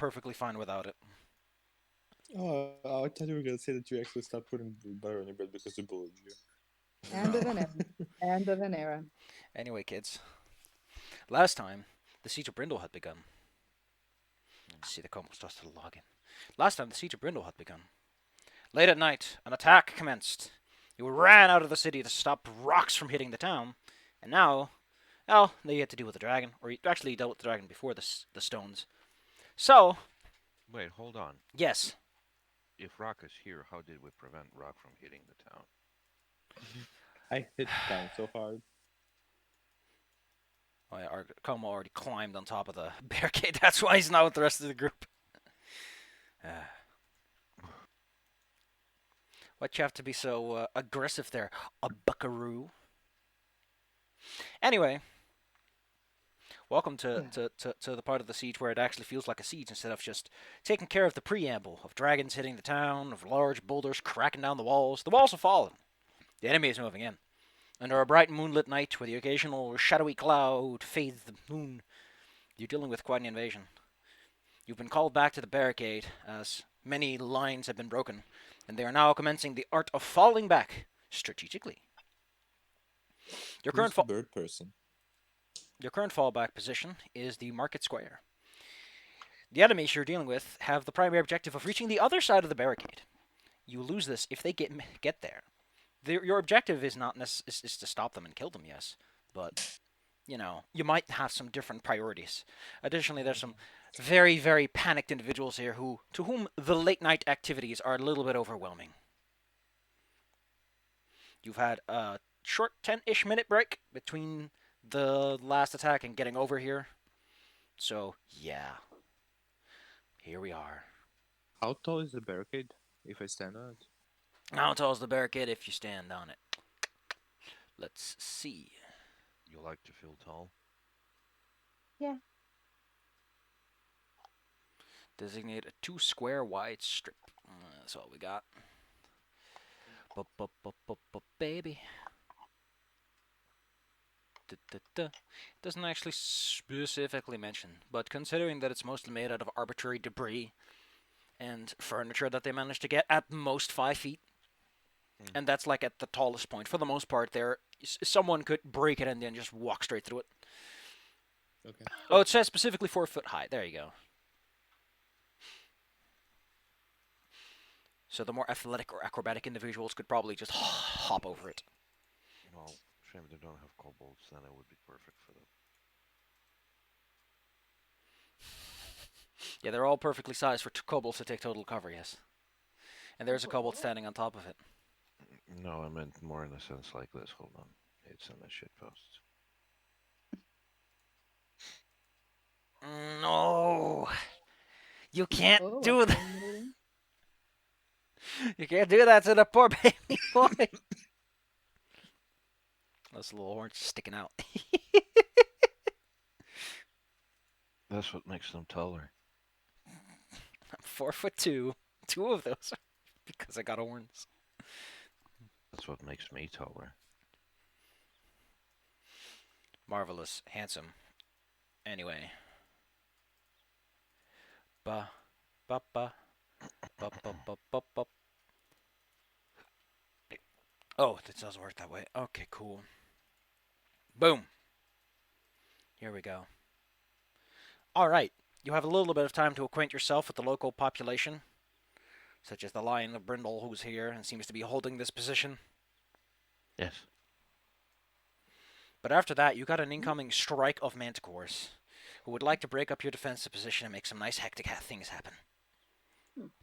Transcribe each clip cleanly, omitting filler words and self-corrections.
perfectly fine without it. Oh, I thought you were gonna say that you actually stopped putting the butter on your bread because they bullied you. End of No. an era. End of an era. Anyway, kids, last time the siege of Brindle had begun. See, the Como starts to log in. Last time the siege of Brindle had begun. Late at night, an attack commenced. You ran out of the city to stop rocks from hitting the town, and now, well, they had to deal with the dragon, or you actually dealt with the dragon before the stones. So, Wait, hold on. yes, If Rock is here, how did we prevent Rock from hitting the town? I hit down so hard. our Como already climbed on top of the barricade. That's why he's not with the rest of the group. Why'd you have to be so aggressive there, a buckaroo? Anyway, welcome to the part of the siege where it actually feels like a siege instead of just taking care of the preamble of dragons hitting the town, of large boulders cracking down the walls. The walls have fallen. The enemy is moving in. Under a bright moonlit night where the occasional shadowy cloud fades the moon, you're dealing with quite an invasion. You've been called back to the barricade as many lines have been broken, and they are now commencing the art of falling back strategically. Your Who's current the bird person? Your current fallback position is the market square. The enemies you're dealing with have the primary objective of reaching the other side of the barricade. You lose this if they get there. Your objective is not is to stop them and kill them, yes, but you might have some different priorities. Additionally, there's some very, very panicked individuals here to whom the late night activities are a little bit overwhelming. You've had a short 10-ish minute break between the last attack and getting over here. So, yeah. Here we are. How tall is the barricade if I stand on it? How tall is the barricade if you stand on it? Let's see. You like to feel tall? Yeah. Designate a 2 square wide strip. That's all we got. Baby. It doesn't actually specifically mention, but considering that it's mostly made out of arbitrary debris and furniture that they managed to get at most 5 feet, and that's like at the tallest point. For the most part, someone could break it and then just walk straight through it. Okay. Oh, it says specifically 4 foot high. There you go. So the more athletic or acrobatic individuals could probably just hop over it. Well, shame they don't have kobolds, then it would be perfect for them. Yeah, they're all perfectly sized for kobolds to take total cover, yes. And there's a kobold standing on top of it. No, I meant more in a sense like this. Hold on. It's in the shitpost. No. You can't Oh, do that. fascinating. You can't do that to the poor baby boy. Those little horns sticking out. That's what makes them taller. I'm 4'2". 2 of those are because I got horns. That's what makes me taller. Marvelous, handsome. Anyway. Ba ba ba ba ba ba ba ba. Oh, this doesn't work that way. Okay, cool. Boom. Here we go. All right. You have a little bit of time to acquaint yourself with the local population, such as the Lion of Brindle, who's here and seems to be holding this position. Yes. But after that, you got an incoming strike of manticores, who would like to break up your defensive position and make some nice hectic things happen.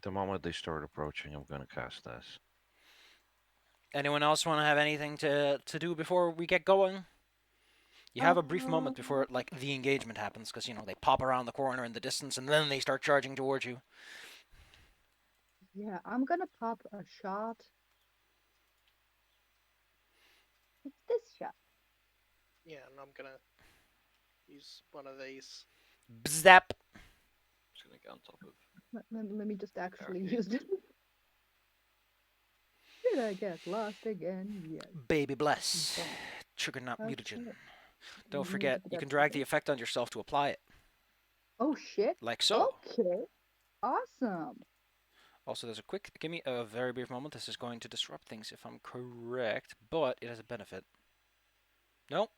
The moment they start approaching, I'm gonna cast this. Anyone else want to have anything to do before we get going? You have a brief moment before like the engagement happens, because they pop around the corner in the distance and then they start charging towards you. Yeah, I'm gonna pop a shot. It's this shot. Yeah, and I'm gonna use one of these. Bzap. Just gonna get on top of. Let me just actually Okay. use this. Did I get lost again? Yes. Baby bless. Trigger not Oh, mutagen. shit. Don't forget, you can drag the effect on yourself to apply it. Oh shit. like so. Okay. Awesome. Also, there's a quick. Give me a very brief moment. This is going to disrupt things if I'm correct, but it has a benefit. No,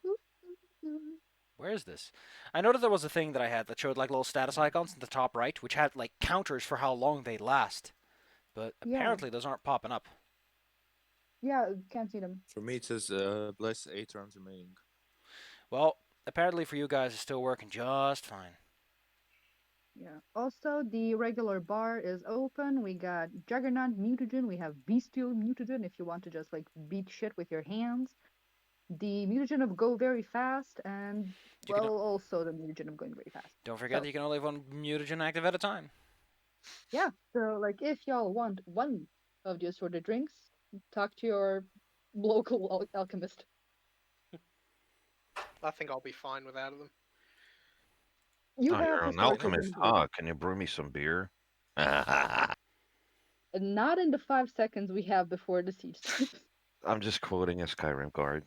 where is this? I know that there was a thing that I had that showed like little status icons in the top right, which had like counters for how long they last. But Yeah. apparently those aren't popping up. Yeah, can't see them. For me, it says bless 8 rounds remaining. Well, apparently for you guys, it's still working just fine. Yeah. Also, the regular bar is open. We got Juggernaut Mutagen. We have Bestial Mutagen if you want to just like beat shit with your hands. The Mutagen of Go Very Fast, and You can, well, also the Mutagen of Going Very Fast. don't forget So, that you can only have one mutagen active at a time. yeah. So, like, if y'all want one of the assorted drinks, talk to your local alchemist. I think I'll be fine without them. You Oh, have you're an historically alchemist. been good. Can you brew me some beer? And not in the 5 seconds we have before the siege starts. I'm just quoting a Skyrim guard.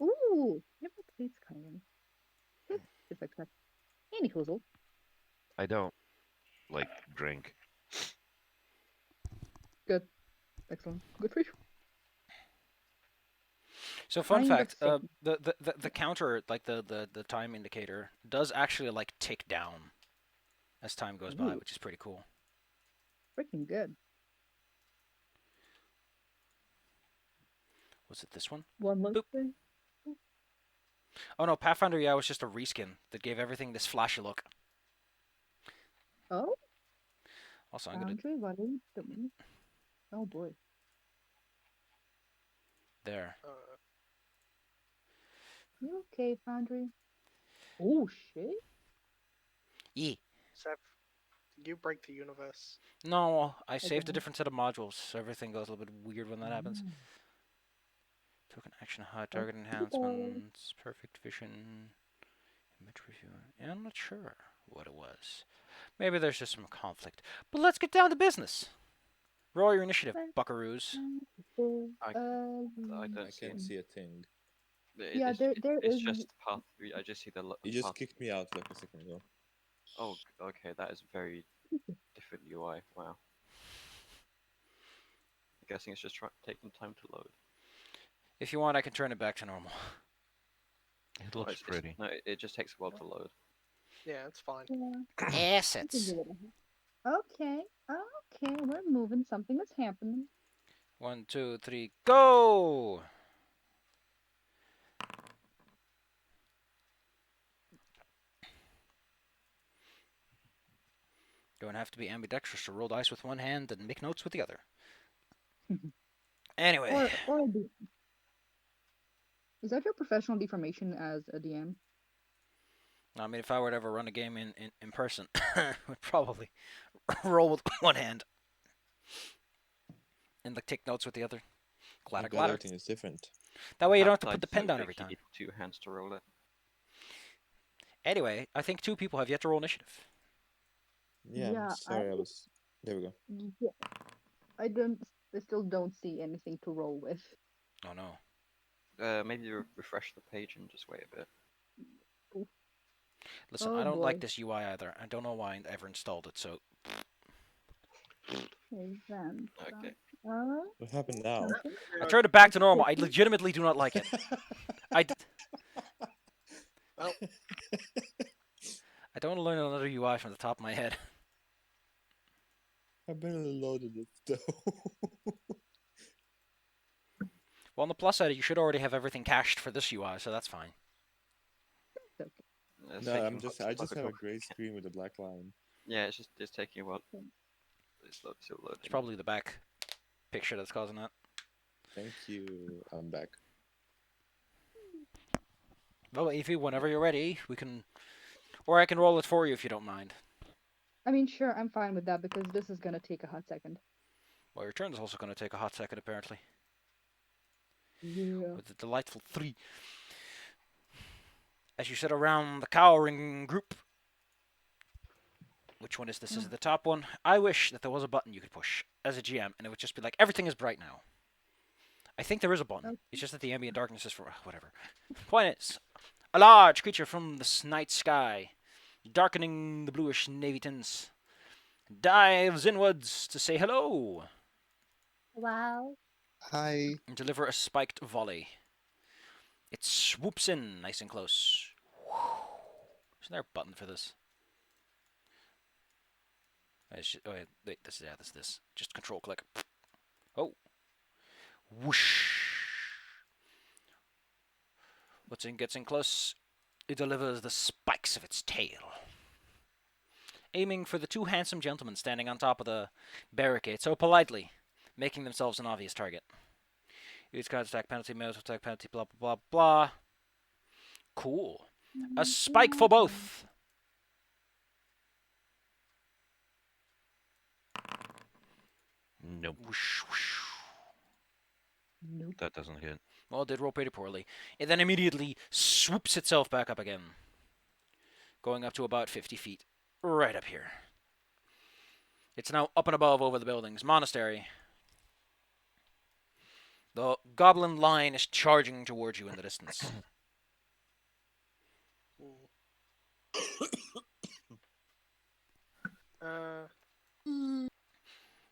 Ooh, never played Skyrim. If I cut. Any hoozle. I don't like drink. Good. Excellent. Good for you. So fun Kind of fact, sick. the counter, like the time indicator, does actually like tick down as time goes by, Ooh. which is pretty cool. Freaking good. Was it this one? One more Boop. thing. Oh no, Pathfinder, yeah, was just a reskin that gave everything this flashy look. Oh, Also, I'm gonna Andre, what are you doing? Oh boy. there. You okay, Foundry? Oh shit. E. Seth, did you break the universe? No, I saved a Okay. different set of modules, so everything goes a little bit weird when that happens. Mm. Token action, high target Okay. enhancements, perfect vision, image review. Yeah, I'm not sure what it was. Maybe there's just some conflict. But let's get down to business. Roll your initiative, buckaroos. I don't I see can't it. see a thing. Yeah, there It's is. just path 3. I just see the You just path. kicked me out like a second ago. Oh, okay, that is very different UI. Wow. I'm guessing it's just taking time to load. If you want, I can turn it back to normal. It Oh, looks pretty. No, it just takes a while to load. Yeah, it's fine. Yeah, you can Assets. do it. Okay, okay, we're moving. Something is happening. 1, 2, 3, go! Don't have to be ambidextrous to roll dice with one hand and make notes with the other. Anyway, Or do. Is that your professional deformation as a DM? I mean, if I were to ever run a game in person, I would probably roll with one hand and like take notes with the other. Clatter, God, clatter. everything is different. That way you don't have to That put the dice pen down make every you time. need 2 hands to roll it. Anyway, I think 2 people have yet to roll initiative. Yeah, I'm Yeah, sorry, I was. There we go. Yeah. I still don't see anything to roll with. Oh no. Maybe refresh the page and just wait a bit. Listen, Oh I don't boy. like this UI either. I don't know why I ever installed it, so Okay, then. Okay. What happened now? Something? I turned it back to normal. I legitimately do not like it. I Well, don't want to learn another UI from the top of my head. I barely loaded it though. Well, on the plus side, you should already have everything cached for this UI, so that's fine. It's okay. It's No, taking I'm a just. while I to just load. have a gray screen with a black line. Yeah, it's taking a while. It's still loading. It's probably the back picture that's causing that. Thank you. I'm back. Well, Evie, whenever you're ready, we can... Or I can roll it for you if you don't mind. I mean, sure, I'm fine with that because this is gonna take a hot second. Well, your turn is also going to take a hot second, apparently. Yeah. With the delightful 3. As you sit around the cowering group... Which one is this? Is it the top one? I wish that there was a button you could push as a GM, and it would just be like, everything is bright now. I think there is a button. Okay. It's just that the ambient darkness is for... whatever. Point is, a large creature from the night sky darkening the bluish navy tints, dives inwards to say hello Wow. Hi. and deliver a spiked volley. It swoops in nice and close. Isn't there a button for this? Oh, wait, this is this. Just control click. Oh. Whoosh. Once it gets in close, it delivers the spikes of its tail, aiming for the two handsome gentlemen standing on top of the barricade so politely, making themselves an obvious target. Each card attack penalty, melee attack penalty, blah blah blah blah. Cool. A spike for both. Nope. Whoosh, whoosh. Nope. That doesn't hit. Well, it did roll pretty poorly. It then immediately swoops itself back up again, going up to about 50 feet, right up here. It's now up and above over the buildings. Monastery. The goblin line is charging towards you in the distance.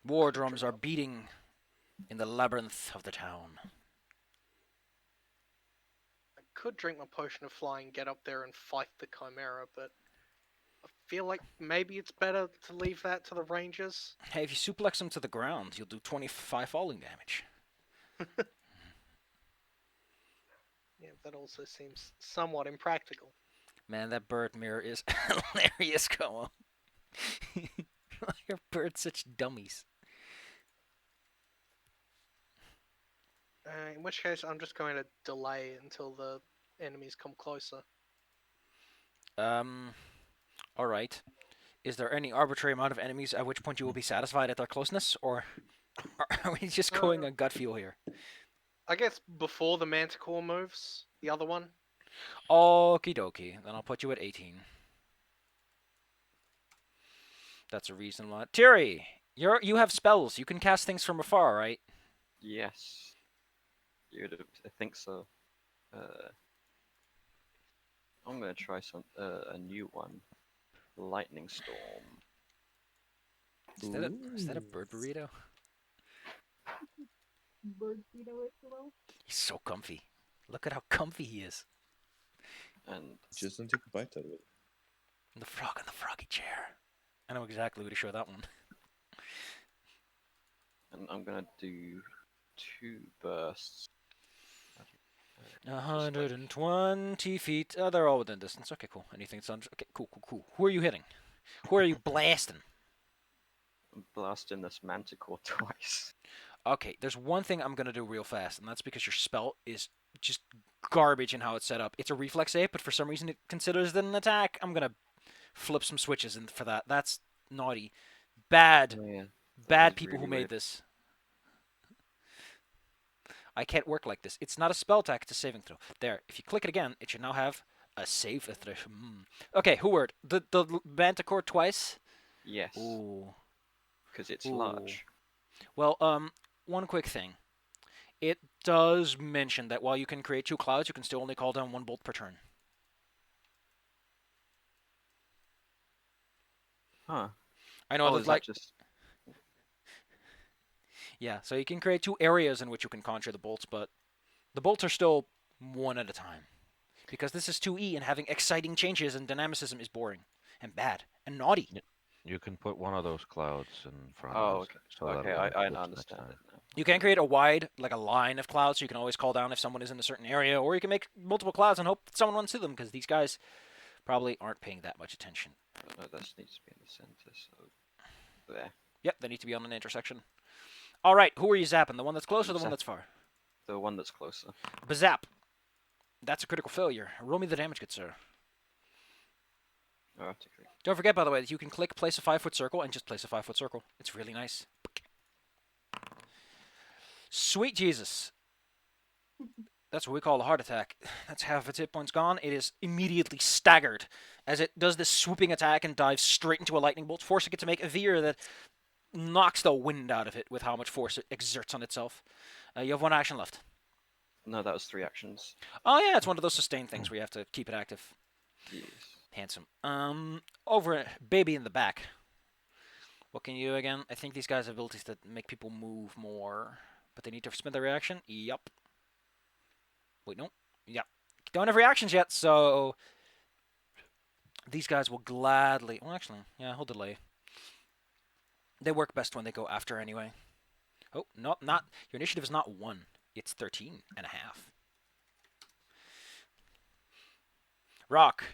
War drums are beating in the labyrinth of the town. I could drink my potion of flying, get up there and fight the Chimera, but I feel like maybe it's better to leave that to the Rangers. Hey, if you suplex him to the ground, you'll do 25 falling damage. Yeah, that also seems somewhat impractical. Man, that bird mirror is hilarious, Como. Your birds such dummies. In which case, I'm just going to delay until the enemies come closer. Alright. Is there any arbitrary amount of enemies at which point you will be satisfied at their closeness, or are we just going on gut feel here? I guess before the Manticore moves, the other one. Okie dokie. Then I'll put you at 18. That's a reason why. Tiri, you have spells. You can cast things from afar, right? Yes. I think so. I'm gonna try a new one. Lightning Storm. Is that a bird burrito? Bird burrito, if you will. He's so comfy. Look at how comfy he is. And Just don't take a bite out of it. The frog in the froggy chair. I know exactly who to show that one. I'm gonna do 2 bursts. 120 feet. They're all within distance. Okay, cool. Anything that's under. Okay, cool. Who are you hitting? Who are you blasting? I'm blasting this Manticore twice. Okay, there's one thing I'm gonna do real fast, and that's because your spell is just garbage in how it's set up. It's a reflex save, but for some reason it considers it an attack. I'm gonna flip some switches in for that. That's naughty. Bad. Yeah, Bad is people who really made weird. this. I can't work like this. It's not a spell attack, it's a saving throw. There, if you click it again, it should now have a save throw. Okay, who word? The Manticore twice? Yes, Ooh. because it's Ooh. large. Well, one quick thing. It does mention that while you can create 2 clouds, you can still only call down 1 bolt per turn. Huh. I know Oh, that is like that just... yeah, so you can create 2 areas in which you can conjure the bolts, but the bolts are still 1 at a time. Because this is 2E and having exciting changes and dynamicism is boring and bad and naughty. You can put one of those clouds in front Oh, of us. okay. So that Okay, when it I flips next understand time. it now. You can create a wide, like a line of clouds, so you can always call down if someone is in a certain area, or you can make multiple clouds and hope that someone runs through them, because these guys probably aren't paying that much attention. No, this needs to be in the center, so... There. Yep, they need to be on an intersection. All right, who are you zapping? The one that's close or the one that's far? The one that's closer. Bazap. That's a critical failure. Roll me the damage, good sir. Erratically. Don't forget, by the way, that you can click place a 5-foot circle and just place a 5-foot circle. It's really nice. Sweet Jesus. That's what we call a heart attack. That's half its hit points gone. It is immediately staggered as it does this swooping attack and dives straight into a lightning bolt, forcing it to make a veer that knocks the wind out of it with how much force it exerts on itself. You have 1 action left. No, that was 3 actions. Oh yeah, it's one of those sustained things where you have to keep it active. Yes. Handsome. Over baby in the back. What can you do again? I think these guys have abilities that make people move more, but they need to spend their reaction. Yup. Wait, no. Yep. Don't have reactions yet, so these guys will gladly. Well, actually, yeah, he'll delay. They work best when they go after anyway. Oh, no, not your initiative is not 1. It's 13 and a half. Rock.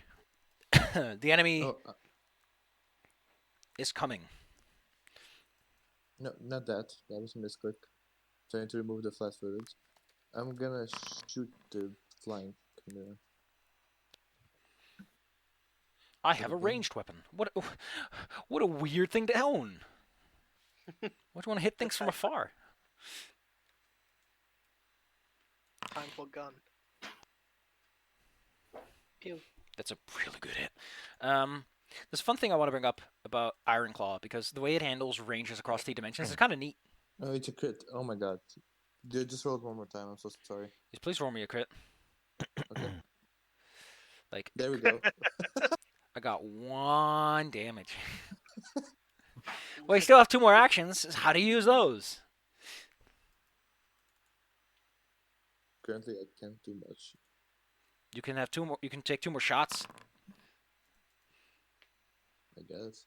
The enemy Oh, is coming. no, not that. That was a misclick. Trying to remove the flat-footed. I'm gonna shoot the flying chimera. I have a ranged weapon. What a weird thing to own. Why do you want to hit things from afar? Time for gun. Pew. That's a really good hit. There's a fun thing I want to bring up about Iron Claw because the way it handles ranges across 3 dimensions is kind of neat. Oh, it's a crit. Oh my god. Dude, just roll it one more time. I'm so sorry. Just please roll me a crit. Okay. Like, There we go. I got 1 damage. Well, you still have 2 more actions. How do you use those? Currently, I can't do much. You can have 2 more. You can take 2 more shots. I guess.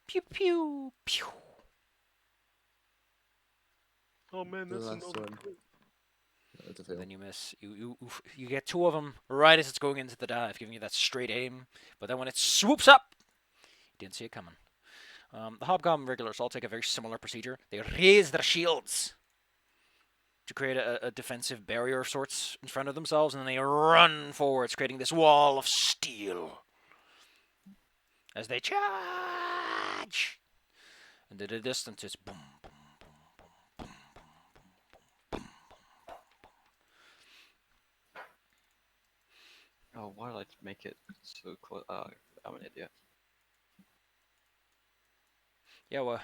Pew pew pew. Oh man, The that's last another one. crit. No, it's a And fail. then you miss. You get 2 of them right as it's going into the dive, giving you that straight aim. But then when it swoops up, you didn't see it coming. The Hobgoblin regulars all take a very similar procedure. They raise their shields to create a defensive barrier of sorts in front of themselves, and then they run forwards, creating this wall of steel as they charge. And at a distance, it's boom, boom, boom, boom, boom, boom, boom, boom. Oh, why did I make it so close? I'm an idiot. Yeah, well,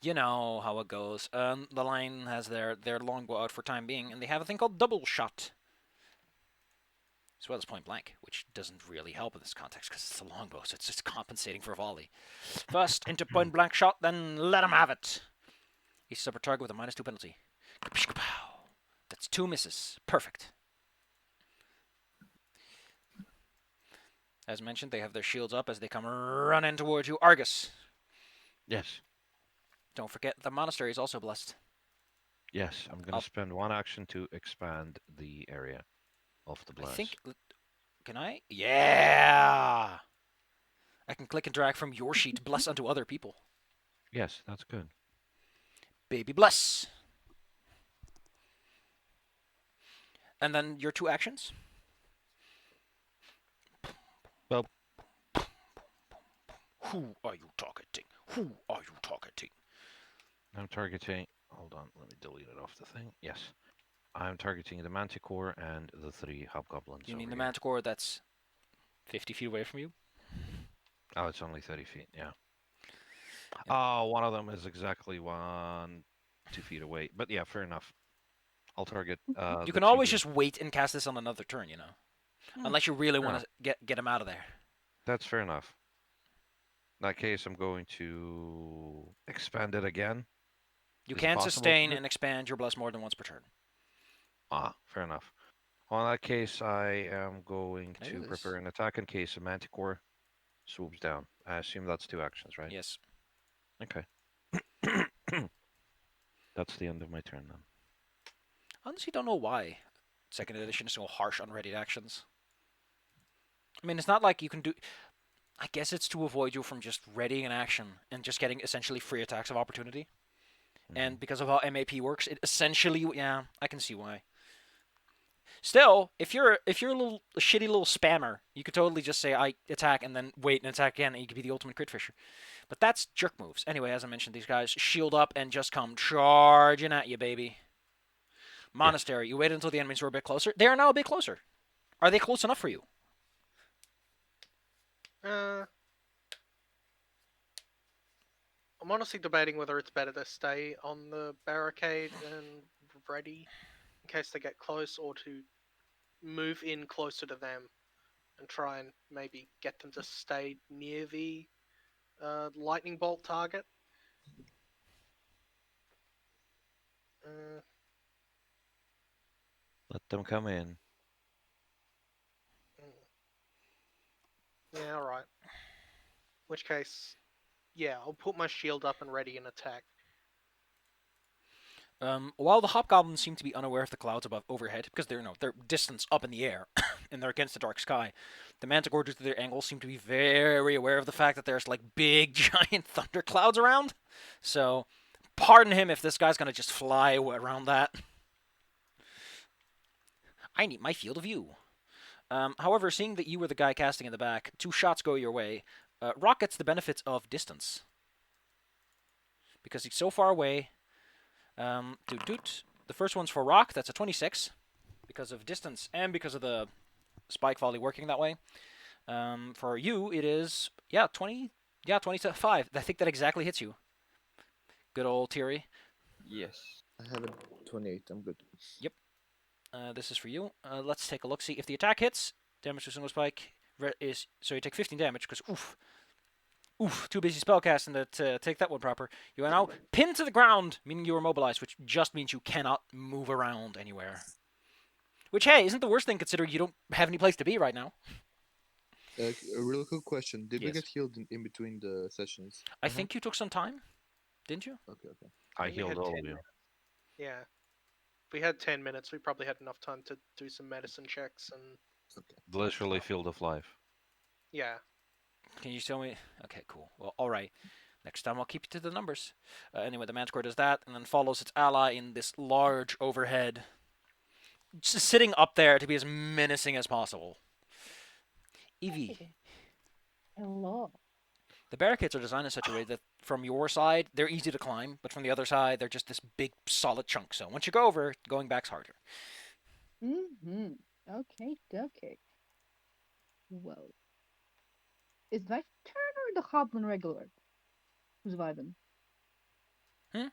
you know how it goes. The line has their longbow out for time being, and they have a thing called double shot, as well as point blank, which doesn't really help in this context because it's a longbow, so it's just compensating for a volley. First into point blank shot, then let him have it. Each separate target with a -2 penalty. That's 2 misses. Perfect. As mentioned, they have their shields up as they come running towards you. Argus. Yes. Don't forget the monastery is also blessed. Yes, I'm going I'll- to spend 1 action to expand the area of the blast. I think. Can I? Yeah! I can click and drag from your sheet bless unto other people. Yes, that's good. Baby bless. And then your 2 actions. Well, Who are you targeting? Who are you targeting? I'm targeting. Hold on, let me delete it off the thing. Yes. I'm targeting the Manticore and the 3 Hobgoblins. You mean over the here. manticore that's 50 feet away from you? Oh, it's only 30 feet, yeah. Oh, one of them is exactly 2 feet away. But yeah, fair enough. I'll target. You can always just wait and cast this on another turn, you know. Unless you really want to get him out of there. That's fair enough. In that case, I'm going to expand it again. You Is it can possible to sustain do? and expand your bless more than once per turn. Ah, fair enough. Well, in that case, I am going Can I do to this? prepare an attack in case a Manticore swoops down. I assume that's 2 actions, right? Yes. Okay. That's the end of my turn then. Honestly, don't know why second edition is so harsh on ready actions. I mean, it's not like you can do. I guess it's to avoid you from just readying an action and just getting essentially free attacks of opportunity. And because of how MAP works, it essentially, yeah, I can see why. Still, if you're a shitty little spammer, you could totally just say I attack and then wait and attack again, and you could be the ultimate crit fisher. But that's jerk moves. Anyway, as I mentioned, these guys shield up and just come charging at you, baby. Monastery, you waited until the enemies were a bit closer. They are now a bit closer. Are they close enough for you? I'm honestly debating whether it's better to stay on the barricade and ready in case they get close, or to move in closer to them and try and maybe get them to stay near the lightning bolt target. Uh, Let them come in. yeah, alright. In which case, yeah, I'll put my shield up and ready an attack. While the hobgoblins seem to be unaware of the clouds above overhead, because they're distance up in the air, and they're against the dark sky, the manticore, due to their angles, seem to be very aware of the fact that there's like big giant thunder clouds around. So, pardon him if this guy's gonna just fly around that. I need my field of view. However, seeing that you were the guy casting in the back, 2 shots go your way. Rock gets the benefits of distance because he's so far away. The first one's for Rock. That's a 26 because of distance and because of the spike volley working that way. For you, it is 20. Yeah, 25. I think that exactly hits you. Good old Thierry. Yes. I have a 28. I'm good. This is for you. Let's take a look. See if the attack hits. Damage to single spike is so you take 15 damage because too busy spellcasting to take that one proper. You are now pinned to the ground, meaning you are immobilized, which just means you cannot move around anywhere. Which, hey, isn't the worst thing considering you don't have any place to be right now. A real quick question. Did we Yes. get healed in between the sessions? I think you took some time, didn't you? Okay. I We healed had all 10 of you. minutes. Yeah. If we had 10 minutes, we probably had enough time to do some medicine checks and Literally field of life. yeah. Can you tell me? Okay, cool. Well, all right. Next time I'll keep you to the numbers. Anyway, the Manticore does that and then follows its ally in this large overhead, just sitting up there to be as menacing as possible. Evie, Hello. the barricades are designed in such a way that from your side they're easy to climb, but from the other side they're just this big solid chunk. So once you go over, going back's harder. Mm-hmm. Okay. Well, is my turn or the Goblin regular who's vibing? Hmm?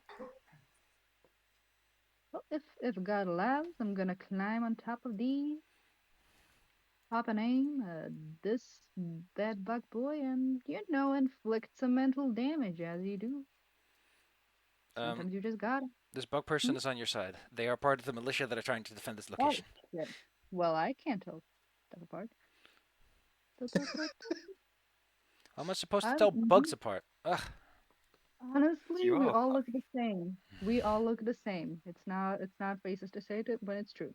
Well, if God allows, I'm gonna climb on top of these, pop and aim this bad bug boy, and inflict some mental damage as you do. Sometimes you just gotta. This bug person is on your side. They are part of the militia that are trying to defend this Oh, location. shit. Well, I can't tell that apart. How am I supposed to I'm- tell bugs apart? Ugh. Honestly, You we are. all look the same. We all look the same. It's not racist to say it, but it's true.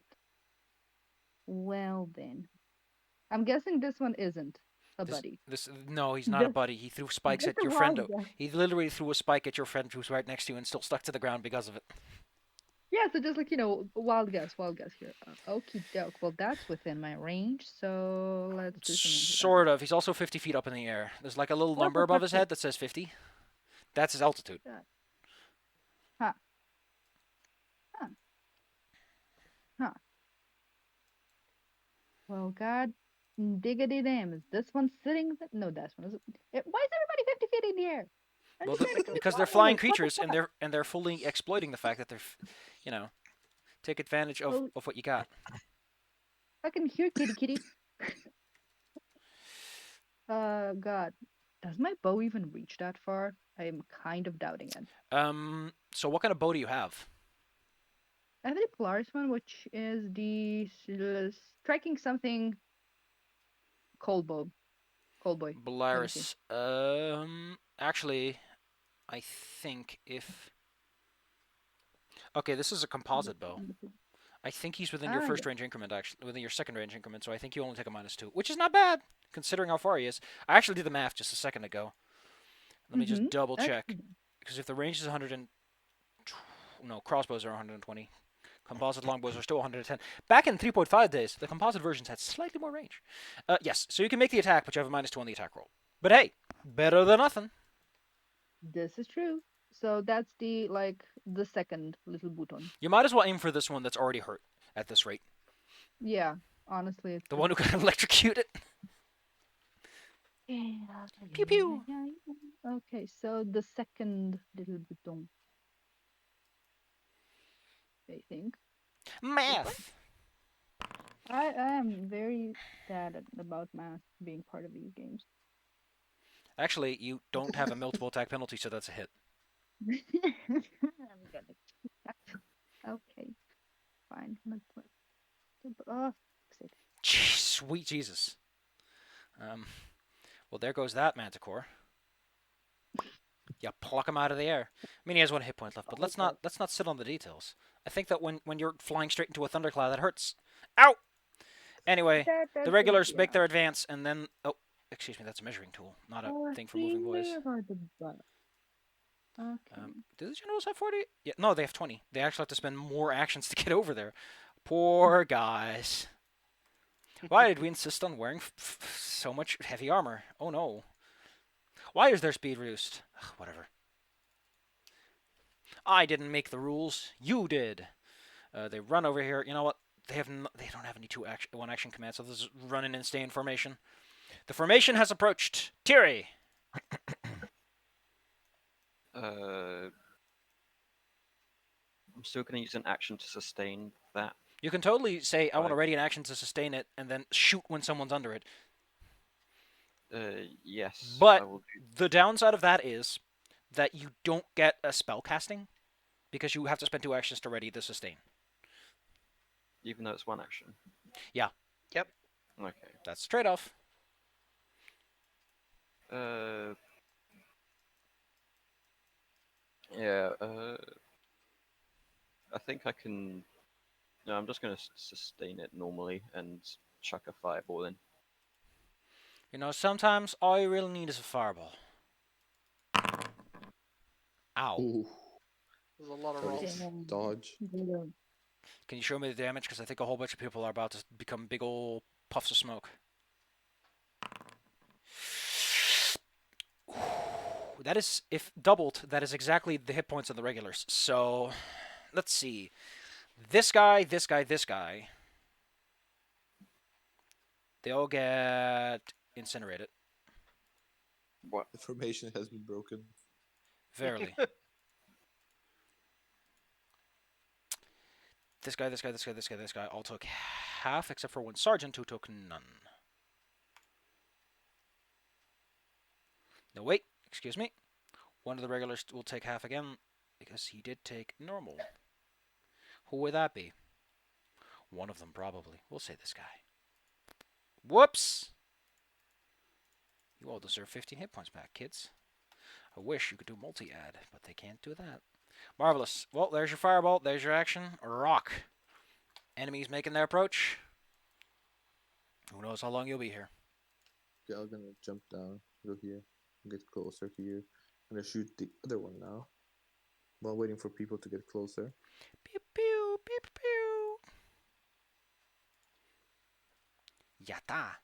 Well then. I'm guessing this one isn't a buddy. No, he's not a This- buddy. He threw spikes this at is your friend. wild, yeah. He literally threw a spike at your friend who's right next to you and still stuck to the ground because of it. Yeah, so just like, wild guess here. Okie doke. Well, that's within my range, so let's do some mental Sort of. He's also 50 feet up in the air. There's like a little What number the above fuck his is- head that says 50. That's his altitude. Well, god diggity damn, is this one sitting? No, that's one. Why is everybody 50 feet in the air? I'm Well, just trying to because fly. they're flying What the creatures fuck? and they're fully exploiting the fact that they're, take advantage of, Well- of what you got. Fucking here, kitty. God. Does my bow even reach that far? I'm kind of doubting it. So what kind of bow do you have? I have the Polaris one, which is the striking something cold bow. Cold boy. Belarus. Actually, I think if. Okay, this is a composite bow. I think he's within your first range increment, actually, within your second range increment, so I think you only take a -2, which is not bad, considering how far he is. I actually did the math just a second ago. Let me just double check, because if the range is 100 and... No, crossbows are 120. Composite longbows are still 110. Back in 3.5 days, the composite versions had slightly more range. Yes, so you can make the attack, but you have a -2 on the attack roll. But hey, better than nothing. This is true. So that's the second little button. You might as well aim for this one that's already hurt at this rate. Yeah, honestly, it's The one who got electrocuted. Pew pew. Okay, so the second little button. I think. Math. I am very sad about math being part of these games. Actually, you don't have a multiple attack penalty, so that's a hit. I'm gonna okay, fine. Oh, sick. Sweet Jesus. Well, there goes that Manticore. You pluck him out of the air. I mean, he has 1 hit point left, but let's not sit on the details. I think that when you're flying straight into a thundercloud, that hurts. Ow! Anyway, the regulars make their advance, and then excuse me, that's a measuring tool, not a thing for moving boys. Okay. Do the generals have 40? Yeah, no, they have 20. They actually have to spend more actions to get over there. Poor guys. Why did we insist on wearing so much heavy armor? Oh no. Why is their speed reduced? Ugh, whatever. I didn't make the rules. You did. They run over here. You know what? They don't have any 1 action commands, so this is running and stay in formation. The formation has approached. Tiri. I'm still going to use an action to sustain that. You can totally say, I want to Right. ready an action to sustain it, and then shoot when someone's under it. Yes. But I will do. the downside of that is that you don't get a spell casting, because you have to spend 2 actions to ready the sustain. Even though it's 1 action. Yeah. Yep. Okay. That's the trade-off. Yeah. I think I can. No, I'm just going to sustain it normally and chuck a fireball in. You know, sometimes all you really need is a fireball. Ow. Ooh, There's a lot of that rolls. was dodge. Can you show me the damage? Because I think a whole bunch of people are about to become big old puffs of smoke. That is, if doubled, that is exactly the hit points of the regulars. So, let's see. This guy, this guy, this guy. They all get incinerated. What? The formation has been broken. Verily. This guy, this guy, this guy, this guy, this guy all took half, except for 1 sergeant who took none. No, wait, excuse me. 1 of the regulars will take half again, because he did take normal. Who would that be? 1 of them, probably. We'll say this guy. Whoops! You all deserve 15 hit points back, kids. I wish you could do multi-add, but they can't do that. Marvelous. Well, there's your fireball. There's your action. Rock. Enemies making their approach. Who knows how long you'll be here. Okay, I'm gonna jump down, go here, get closer to you. I'm gonna shoot the other one now. While waiting for people to get closer. Pew pew pew pew. Yata.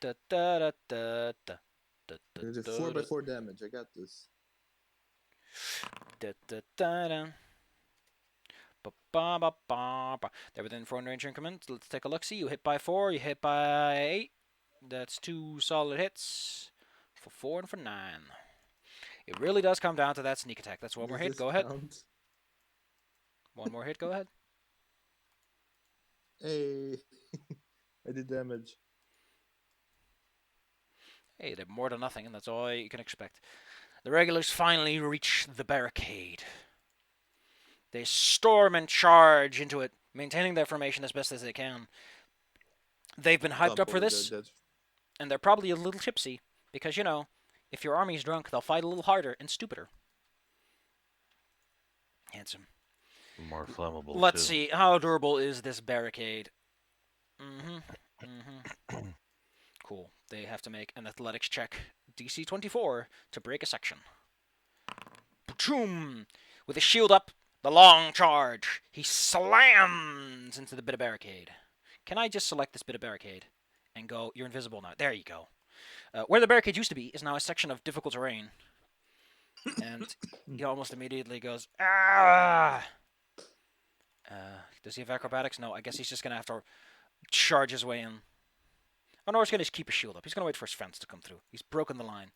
Da da da da da. It's a 4x4 damage. I got this. Da da da da. Ba ba ba ba ba. They're within 400 range increments. Let's take a look. See, you hit by 4, you hit by 8. That's 2 solid hits for 4 and for 9. It really does come down to that sneak attack. That's 1 more Does hit. this Go ahead. count? 1 more hit. Go ahead. Hey, I did damage. Hey, they're more than nothing, and that's all you can expect. The regulars finally reach the barricade. They storm and charge into it, maintaining their formation as best as they can. They've been hyped up for this, and they're probably a little tipsy, because, you know, if your army's drunk, they'll fight a little harder and stupider. Handsome. More flammable. Let's too. see, how durable is this barricade? Cool. They have to make an athletics check, DC 24, to break a section. Boom! With his shield up, the long charge. He slams into the bit of barricade. Can I just select this bit of barricade and go, you're invisible now? There you go. Where the barricade used to be is now a section of difficult terrain. And he almost immediately goes, ah! Does he have acrobatics? No, I guess he's just going to have to charge his way in. Oh no, he's going to keep his shield up. He's going to wait for his friends to come through. He's broken the line.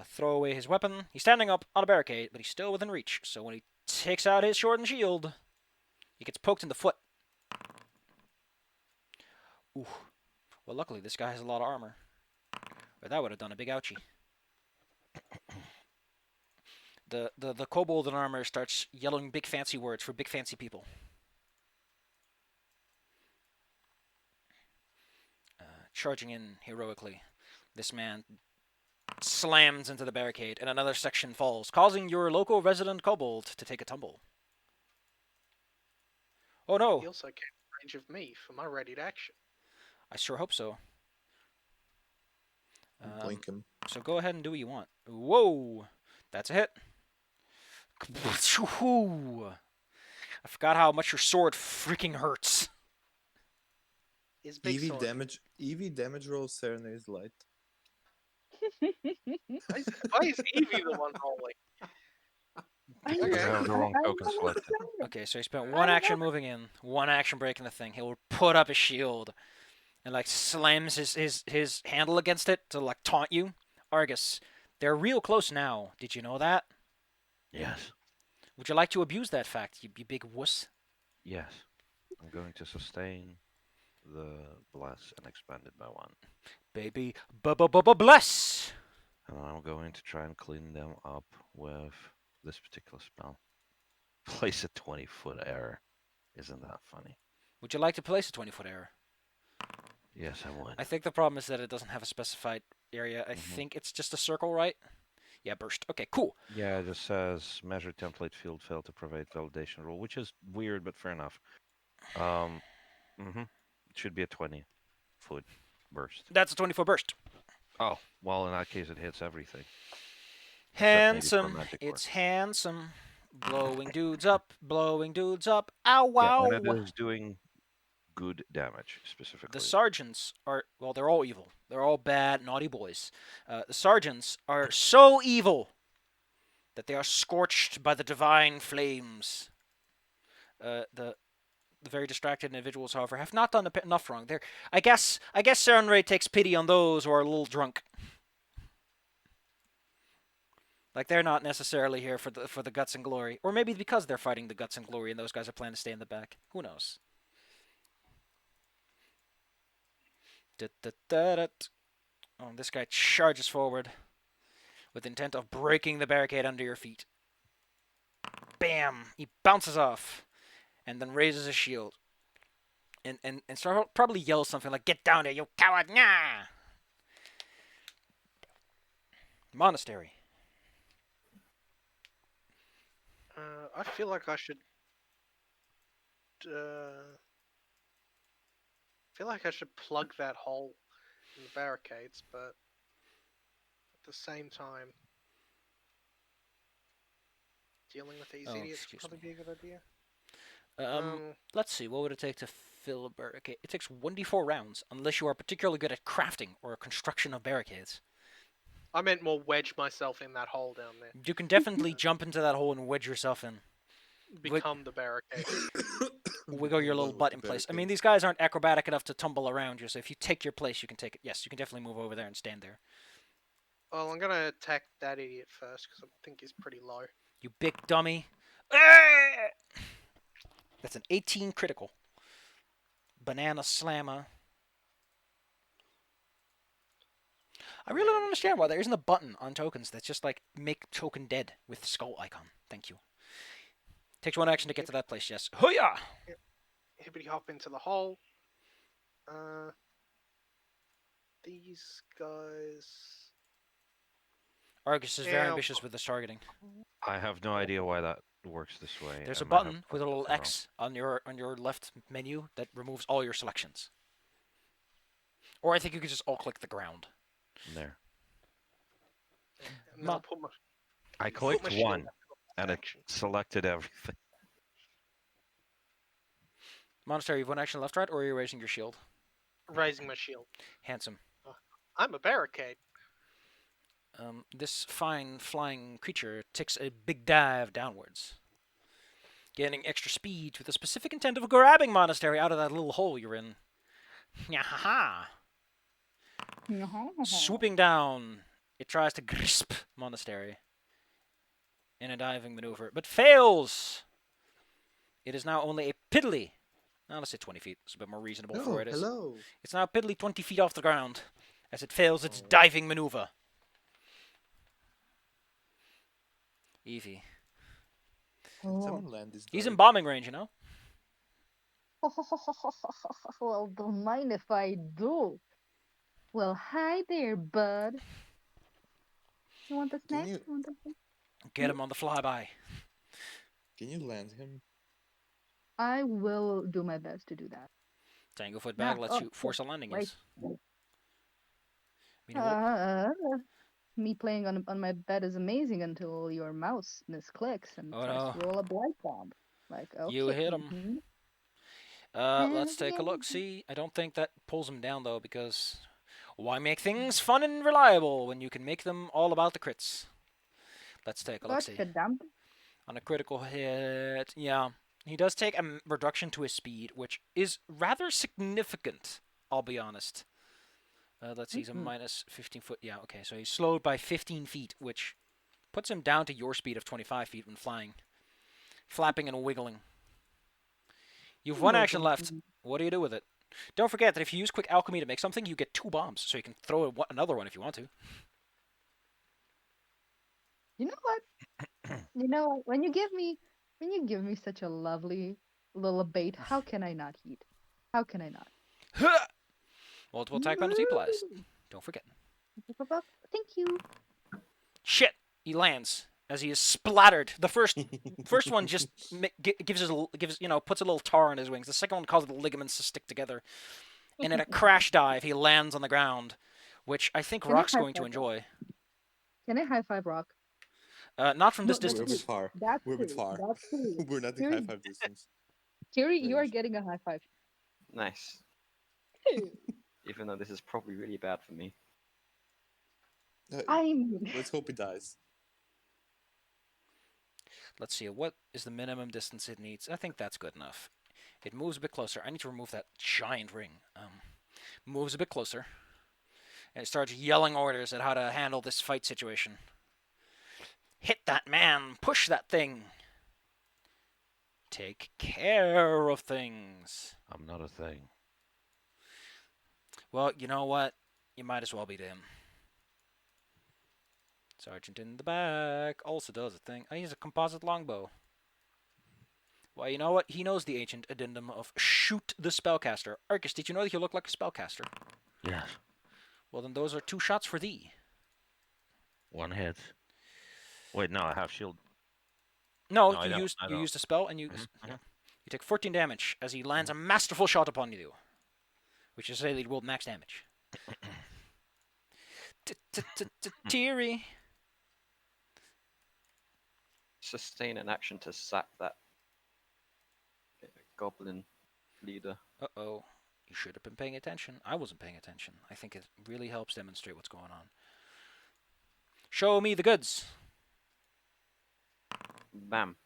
Throw away his weapon. He's standing up on a barricade, but he's still within reach. So when he takes out his sword and shield, He gets poked in the foot. Ooh. Well, luckily this guy has a lot of armor. Or that would have done a big ouchie. The kobold in armor starts yelling big fancy words for big fancy people. Charging in heroically, this man slams into the barricade and another section falls, causing your local resident kobold to take a tumble. Oh no! He also came in range of me for my ready to action. I sure hope so. Blink him. So go ahead and do what you want. Whoa! That's a hit. I forgot how much your sword freaking hurts. His big EV sword. damage. EV damage roll Serenade's light. Why is Evie the one rolling? I Okay. have the wrong token selected. Okay, so he spent one action moving in, one action breaking the thing. He'll put up his shield and like slams his handle against it to like taunt you. Argus, they're real close now. Did you know that? Yes. Would you like to abuse that fact, you big wuss? Yes. I'm going to sustain the bless and expand it by 1. Baby, bless! And I'm going to try and clean them up with this particular spell. Place a 20-foot error. Isn't that funny? Would you like to place a 20-foot error? Yes, I would. I think the problem is that it doesn't have a specified area. I think it's just a circle, right? Yeah, burst. Okay, cool. Yeah, it just says measure template field failed to provide validation rule, which is weird, but fair enough. It should be a 20-foot burst. That's a 20-foot burst. Oh, well, in that case, it hits everything. Handsome. magic It's work. handsome. Blowing dudes up. Blowing dudes up. Ow, Yeah, wow. and it is doing good damage, specifically. The sergeants are, well, they're all evil. They're all bad, naughty boys. The sergeants are so evil that they are scorched by the divine flames. The very distracted individuals, however, have not done enough wrong. I guess Serenray takes pity on those who are a little drunk. Like they're not necessarily here for the guts and glory, or maybe because they're fighting the guts and glory, and those guys are planning to stay in the back. Who knows? Oh, this guy charges forward with intent of breaking the barricade under your feet. Bam! He bounces off and then raises his shield. And probably yells something like, "Get down there, you coward!" Nah! Monastery. I feel like I should. Feel like I should plug that hole in the barricades, but at the same time, dealing with these Oh, idiots excuse would probably me. be a good idea. Let's see. What would it take to fill a barricade? It takes 1d4 rounds, unless you are particularly good at crafting or construction of barricades. I meant more wedge myself in that hole down there. You can definitely jump into that hole and wedge yourself in. Become the barricade. Wiggle your little With butt the in place. I mean, barricade. these guys aren't acrobatic enough to tumble around you, so if you take your place, you can take it. Yes, you can definitely move over there and stand there. Well, I'm gonna attack that idiot first because I think he's pretty low. You big dummy. Ah! That's an 18 critical. Banana slammer. I really don't understand why there isn't a button on tokens that's just like make token dead with skull icon. Thank you. Takes one action to get to that place, yes. Hooyah! Hippity hop into the hole. These guys. Argus is very ambitious with his targeting. I have no idea why that works this way. There's a I might have button with a plugged little it wrong. X on your left menu that removes all your selections. Or I think you could just alt click the ground. There. And then I'll put my, I put my clicked shield 1, back on and it action. selected everything. Monastery, you've one action left, right, or are you raising your shield? Raising my shield. Handsome. I'm a barricade. This fine flying creature takes a big dive downwards, gaining extra speed with the specific intent of grabbing Monastery out of that little hole you're in. Nyahaha! Swooping down, it tries to grasp Monastery in a diving maneuver, but fails! It is now only a piddly. Now let's say 20 feet. It's a bit more reasonable for Oh, where it is. hello. It's now a piddly 20 feet off the ground as it fails its Oh. diving maneuver. Evie. Can someone land this He's in dive? bombing range, you know? Well, don't mind if I do. Well, hi there, bud. You want the Can snack? you You want the snack? Get him on the flyby. land him? I will do my best to do that. Tango foot Nah, bag lets you force a landing, right. yes. I mean, what? Me playing on my bed is amazing until your mouse misclicks and Oh, tries no. to roll a blight bomb. Like, okay. You hit him. mhm. Let's take a look. See, I don't think that pulls him down, though, because why make things fun and reliable when you can make them all about the crits? Let's take a look. See. Gotcha, dump. On a critical hit, yeah. He does take a reduction to his speed, which is rather significant, I'll be honest. Let's see, he's a minus 15 foot. Yeah, okay, so he's slowed by 15 feet, which puts him down to your speed of 25 feet when flying. Flapping and wiggling. You've one action left. What do you do with it? Don't forget that if you use quick alchemy to make something, you get 2 bombs, so you can throw another one if you want to. You know what? You know what? When you give me such a lovely little bait, how can I not eat? How can I not? Multiple attack penalty applies. Don't forget. Thank you. Shit! He lands as he is splattered. The first one just puts a little tar on his wings. The second one causes the ligaments to stick together. And in a crash dive, he lands on the ground, which I think Can I Rock's high going to five enjoy. Can I high five Rock? Not from this No, We're a bit distance. far. That's We're a bit true. far. That's true. We're not in Kiri- high five distance. Kiri, you are range. getting a high five. Nice. Even though this is probably really bad for me. I mean, Let's hope he dies. Let's see, what is the minimum distance it needs? I think that's good enough. It moves a bit closer. I need to remove that giant ring. Moves a bit closer. And it starts yelling orders at how to handle this fight situation. Hit that man! Push that thing! Take care of things. I'm not a thing. Well, you know what? You might as well be him. Sergeant in the back also does a thing. I use a composite longbow. Well, you know what? He knows the ancient addendum of shoot the spellcaster. Arcus, did you know that you look like a spellcaster? Yes. Well, then those are 2 shots for thee. 1 hit. Wait, no, I have shield. No, No, I you don't, used I you don't. used a spell and you Mhm, mhm. you take 14 damage as he lands a masterful shot upon you, which is to say that he rolled max damage. Teary. Sustain an action to sack that goblin leader. Uh-oh. You should have been paying attention. I wasn't paying attention. I think it really helps demonstrate what's going on. Show me the goods. Bam.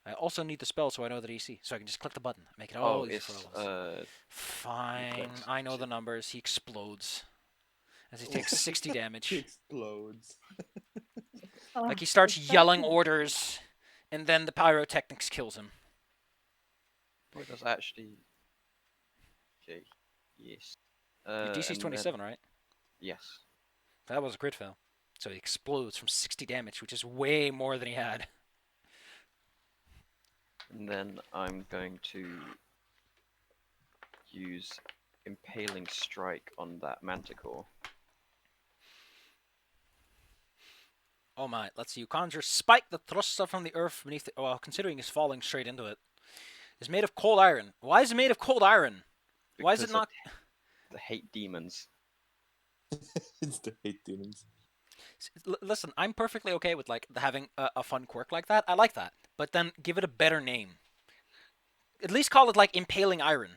I also need the spell so I know the DC. So I can just click the button. Make it all easy for It's all of us. Fine. clicks. I know the numbers. He explodes. As he takes 60 He damage. explodes. Like he starts yelling orders, and then the pyrotechnics kills him. It does actually. Okay. Yes. Your DC's and 27, then... right? Yes. That was a crit fail. So he explodes from 60 damage, which is way more than he had. And then I'm going to use Impaling Strike on that Manticore. Oh my, let's see. You conjure Spike that thrusts up from the earth beneath it. Well, considering he's falling straight into it. Is made of cold iron. Why is it made of cold iron? Why is it Because not... The hate demons. It's the hate demons. Listen, I'm perfectly okay with like having a fun quirk like that. I like that. But then give it a better name. At least call it like Impaling Iron.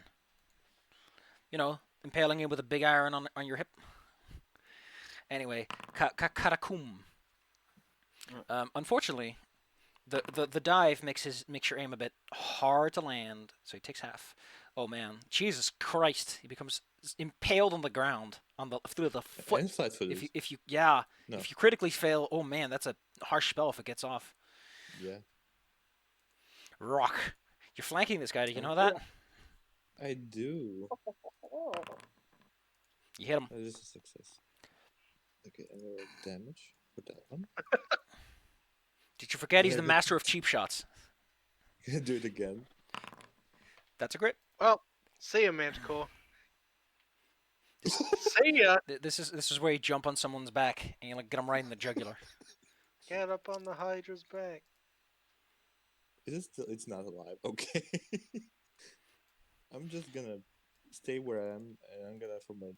You know, impaling it with a big iron on your hip. Anyway, Karakum. Unfortunately, the dive makes your aim a bit hard to land, so he takes half. Oh man, Jesus Christ! He becomes impaled on the ground through the foot. And flat-footed. If you No. if you critically fail, oh man, that's a harsh spell if it gets off. Yeah. Rock You're flanking this guy. Do you know Oh. that? I do. Oh. You hit him. That is a success. Okay, and roll damage for that one. Did you forget he's Yeah, the master of cheap shots? Do it again. That's a crit. Well, see ya, Manticore. See ya. This is where you jump on someone's back and you like get them right in the jugular. Get up on the Hydra's back. Is it still? It's not alive. Okay. I'm just gonna stay where I am, and I'm gonna for my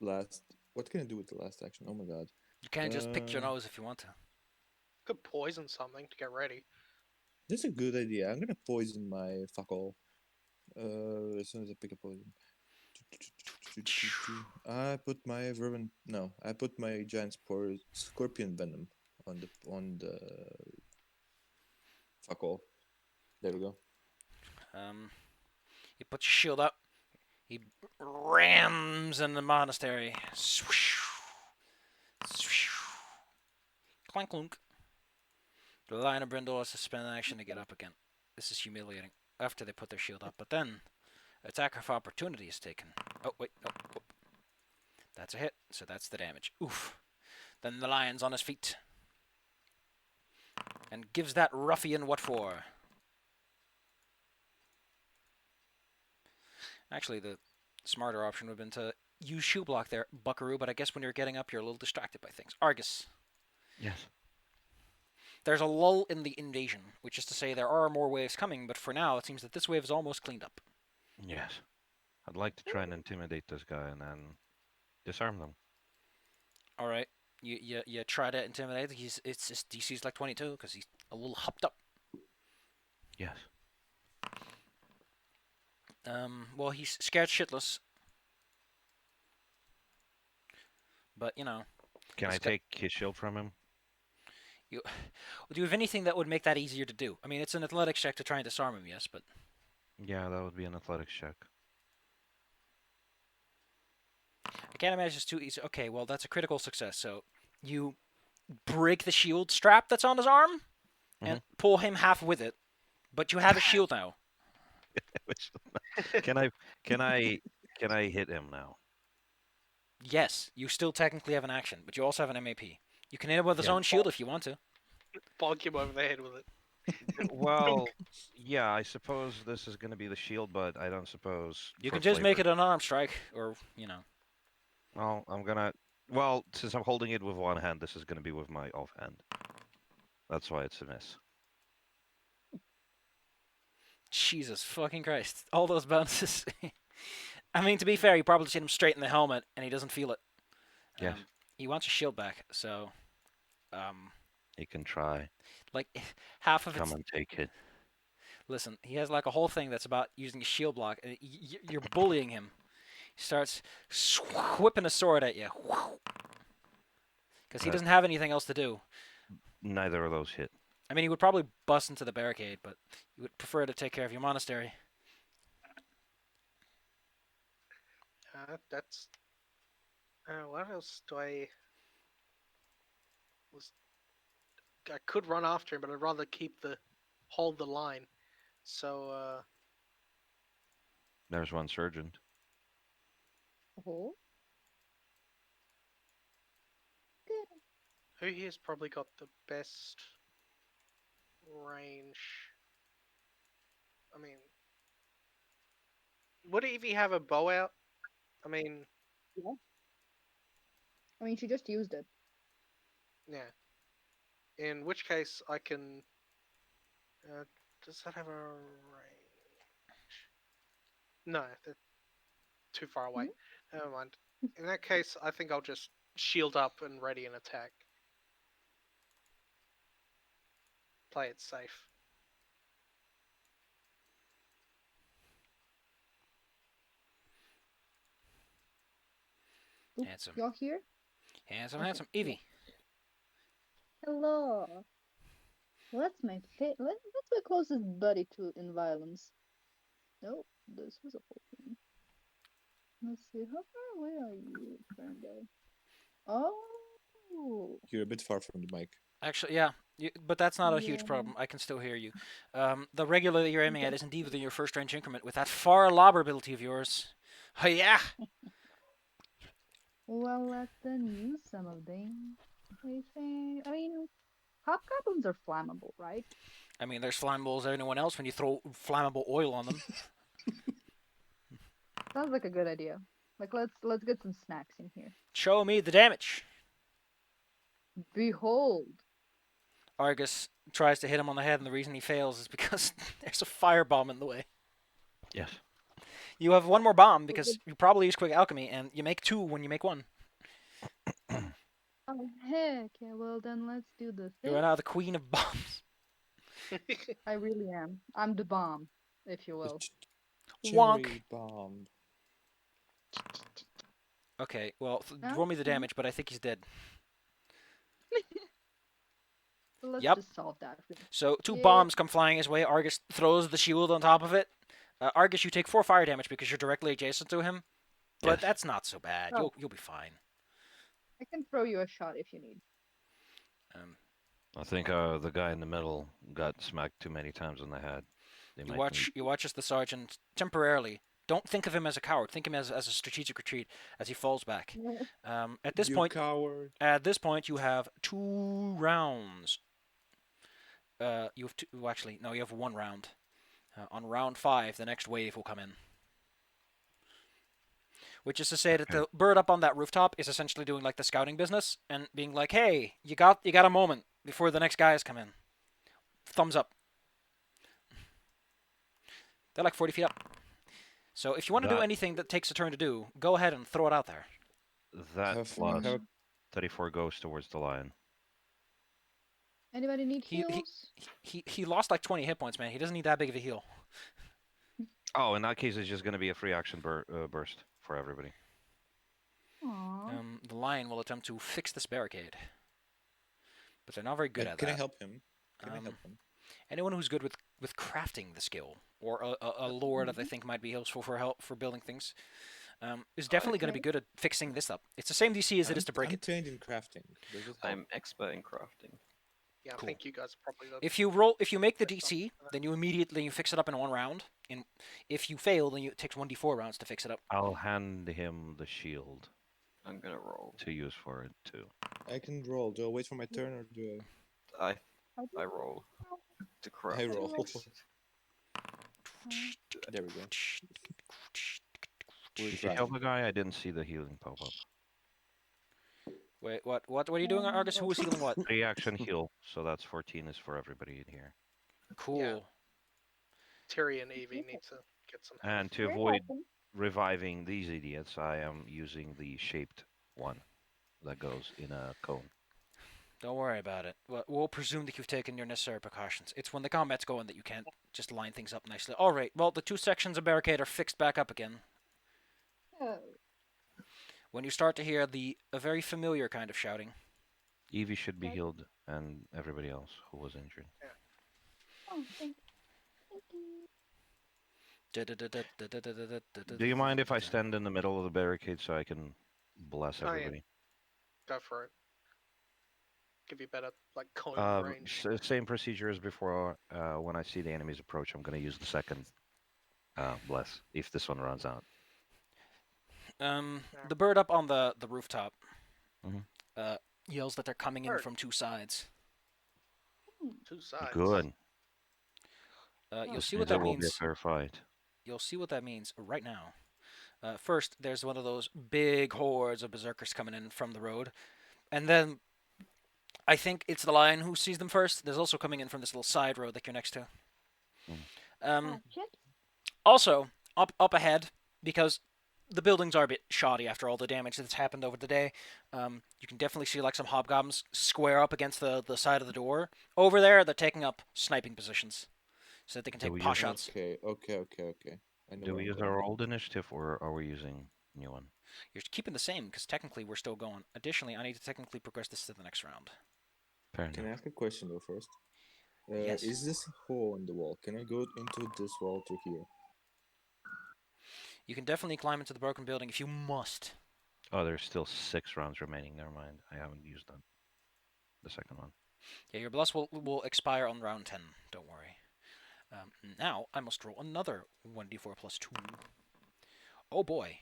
last. What can I do with the last action? Oh my god. You can just pick your nose if you want to. Could poison something to get ready. That's a good idea. I'm gonna poison my fuck all. As soon as I pick a poison. I put my vermin. No, I put my giant spore scorpion venom on the fuck all. There we go. You put your shield up. He rams in the monastery. Clank clunk. The line of Brindle has to spend an action to get up again. This is humiliating. After they put their shield up, but then attack of opportunity is taken. Oh wait, no. Whoop. That's a hit, so that's the damage. Oof. Then the lion's on his feet. And gives that ruffian what for. Actually, the smarter option would have been to use shoe block there, buckaroo, but I guess when you're getting up, you're a little distracted by things. Argus. Yes. There's a lull in the invasion, which is to say there are more waves coming, but for now, it seems that this wave is almost cleaned up. Yes. I'd like to try and intimidate this guy and then disarm them. All right. You try to intimidate. It's just DC's like 22 because he's a little hopped up. Yes. Well, he's scared shitless. But, you know. Can I He's got- take his shield from him? Do you have anything that would make that easier to do? I mean, it's an athletics check to try and disarm him, yes, but... Yeah, that would be an athletics check. I can't imagine it's too easy. Okay, well, that's a critical success. So you break the shield strap that's on his arm and pull him half with it, but you have a shield now. Can I hit him now? Yes, you still technically have an action, but you also have an MAP. You can hit him with his Yeah. own shield if you want to. Bonk him over the head with it. Well, yeah, I suppose this is going to be the shield, but I don't suppose. You for can just make it flavor. an arm strike, or, you know. Well, I'm gonna. Well, since I'm holding it with one hand, this is going to be with my offhand. That's why it's a miss. Jesus fucking Christ. All those bounces. I mean, to be fair, you probably hit him straight in the helmet, and he doesn't feel it. Yes. He wants a shield back, so... He can try. like, half of Come it's... and take it. Listen, he has like a whole thing that's about using a shield block. And you're bullying him. He starts whipping a sword at you. Because he doesn't have anything else to do. Neither of those hit. I mean, he would probably bust into the barricade, but you would prefer to take care of your monastery. That's... what else do I... I could run after him, but I'd rather hold the line. So, There's one sergeant. Oh. who here's probably got the best range? I mean, would Evie have a bow out? I mean, I mean, she just used it. yeah. In which case, I can... does that have a range? No, that's too far away. Never mind. In that case, I think I'll just shield up and ready an attack. Play it safe. Oop, Handsome. Y'all here? Handsome, Okay, handsome. Evie. Hello. That's my that's my closest buddy to in violence. Nope, this was a whole thing. Let's see, how far away are you, friendo? Oh, You're a bit far from the mic. Actually, yeah, but that's not a huge Yeah. problem. I can still hear you. The regular that you're aiming Okay. at is indeed within your first range increment with that far lobber ability of yours. Oh, yeah! Well, let's then use some of them. I think. I mean, hobgoblins are flammable, right? I mean, there's flammable as anyone else when you throw flammable oil on them. Sounds like a good idea. Like let's get some snacks in here. Show me the damage. Behold. Argus tries to hit him on the head, and the reason he fails is because there's a firebomb in the way. Yes. You have one more bomb because you probably use quick alchemy, and you make two when you make one. Oh heck yeah! Well then let's do the You thing. are now the queen of bombs. I really am. I'm the bomb, if you The will. Wonk. cherry bomb. Okay, well, No? roll me the No? damage, but I think he's dead. So let's Yep. just solve that. So two Yeah. bombs come flying his way. Argus throws the shield on top of it. Argus, you take 4 fire damage because you're directly adjacent to him, but Yes. that's not so bad. Oh. You'll be fine. I can throw you a shot if you need. I think the guy in the middle got smacked too many times in the head. They You might watch as the sergeant temporarily. Don't think of him as a coward. Think of him as a strategic retreat as he falls back. At this You point, coward. you have 2 rounds. You have two. Well, actually, no, you have 1 round. On round 5, the next wave will come in. Which is to say that the bird up on that rooftop is essentially doing like the scouting business and being like, "Hey, you got a moment before the next guys come in. Thumbs up." They're like 40 feet up. So if you want to do That- anything that takes a turn to do, go ahead and throw it out there. That Have- plus have- 34 goes towards the lion. Anybody need He- heals? He lost like 20 hit points, man. He doesn't need that big of a heal. Oh, in that case, it's just going to be a free action burst for everybody. Aww. The lion will attempt to fix this barricade, but they're not very good at Can that. I help him? Can I Um, help him? Anyone who's good with crafting the skill or a lore that they think might be useful for building things is definitely going to be good at fixing this up. It's the same DC as it is to break I'm it. trained in crafting. Does it help? I'm expert in crafting. Yeah, I Cool. think you guys are probably the If you make the DC, then you immediately fix it up in 1 round. If you fail, then it takes 1d4 rounds to fix it up. I'll hand him the shield I'm gonna roll. to use for it too. I can roll. Do I wait for my turn or do I roll to craft. I roll? it. There we go. We're Did you help trying. the guy? I didn't see the healing pop up. Wait, what are you doing, Argus? Who is healing what? Free action heal, so that's 14 is for everybody in here. Cool. Terry and Evie need to get some help. And to avoid reviving these idiots, I am using the shaped one that goes in a cone. Don't worry about it. We'll presume that you've taken your necessary precautions. It's when the combat's going that you can't just line things up nicely. All right. Well, the 2 sections of barricade are fixed back up again. Oh. When you start to hear a very familiar kind of shouting. Evie should be healed, and everybody else who was injured. Oh, thank you. Do you mind if I stand in the middle of the barricade so I can bless Oh, yeah. everybody? Go for it. Give you better like cone range. Same procedure as before. When I see the enemies approach, I'm going to use the second bless if this one runs out. The bird up on the rooftop Mhm. yells that they're coming in Bird. from 2 sides. 2 sides. Good. You'll This see what means it that will be a means. fair fight. You'll see what that means right now. First, there's one of those big hordes of berserkers coming in from the road, and then I think it's the lion who sees them first. There's also coming in from this little side road that you're next to. Chips? Also, up ahead, because the buildings are a bit shoddy after all the damage that's happened over the day. You can definitely see like some hobgoblins square up against the side of the door. Over there, they're taking up sniping positions so that they can Do take we pot use- shots. Okay. I know Do where we I'm use going. our old initiative or are we using new one? You're keeping the same because technically we're still going. Additionally, I need to technically progress this to the next round. Fair Can I enough. ask a question though first? Yes. Is this hole in the wall? Can I go into this wall to here? You can definitely climb into the broken building if you must. Oh, there's still 6 rounds remaining. Never mind. I haven't used them. the second one. Yeah, your bless will expire on round 10. Don't worry. Now I must roll another 1d4 plus 2. Oh boy.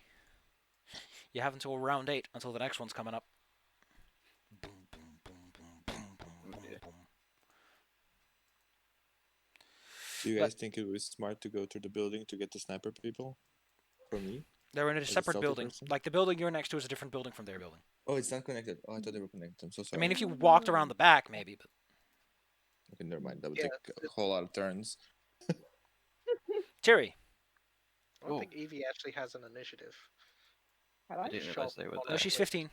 You have until round 8 until the next one's coming up. Boom, boom, boom, boom, boom, boom, boom, dear. boom. Do you But- guys think it was smart to go to the building to get the sniper people? For me? They're in a As a separate stealthy building. person? Like the building you're next to is a different building from their building. Oh, it's not connected. Oh, I thought they were connected. I'm so I sorry. mean, if you walked around the back, maybe, but Okay, never mind. That would Yeah, take a whole lot of turns. Terry. I don't Oh. think Evie actually has an initiative. Have I I? didn't Just realize shot they were on No, there. she's list. 15.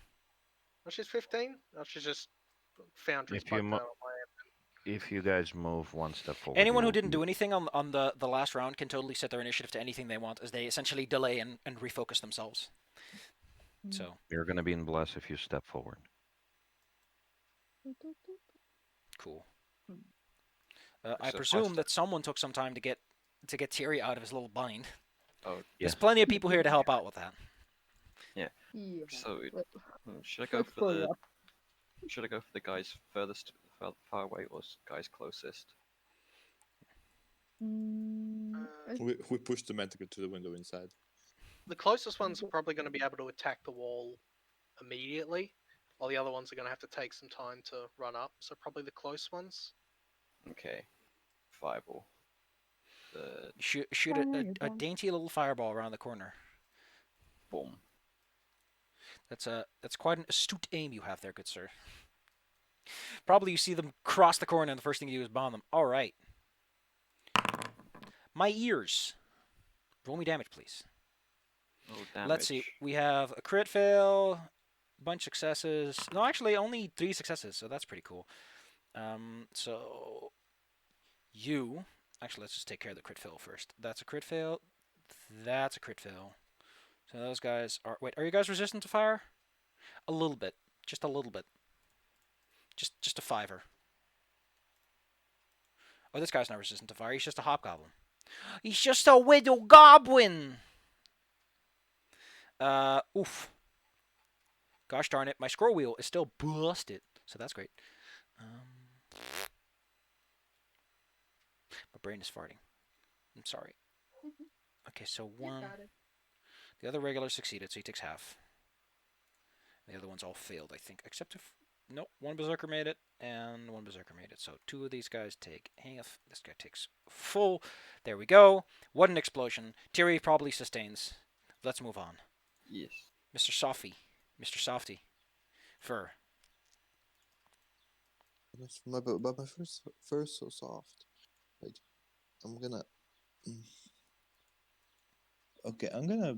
Oh, she's 15? Oh, she's just Foundry's If you bugged mo- out on my end. If you guys move one step forward, Anyone who you'll- didn't do anything on the last round can totally set their initiative to anything they want, as they essentially delay and refocus themselves. So you're going to be in bless if you step forward. cool. Hmm. I So presume five that someone took some time to get Thierry out of his little bind. Oh, There's Yeah. plenty of people here to help out with that. Yeah. so Let, should I go let's for pull the you up. should I go for the guys furthest far away or guys closest? We pushed the Manticore to the window inside. The closest ones are probably going to be able to attack the wall immediately, while the other ones are going to have to take some time to run up. So probably the close ones. Okay, fireball. The Shoot Fire a your ball. dainty little fireball around the corner. boom. That's quite an astute aim you have there, good sir. Probably you see them cross the corner and the first thing you do is bomb them. All right. My ears. Roll me damage, please. Oh, damage. Let's see. We have a crit fail, bunch successes. No, actually, only 3 successes, so that's pretty cool. So you actually let's just take care of the crit fail first. That's a crit fail. That's a crit fail. So those guys are. Wait, are you guys resistant to fire? A little bit, just a little bit. Just a 5er. Oh, this guy's not resistant to fire. He's just a hobgoblin. He's just a widow goblin. Oof. Gosh darn it, my scroll wheel is still busted, so that's great. My brain is farting. I'm sorry. Okay, so one. The other regular succeeded, so he takes half. The other ones all failed, I think, except if nope, one berserker made it and one berserker made it. So 2 of these guys take half. This guy takes full. There we go. What an explosion. Thierry probably sustains. Let's move on. Yes. Mr. Softy. Mr. Softy. Fur. But my first so soft. Wait, I'm gonna. Okay, I'm gonna.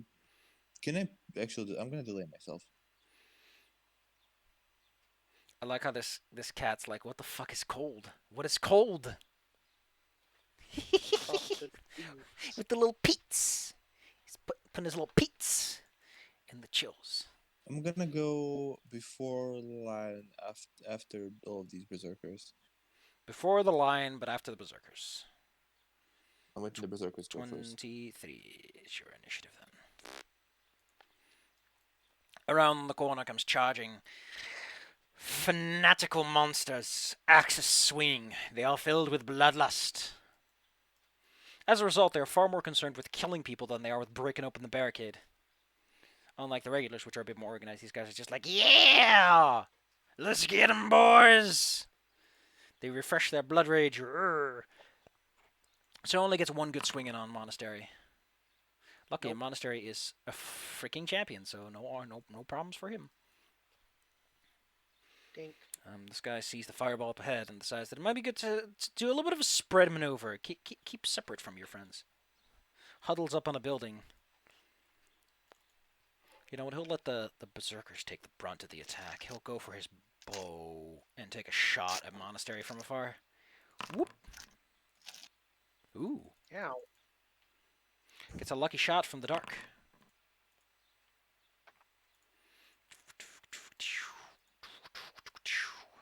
Can I actually? I'm gonna delay myself. I like how this cat's like, what the fuck is cold? What is cold? Frosted Eves. With the little peats. He's putting his little peats in the chills. I'm gonna go before line after all of these berserkers. Before the line, but after the berserkers. I'm letting the berserkers go first. 23 is your initiative then. Around the corner comes charging fanatical monsters, axes swinging. They are filled with bloodlust. As a result, they are far more concerned with killing people than they are with breaking open the barricade. Unlike the regulars, which are a bit more organized, these guys are just like, yeah! Let's get 'em, boys! They refresh their blood rage. Rrr. So it only gets one good swing in on Monastery. Lucky, Nope. Monastery is a freaking champion, so no problems for him. Dink. This guy sees the fireball up ahead and decides that it might be good to do a little bit of a spread maneuver. Keep separate from your friends. Huddles up on a building. You know what? He'll let the berserkers take the brunt of the attack. He'll go for his bow and take a shot at Monastery from afar. Whoop. Ooh. Ow. Gets a lucky shot from the dark.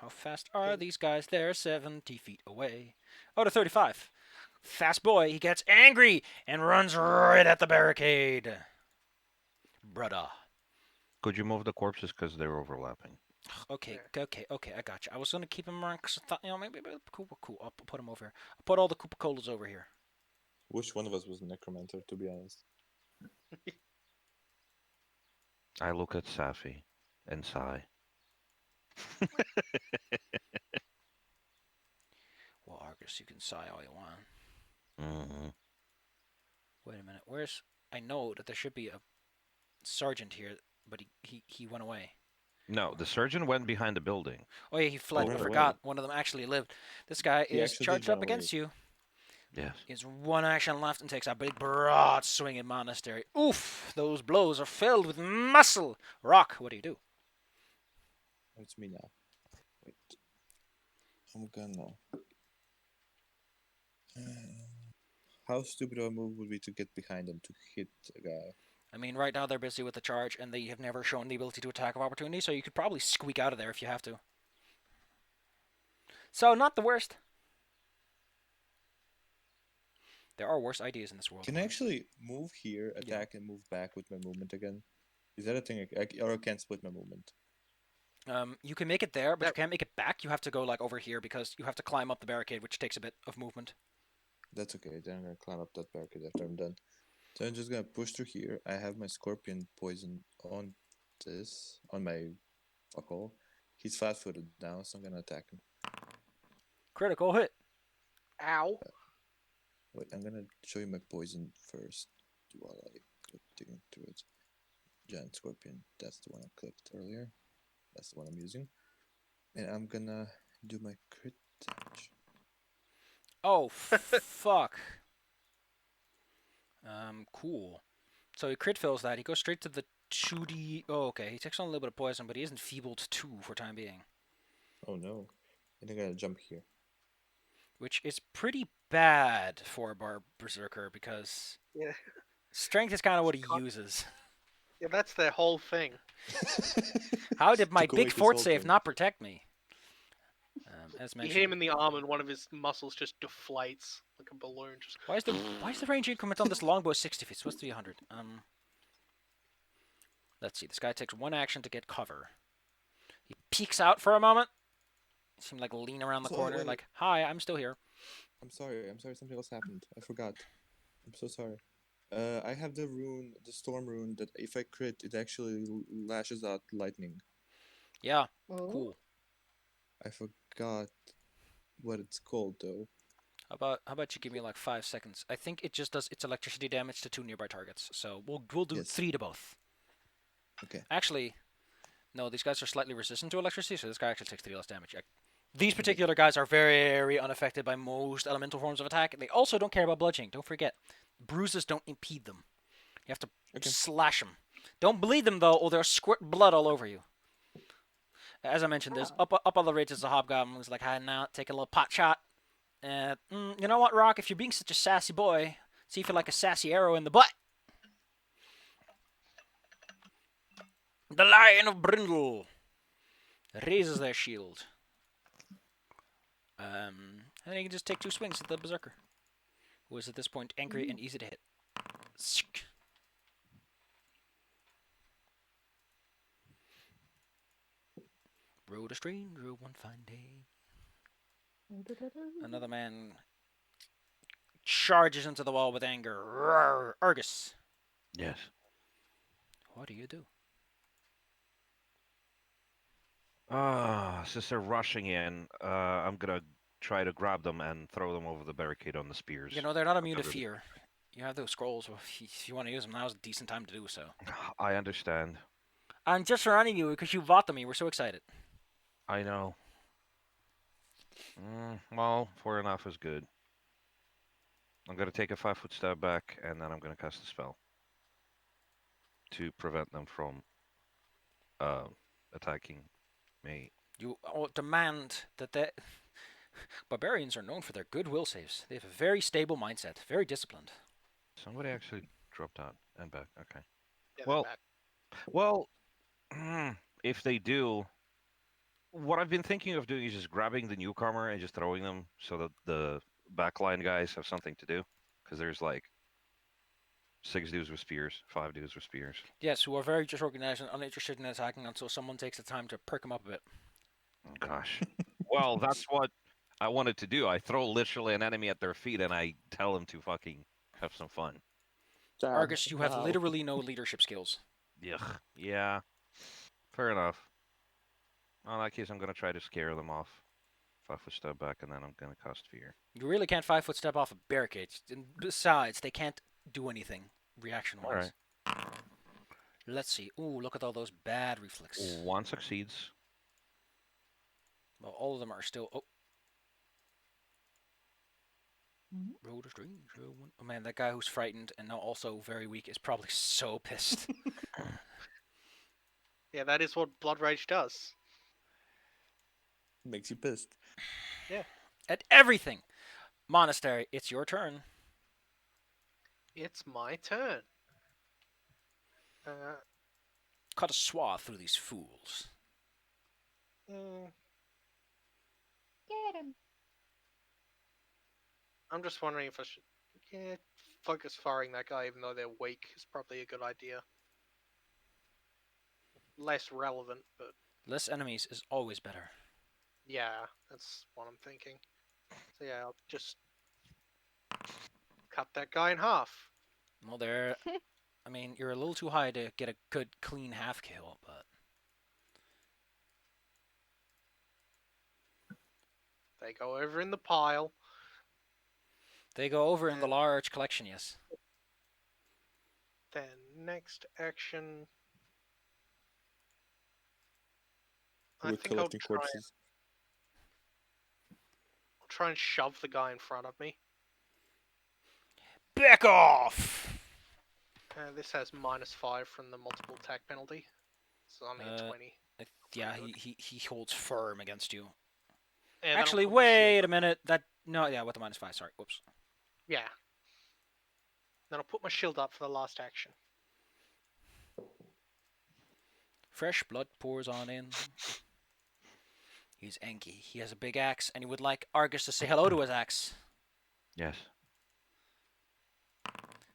How fast are these guys? They're 70 feet away. Oh, to 35. Fast boy, he gets angry and runs right at the barricade. Brother. Could you move the corpses because they're overlapping? Okay, Yeah. okay, I got you. I was gonna keep him around because I thought, maybe cool. I'll put him over here. I'll put all the Koopa Colas over here. Which one of us was a necromancer, to be honest? I look at Safi and sigh. Well, Argus, you can sigh all you want. Mm-hmm. Wait a minute. Where's? I know that there should be a sergeant here, but he went away. No, the surgeon went behind the building. Oh yeah, he fled. I ran away. forgot. One of them actually lived. This guy He is actually did charged run up against away. you. Yes. He has one action left and takes a big broad swing at Monastery. Oof! Those blows are filled with muscle. Rock, what do you do? Oh, it's me now. Wait. I'm gonna. How stupid of a move would be to get behind him to hit a guy? I mean, right now they're busy with the charge, and they have never shown the ability to attack of opportunity, so you could probably squeak out of there if you have to. So, not the worst. There are worse ideas in this world. Can I actually move here, attack, and move back with my movement again? Is that a thing? Or I can't split my movement? You can make it there, but you That- can't make it back. You have to go like over here because you have to climb up the barricade, which takes a bit of movement. That's okay. Then I'm gonna climb up that barricade after I'm done. So I'm just gonna push through here. I have my scorpion poison on my fuckhole. He's flat-footed now, so I'm gonna attack him. Critical hit. Ow. Wait, I'm gonna show you my poison first while I go digging through it. Giant scorpion. That's the one I clicked earlier. That's the one I'm using. And I'm gonna do my crit damage. Oh, fuck. Cool. So he crit fills that. He goes straight to the 2D. Oh, okay. He takes on a little bit of poison, but he isn't feebled 2 for time being. Oh no. I think I gotta jump here. Which is pretty bad for a berserker because Yeah. strength is kind of what he Can't- uses. Yeah, that's their whole thing. How did my Took away big his fort whole save thing. not protect me? As You hit him mentioned. in the arm, and one of his muscles just deflates like a balloon. Just Why is the range increment on this longbow 60 feet? It's supposed to be 100. Let's see. This guy takes one action to get cover. He peeks out for a moment. He seemed like lean around the So, corner, wait. like, "Hi, I'm still here." I'm sorry. Something else happened. I forgot. I'm so sorry. I have the rune, the storm rune, that if I crit, it actually lashes out lightning. Yeah, Oh. cool. I forgot what it's called though. How about you give me like 5 seconds? I think it just does its electricity damage to 2 nearby targets. So we'll do Yes. 3 to both. Okay. Actually, no, these guys are slightly resistant to electricity, so this guy actually takes 3 less damage. These particular guys are very unaffected by most elemental forms of attack. They also don't care about bludgeoning. Don't forget, bruises don't impede them. You have to slash them. Don't bleed them though, or they'll squirt blood all over you. As I mentioned, there's up on the ridge is a hobgoblin who's like hiding out, taking a little pot shot. You know what, Rock? If you're being such a sassy boy, see if you like a sassy arrow in the butt. The Lion of Brindle raises their shield. And he can just take 2 swings at the berserker, who is at this point angry and easy to hit. Rode a stranger one fine day. Another man charges into the wall with anger. Roar! Argus, Yes. what do you do? Since they're rushing in, I'm gonna try to grab them and throw them over the barricade on the spears. You know, they're not immune to Covered. fear. You have those scrolls. If you want to use them, now's a decent time to do so. I understand. I'm just running you because you bought them. We were so excited. I know. Well, 4 enough is good. I'm gonna take a 5-foot step back, and then I'm gonna cast a spell to prevent them from attacking me. You demand that the barbarians are known for their good will saves. They have a very stable mindset, very disciplined. Somebody actually dropped out and back. Okay. yeah, Well, they're back. Well, if they do, what I've been thinking of doing is just grabbing the newcomer and just throwing them so that the backline guys have something to do. Because there's like 6 dudes with spears, 5 dudes with spears. Yes, who are very disorganized and uninterested in attacking until someone takes the time to perk them up a bit. Oh, gosh. Well, that's what I wanted to do. I throw literally an enemy at their feet and I tell them to fucking have some fun. Damn. Argus, you have Wow. literally no leadership skills. Yuck. Yeah. Fair enough. In that case, I'm gonna try to scare them off. 5-foot step back, and then I'm gonna cast fear. You really can't 5-foot step off a barricade. And besides, they can't do anything reaction-wise. Alright. Let's see. Ooh, look at all those bad reflex. 1 succeeds. Well, all of them are still. Oh. Mhm. Road of Dreams. Oh man, that guy who's frightened and now also very weak is probably so pissed. Yeah, that is what Blood Rage does. Makes you pissed. At everything. Monastery, it's your turn. It's my turn. Cut a swath through these fools. Mm, Get him. I'm just wondering if I should focus firing that guy, even though they're weak, is probably a good idea. Less relevant, but Less enemies is always better. yeah, that's what I'm thinking. So yeah, I'll just cut that guy in half. Well, there. I mean, you're a little too high to get a good, clean half kill, but. They go over in the pile. They go over in the large collection, yes. Then next action, I We're think I'll collecting corpses. try and shove the guy in front of me. Back off! This has -5 from the multiple attack penalty. So only a 20. Yeah, he holds firm against you. And then I'll Actually, put my shield wait up. a minute. No, yeah, with the -5. Sorry, whoops. Yeah. Then I'll put my shield up for the last action. Fresh blood pours on in. He's Enki. He has a big axe, and he would like Argus to say hello to his axe. Yes.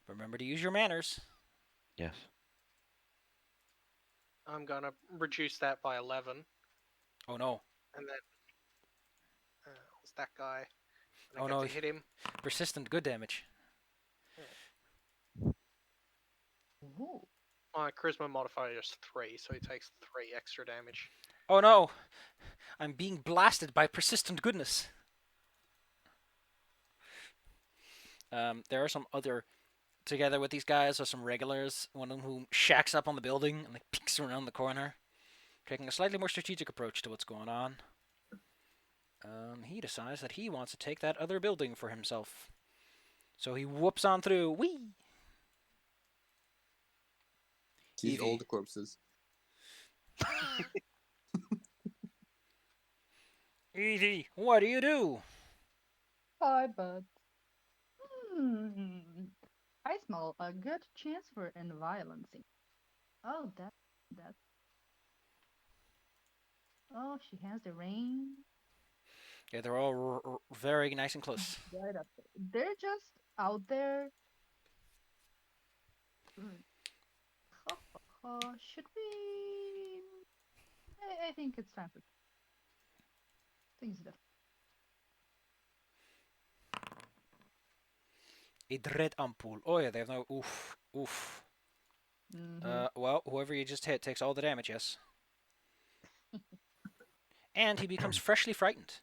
Remember to use your manners. Yes. I'm gonna reduce that by 11, Oh no. and then what's that guy? I Oh get no. to hit him. Persistent good damage. Ooh. My charisma modifier is 3, so he takes 3 extra damage. Oh no. I'm being blasted by persistent goodness. There are some other. Together with these guys are some regulars, one of whom shacks up on the building and like peeks around the corner, taking a slightly more strategic approach to what's going on. He decides that he wants to take that other building for himself. So he whoops on through. Whee! Sees Evie. all the corpses. Evie, what do you do? Hi, bud. I smell a good chance for inviolencing. Oh, that. Oh, she has the rain Yeah, they're all very nice and close. right up there. They're just out there. Should we? I think it's time for things different. A dread ampoule. Oh yeah, they have no. Oof, oof. Well, whoever you just hit takes all the damage. Yes. And he becomes freshly frightened.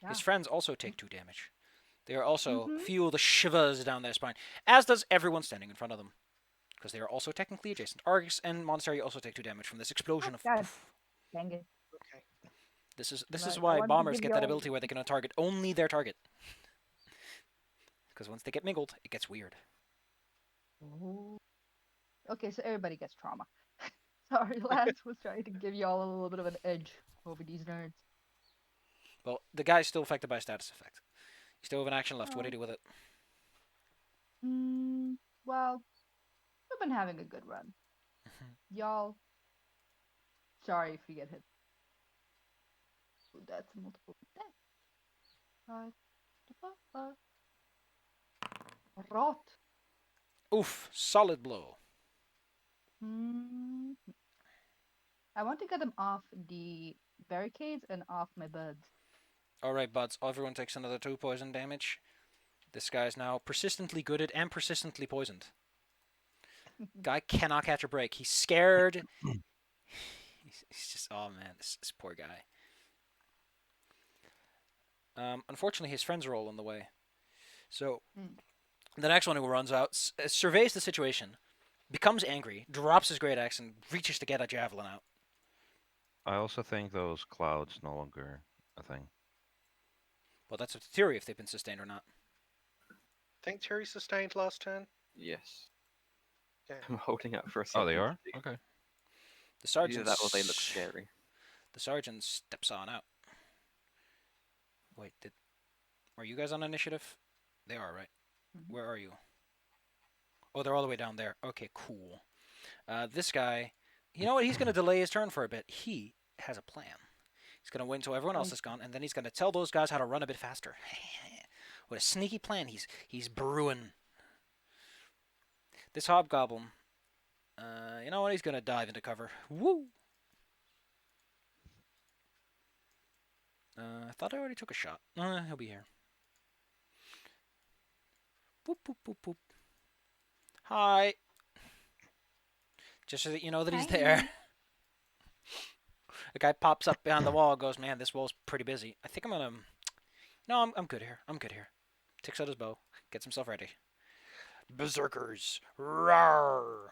His Yeah. friends also take 2 damage. They are also feel the shivers down their spine, as does everyone standing in front of them, because they are also technically adjacent. Argus and Monastery also take 2 damage from this explosion of. God. Poof. Dang it. Okay. This is I why wanted to bombers give get you that all- ability where they can target only their target. Because once they get mingled, it gets weird. Ooh. Okay, so everybody gets trauma. Sorry, lads, was trying to give you all a little bit of an edge over these nerds. Well, the guy's still affected by a status effect. You still have an action left. What do you do with it? Well, we've been having a good run. Y'all, sorry if you get hit. Ooh, that's multiple attack. Rot. Oof, solid blow. Hmm. I want to get them off the barricades and off my buds. Alright, buds, everyone takes another 2 poison damage. This guy's now persistently gooded and persistently poisoned. Guy cannot catch a break. He's scared. He's just, oh man, this poor guy. Unfortunately, his friends are all on the way. So, the next one who runs out, surveys the situation, becomes angry, drops his great axe, and reaches to get a javelin out. I also think those clouds no longer a thing. Well, that's a theory if they've been sustained or not. Think Terry sustained last turn? Yes. Yeah. I'm holding out for a second. Oh, they to are? see. The Either sergeant. that or they look scary. The sergeant steps on out. Wait, are you guys on initiative? They are, right? Mhm. Where are you? Oh, they're all the way down there. Okay, cool. This guy, you know what? He's going to delay his turn for a bit. He has a plan. He's going to wait until everyone else is gone, and then he's going to tell those guys how to run a bit faster. What a sneaky plan he's brewing. This hobgoblin, you know what? He's going to dive into cover. Woo! I thought I already took a shot. He'll be here. Boop, boop, boop, boop. Hi. Just so that you know that he's there. Hi. The guy pops up behind the wall and goes, man, this wall's pretty busy. I think I'm gonna... No, I'm good here. I'm good here. Takes out his bow. Gets himself ready. Berserkers. Rawr.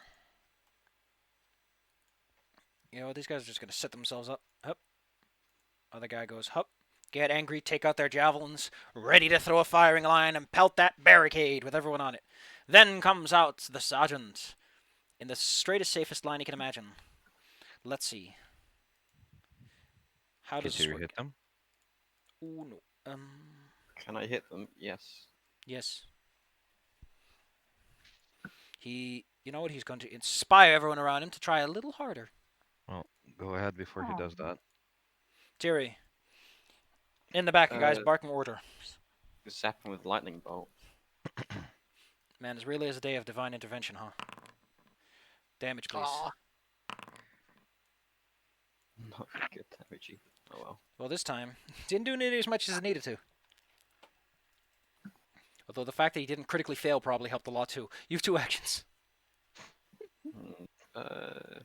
You know, these guys are just gonna set themselves up. Hup. Other guy goes, hup. Get angry, take out their javelins, ready to throw a firing line and pelt that barricade with everyone on it. Then comes out the sergeant in the straightest, safest line he can imagine. Let's see. How Can does this you work? hit them? Ooh, no. Can I hit them? Yes. Yes. You know what? He's going to inspire everyone around him to try a little harder. Well, go ahead before he does that. Jerry, in the back, you guys barking order. Zap him with lightning bolt. Man, this really is a day of divine intervention, huh? Damage, please. Aw. Not good damage either. Oh well. Well, this time, didn't do nearly as much as it needed to. Although the fact that he didn't critically fail probably helped a lot too. You have 2 actions. I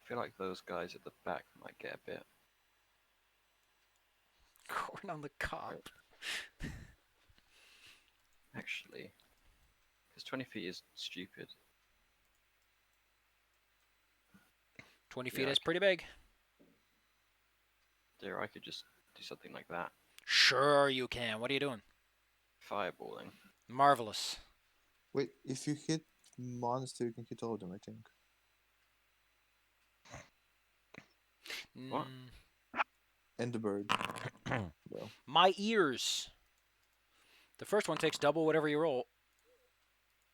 feel like those guys at the back might get a bit. Corn on the cob. Actually, because 20 feet is stupid. 20 feet Yeah, is pretty big. There, I could just do something like that. Sure you can. What are you doing? Fireballing. Marvelous. Wait, if you hit monster, you can hit all of them, I think. What? And the bird. Well, My ears. The first one takes double whatever you roll.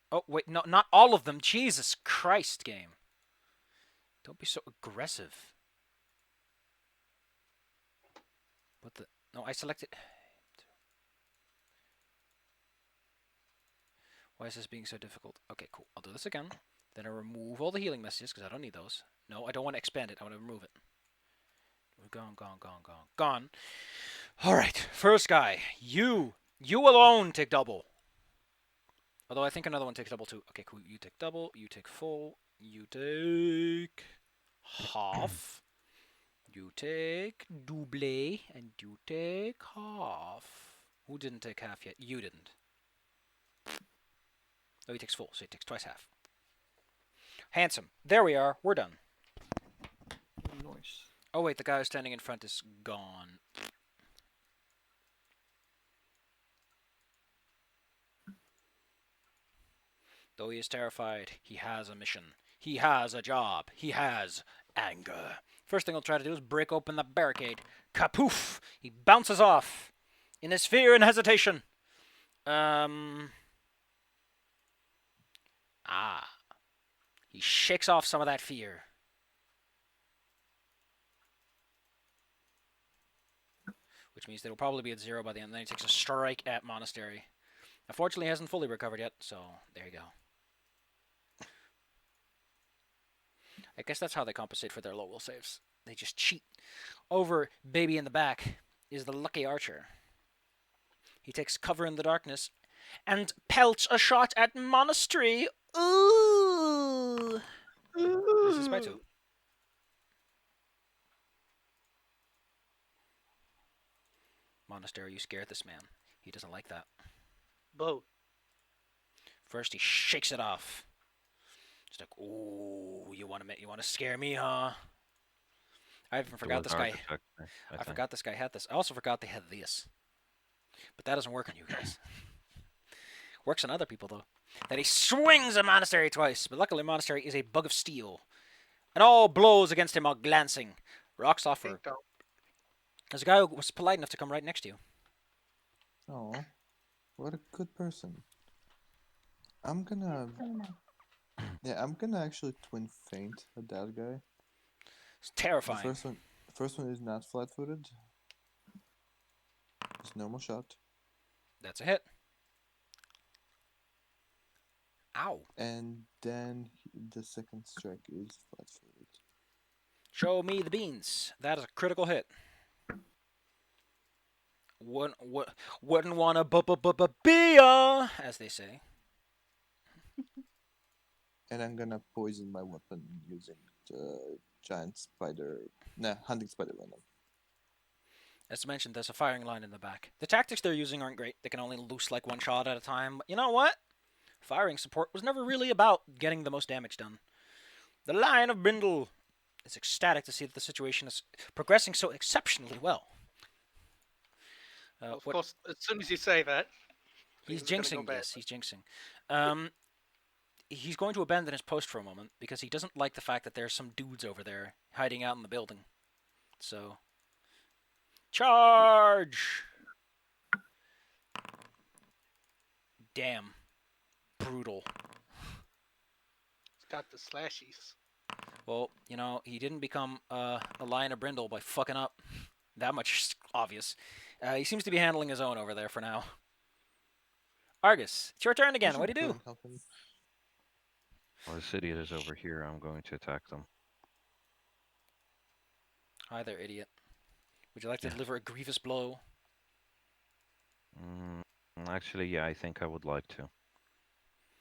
Oh, wait, no, not all of them. Jesus Christ, game. Don't be so aggressive. What the? No, I selected... Why is this being so difficult? Okay, cool. I'll do this again. Then I remove all the healing messages, because I don't need those. No, I don't want to expand it. I want to remove it. Gone, gone, gone, gone, gone. Alright, first guy. You alone take double. Although I think another one takes double too. Okay, cool. You take double. You take full. You take half. You take double. And you take half. Who didn't take half yet? You didn't. Oh, he takes full, so he takes twice half. Handsome. There we are. We're done. Nice. Oh, wait, the guy who's standing in front is gone. Though he is terrified, he has a mission. He has a job. He has anger. First thing he'll try to do is break open the barricade. Kapoof! He bounces off in his fear and hesitation. He shakes off some of that fear. Which means that he'll probably be at 0 by the end. Then he takes a strike at Monastery. Unfortunately, he hasn't fully recovered yet, so there you go. I guess that's how they compensate for their low will saves. They just cheat. Over baby in the back is the lucky archer. He takes cover in the darkness and pelts a shot at Monastery. Ooh! Misses by 2. Monastery, you scared this man. He doesn't like that. Boat. First, he shakes it off. Just like, ooh, you want to scare me, huh? I even forgot this guy. I forgot this guy had this. I also forgot they had this. But that doesn't work on you guys. Works on other people, though. That he swings a Monastery twice, but luckily Monastery is a bug of steel. And all blows against him are glancing. Rocks off for... There's a guy who was polite enough to come right next to you. Oh, what a good person. I'm gonna... Yeah, I'm gonna actually twin feint at that guy. It's terrifying. The first one is not flat-footed. It's normal shot. That's a hit. Ow. And then the second strike is flat-footed. Show me the beans. That is a critical hit. Wouldn't wanna be as they say. And I'm gonna poison my weapon using the giant spider... Nah, hunting spider venom. As mentioned, there's a firing line in the back. The tactics they're using aren't great. They can only loose like one shot at a time. But you know what? Firing support was never really about getting the most damage done. The Lion of Brindle is ecstatic to see that the situation is progressing so exceptionally well. Of course, as soon as you say that, he's things are gonna jinxing go this. He's jinxing. He's going to abandon his post for a moment because he doesn't like the fact that there's some dudes over there hiding out in the building. So, charge! Damn. Brutal. It's got the slashies. Well, you know, he didn't become a Lion of Brindle by fucking up. That much is obvious. He seems to be handling his own over there for now. Argus, it's your turn again. What do you do? Well, the city is over here. I'm going to attack them. Hi there, idiot. Would you like to deliver a grievous blow? Actually, yeah, I think I would like to.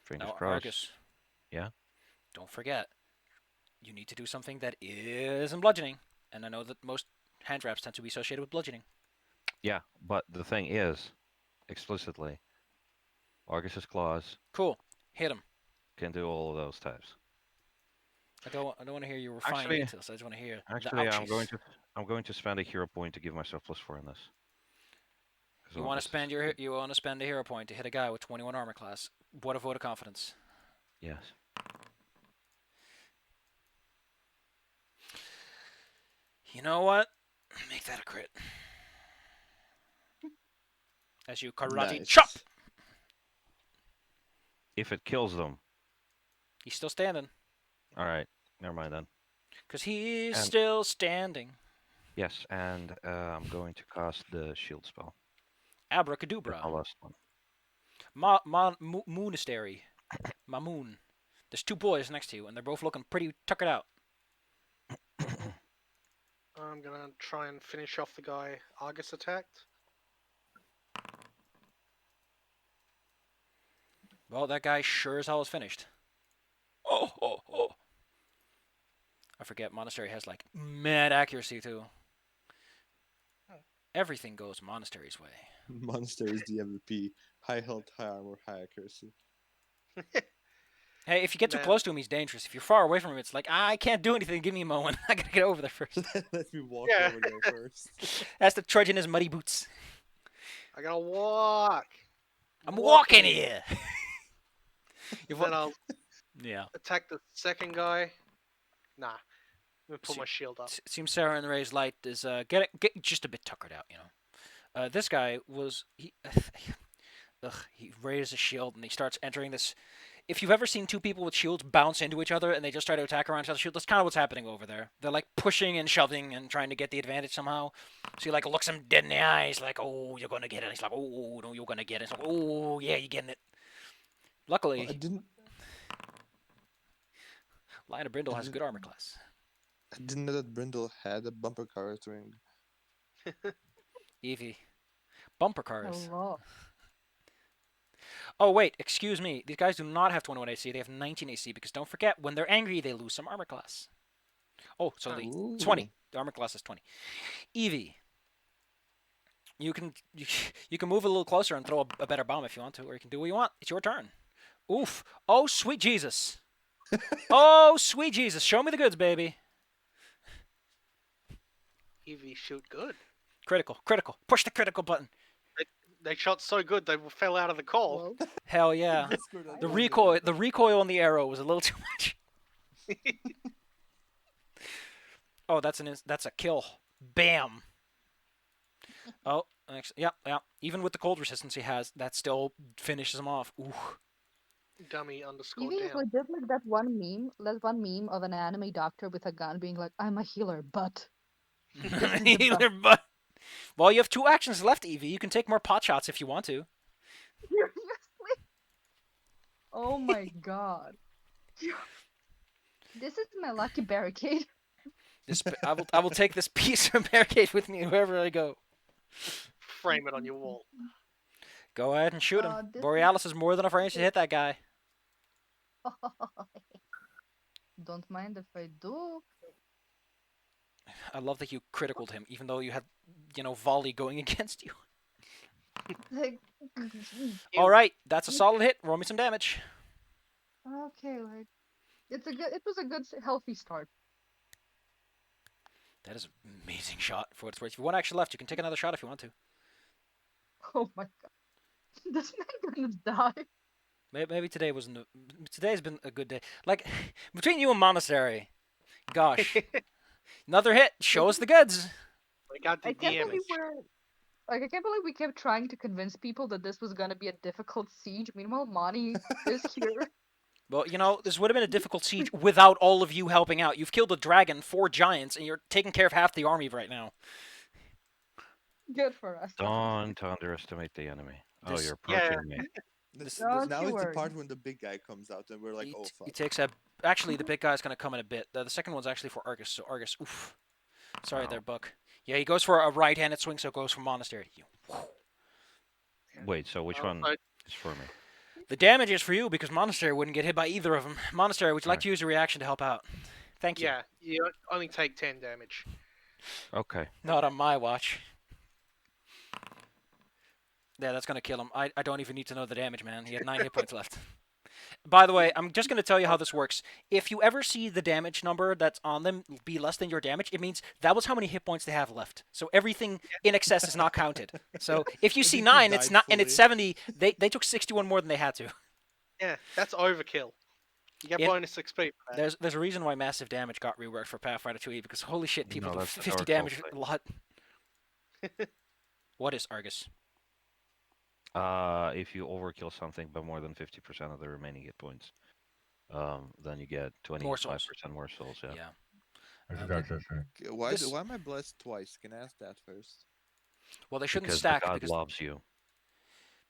Fingers Now, crossed. Argus. Yeah? Don't forget, you need to do something that isn't bludgeoning. And I know that most hand wraps tend to be associated with bludgeoning. Yeah, but the thing is, explicitly, Argus's claws Cool. Hit him. can do all of those types. I don't want to hear your refined Actually- details. I just want to hear Actually, the I'm ouchies. going to spend a hero point to give myself +4 in this. You want to spend a hero point to hit a guy with 21 armor class. What a vote of confidence. Yes. You know what? Make that a crit. As you karate Nice. chop. If it kills them, He's still standing. all right. Never mind then. Because he's And- still standing. Yes, and I'm going to cast the shield spell. That's my Abracadabra. last one. Monastery. Mamoon. There's two boys next to you, and they're both looking pretty tuckered out. I'm gonna try and finish off the guy Argus attacked. Well, that guy sure as hell is finished. Oh. I forget, Monastery has, like, mad accuracy, too. Everything goes Monastery's way. Monster is the MVP. High health, high armor, high accuracy. Hey, if you get too Man. close to him, he's dangerous. If you're far away from him, it's like, I can't do anything. Give me a moment. I gotta get over there first. Let me walk Yeah. over there first. That's the trudge in his muddy boots. I gotta walk. I'm walking here. You've Then wa- I'll yeah. attack the second guy. Nah. I'm gonna put See- my shield up. Seems Sarah and Ray's light is get just a bit tuckered out, you know. This guy was he raised a shield and he starts entering this. if you've ever seen two people with shields bounce into each other and they just try to attack around each other's shield, that's kind of what's happening over there. They're like pushing and shoving and trying to get the advantage somehow. So he like looks him dead in the eyes, like, "Oh, you're gonna get it." He's like, "Oh, no, you're gonna get it." He's like, "Oh, yeah, you're getting it." Oh, Luckily, I didn't. Lion of Brindle I has a didn't- good armor class. I didn't know that Brindle had a bumper car ring. Eevee, bumper cars. Hello. Oh wait, excuse me. These guys do not have 21 AC. They have 19 AC because don't forget, when they're angry, they lose some armor class. Oh, so the 20. Ooh. The armor class is 20. Eevee, you can you can move a little closer and throw a better bomb if you want to, or you can do what you want. It's your turn. Oof. Oh sweet Jesus. Oh sweet Jesus. Show me the goods, baby. Eevee shoot good. Critical. Critical. Push the critical button. They shot so good they fell out of the call. Whoa. Hell yeah. Discord on The Monday. recoil on the arrow was a little too much. Oh, that's a kill. Bam. Oh, actually, yeah. Even with the cold resistance he has, that still finishes him off. Ooh. Dummy underscore Eevee is down. legit like that one meme of an anime doctor with a gun being like, "I'm a healer, but." Healer butt. Well, you have 2 actions left, Eevee. You can take more pot shots if you want to. Seriously? Oh my god. This is my lucky barricade. I will take this piece of barricade with me wherever I go. Frame it on your wall. Go ahead and shoot him. This is- Borealis is more than enough range to hit that guy. Don't mind if I do. I love that you criticaled him, even though you had, volley going against you. Like, All right, that's a solid hit. Roll me some damage. okay, like it was a good healthy start. That is an amazing shot for what it's worth. If you want action left, you can take another shot if you want to. Oh my god. This man gonna die. Maybe today wasn't. Today's been a good day. Like between you and Monastery, gosh, another hit. Show us the goods. They got the I can't damage. believe I can't believe we kept trying to convince people that this was gonna be a difficult siege. Meanwhile, Monty is here. Well, this would have been a difficult siege without all of you helping out. You've killed a dragon, 4 giants, and you're taking care of half the army right now. Good for us. Don't underestimate the enemy. Oh, This- you're Yeah. approaching me. Don't Now you it's the worry. part when the big guy comes out and we're like, He, oh t- fuck. he takes a. Actually, the big guy's gonna come in a bit. The second one's actually for Argus. So Argus, oof. Sorry Wow. there, Buck. Yeah, he goes for a right-handed swing, so it goes for Monastery. Wait, so which Oh, one so- is for me? The damage is for you because Monastery wouldn't get hit by either of them. Monastery, would you like Right. to use a reaction to help out? Thank you. Yeah, you only take 10 damage. Okay. Not on my watch. Yeah, that's gonna kill him. I don't even need to know the damage, man. He had 9 hit points left. By the way, I'm just gonna tell you how this works. If you ever see the damage number that's on them be less than your damage, it means that was how many hit points they have left. So everything in excess is not counted. So if you I see think he 9, it's died not, and it's fully. 70. They took 61 more than they had to. Yeah, that's overkill. You get Yeah. bonus XP for that. There's a reason why massive damage got reworked for Pathfinder 2e because holy shit, people No, do that's the 50 Dark damage Souls a lot. What is Argus? If you overkill something by more than 50% of the remaining hit points, then you get 25% more souls. Yeah. Yeah. That's Um, a Dark Souls thing. Okay, Why, This- why am I blessed twice? Can I ask that first? Well, they shouldn't Because stack the god because loves you.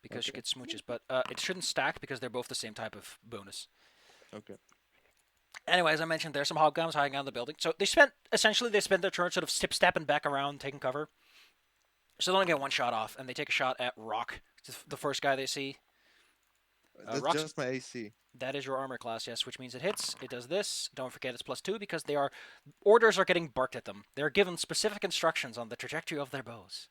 you Okay. get smooches, but it shouldn't stack because they're both the same type of bonus. Okay. Anyway, as I mentioned, there's some hobgoblins hiding out in the building. So they spent their turn sort of stepping back around, taking cover. So they only get one shot off, and they take a shot at Rock, the first guy they see. That's Rox- just my AC. That is your armor class, yes, which means it hits. It does this. Don't forget it's +2 because orders are getting barked at them. They're given specific instructions on the trajectory of their bows.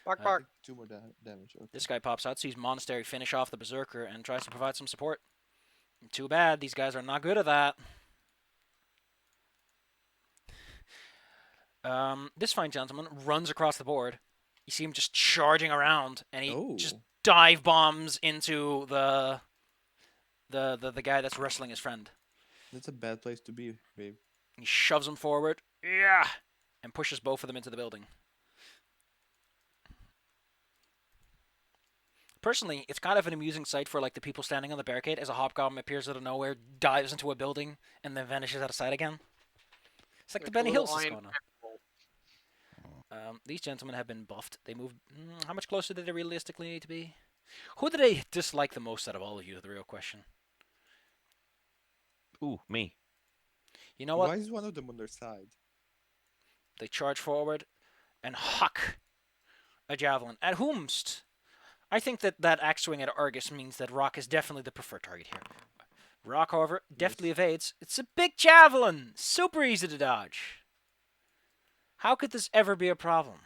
Bark, Uh, bark. 2 more damage. Okay. This guy pops out, sees Monastery finish off the Berserker, and tries to provide some support. Too bad, these guys are not good at that. This fine gentleman runs across the board. You see him just charging around, and he just Oh. dive bombs into the guy that's wrestling his friend. That's a bad place to be, babe. He shoves him forward, yeah, and pushes both of them into the building. Personally, it's kind of an amusing sight for like the people standing on the barricade as a hobgoblin appears out of nowhere, dives into a building, and then vanishes out of sight again. It's like the Benny little Hills is iron going on. pebble. These gentlemen have been buffed. They moved. How much closer did they realistically need to be? Who do they dislike the most out of all of you? Is the real question. Ooh, me. You know what? Why is one of them on their side? They charge forward and huck a javelin at whomst. I think that axe swing at Argus means that Rock is definitely the preferred target here. Rock, however, deftly evades. It's a big javelin! Super easy to dodge. How could this ever be a problem?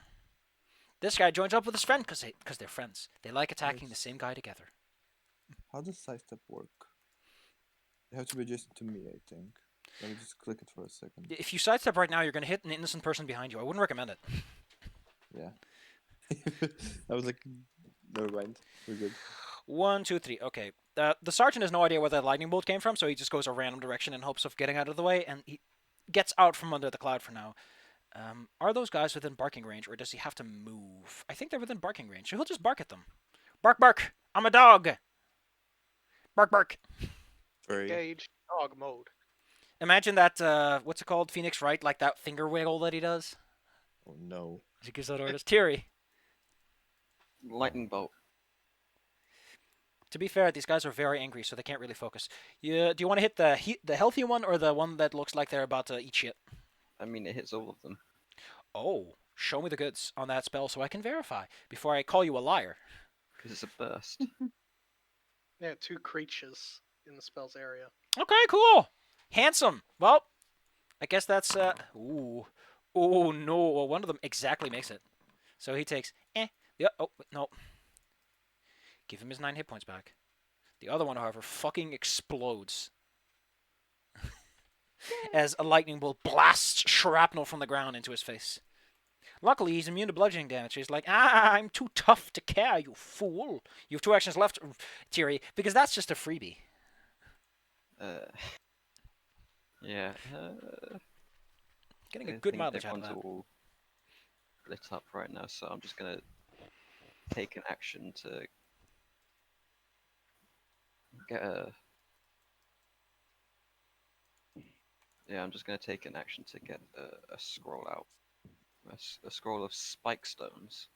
This guy joins up with his friend because they're friends. They like attacking the same guy together. How does sidestep work? You have to be adjacent to me, I think. Let me just click it for a second. If you sidestep right now, you're going to hit an innocent person behind you. I wouldn't recommend it. Yeah. I was like, never mind. We're good. 1, 2, 3. Okay. The sergeant has no idea where that lightning bolt came from, so he just goes a random direction in hopes of getting out of the way, and he gets out from under the cloud for now. Are those guys within barking range, or does he have to move? I think they're within barking range, so he'll just bark at them. Bark, bark! I'm a dog! Bark, bark! Very. Engage dog mode. Imagine that, what's it called? Phoenix Wright, like that finger wiggle that he does. Oh no. He gives out orders. Thierry. Lightning bolt. To be fair, these guys are very angry, so they can't really focus. Do you want to hit the healthy one, or the one that looks like they're about to eat shit? I mean, it hits all of them. Oh, show me the goods on that spell so I can verify before I call you a liar. Because it's a burst. Yeah, 2 creatures in the spell's area. Okay, cool. Handsome. Well, I guess that's ooh. Oh no, well, one of them exactly makes it. So he takes yeah, oh no. Give him his 9 hit points back. The other one, however, fucking explodes. As a lightning bolt blasts shrapnel from the ground into his face. Luckily, he's immune to bludgeoning damage. He's like, I'm too tough to care, you fool. You have 2 actions left, Thierry, because that's just a freebie. Yeah. Getting a I good think mileage out of everyone's that. all lit up right now, so I'm just gonna take an action to get a. Yeah, I'm just gonna take an action to get a scroll out. A scroll of spike stones.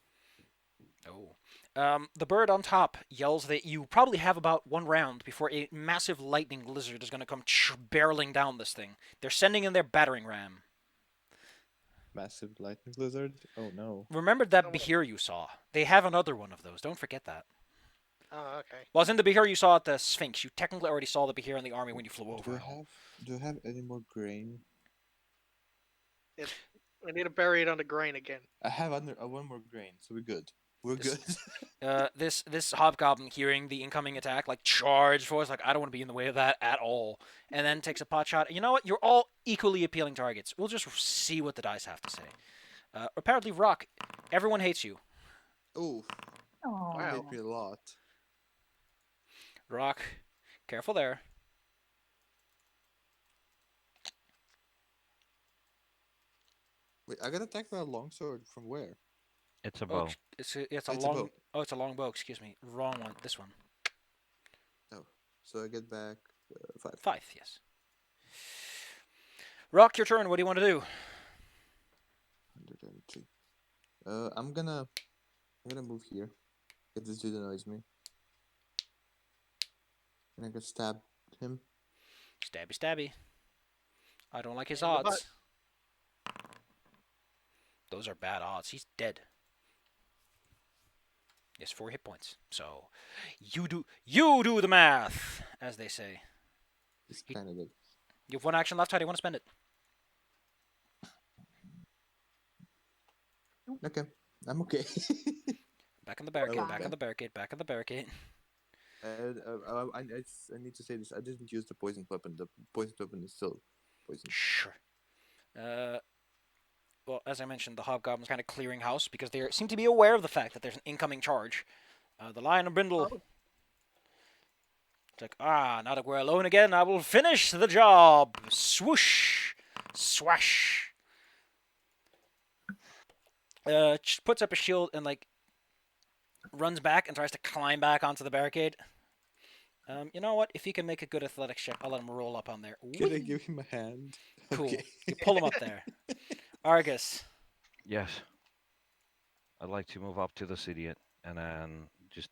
Oh. The bird on top yells that you probably have about 1 round before a massive lightning lizard is going to come barreling down this thing. They're sending in their battering ram. Massive lightning lizard? Oh no. Remember that Behir you saw? They have another one of those. Don't forget that. Oh, okay. Well, as in the Behir you saw at the Sphinx. You technically already saw the Behir in the army when you flew over. Do I have any more grain? I need to bury it under grain again. I have one more grain, so we're good. We're good. This hobgoblin, hearing the incoming attack, like charge force, like I don't want to be in the way of that at all, and then takes a pot shot. You know what? You're all equally appealing targets. We'll just see what the dice have to say. Apparently, Rock, everyone hates you. Oh, Oh. you Wow. hate me a lot. Rock, careful there. Wait, I got attacked by a longsword from where? It's a Oh, bow. it's a It's a long. bow. Oh, it's a long bow. Excuse me. Wrong one. This one. Oh, so I get back 5. 5. Yes. Rock, your turn. What do you want to do? 103. I'm gonna move here. If this dude annoys me. And I can stab him. Stabby, stabby. I don't like his In the butt. odds. Those are bad odds. He's dead. Yes, 4 hit points. So, you do the math, as they say. He's kind of dead. You have 1 action left. How do you want to spend it? Okay, I'm okay. Back in the barricade. Oh, Back okay. in the barricade. Back in the barricade. I need to say this. I didn't use the poison weapon. The poison weapon is still poison. Sure. Well, as I mentioned, the hobgoblin's kind of clearing house because they seem to be aware of the fact that there's an incoming charge. The Lion of Brindle. Oh. It's like, now that we're alone again, I will finish the job. Swoosh, swash. Puts up a shield and like runs back and tries to climb back onto the barricade. You know what? If he can make a good athletics check, I'll let him roll up on there. Can I Whee! give him a hand? Cool. Okay. You pull him up there. Argus. Yes. I'd like to move up to this idiot and then just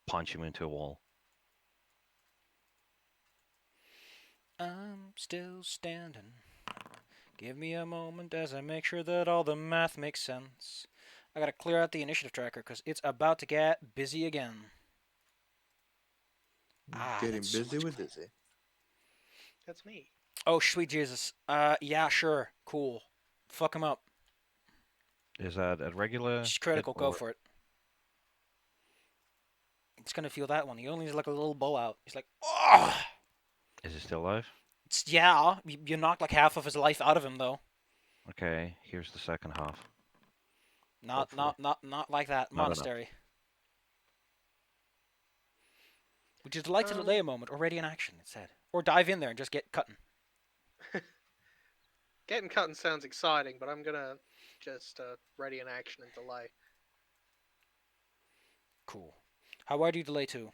punch him into a wall. I'm still standing. Give me a moment as I make sure that all the math makes sense. I gotta clear out the initiative tracker because it's about to get busy again. Getting that's so busy much with fun. Dizzy. That's me. Oh, sweet Jesus. Yeah, sure. Cool. Fuck him up. Is that a regular? Just critical, hit go or- for it. It's gonna feel that one. He only has like a little bow out. He's like, oh! Is he still alive? Yeah, you knocked like half of his life out of him though. Okay, here's the second half. Not Hopefully. not like that. Not enough. Monastery. Would you like to delay a moment or ready in action instead? Or dive in there and just get cutting? Getting cut sounds exciting, but I'm gonna just ready in action and delay. Cool. How wide do you delay to?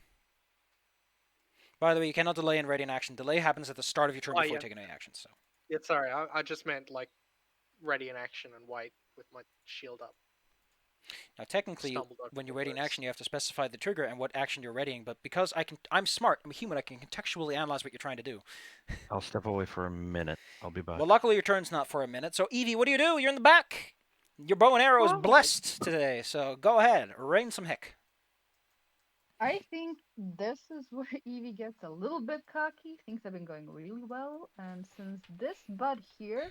By the way, you cannot delay in ready in action. Delay happens at the start of your turn Oh, before yeah. taking any action. So Yeah, sorry, I just meant like ready in action and wait with my shield up. now, technically, Stumbled over when you're the ready in words. action, you have to specify the trigger and what action you're readying. But because I'm smart. I'm a human. I can contextually analyze what you're trying to do. I'll step away for a minute. I'll be back. Well, luckily your turn's not for a minute. So Evie, what do? You're in the back. Your bow and arrow is Oh. blessed today. So go ahead, rain some heck. I think this is where Evie gets a little bit cocky. Things have been going really well, and since this bud here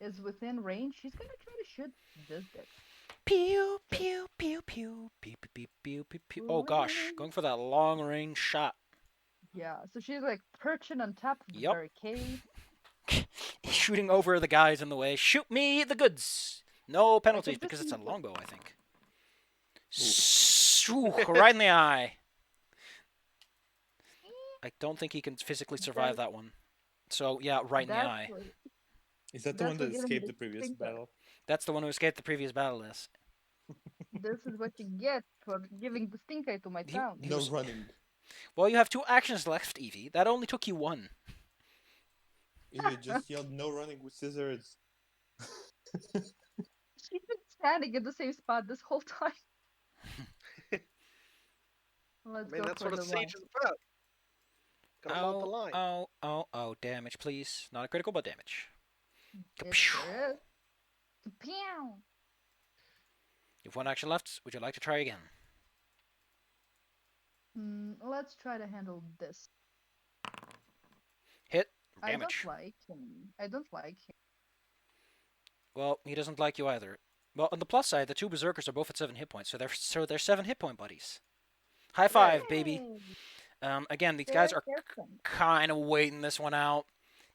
is within range, she's gonna try to shoot this dick. Pew pew pew pew pew pew pew pew pew. Oh gosh, going for that long range shot. Yeah, so she's like perching on top of the Yup. barricade. Shooting over the guys in the way. Shoot me the goods. No penalties just because it's a use, like- longbow, I think. Ooh, right in the eye. I don't think he can physically survive that one. So yeah, right in the That's eye. what- Is that the That's one what that gives me escaped the the previous stinker. battle? That's the one who escaped the previous battle. Yes. This is what you get for giving the stinker to my He- town. he No was- running. Well, you have 2 actions left, Evie. That only took you 1. You just yelled no running with scissors. She's been standing in the same spot this whole time. Let's I mean, go that's for what a the line. siege is about. Gotta hold the line. Oh, damage, please. Not a critical, but damage. It Kapshew. sure is. Pew! You have 1 action left. Would you like to try again? Let's try to handle this. Hit. I Damage. don't like him. I don't like him. Well, he doesn't like you either. Well, on the plus side, the 2 berserkers are both at 7 hit points, so they're 7 hit point buddies. High five, baby. Yay! Again, these They're guys are different. kind of waiting this one out.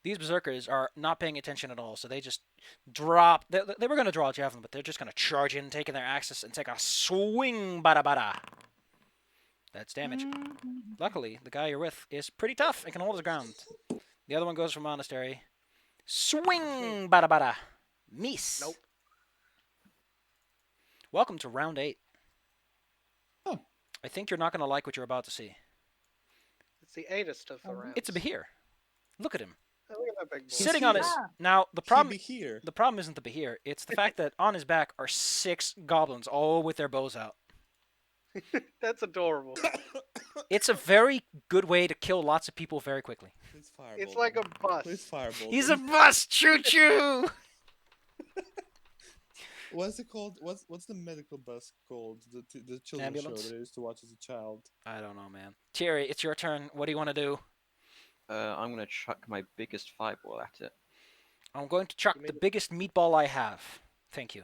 These berserkers are not paying attention at all, so they just drop. They were going to draw a javelin, but they're just going to charge in, taking their axes, and take a swing, bada bada. That's damage. Mhm. Luckily, the guy you're with is pretty tough and can hold his ground. The other one goes for Monastery. Swing, bada bada. Miss. Nope. Welcome to round 8. Oh. I think you're not going to like what you're about to see. It's the 8th of the rounds. It's a Behir. Look at him. Oh, look at that big boy. Sitting on his... here. Now, the He problem... be here. The problem isn't the Behir. It's the fact that on his back are 6 goblins, all with their bows out. That's adorable. It's a very good way to kill lots of people very quickly. Please fireball. It's like a bus. Please fireball. He's a bust! Choo-choo! What's it called? What's the medical bus called? The children's Ambulance? show that I used to watch as a child. I don't know, man. Thierry, it's your turn. What do you want to do? I'm gonna chuck my biggest fireball at it. I'm going to chuck You mean the the- biggest meatball I have. Thank you.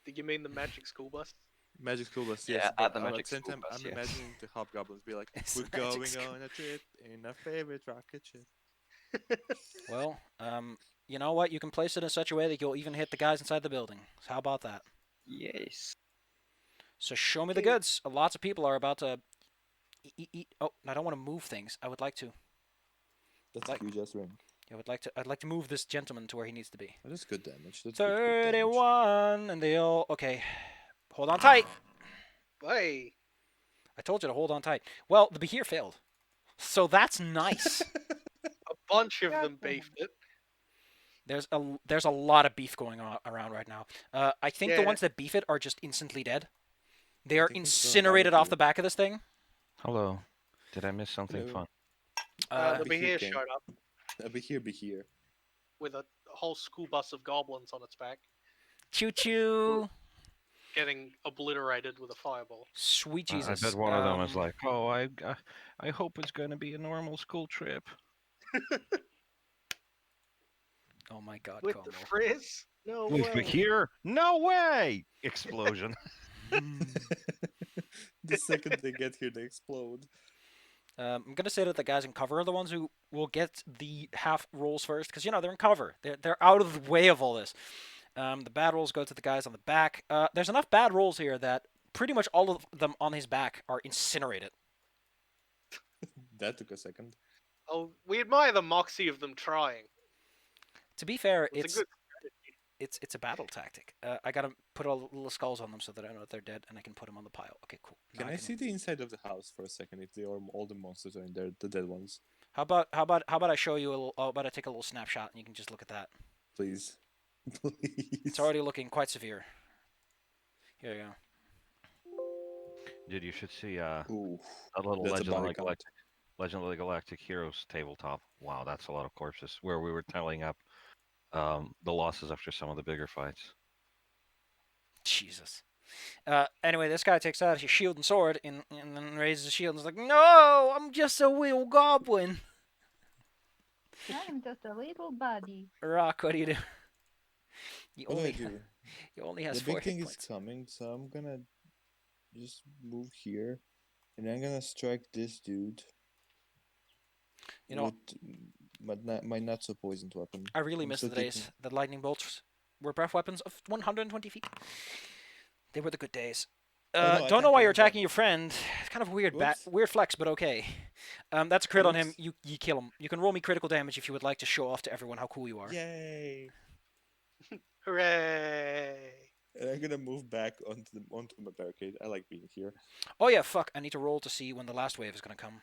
Did you mean the magic school bus? Magic school bus, Yeah, yes. at the but magic the same school time, bus, I'm yes. imagining the hobgoblins be like, It's "We're the magic going school- on a trip in our favorite rocket ship." Well, you know what? You can place it in such a way that you'll even hit the guys inside the building. So how about that? Yes. So show me the Okay. goods. Lots of people are about to eat. Oh, I don't want to move things. I would like to. That's Like- a huge ass ring. I'd like to move this gentleman to where he needs to be. Oh, that's good damage. That's good damage. 31, and they all. Okay, hold on tight. Hey, I told you to hold on tight. Well, the Behir failed. So that's nice. a bunch of Good them for him. beefed it. There's a lot of beef going on around right now. I think the Yeah. ones that beef it are just instantly dead. They I are think it's the incinerated off the barbecue. back of this thing. Hello. Did I miss something Hello. fun? The Be here, Behir King. showed up Be here, be here. with a whole school bus of goblins on its back, Choo choo. getting obliterated with a fireball. Sweet I Jesus. bet one of them is like, "Oh, I hope it's going to be a normal school trip." Oh my God, With Como. the frizz? No With way. here? No way! Explosion. The second they get here, they explode. I'm gonna say that the guys in cover are the ones who will get the half rolls first, because they're in cover. They're out of the way of all this. The bad rolls go to the guys on the back. There's enough bad rolls here that pretty much all of them on his back are incinerated. That took a second. Oh, we admire the moxie of them trying. To be fair, It's a it's good strategy. it's a battle tactic. I gotta put all the little skulls on them so that I know that they're dead, and I can put them on the pile. Okay, cool. Now Can I see the inside of the house for a second? If they are all the monsters are in there, the dead ones, How about I show you a little? How about I take a little snapshot and you can just look at that. please, It's please. already looking quite severe. Here you go. Dude, you should see Ooh, a little that's a body count. Legend of the Galactic Heroes tabletop. Wow, that's a lot of corpses. Where we were tallying up the losses after some of the bigger fights. Jesus. Anyway, this guy takes out his shield and sword and then raises his shield and is like, "No, I'm just a wee goblin." I'm just a little buddy. Rock, what do you do? You What do I only do? he only has The 4 big hit thing is points. coming, so I'm gonna just move here, and I'm gonna strike this dude. You know, with my not so poisoned weapon. I really I'm miss still the days that lightning bolts were breath weapons of 120 feet. They were the good days. Oh, no, Don't know attack why you're him again. attacking your friend. It's kind of a weird Whoops. weird flex, but okay. That's a crit on him. Whoops. You kill him. You can roll me critical damage if you would like to show off to everyone how cool you are. Yay! Hooray! And I'm gonna move back onto my barricade. I like being here. Oh yeah, fuck. I need to roll to see when the last wave is gonna come.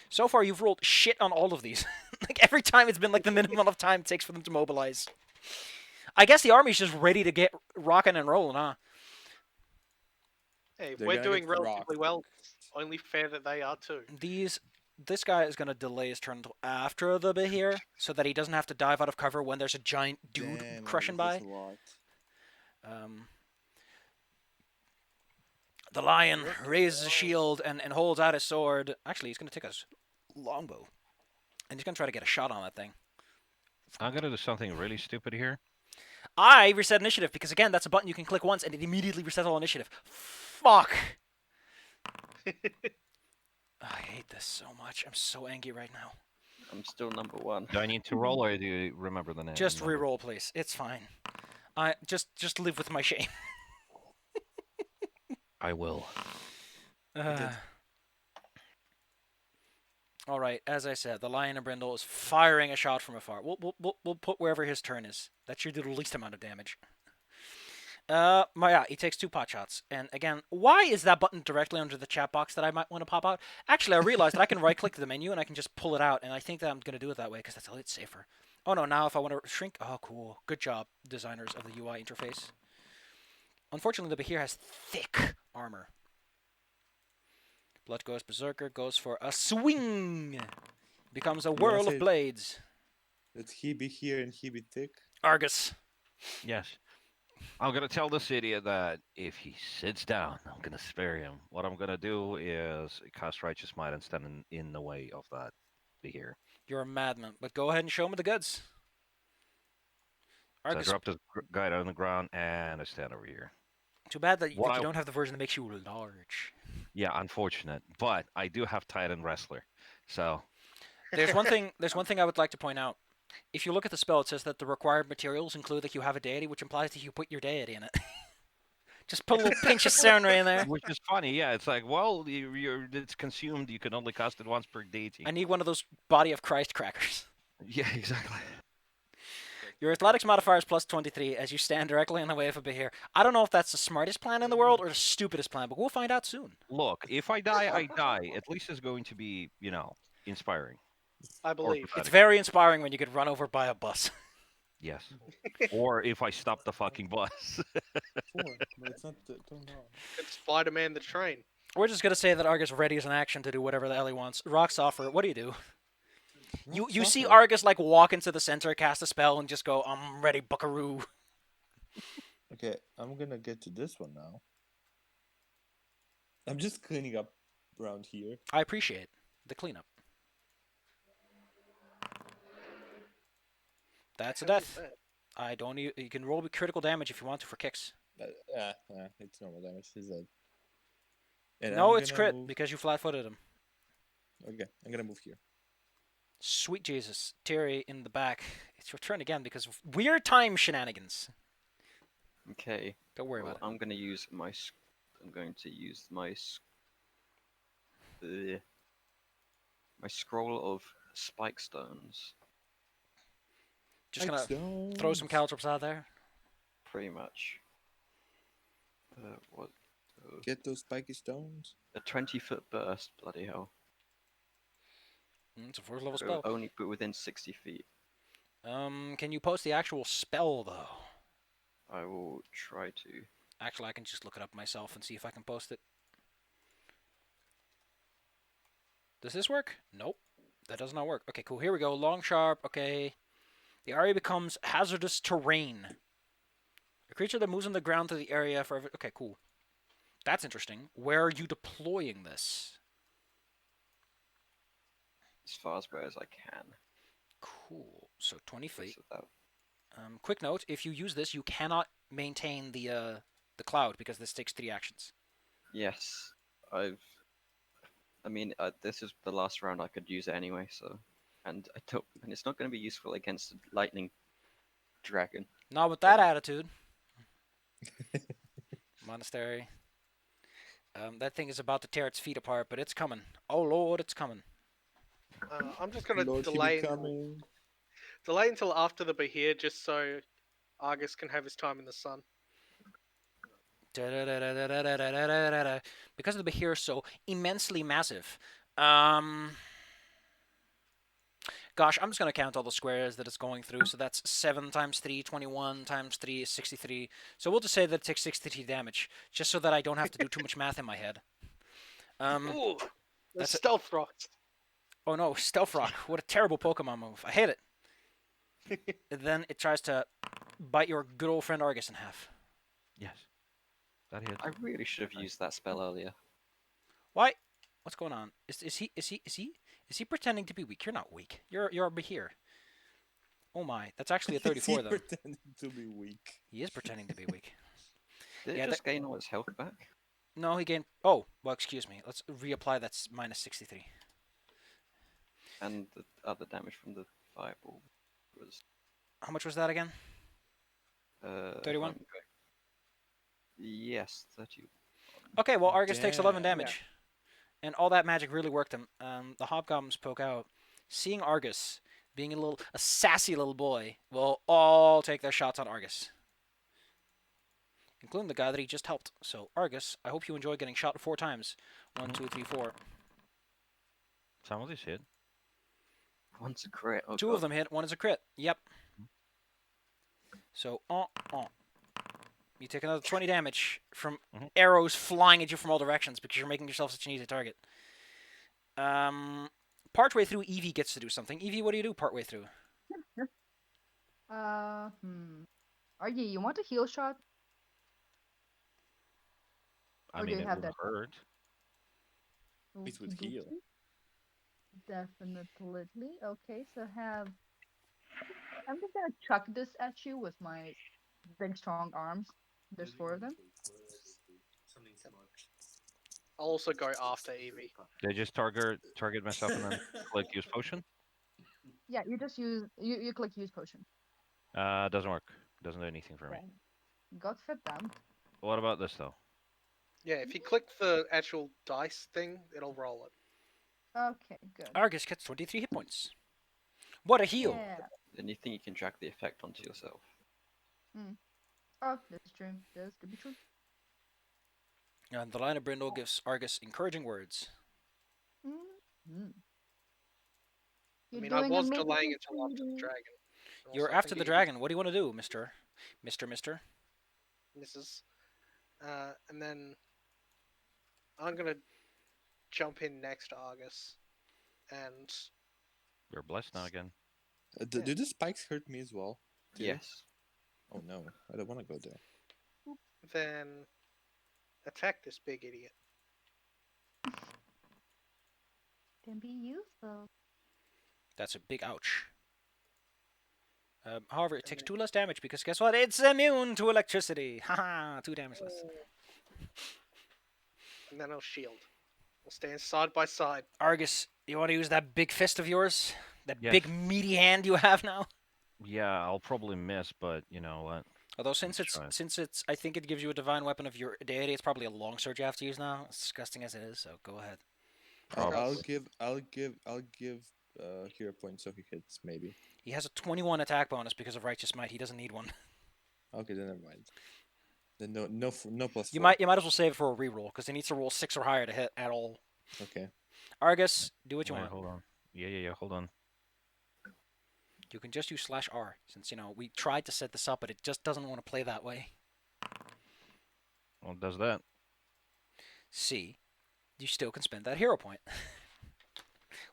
So far, you've rolled shit on all of these. Like every time, it's been like the minimum amount of time it takes for them to mobilize. I guess the army's just ready to get rocking and rolling, huh? Hey, if They're we're gonna doing get relatively rocked. well, only fair that they are too. This guy is gonna delay his turn until after the Behir, so that he doesn't have to dive out of cover when there's a giant dude Damn, crushing that's by. a lot. The lion raises his shield and holds out his sword. Actually, he's gonna take a longbow, and he's gonna try to get a shot on that thing. I'm gonna do something really stupid here. I reset initiative because again, that's a button you can click once and it immediately resets all initiative. Fuck. I hate this so much. I'm so angry right now. I'm still number one. Do I need to roll, or do you remember the name? Just number? re-roll, please. It's fine. I just live with my shame. I will. All right. As I said, the lion and Brindle is firing a shot from afar. We'll put wherever his turn is. That should do the least amount of damage. He takes 2 pot shots. And again, why is that button directly under the chat box that I might want to pop out? Actually, I realized that I can right-click the menu and I can just pull it out, and I think that I'm gonna do it that way because that's a little safer. Oh no! Now if I want to shrink, oh cool, good job, designers of the UI interface. Unfortunately, the Behir has thick armor. Blood goes berserker, goes for a swing. Becomes a You wanna whirl say- of blades. Let he be here and he be thick. Argus. Yes. I'm gonna tell this idiot that if he sits down, I'm gonna spare him. What I'm gonna do is cast Righteous Might and stand in the way of that Behir. You're a madman, but go ahead and show me the goods. So I Argus. drop the guy on the ground and I stand over here. Too bad that you What I- don't have the version that makes you large. Yeah, unfortunate, but I do have Titan Wrestler, so There's one thing. There's one thing I would like to point out. If you look at the spell, it says that the required materials include that you have a deity, which implies that you put your deity in it. Just put a little pinch of Cernra in there. which is funny. Yeah, it's like, well, it's consumed. You can only cast it once per deity. I need one of those body of Christ crackers. Yeah, exactly. Your athletics modifier is plus 23 as you stand directly in the way of a Behir. I don't know if that's the smartest plan in the world or the stupidest plan, but we'll find out soon. Look, if I die, I die. At least it's going to be, inspiring. I Or believe. It's pathetic. very inspiring when you get run over by a bus. Yes. Or if I stop the fucking bus. 4, but it's not. Don't know. It's Spider-Man the train. We're just gonna say that Argus readies an action to do whatever the hell he wants. Rock Soffer, what do you do? You see Suffer. Argus like walk into the center, cast a spell, and just go, "I'm ready, Buckaroo." Okay, I'm gonna get to this one now. I'm just cleaning up around here. I appreciate the cleanup. That's a How is death. that? I don't. You can roll with critical damage if you want to for kicks. It's normal damage. He's dead. And No, I'm it's gonna crit move- because you flat-footed him. Okay, I'm gonna move here. Sweet Jesus, Terry in the back. It's your turn again because of weird time shenanigans. Okay. Don't worry Well, about it. I'm going to use my. I'm going to use my. My scroll of spike stones. Just gonna throw some caltrops out there. Pretty much. What? Get those spiky stones. A 20-foot burst. Bloody hell. It's a first level So spell. only but within 60 feet. Can you post the actual spell though? I will try to. Actually, I can just look it up myself and see if I can post it. Does this work? Nope. That does not work. Okay, cool. Here we go. Long sharp. Okay. The area becomes hazardous terrain. A creature that moves on the ground through the area for every... Okay, cool. That's interesting. Where are you deploying this? As far as where as I can. Cool. So 20 feet. So that, Quick note: if you use this, you cannot maintain the cloud because this takes 3 actions. yes, I mean, this is the last round I could use it anyway. So, and it's not going to be useful against a lightning dragon. Not with that attitude. Monastery. That thing is about to tear its feet apart, but it's coming. Oh lord, it's coming. I'm just gonna Lord, he be delay coming. until after the Bahir, just so Argus can have his time in the sun. Because of the Behir is so immensely massive. Gosh, I'm just going to count all the squares that it's going through. So that's 7 times 3, 21 times 3 is 63. So we'll just say that it takes 63 damage, just so that I don't have to do too much math in my head. Ooh, the that's a- stealth rocks. Oh no, Stealth Rock. What a terrible Pokemon move. I hate it. And then it tries to bite your good old friend Argus in half. Yes. That hits. I really should have used that spell earlier. Why? What's going on? Is he pretending to be weak? You're not weak. You're a Behir. Oh my, that's actually a 34 though. Pretending to be weak. He is pretending to be weak. Did Yeah, it just gain all its health back? No, he gained. Oh, well, excuse me. Let's reapply. That's minus 63. And the other damage from the fireball was How much was that again? 31? okay. Yes, 30. Okay, well, Argus takes 11 Damn. damage. And all that magic really worked him. The hobgoblins poke out. Seeing Argus being a sassy little boy, will all take their shots on Argus. Including the guy that he just helped. So, Argus, I hope you enjoy getting shot 4 times. 1, 2, 3, 4. Some of these hit. One's a crit. Oh, 2 God. of them hit, 1 is a crit. Yep. So, you take another 20 damage from arrows flying at you from all directions because you're making yourself such an easy target. Partway through, Evie gets to do something. Evie, what do you do partway through? Argy, you want a heal shot? I Or do mean, you it have wouldn't that? hurt. It would heal. Definitely. Okay, so I'm just gonna chuck this at you with my big strong arms. There's 4 of them. I'll also go after Evie. They just target myself and then click use potion. Yeah, you just you click use potion. Doesn't work. Doesn't do anything for me. Okay. God fit them. What about this though? Yeah, if you click the actual dice thing, it'll roll it. Okay, good. Argus gets 23 hit points. What a heal! Yeah. then you think you can drag the effect onto yourself. Oh, that's true. That's to be true. And the line of Brindle gives Argus encouraging words. Mm. I You're mean, I doing was amazing, delaying until after the sweetie. dragon. And You're also, I after think the it dragon. What do you want to do, Mister? misses. And then I'm gonna jump in next to Argus, and You're blessed now again. Do the spikes hurt me as well? too? Yes. Oh no, I don't want to go there. then attack this big idiot. Can be useful. That's a big ouch. However, it takes 2 less damage because guess what? It's immune to electricity. Haha, 2 damage less. And then I'll shield. We'll stand side by side. Argus, you want to use that big fist of yours? That Yes. big meaty hand you have now? Yeah, I'll probably miss, but you know what? Although since Let's try it. it's I think it gives you a divine weapon of your deity, it's probably a longsword you have to use now. As disgusting as it is, so go ahead. I'll Probably. give hero point so he hits maybe. He has a 21 attack bonus because of righteous might. He doesn't need one. Okay, then never mind. Then no plus. You 4. might as well save it for a reroll because he needs to roll 6 or higher to hit at all. Okay. Argus, do what you Wait, want. hold on. Yeah. Hold on. You can just use /R since we tried to set this up, but it just doesn't want to play that way. Well, it does that. C, you still can spend that hero point.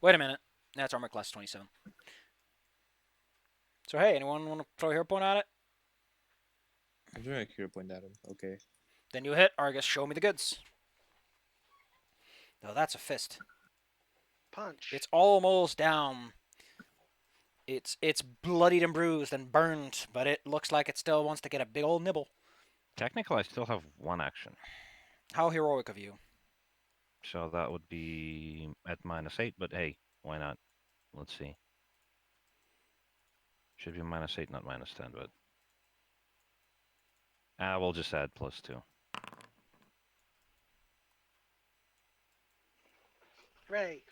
Wait a minute. That's armor class 27. So hey, anyone want to throw a hero point at it? I'm doing a hero point at him. Okay. Then you hit Argus. Show me the goods. No, that's a fist. Punch. It's almost down. It's bloodied and bruised and burned, but it looks like it still wants to get a big old nibble. Technically, I still have 1 action. How heroic of you. So that would be at -8, but hey, why not? Let's see. Should be -8, not -10, but... we'll just add +2. Right.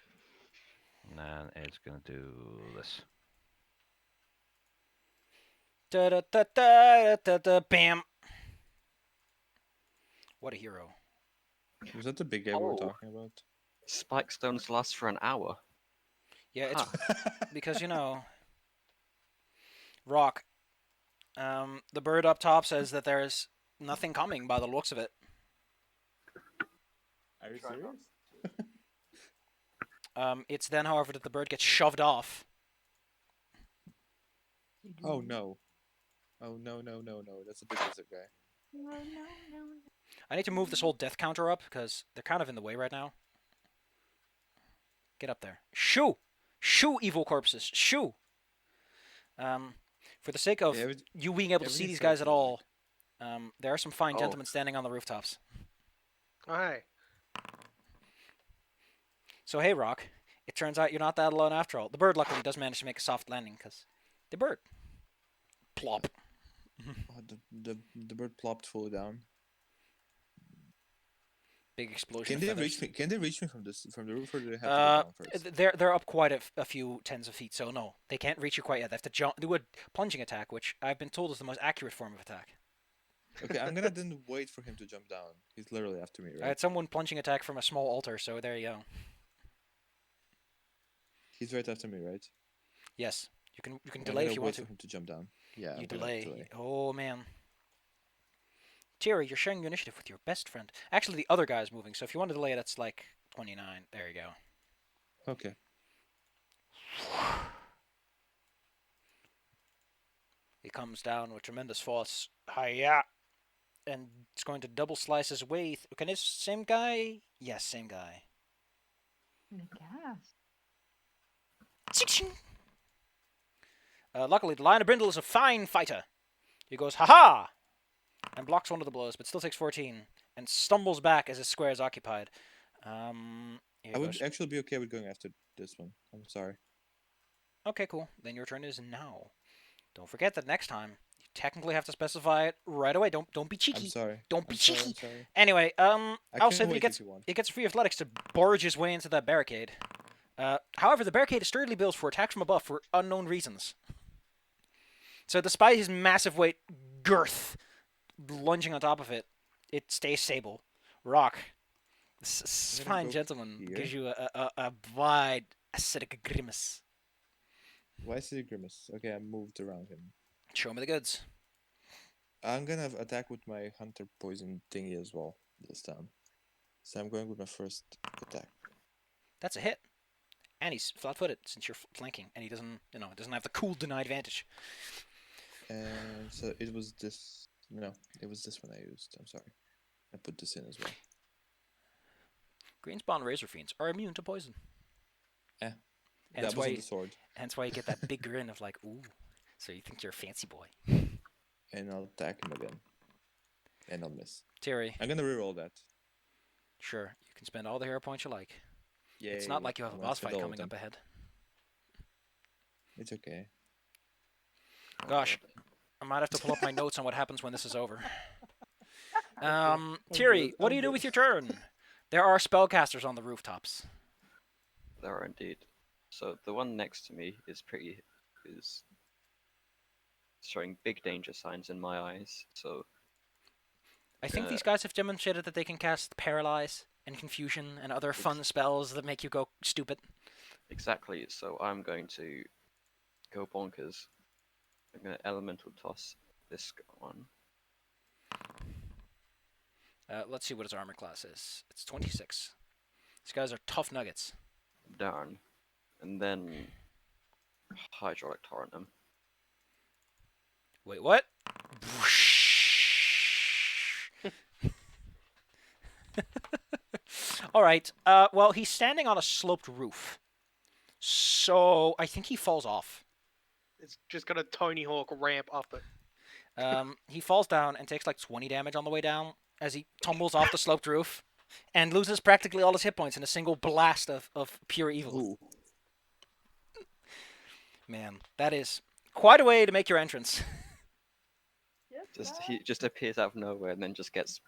And then it's gonna do this. Bam. What a hero. Was that the big guy we were Oh. talking about? Spike stones last for an hour. Yeah, it's Huh. because Rock. The bird up top says that there's nothing coming by the looks of it. Are you serious? It's then, however, that the bird gets shoved off. Oh no. Oh no. That's a big lizard guy. No. I need to move this whole death counter up because they're kind of in the way right now. Get up there. Shoo! Shoo, evil corpses. Shoo! For the sake of Yeah, you being able to see everything's these guys at so all, there are some fine Oh. gentlemen standing on the rooftops. Oh, hey. So hey, Rock, it turns out you're not that alone after all. The bird luckily does manage to make a soft landing because the bird. Plop. Oh, the bird plopped fully down. Big explosion. Can of they feathers. reach me? Can they reach me from the roof, or do they have to go down first? They're up quite a few tens of feet, so no, they can't reach you quite yet. They have to do a plunging attack, which I've been told is the most accurate form of attack. Okay, I'm gonna then wait for him to jump down. He's literally after me, I right? had someone plunging attack from a small altar, so there you go. He's right after me, right? Yes, you can I'm delay gonna if you wait want for to. him to jump down. Yeah, You I'm gonna delay. Oh man. Thierry, you're sharing your initiative with your best friend. Actually, the other guy is moving, so if you want to delay, that's like 29. There you go. Okay. He comes down with tremendous force. Hiya! And it's going to double slice his way. Can this same guy? Yes, same guy. Gas. Luckily, the Lion of Brindle is a fine fighter. He goes, ha-ha! And blocks one of the blows, but still takes 14. And stumbles back as his square is occupied. Here I would goes. actually be okay with going after this one. I'm sorry. Okay, cool. Then your turn is now. Don't forget that next time, you technically have to specify it right away. Don't be cheeky. I'm sorry. Don't be I'm sorry, cheeky. I'm sorry. Anyway, I I'll can say that wait if you want. he gets free athletics to barge his way into that barricade. However, the barricade is sturdily built for attacks from above for unknown reasons. So despite his massive weight, girth, lunging on top of it, it stays stable. Rock, this I'm gonna fine go gentleman here. gives you a wide acidic grimace. Why is it a grimace? Okay, I moved around him. Show me the goods. I'm gonna attack with my hunter poison thingy as well this time. So I'm going with my first attack. That's a hit. And he's flat-footed since you're flanking, and he doesn't have the cool deny advantage. And so it was this. No, it was this one I used. I'm sorry. I put this in as well. Greenspawn Razor Fiends are immune to poison. Hence Hence that was why, on the sword. hence why you get that big grin of like, ooh, so you think you're a fancy boy. And I'll attack him again. And I'll miss. Terry, I'm gonna reroll that. sure, you can spend all the hero points you like. Yay. It's not like you have a I'm gonna boss spend fight all of coming up them. ahead. It's okay. Gosh, I might have to pull up my notes on what happens when this is over. I'm Thierry, good, what do I'm you do good. with your turn? There are spellcasters on the rooftops. There are indeed. So the one next to me is showing big danger signs in my eyes. So I think Uh, these guys have demonstrated that they can cast Paralyze and Confusion and other fun spells that make you go stupid. exactly. So I'm going to go bonkers. I'm going to elemental toss this one. Let's see what his armor class is. It's 26. These guys are tough nuggets. Down, and then hydraulic torrent him. Wait, what? All right. Well, he's standing on a sloped roof, so I think he falls off. It's just gonna Tony Hawk ramp up it. He falls down and takes like 20 damage on the way down as he tumbles off the sloped roof and loses practically all his hit points in a single blast of pure evil. Ooh. Man, that is quite a way to make your entrance. He just appears out of nowhere and then just gets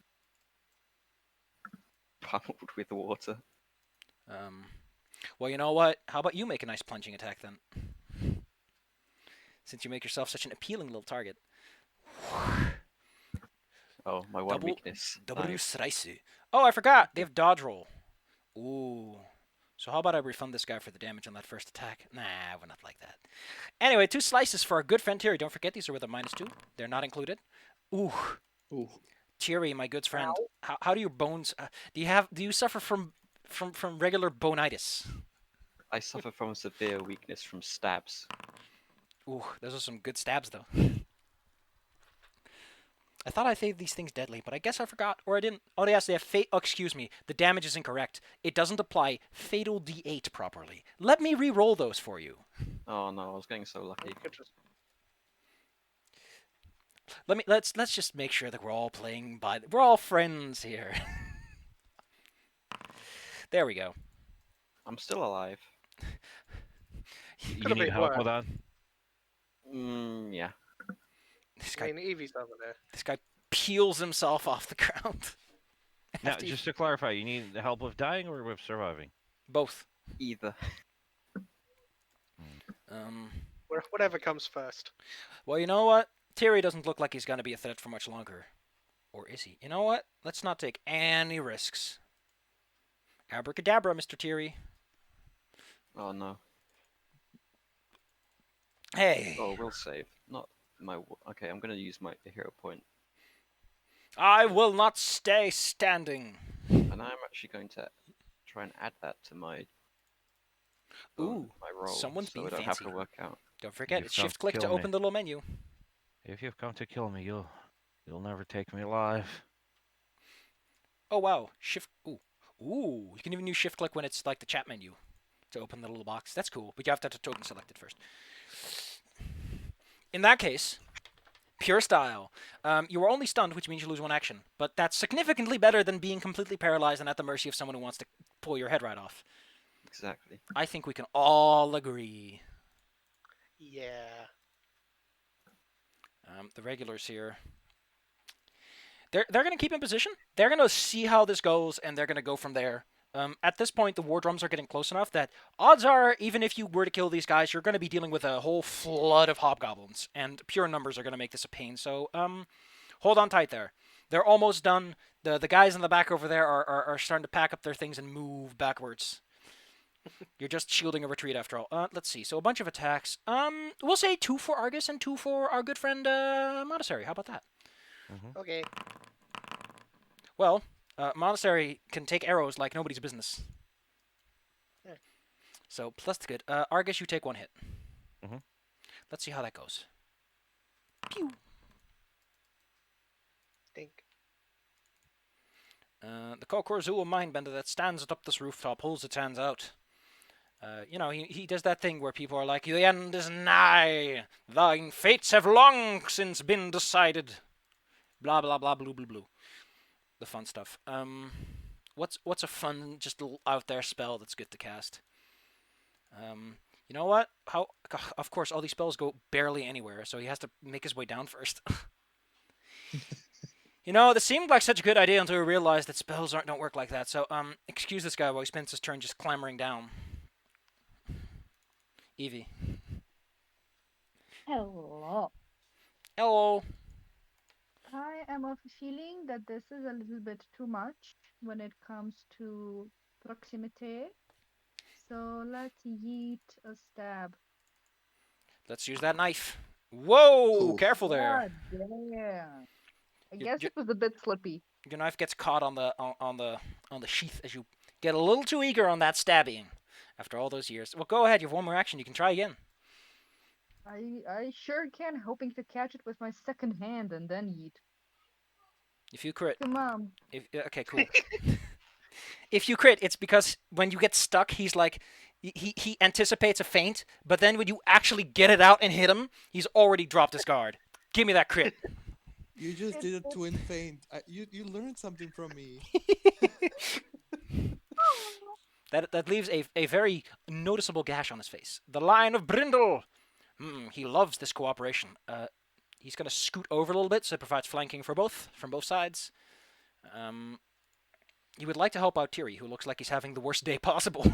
pummeled with water. Well, you know what? How about you make a nice plunging attack then? Since you make yourself such an appealing little target. Oh, my one weakness. Double Nice. slice. Oh, I forgot. They have dodge roll. Ooh. So how about I refund this guy for the damage on that first attack? Nah, we're not like that. Anyway, 2 slices for our good friend Thierry. Don't forget these are with a -2. They're not included. Ooh. Ooh. Thierry, my good friend. How do your bones? Do you suffer from regular bonitis? I suffer from severe weakness from stabs. Ooh, those are some good stabs though. I thought I saved these things deadly, but I guess I forgot, or I didn't. Oh yes, they have fate. Oh, excuse me, the damage is incorrect. It doesn't apply fatal D8 properly. Let me re-roll those for you. Oh no, I was getting so lucky. You could just Let's just make sure that we're all playing by. We're all friends here. There we go. I'm still alive. You Could've need been help worse. with that? Yeah. This I guy, mean, Evie's over there. this guy peels himself off the ground. Now, After you- just to clarify, you need help with dying or with surviving? both. Either. Whatever comes first. Well, you know what? Thierry doesn't look like he's going to be a threat for much longer. Or is he? You know what? Let's not take any risks. Abracadabra, Mr. Thierry. Oh no. Hey, Oh, we'll save. Not my. Okay, I'm gonna use my hero point, I will not stay standing. and I'm actually going to try and add that to my. Ooh, my roll. someone's so being I don't fancy. have to work out. Don't forget, You've it's come shift to click to kill me. open the little menu. If you've come to kill me, you'll never take me alive. Oh wow, shift. Ooh, you can even use shift click when it's like the chat menu to open the little box. That's cool, but you have to have the token selected first. In that case, pure style. You were only stunned, which means you lose 1 action, but that's significantly better than being completely paralyzed and at the mercy of someone who wants to pull your head right off. Exactly. I think we can all agree. Yeah. The regulars here. They're going to keep in position. They're going to see how this goes, and they're going to go from there. At this point, the war drums are getting close enough that odds are, even if you were to kill these guys, you're going to be dealing with a whole flood of hobgoblins, and pure numbers are going to make this a pain. So, hold on tight there. They're almost done. The guys in the back over there are starting to pack up their things and move backwards. You're just shielding a retreat after all. Let's see. So a bunch of attacks. We'll say 2 for Argus and 2 for our good friend Monastery. How about that? Okay. Well, Monastery can take arrows like nobody's business. Yeah. So plus that's good. Argus, you take 1 hit. Mhm. Let's see how that goes. Pew. Think. The Kokorzul mindbender that stands atop this rooftop pulls its hands out. He does that thing where people are like, the end is nigh. Thine fates have long since been decided. Blah, blah, blah, blue, blue, blue. The fun stuff. What's a fun, just out there spell that's good to cast? You know what? Of course, all these spells go barely anywhere, so he has to make his way down first. This seemed like such a good idea until we realized that spells don't work like that. So, excuse this guy while he spends his turn just clambering down. Evie. Hello. Hello. I am of a feeling that this is a little bit too much when it comes to proximity. So let's yeet a stab. Let's use that knife. Whoa! Ooh. Careful there. God damn. I You- guess you- it was a bit slippy. Your knife gets caught on the sheath as you get a little too eager on that stabbing. After all those years, well, go ahead. You have 1 more action. You can try again. I sure can, hoping to catch it with my second hand and then yeet. If you crit, Come on. okay, cool. If you crit, it's because when you get stuck, he's like, he anticipates a feint, but then when you actually get it out and hit him, he's already dropped his guard. Give me that crit. You just did a twin feint. You learned something from me. That leaves a very noticeable gash on his face. The Lion of Brindle. He loves this cooperation. He's going to scoot over a little bit so it provides flanking from both sides. He would like to help out Tiri, who looks like he's having the worst day possible.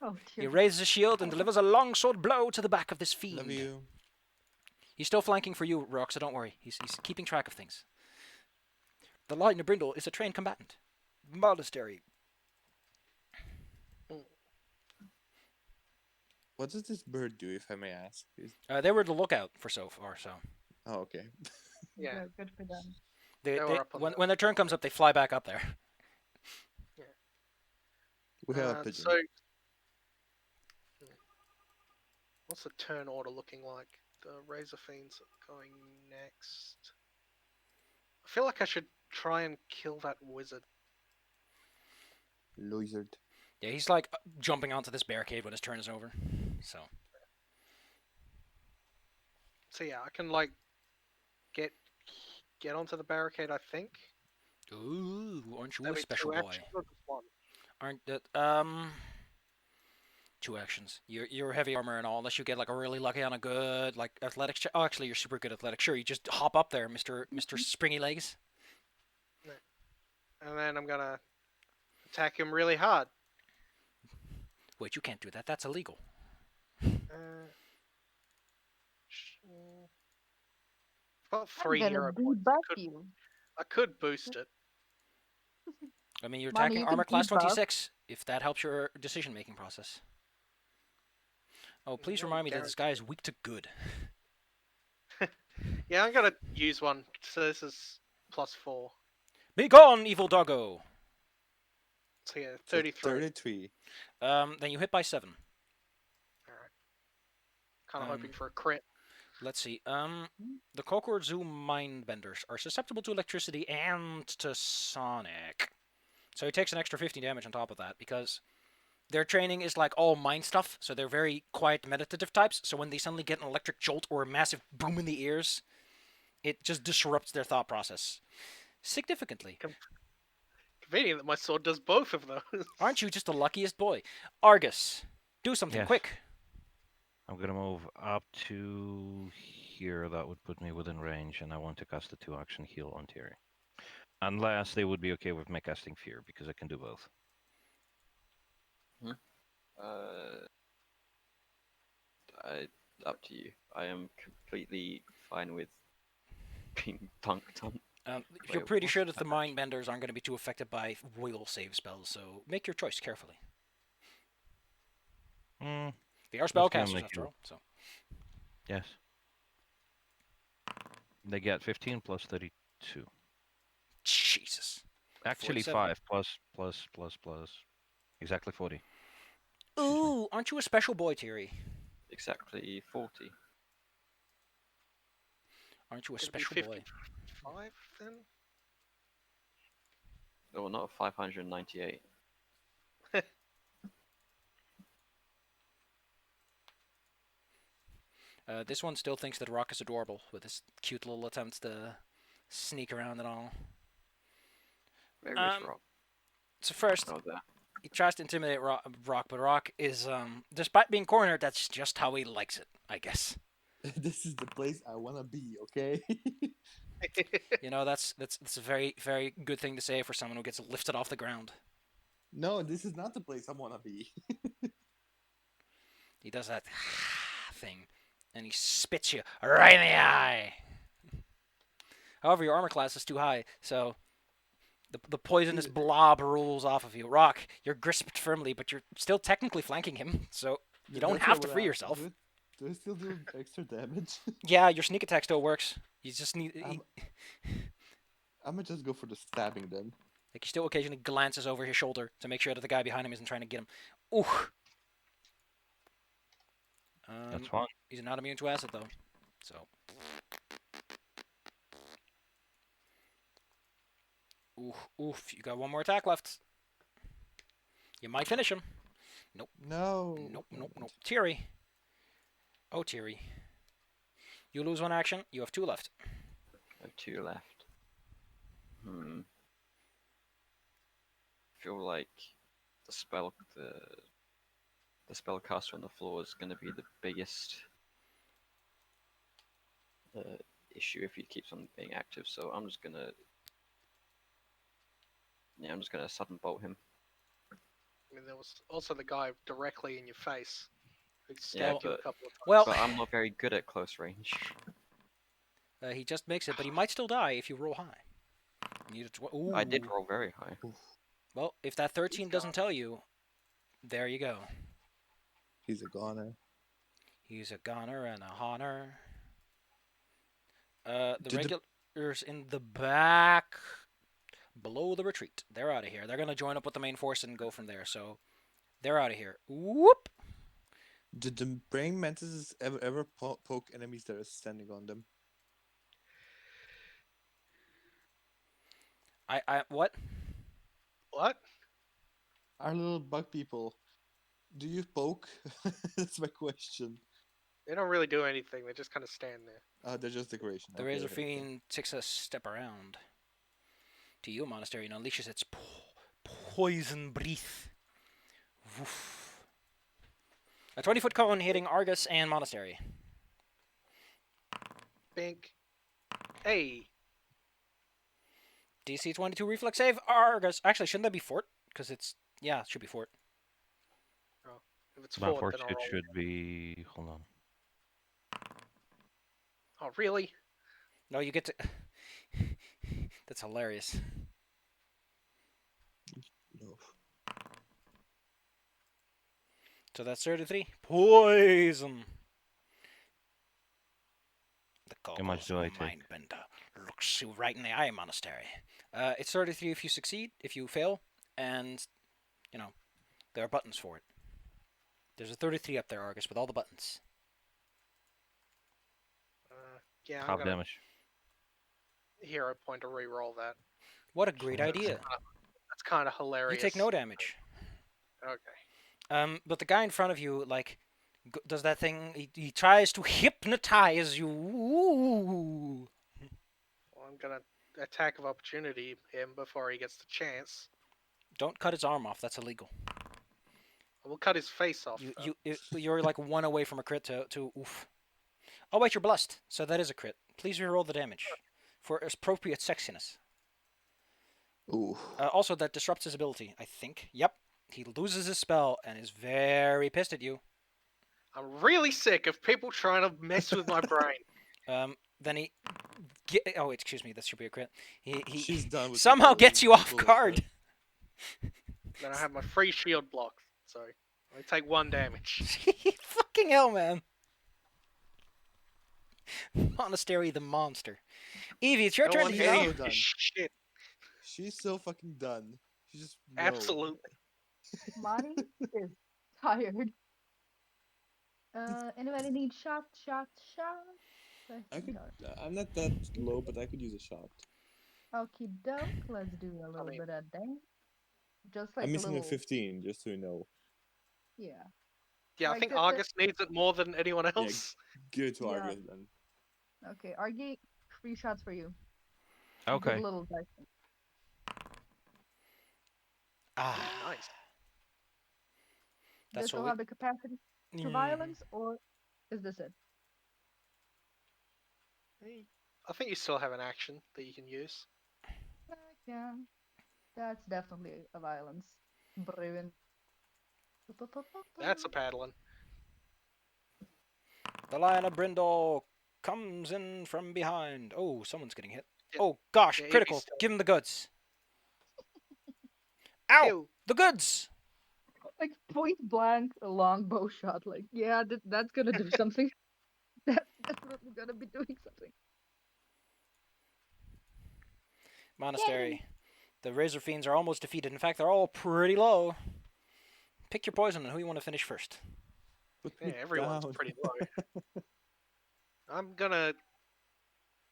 Oh, He dear. raises his shield and delivers a longsword blow to the back of this fiend. Love you. He's still flanking for you, Rock, so don't worry. He's keeping track of things. The Lion of Brindle is a trained combatant. Monastery. What does this bird do, if I may ask? They were the lookout for so far, so Oh, okay. Yeah. Good for them. they, They were up on when the- when their turn comes up, they fly back up there. We have a pigeon. So, what's the turn order looking like? The Razor Fiends are going next. I feel like I should try and kill that wizard. Lizard. Yeah, he's like jumping onto this barricade when his turn is over. So So I can like get onto the barricade. I think. ooh, aren't you a That'd be special two boy? actions or just one? Aren't that 2 actions? You're heavy armor and all, unless you get like a really lucky on a good like athletics check. Oh, actually, you're super good athletics. Sure, you just hop up there, Mister Springy Legs. And then I'm gonna attack him really hard. Wait, you can't do that. That's illegal. I've got 3 I'm gonna hero points. debuff you. I could boost it. I mean, you're Mommy, attacking you can armor class debuff. 26. If that helps your decision-making process. Oh, please No remind me that this guy is weak to good. Yeah, I'm gonna use one. So this is +4. Be gone, evil doggo. So yeah, So 33. 33. Then you hit by 7. Alright. Kind of Um, hoping for a crit. Let's see. The Kokorzu Mindbenders are susceptible to electricity and to sonic. So he takes an extra 15 damage on top of that because their training is like all mind stuff, so they're very quiet meditative types, so when they suddenly get an electric jolt or a massive boom in the ears, it just disrupts their thought process significantly. Convenient that my sword does both of those. Aren't you just the luckiest boy? Argus, do something Yes. quick. I'm gonna move up to here. That would put me within range, and I want to cast a 2-action heal on Thierry. Unless they would be okay with me casting fear, because I can do both. Up to you. I am completely fine with being dunked on. You're Wait, pretty what's sure that the that mind benders aren't going to be too affected by will save spells, so make your choice carefully. Mm, They are Let's give 'em spellcasters a after heal. all, so. yes. They get 15 plus 32. Jesus. Actually, 47. 5 plus. Exactly 40. Ooh, aren't you a special boy, Thierry? exactly 40. Aren't you a It'd be special boy? 55 then? Oh, not 598. This one still thinks that Rock is adorable with his cute little attempts to sneak around and all. Where is Um, Rob? So first, Oh, there. he tries to intimidate Rock, but Rock is, despite being cornered, that's just how he likes it, I guess. This is the place I wanna be. Okay. You know, that's a very, very good thing to say for someone who gets lifted off the ground. No, this is not the place I wanna be. He does that thing, and he spits you right in the eye. However, your armor class is too high, so the poisonous blob rolls off of you. Rock, you're gripped firmly, but you're still technically flanking him, so you don't That's have what to I free asked. yourself. Do I still do extra damage? Yeah, your sneak attack still works. You just need, I'm gonna just go for the stabbing then. like, he still occasionally glances over his shoulder to make sure that the guy behind him isn't trying to get him. Ooh. That's fine. He's not immune to acid though, so. Oof. You got one more attack left. You might finish him. Nope. No. Nope. Thierry. Oh, Thierry. You lose one action. You have 2 left. I have 2 left. Feel like the spellcaster on the floor is going to be the biggest issue if he keeps on being active. So I'm just gonna sudden bolt him. I mean, there was also the guy directly in your face who Yeah, stabbed you a but- couple of times. Well, But I'm not very good at close range. he just makes it, but he might still die if you roll high. You need a Ooh. I did roll very high. Well, if that 13 He's doesn't gone. tell you, there you go. He's a goner. He's a goner and a honer. The Did the- regulars in the back, below the retreat. They're out of here. They're gonna join up with the main force and go from there. So they're out of here. Whoop! Did the praying mantises ever poke enemies that are standing on them? What? What? Our little bug people. Do you poke? That's my question. They don't really do anything. They just kind of stand there. They're just decoration. The Okay, Razor okay. Fiend takes a step around to you, Monastery, and unleashes its poison breath. Woof. A 20-foot cone hitting Argus and Monastery. Bink. Hey. DC 22 reflex save, Argus. Actually, shouldn't that be Fort? Because it's, yeah, it should be Fort. If it's My fort, fort then I'll it roll. should be. Hold on. Oh, really? No, you get to. That's hilarious. No. So that's 33. Poison. The How much goggles do I of take? Mindbender looks you right in the eye, Monastery. It's 33 if you succeed. If you fail, and you know, there are buttons for it. There's a 33 up there, Argus, with all the buttons. Yeah, I'm Half gonna damage. hero point to re-roll that. What a great idea! That's kind of You hilarious. take no damage. Okay. But the guy in front of you, like, does that thing. He tries to hypnotize you. Ooh. Well, I'm gonna attack of opportunity him before he gets the chance. Don't cut his arm off. That's illegal. We'll cut his face off. You're like 1 away from a crit to oof. Oh wait, you're blessed, so that is a crit. Please reroll the damage for appropriate sexiness. Ooh. Also, that disrupts his ability, I think. Yep. He loses his spell and is very pissed at you. I'm really sick of people trying to mess with my brain. Then he... oh, excuse me, that should be a crit. He She's done with somehow the gets you off bullet, guard. Then I have my free shield block, so I take 1 damage. Fucking hell, man. Monastery the monster. Evie, it's your No turn one to She's heal. so idiot done. is shit. She's so fucking done. She just no. Absolutely. Mari is tired. Anybody need shot? I could. Let's I'm not that low, but I could use a shot. Okie doke. Let's do a little mean- bit of damage. Just like I'm a missing a little. 15, just so you know. Yeah. Yeah, I Like think the- Argus needs it more than anyone else. Give it to Yeah. Argus then. Okay, Argy, 3 shots for you. Okay. Good little dice. Ah, Nice. that's This will what have the capacity to violence, or is this it? I think you still have an action that you can use. Yeah, that's definitely a violence. Bruin. That's a paddling. The Lion of Brindle comes in from behind. Oh, someone's getting hit. Yeah. Oh, gosh, Yeah, critical. Evie's still- Give him the goods. Ow! Ew. The goods! Like point blank, a longbow shot. Like, yeah, that's gonna do something. That's definitely gonna be doing something. Monastery. The Razor Fiends are almost defeated. In fact, they're all pretty low. Pick your poison and who you want to finish first. Put Yeah, me everyone's down. pretty low. I'm gonna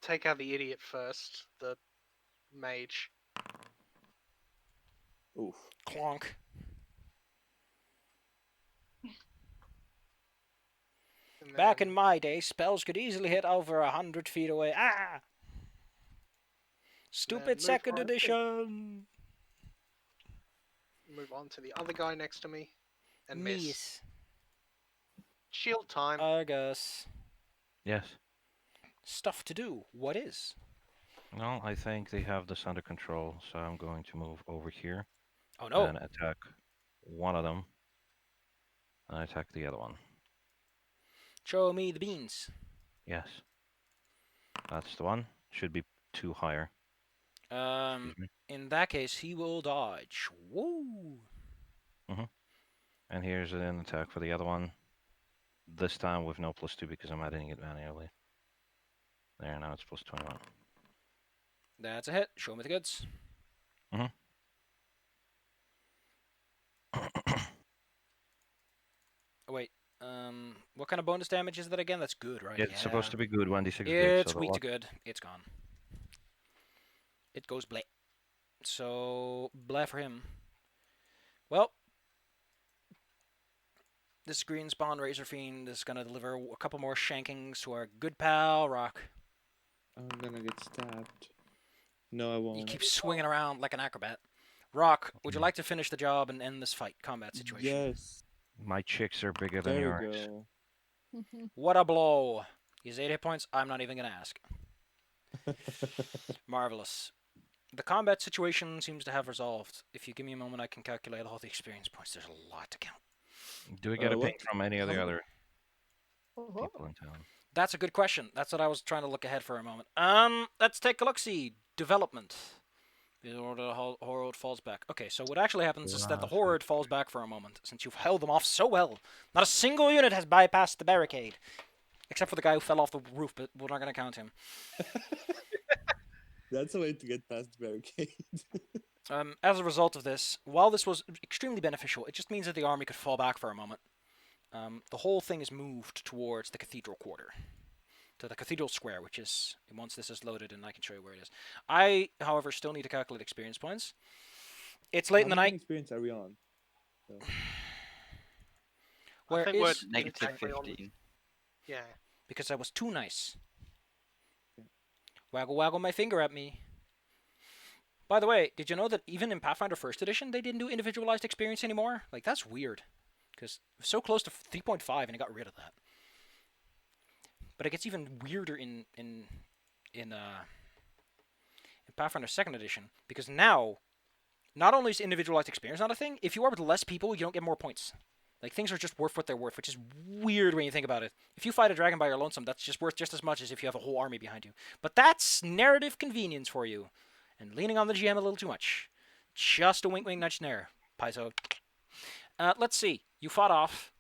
take out the idiot first, the mage. Oof. Clonk. And Back in then- my day, spells could easily hit over 100 feet away. Ah! Stupid move second on. edition! move on to the other guy next to me and miss. Miss. Shield time. Argus. Yes. Stuff to do. What is? Well, I think they have this under control, so I'm going to move over here Oh no. and attack one of them. And attack the other one. Show me the beans. Yes. That's the one. Should be 2 higher. Excuse me. In that case, he will dodge. Woo! And here's an attack for the other one. This time with no +2 because I'm adding it manually. There, now it's +21. That's a hit. Show me the goods. Oh, wait. What kind of bonus damage is that again? That's good, right? It's supposed to be good 1d6 It's so weak to good. It's gone. It goes bleh. So, bleh for him. Well, this green spawn Razor Fiend is going to deliver a couple more shankings to our good pal, Rock. I'm gonna get stabbed. No, I won't. He keeps swinging around like an acrobat. Rock, would you like to finish the job and end this fight, combat situation? Yes. My chicks are bigger than There we yours. go. What a blow. He's 8 hit points. I'm not even going to ask. Marvelous. The combat situation seems to have resolved. If you give me a moment, I can calculate all the experience points. There's a lot to count. Do we get a what- ping from any of the how- other Oh, people in town? That's a good question. That's what I was trying to look ahead for a moment. Let's take a look-see. Development. The horde falls back. Okay, so what actually happens is that the Right. horde falls back for a moment, since you've held them off so well. Not a single unit has bypassed the barricade. Except for the guy who fell off the roof, but we're not going to count him. That's a way to get past the barricade. As a result of this, while this was extremely beneficial, it just means that the army could fall back for a moment. The whole thing is moved towards the cathedral quarter. To the cathedral square, which is, once this is loaded, and I can show you where it is. I, however, still need to calculate experience points. It's late in the How many night. experience are we on? So, Where I think we're is... Negative exactly on- 15. Yeah. Because I was too nice. Waggle waggle my finger at me. By the way, did you know that even in Pathfinder 1st Edition, they didn't do individualized experience anymore? Like, that's weird. Because it was so close to 3.5 and it got rid of that. But it gets even weirder in in Pathfinder 2nd Edition, because now, not only is individualized experience not a thing, if you are with less people, you don't get more points. Like, things are just worth what they're worth, which is weird when you think about it. If you fight a dragon by your lonesome, that's just worth just as much as if you have a whole army behind you. But that's narrative convenience for you. And leaning on the GM a little too much. Just a wink wink nudge there, Paizo. Let's see. You fought off.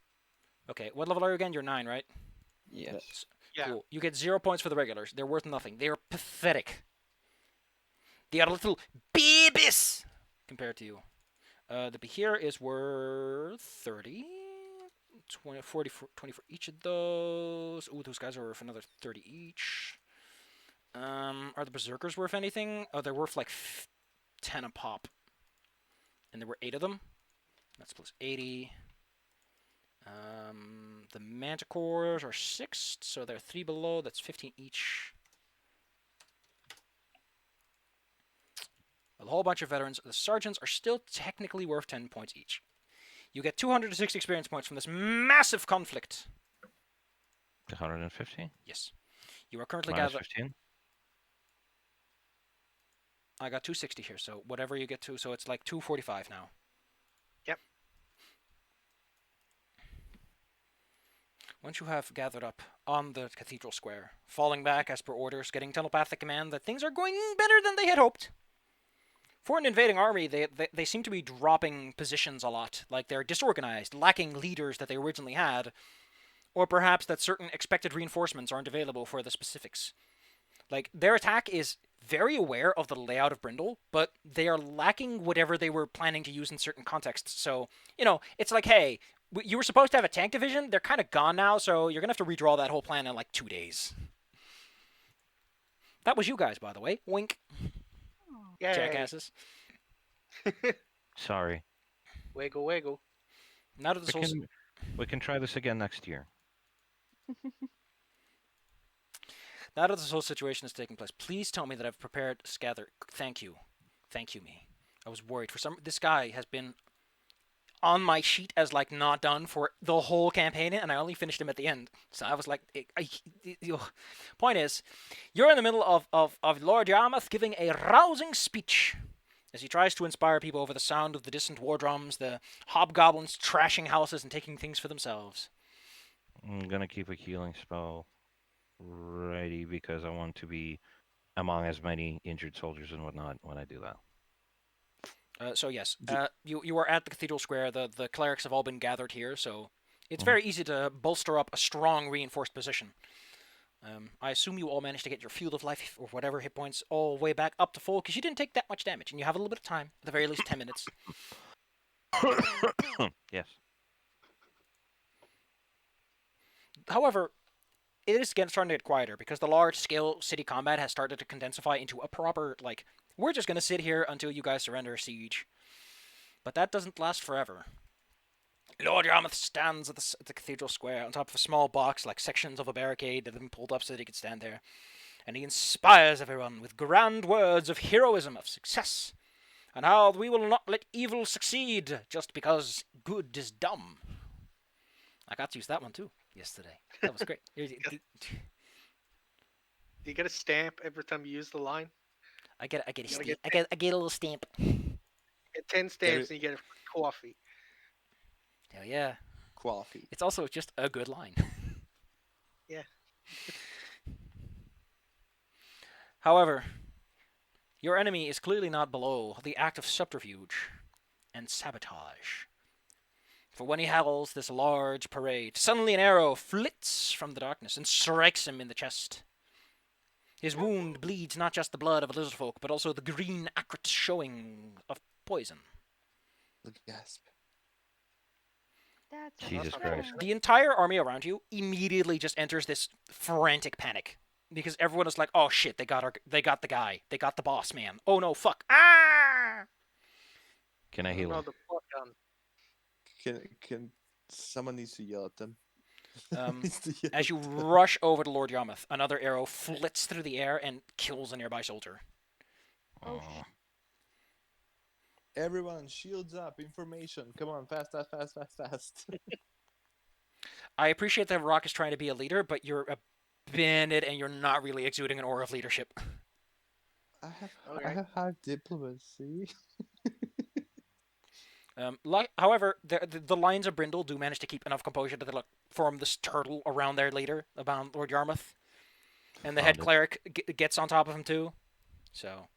Okay, what level are you again? You're 9, right? Yes. Yeah. Cool. You get 0 points for the regulars. They're worth nothing. They are pathetic. They are little babies compared to you. The Behir is worth 30. 20, 40, 20 for each of those. Ooh, those guys are worth another 30 each. Are the Berserkers worth anything? Oh, they're worth like 10 a pop. And there were 8 of them. That's plus 80. The Manticores are 6, so they're 3 below. That's 15 each. A whole bunch of veterans. The sergeants are still technically worth 10 points each. You get 206 experience points from this massive conflict. 150? Yes. You are currently Minus gathered. 15? I got 260 here, so whatever you get to, so it's like 245 now. Yep. Once you have gathered up on the cathedral square, falling back as per orders, getting telepathic command that things are going better than they had hoped. For an invading army, they seem to be dropping positions a lot. Like they're disorganized, lacking leaders that they originally had, or perhaps that certain expected reinforcements aren't available for the specifics. Like, their attack is very aware of the layout of Brindle, but they are lacking whatever they were planning to use in certain contexts. So, it's like, hey, you were supposed to have a tank division. They're kind of gone now, so you're going to have to redraw that whole plan in like 2 days. That was you guys, by the way. Wink. Yay. Jackasses. Sorry. Wiggle, wiggle. Now that this whole... We can try this again next year. Now that this whole situation is taking place, please tell me that I've prepared Scather. Thank you. Thank you, me. I was worried. This guy has been on my sheet as, like, not done for the whole campaign, and I only finished him at the end. So I was like... Point is, you're in the middle of Lord Yarmouth giving a rousing speech as he tries to inspire people over the sound of the distant war drums, the hobgoblins trashing houses and taking things for themselves. I'm going to keep a healing spell ready because I want to be among as many injured soldiers and whatnot when I do that. So yes, you are at the cathedral square. The clerics have all been gathered here, so it's very easy to bolster up a strong reinforced position. I assume you all managed to get your field of life or whatever hit points all the way back up to full because you didn't take that much damage, and you have a little bit of time, at the very least 10 minutes. Yes. However, it is starting to get quieter because the large-scale city combat has started to condensify into a proper, like, we're just going to sit here until you guys surrender siege. But that doesn't last forever. Lord Yarmouth stands at the cathedral square on top of a small box, like sections of a barricade that have been pulled up so that he could stand there. And he inspires everyone with grand words of heroism, of success, and how we will not let evil succeed just because good is dumb. I got to use that one too yesterday. That was great. Do you get a stamp every time you use the line? I get a gotta stamp. get I get a little stamp. Get 10 stamps and you get a free coffee. Hell yeah. Coffee. It's also just a good line. Yeah. However, your enemy is clearly not below the act of subterfuge and sabotage. For when he howls this large parade, suddenly an arrow flits from the darkness and strikes him in the chest. His wound bleeds not just the blood of a lizard folk, but also the green acrid showing of poison. The gasp. That's Jesus unfair. Christ. The entire army around you immediately just enters this frantic panic. Because everyone is like, oh shit, they got the guy. They got the boss man. Oh no, fuck. Ah! Can I heal No, him? the plot gun. Can someone needs to yell at them? As As you rush over to Lord Yarmouth, another arrow flits through the air and kills a nearby soldier. Oh, Oh. Everyone, shields up, information. Come on, fast. I appreciate that Rock is trying to be a leader, but you're a bandit and you're not really exuding an aura of leadership. I Okay. have high diplomacy. However, the Lions of Brindle do manage to keep enough composure to like, form this turtle around their leader, about Lord Yarmouth, and the head Found it. cleric gets on top of him too. So,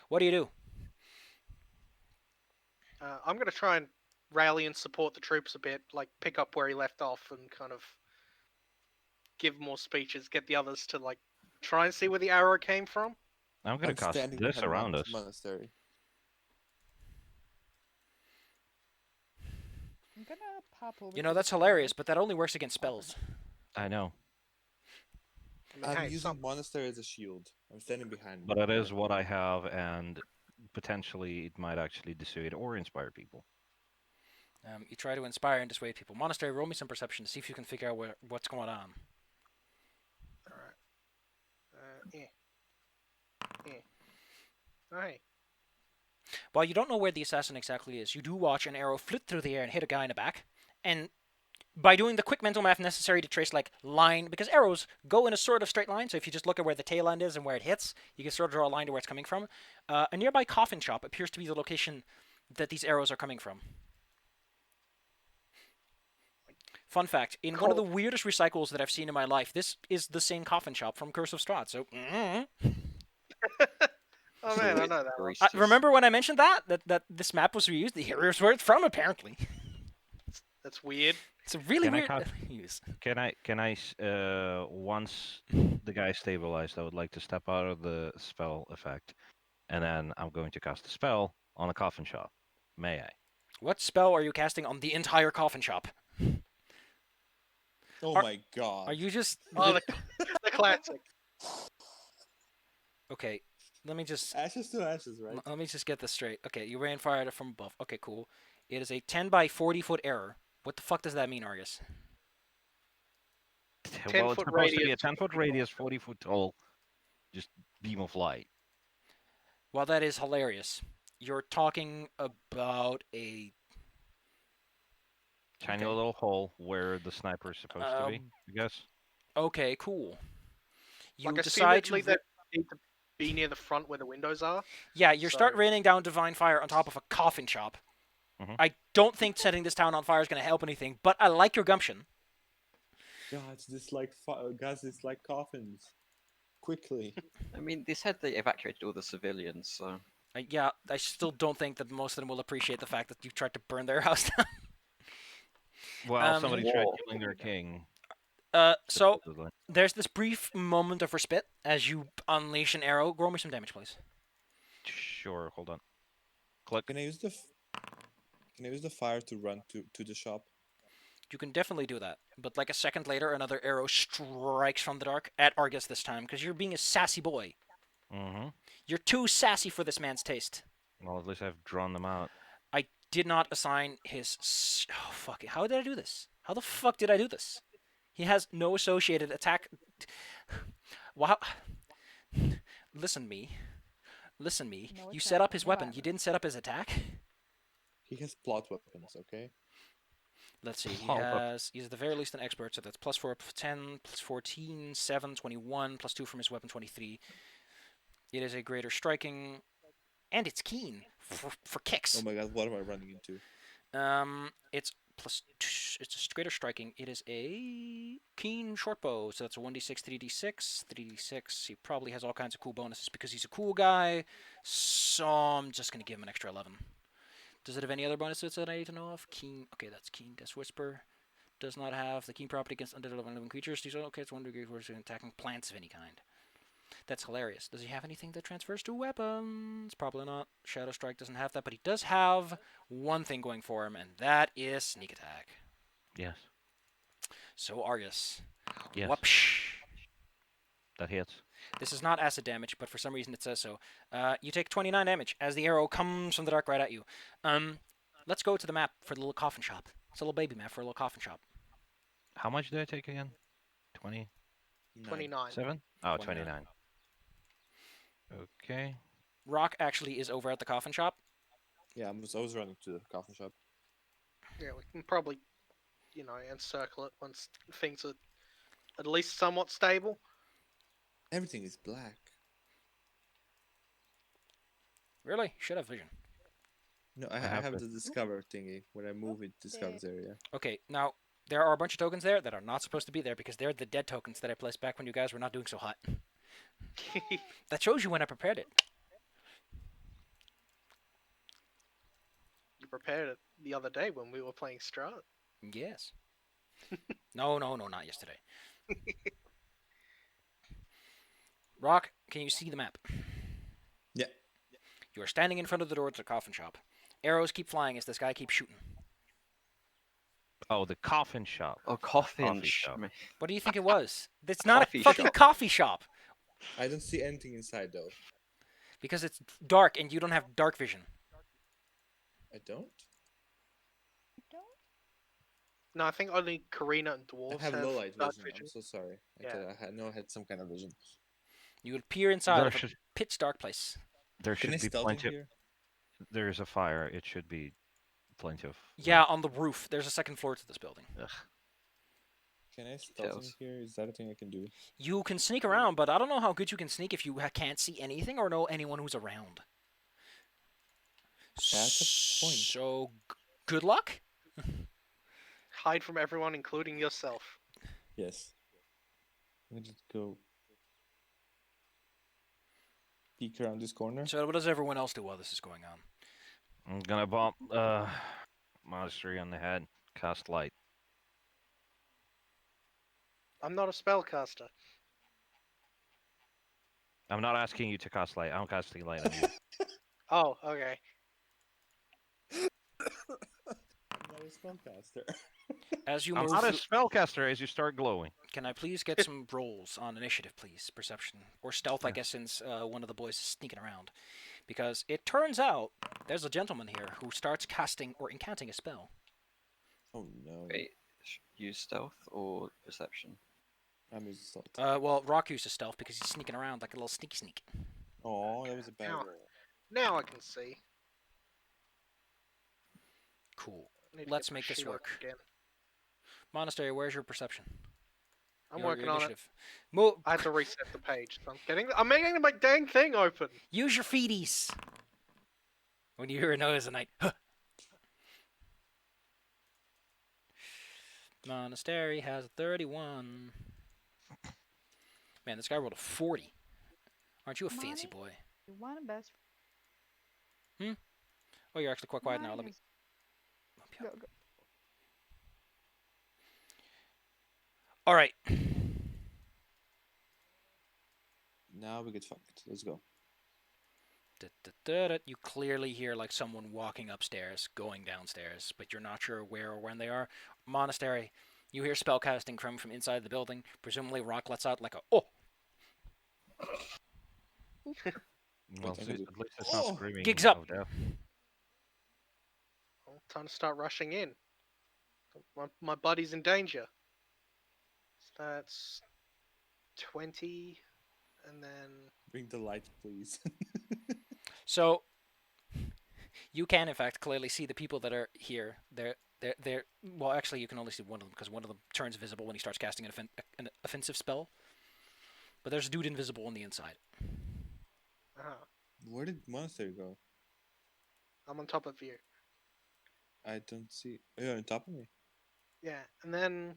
what do you do? I'm gonna try and rally and support the troops a bit, like pick up where he left off and kind of give more speeches, get the others to like try and see where the arrow came from. I'm gonna I'm cast standing this behind around us. monastery. I'm gonna pop over You to know the that's hilarious, forest. but that only works against spells. I know, I mean, I'm hey, using monastery as a shield. I'm standing behind. but it is what I have, and potentially it might actually dissuade or inspire people. You try to inspire and dissuade people. Monastery, roll me some perception to see if you can figure out what's going on. all right. Oh, hey. While you don't know where the assassin exactly is, you do watch an arrow flit through the air and hit a guy in the back. And by doing the quick mental math necessary to trace like line, because arrows go in a sort of straight line, so if you just look at where the tail end is and where it hits, you can sort of draw a line to where it's coming from. A nearby coffin shop appears to be the location that these arrows are coming from. Fun fact, in one of the weirdest recycles that I've seen in my life, this is the same coffin shop from Curse of Strahd, so... Oh man, I know that one. Baristas. remember when I mentioned that this map was reused? Here's where it's from, apparently. That's weird. It's a really Can I weird cut- use. Once the guy stabilized, I would like to step out of the spell effect, and then I'm going to cast a spell on a coffin shop. May I? What spell are you casting on the entire coffin shop? Oh Are- my god. Are you just... Oh, the classic. Okay, let me just... Ashes to ashes, right? Let me just get this straight. Okay, you rain fire from above. Okay, cool. It is a 10 by 40 foot error. What the fuck does that mean, Argus? 10 Well, it's foot supposed to be a radius. 10-foot radius, 40-foot tall, just beam of light. Well, that is hilarious. You're talking about a... Tiny Okay. little hole where the sniper is supposed to be, I guess. Okay, cool. You Like, decide to... assumedly that need to be near the front where the windows are. Yeah, you start So- raining down divine fire on top of a coffin shop. Mhm. I don't think setting this town on fire is going to help anything, but I like your gumption. Gods dislike guys dislike coffins. Quickly. I mean, they said they evacuated all the civilians, so Yeah, I still don't think that most of them will appreciate the fact that you tried to burn their house down. Well, somebody tried War. killing their king. So supposedly. there's this brief moment of respite as you unleash an arrow. Roll me some damage, please. Sure, hold on. Click. Can I use the fire to run to the shop? You can definitely do that. But like a second later, another arrow strikes from the dark at Argus this time because you're being a sassy boy. Mm-hmm. You're too sassy for this man's taste. Well, at least I've drawn them out. I did not assign his... Oh, fuck it. How did I do this? How the fuck did I do this? He has no associated attack... Wow. Listen, me. No You set up attack, his no weapon. You armor. didn't set up his attack? He has plot weapons, okay? Let's see. He Oh, look. he's at the very least an expert, so that's plus 4, 10, plus 14, 7, 21, plus 2 from his weapon, 23. It is a greater striking, and it's keen for kicks. Oh my god, what am I running into? It's plus. It's a greater striking. It is a keen short bow, so that's a 1d6, 3d6, 3d6. He probably has all kinds of cool bonuses because he's a cool guy. So I'm just gonna give him an extra 11. Does it have any other bonuses that I need to know of? Keen. Okay, that's keen. Death Whisper does not have the keen property against undead or living creatures. These are okay. It's 1 degree for attacking plants of any kind. That's hilarious. Does he have anything that transfers to weapons? Probably not. Shadow Strike doesn't have that, but he does have one thing going for him, and that is sneak attack. Yes. So Argus. Yes. Whoopsh. That hits. This is not acid damage, but for some reason it says so. You take 29 damage as the arrow comes from the dark right at you. Let's go to the map for the little coffin shop. It's a little baby map for a little coffin shop. How much did I take again? 27? 29. Oh, 29. 29. Okay. Rock actually is over at the coffin shop. Yeah, I was running to the coffin shop. Yeah, we can probably, encircle it once things are at least somewhat stable. Everything is black. Really? Should have vision. No, I have have it. the discover thingy. When I move, it discovers area. Okay, now there are a bunch of tokens there that are not supposed to be there because they're the dead tokens that I placed back when you guys were not doing so hot. That shows you when I prepared it. You prepared it the other day when we were playing Strat. Yes. No, not yesterday. Rock, can you see the map? Yeah. You are standing in front of the door to the coffin shop. Arrows keep flying as this guy keeps shooting. Oh, the coffin shop. Oh, coffin. Coffee shop. What do you think it was? It's not Coffee a fucking shop. coffee shop I don't see anything inside though. because it's dark and you don't have dark vision. I don't. No, I think only Karina and I dwarves have low light dark vision. vision. I'm so sorry. Yeah. I know I had some kind of vision. You would peer inside There of a should, pitch dark place. there Can I should be stealth in plenty. here? There is a fire. It should be plenty of. Yeah, on the roof. There's a second floor to this building. Ugh. Can I stealth in Details. here? Is that a thing I can do? You can sneak around, but I don't know how good you can sneak if you can't see anything or know anyone who's around. That's a point. So, good luck. Hide from everyone, including yourself. Yes. Let me just go peek around this corner. So, what does everyone else do while this is going on? I'm gonna bump monastery on the head. Cast light. I'm not a spellcaster. I'm not asking you to cast light. I'm casting light on you. Oh, okay. I'm not a spellcaster. As you I'm move, not a spellcaster. As you start glowing. can I please get some rolls on initiative, please? Perception or stealth, I Yeah. guess, since one of the boys is sneaking around. Because it turns out there's a gentleman here who starts casting or incanting a spell. Oh no. Wait, use stealth or perception? I'm using stealth. Well, Rock uses stealth because he's sneaking around like a little sneaky sneak. Oh, that was a bad Now- roll. Now I can see. Cool. I need to Let's get my make this sheet on work. Again. Monastery, where's your perception? I'm Your working on it. initiative. Move. I had to reset the page. So I'm making my dang thing open. Use your feeties. When you hear a noise at night. Huh. Monastery has a 31. Man, this guy rolled a 40. Aren't you a fancy Money? boy? You want a best Oh, you're actually quite quiet now. Let me. Go, go. All right. Now we get fucked. Let's go. You clearly hear like someone walking upstairs, going downstairs, but you're not sure where or when they are. Monastery, you hear spellcasting from inside the building. Presumably, Rock lets out like a oh. Well, I at can do- least it's not Oh! screaming. Gigs up. of death. Well, time to start rushing in. My buddy's in danger. So that's 20, and then Bring the light, please. So you can, in fact, clearly see the people that are here. They're. Well, actually, you can only see one of them because one of them turns visible when he starts casting an offensive spell. But there's a dude invisible on the inside. Where did Monastery go? I'm on top of you. I don't see. Oh, you're on top of me. Yeah, and then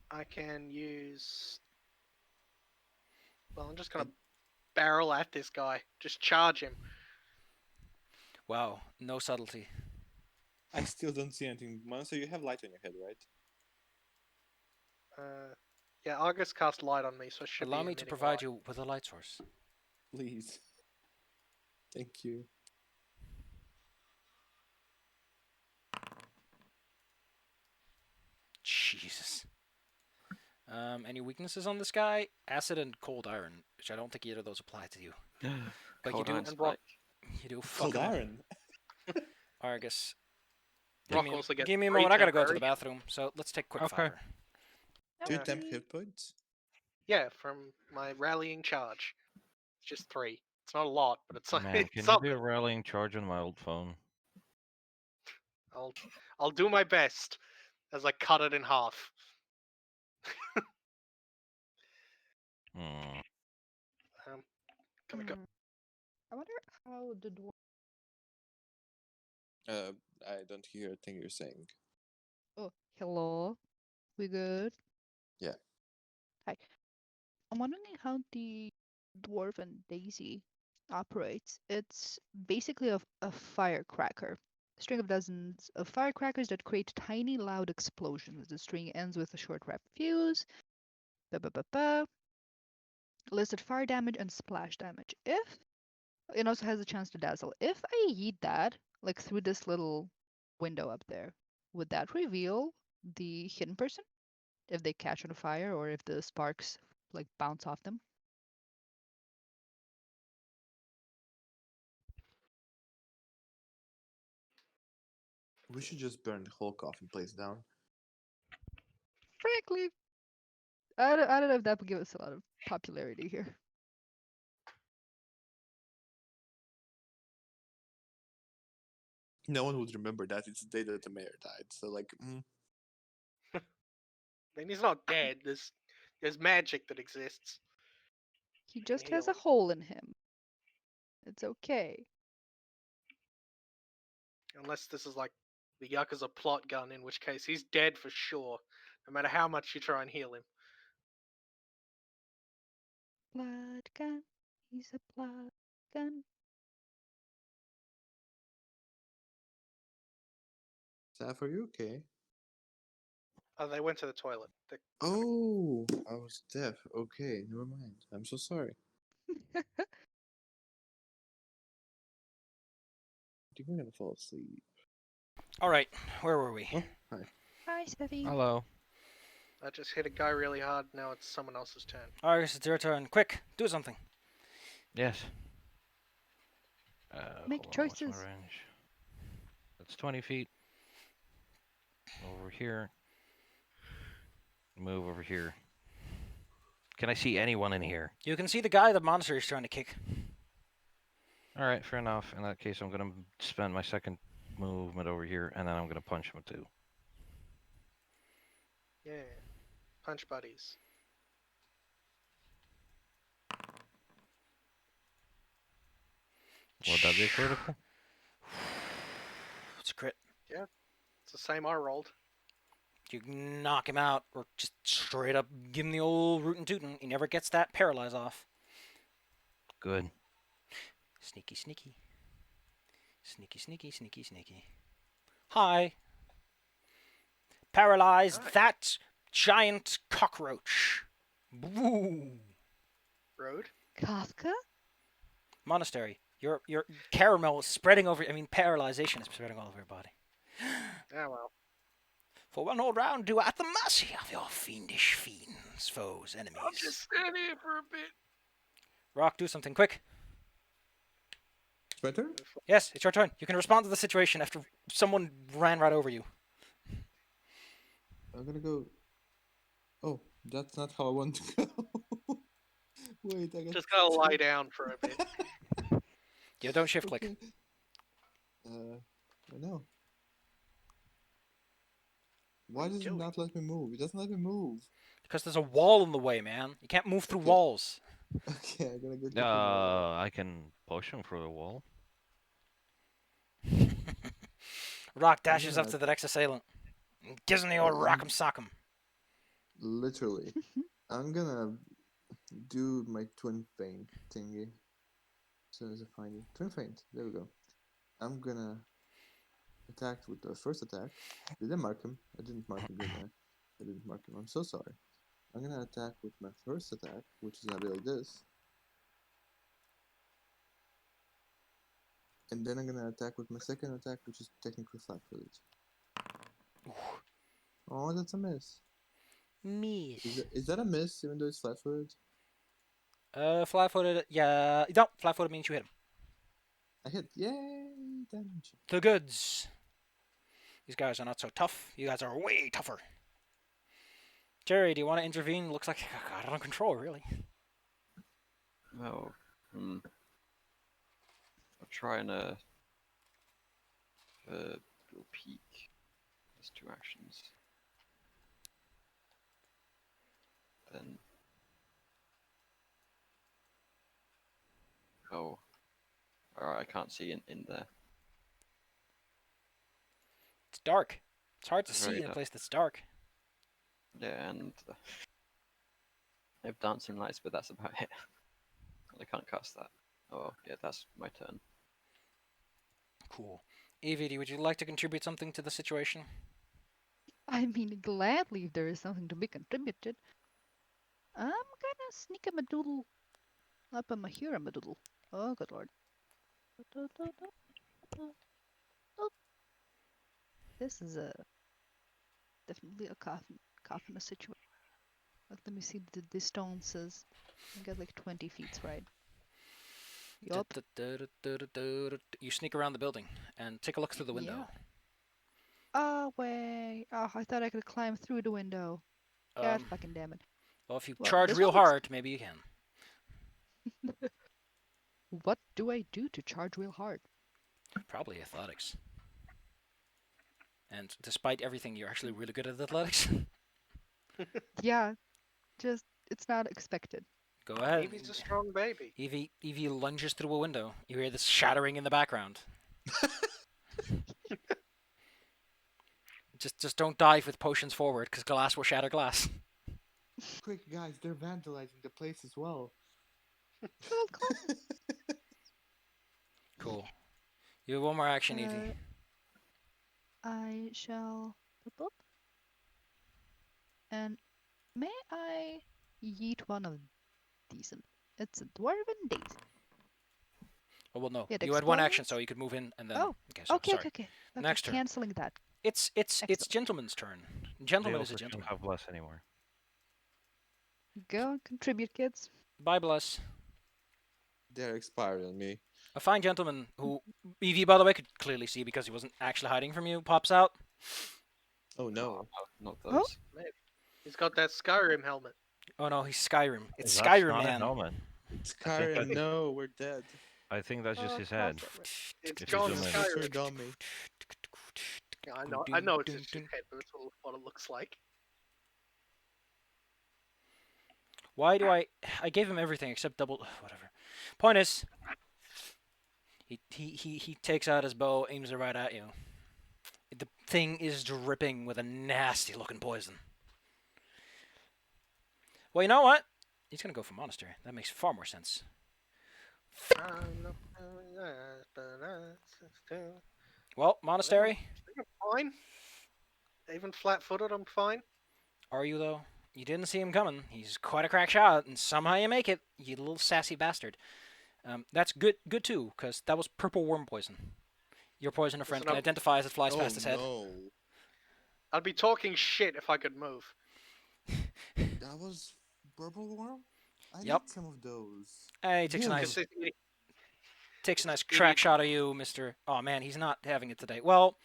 I can use. Well, I'm just gonna barrel at this guy. Just charge him. Wow, no subtlety. I still don't see anything. Monastery, you have light on your head, right? Yeah, Argus cast light on me, so I should Allow be me to emitting provide light. you with a light source. Please. Thank you. Jesus. Any weaknesses on this guy? Acid and cold iron, which I don't think either of those apply to you. But Cold you do. iron and rock- spike. You do. Fuck Cold 'em up. iron. Argus. Rock Give me, also gets give me a free moment. I gotta go to the temporary. bathroom. So let's take a quick Okay. fiver. Two Yeah. temp hit points. Yeah, from my rallying charge. It's just 3. It's not a lot, but it's like Man, it's can you something. do a rallying charge on my old phone? I'll do my best as I cut it in half. Hmm. Gonna go. I wonder how the dwarf. I don't hear a thing you're saying. Oh, hello. We good? Yeah. Hi. I'm wondering how the dwarf and Daisy operates. It's basically a firecracker. A string of dozens of firecrackers that create tiny, loud explosions. The string ends with a short rap fuse. Ba ba ba ba. Listed fire damage and splash damage. If it also has a chance to dazzle. If I yeet that, like through this little window up there, would that reveal the hidden person? If they catch on fire or if the sparks like bounce off them? We should just burn the whole coffin place down. Frankly, I don't know if that would give us a lot of popularity here. No one would remember that. It's the day that the mayor died. So, like, I mean, he's not dead. There's magic that exists. He just Heal has a him. hole in him. It's okay. Unless this is like the Yakuza plot gun, in which case he's dead for sure, no matter how much you try and heal him. Blood gun. He's a blood gun. Saf, are you okay? Oh, they went to the toilet. Oh, I was deaf. Okay, never mind. I'm so sorry. I think I'm gonna fall asleep. All right, where were we? Oh, hi. Hi, Steffi. Hello. I just hit a guy really hard. Now it's someone else's turn. All right, it's your turn. Quick, do something. Yes. Make Hold on, what's my choices. range? That's 20 feet. Over here. Move over here. Can I see anyone in here? You can see the guy the monster is trying to kick. All right, fair enough. In that case, I'm going to spend my second movement over here, and then I'm going to punch him too. Yeah. Punch buddies. Would that be a critical? It's a crit. It's the same I rolled. You knock him out, or just straight up give him the old rootin' tootin'. He never gets that paralyze off. Good. Sneaky, sneaky. Sneaky, sneaky, sneaky, sneaky. Hi. Paralyze Hi. that giant cockroach. Boo. Road. Kafka? Monastery. Your caramel is spreading over. I mean, paralyzation is spreading all over your body. Ah well. For one whole round, you are at the mercy of your fiendish fiends, foes, enemies. I'll just stand here for a bit. Rock, do something quick. It's my turn? Yes, it's your turn. You can respond to the situation after someone ran right over you. I'm gonna go. Oh, that's not how I want to go. Wait, I got. Just gotta lie down for a bit. Yeah, don't shift click. Okay. I know. Why What are you does it doing? not let me move? It doesn't let me move. Because there's a wall in the way, man. You can't move through Okay. walls. Okay, I'm gonna go. Check the wall. I can push him through the wall. Rock dashes up gonna- to the next assailant. Gives him the old rock'em sock'em. Literally, I'm gonna do my twin feint thingy. As soon as I find it, twin feint. There we go. I'm gonna attack with the first attack. Did I mark him? I didn't mark him, didn't I? I didn't mark him. I'm so sorry. I'm gonna attack with my first attack, which is gonna be like this. And then I'm gonna attack with my second attack, which is technically flat-footed. Oh, that's a miss. Miss. Is that a miss, even though it's flat-footed? Flat-footed. Yeah. No, flat-footed means you hit him. I hit. Yay! Damage. The goods. These guys are not so tough. You guys are way tougher. Jerry, do you want to intervene? Looks like I got it on control, really. Oh, I'll try and little peek. There's 2 actions. Then Oh. Alright, I can't see in there. It's dark. It's hard to It's see very in a dark. place that's dark. Yeah, and I have dancing lights, but that's about it. I can't cast that. Oh, yeah, that's my turn. Cool. EVD, would you like to contribute something to the situation? I mean, gladly if there is something to be contributed. I'm gonna sneak a madoodle up on my here a madoodle. Oh, good lord. This is a definitely a coffin situation. Let me see the distances. I got like 20 feet, right? Yup. You sneak around the building and take a look through the window. Yeah. Oh, wait. Oh, I thought I could climb through the window. God fucking damn it. Well, if you Well, charge this real one looks- hard, maybe you can. What do I do to charge real hard? Probably athletics. And despite everything, you're actually really good at athletics. Yeah, just it's not expected. Go ahead. Evie's a strong baby. Evie lunges through a window. You hear this shattering in the background. Just don't dive with potions forward, because glass will shatter glass. Quick, guys, they're vandalizing the place as well. Well, classic. Cool. You have one more action, Evie. I shall boop, boop. And may I yeet one of these? It's a dwarven daisy. Oh, well, no. It You had one action, explodes? so you could move in and then. Oh, Okay, so, Okay, sorry. okay, okay. Next turn. Canceling that. It's Excellent. gentleman's turn. They Gentleman is also a shouldn't gentleman. have bless anymore. Go and contribute, kids. Bye, bless. They're expired on me. A fine gentleman who Evie, by the way, could clearly see because he wasn't actually hiding from you, pops out. Oh no. Not Oh. those. Maybe. He's got that Skyrim helmet. Oh no, he's Skyrim. It's That's Skyrim, not a man. helmet. Skyrim, no, we're dead. I think that's just Oh, his head. It's If you John zoom in. Skyrim. Turned on me. Yeah, I know it's just his head, but that's what it looks like. Why do I gave him everything except double whatever. Point is, he takes out his bow, aims it right at you. The thing is dripping with a nasty looking poison. Well, you know what? He's gonna go for monastery. That makes far more sense. Well, monastery. I'm fine. Even flat-footed, I'm fine. Are you though? You didn't see him coming. He's quite a crack shot, and somehow you make it. You little sassy bastard. That's good too, because that was purple worm poison. Your poison a friend Listen can up. identify as it flies Oh past his head. no. I'd be talking shit if I could move. That was purple worm? I Yep. need some of those. Hey, he takes a Yeah. nice Because it- takes a nice Idiot. crack shot of you, Mister. Oh man, he's not having it today. Well,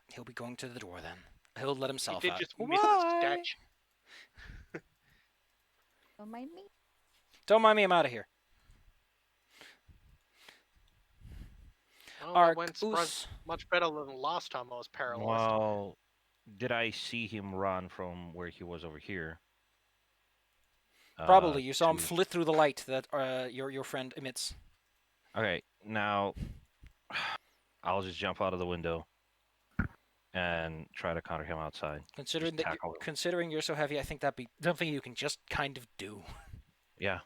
he'll be going to the door then. He'll let he himself did out. just miss the Why? statue. Don't mind me. Don't mind me. I'm out of here. Oh, that went Arcus. much better than the last time I was paralyzed. Well, did I see him run from where he was over here? Probably you saw him to- flit through the light that your friend emits. Okay, now I'll just jump out of the window and try to counter him outside. Considering Just that tackle him. considering you're so heavy, I think that'd be something you can just kind of do. Yeah,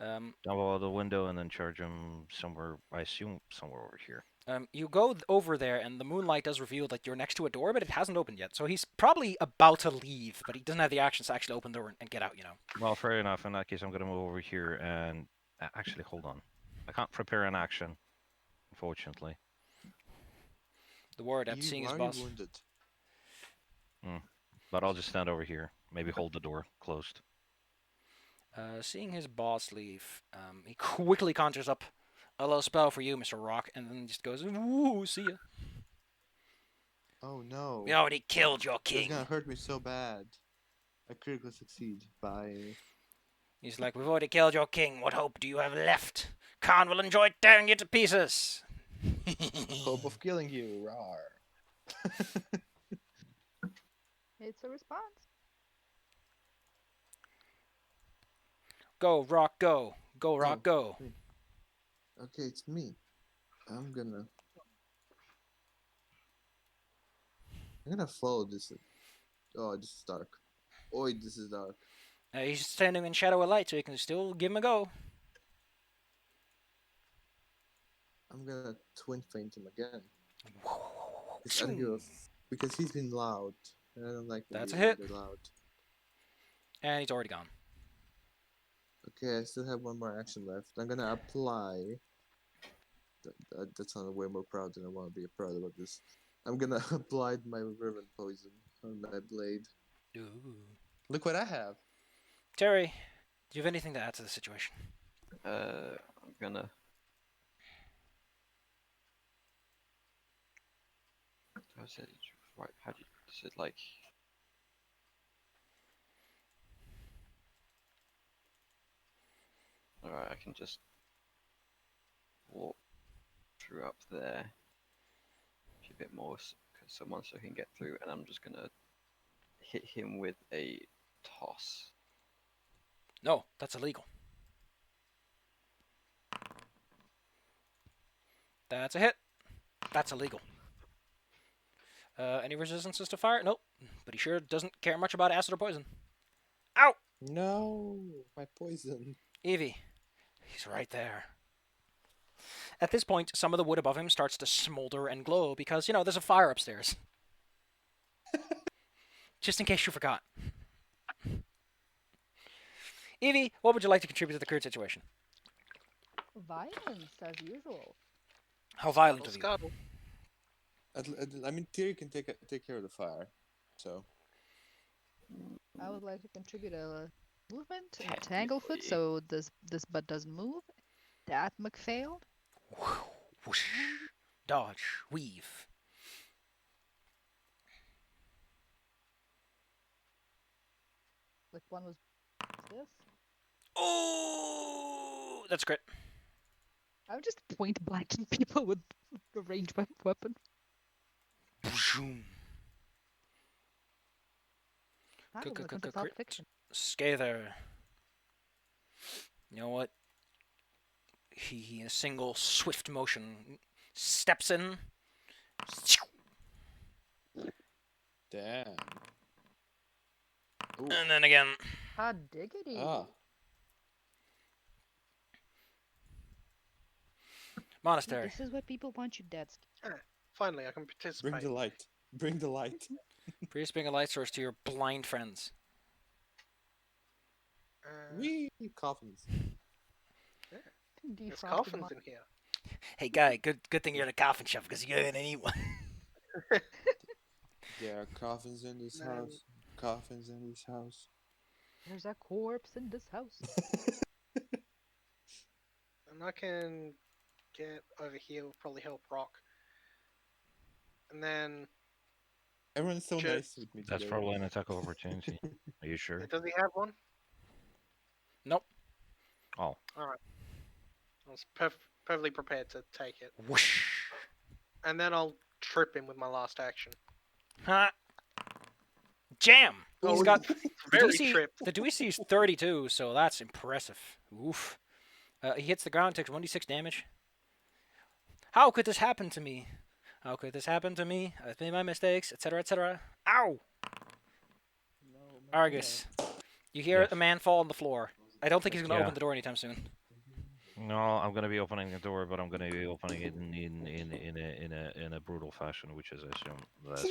Um, jump out of the window and then charge him somewhere. I assume somewhere over here. you go over there, and the moonlight does reveal that you're next to a door, but it hasn't opened yet. So he's probably about to leave, but he doesn't have the actions to actually open the door and get out. You know. Well, fair enough. In that case, I'm gonna move over here and actually hold on. I can't prepare an action, unfortunately. The word after You seeing his are boss. wounded. But I'll just stand over here. Maybe hold the door closed. Seeing his boss leave, he quickly conjures up a little spell for you, Mr. Rock, and then just goes, "Woo, see ya." Oh no. We already killed your That's king. gonna hurt me so bad. I critically succeed by He's like, "We've already killed your king. What hope do you have left? Khan will enjoy tearing you to pieces." hope of killing you. Rawr. It's a response. Go, Rock, go. Go, Rock, Oh, go. me. Okay, it's me. I'm gonna follow this. Oh, this is dark. Oi, this is dark. He's standing in shadow of light, so you can still give him a go. I'm gonna twin faint him again. Because I don't give a because he's been loud. And I don't like when That's a they're hit. loud. And he's already gone. Okay, I still have one more action left. I'm gonna apply. That sounded way more proud than I want to be proud about this. I'm gonna apply my riven poison on my blade. Ooh. Look what I have. Terry, do you have anything to add to the situation? I'm gonna. How's it? Right? How do you? Is it like? All right, I can just walk through up there, a bit more, someone so he can get through, and I'm just gonna hit him with a toss. No, that's illegal. That's a hit. That's illegal. Any resistances to fire? Nope. But he sure doesn't care much about acid or poison. Ow! No, my poison. Evie. He's right there. At this point, some of the wood above him starts to smolder and glow because, there's a fire upstairs. Just in case you forgot. Evie, what would you like to contribute to the current situation? Violence, as usual. How violent of you? Scuttle. I mean, Tyr can take care of the fire, so. I would like to contribute a movement, a tanglefoot, so this butt doesn't move. That McPhailed. Whoosh. Dodge. Weave. Like one was this. Oh, that's crit. I would just point blanking people with a ranged weapon. Boom. Crit. Fiction. Scather. You know what? He in a single swift motion steps in. Damn. Ooh. And then again. Hot diggity. Ah. Monastery. This is what people want you dead. Finally, I can participate. Bring the light. Bring the light. Priest bring a light source to your blind friends. Wee coffins. There's Defrosted coffins mon- in here. Hey guy, good thing you're in a coffin shop because you're gonna need one. There are coffins in this No. house. Coffins in this house. There's a corpse in this house. And I can get over here, will probably help Rock. And then, Everyone's so Sure. nice with me today. That's probably an attack of opportunity. Are you sure? does he have one? Nope. Oh. Alright. I was perfectly prepared to take it. Whoosh. And then I'll trip him with my last action. Huh. Jam. He's got Very DC, tripped. the DC is 32, so that's impressive. Oof. He hits the ground, takes 1d6 damage. How could this happen to me? How could this happen to me? I've made my mistakes, etc., etc. Ow! No, my Argus, you hear Yes. a man fall on the floor. I don't think he's going to Yeah. open the door anytime soon. No, I'm gonna be opening the door, but I'm gonna be opening it in a brutal fashion, which is, I assume, less.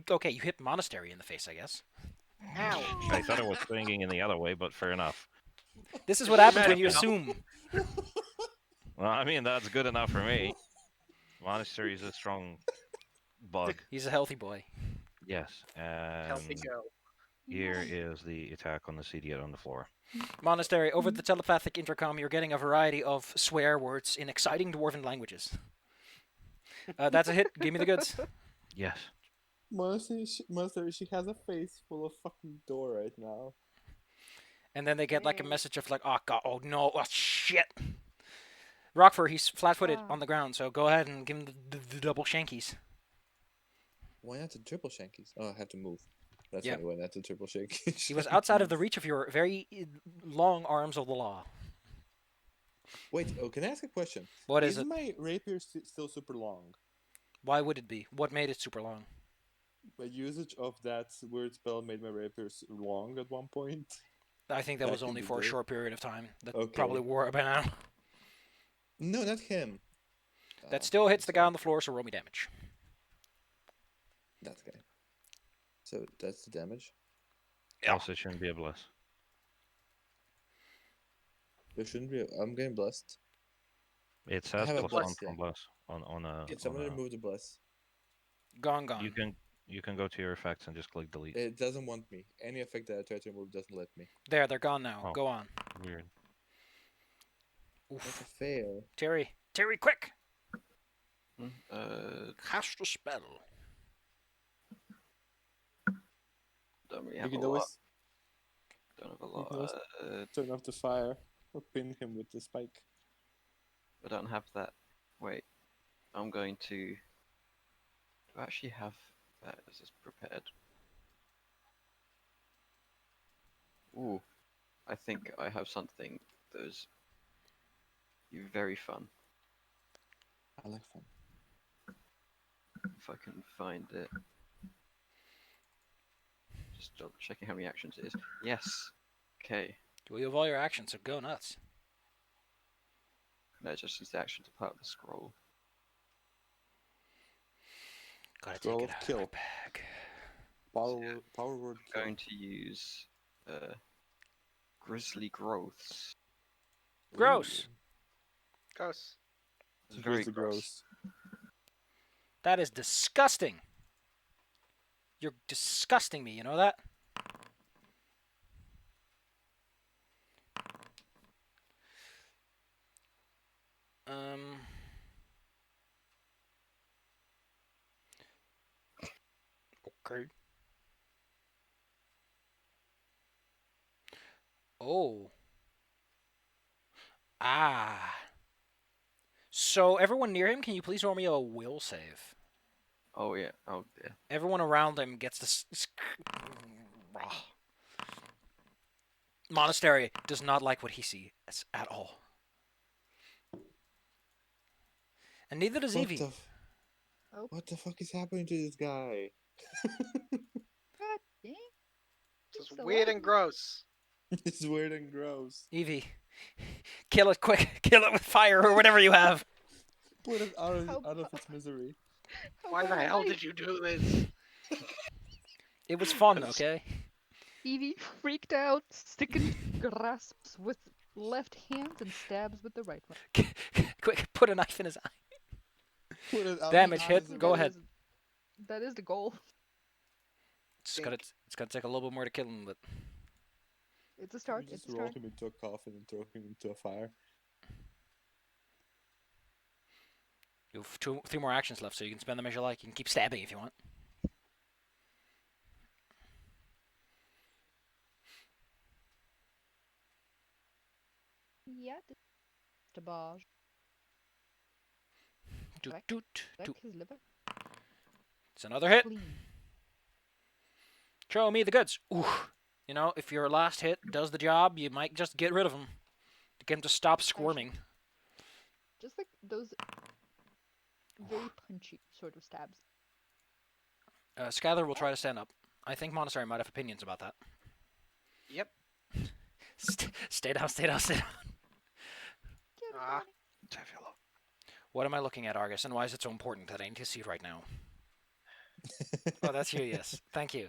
Okay, you hit Monastery in the face, I guess. Ow! I thought I was swinging in the other way, but fair enough. This is what happens Mad when you enough. assume. Well, I mean, that's good enough for me. Monastery is a strong bug. He's a healthy boy. Yes, Healthy and girl. here is the attack on the idiot on the floor. Monastery, over the telepathic intercom, you're getting a variety of swear words in exciting dwarven languages. That's a hit. Give me the goods. Yes. Monastery, she has a face full of fucking door right now. And then they get like a Hey. message of like, oh god, oh no, oh shit. Rockford, he's flat-footed Ah. on the ground, so go ahead and give him the double shankies. Why not the triple shankies? Oh, I have to move. That's Yeah. funny when that's a triple shake. He was outside of the reach of your very long arms of the law. Wait, can I ask a question? What is it? my rapier still super long? Why would it be? What made it super long? My usage of that weird spell made my rapier long at one point. I think that Back was in only the for a day. short period of time. That Okay. probably wore it by now. No, not him. That Oh, still hits I'm the guy sorry. on the floor, so roll me damage. That guy. So that's the damage. Yeah. Also, shouldn't be a bless. There shouldn't be. I'm getting blessed. It says have a +1 bless, from yeah. bless on a. Can someone remove the bless? Gone. You can go to your effects and just click delete. It doesn't want me. Any effect that I try to remove doesn't let me. There, they're gone now. Oh. Go on. Weird. That's a Oof. fail. Terry, quick! Don't Cast a spell. really You have a can lot. always Don't have a you lot. can always turn off the fire or pin him with the spike. I don't have that. Wait, I'm going to. Do I actually have that as prepared? Ooh, I think I have something that is very fun. I like fun. If I can find it. Just double checking how many actions it is. Yes. Okay. Well, you have all your actions, so go nuts. No, it just use the action to part of the scroll. Gotta Scroll take it of out kill. of my bag. Power word I'm kill. going to use Grizzly Growths. Gross. Gross. It's very Grizzly gross. That is disgusting. You're disgusting me, you know that? Okay. Oh. Ah. So, everyone near him, can you please roll me a will save? Oh yeah. Oh yeah. Everyone around him gets this. Monastery does not like what he sees at all. And neither does What Evie. the? Oh. What the fuck is happening to this guy? God dang. Just So weird and ugly. gross. It's weird and gross. Evie. Kill it quick. Kill it with fire or whatever you have. Put it out How of its misery. How Why the about a hell knife? did you do this? It was fun, okay? Evie freaked out, sticking grasps with left hand and stabs with the right one. Quick, put a knife in his eye. Put it out Damage of hit, its Honestly, go misery. ahead. That is the goal. It's gonna take a little bit more to kill him, but It's a We start. just It's a roll start. him into a coffin and throw him into a fire. you have 3 more actions left, so you can spend them as you like. You can keep stabbing if you want. Yeah, the barge. Doot, Correct. doot, Wreck doot. his liver. It's another hit. Clean. Show me the goods. Ooh. You know, if your last hit does the job, you might just get rid of him. To get him to stop squirming. Just like those very punchy sort of stabs. Skylar will try to stand up. I think Monastery might have opinions about that. Yep. Stay down, stay down, stay down. Get him, Ah. Danny. What am I looking at, Argus, and why is it so important that I need to see it right now? Oh, that's you, yes. Thank you.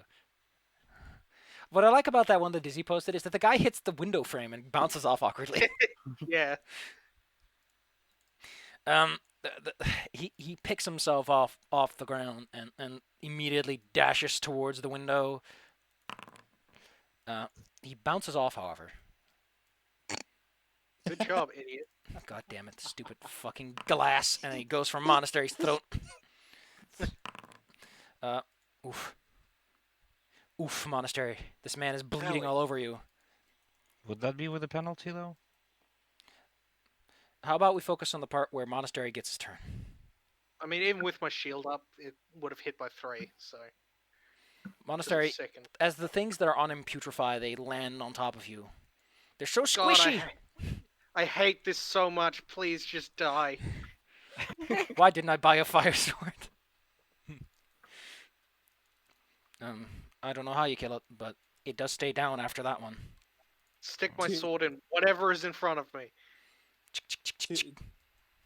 What I like about that one that Dizzy posted is that the guy hits the window frame and bounces off awkwardly. Yeah. He picks himself off the ground and immediately dashes towards the window. He bounces off, however. Good job, idiot. God damn it, stupid fucking glass. And he goes for Monastery's throat. Oof. Oof, Monastery. This man is bleeding Owie. all over you. Would that be with a penalty though? How about we focus on the part where Monastery gets his turn? I mean, even with my shield up, it would have hit by 3, so. Monastery, second. as the things that are on him putrefy, they land on top of you. They're so God, squishy. I hate this so much. Please just die. Why didn't I buy a fire sword? I don't know how you kill it, but it does stay down after that one. Stick my Dude. sword in whatever is in front of me.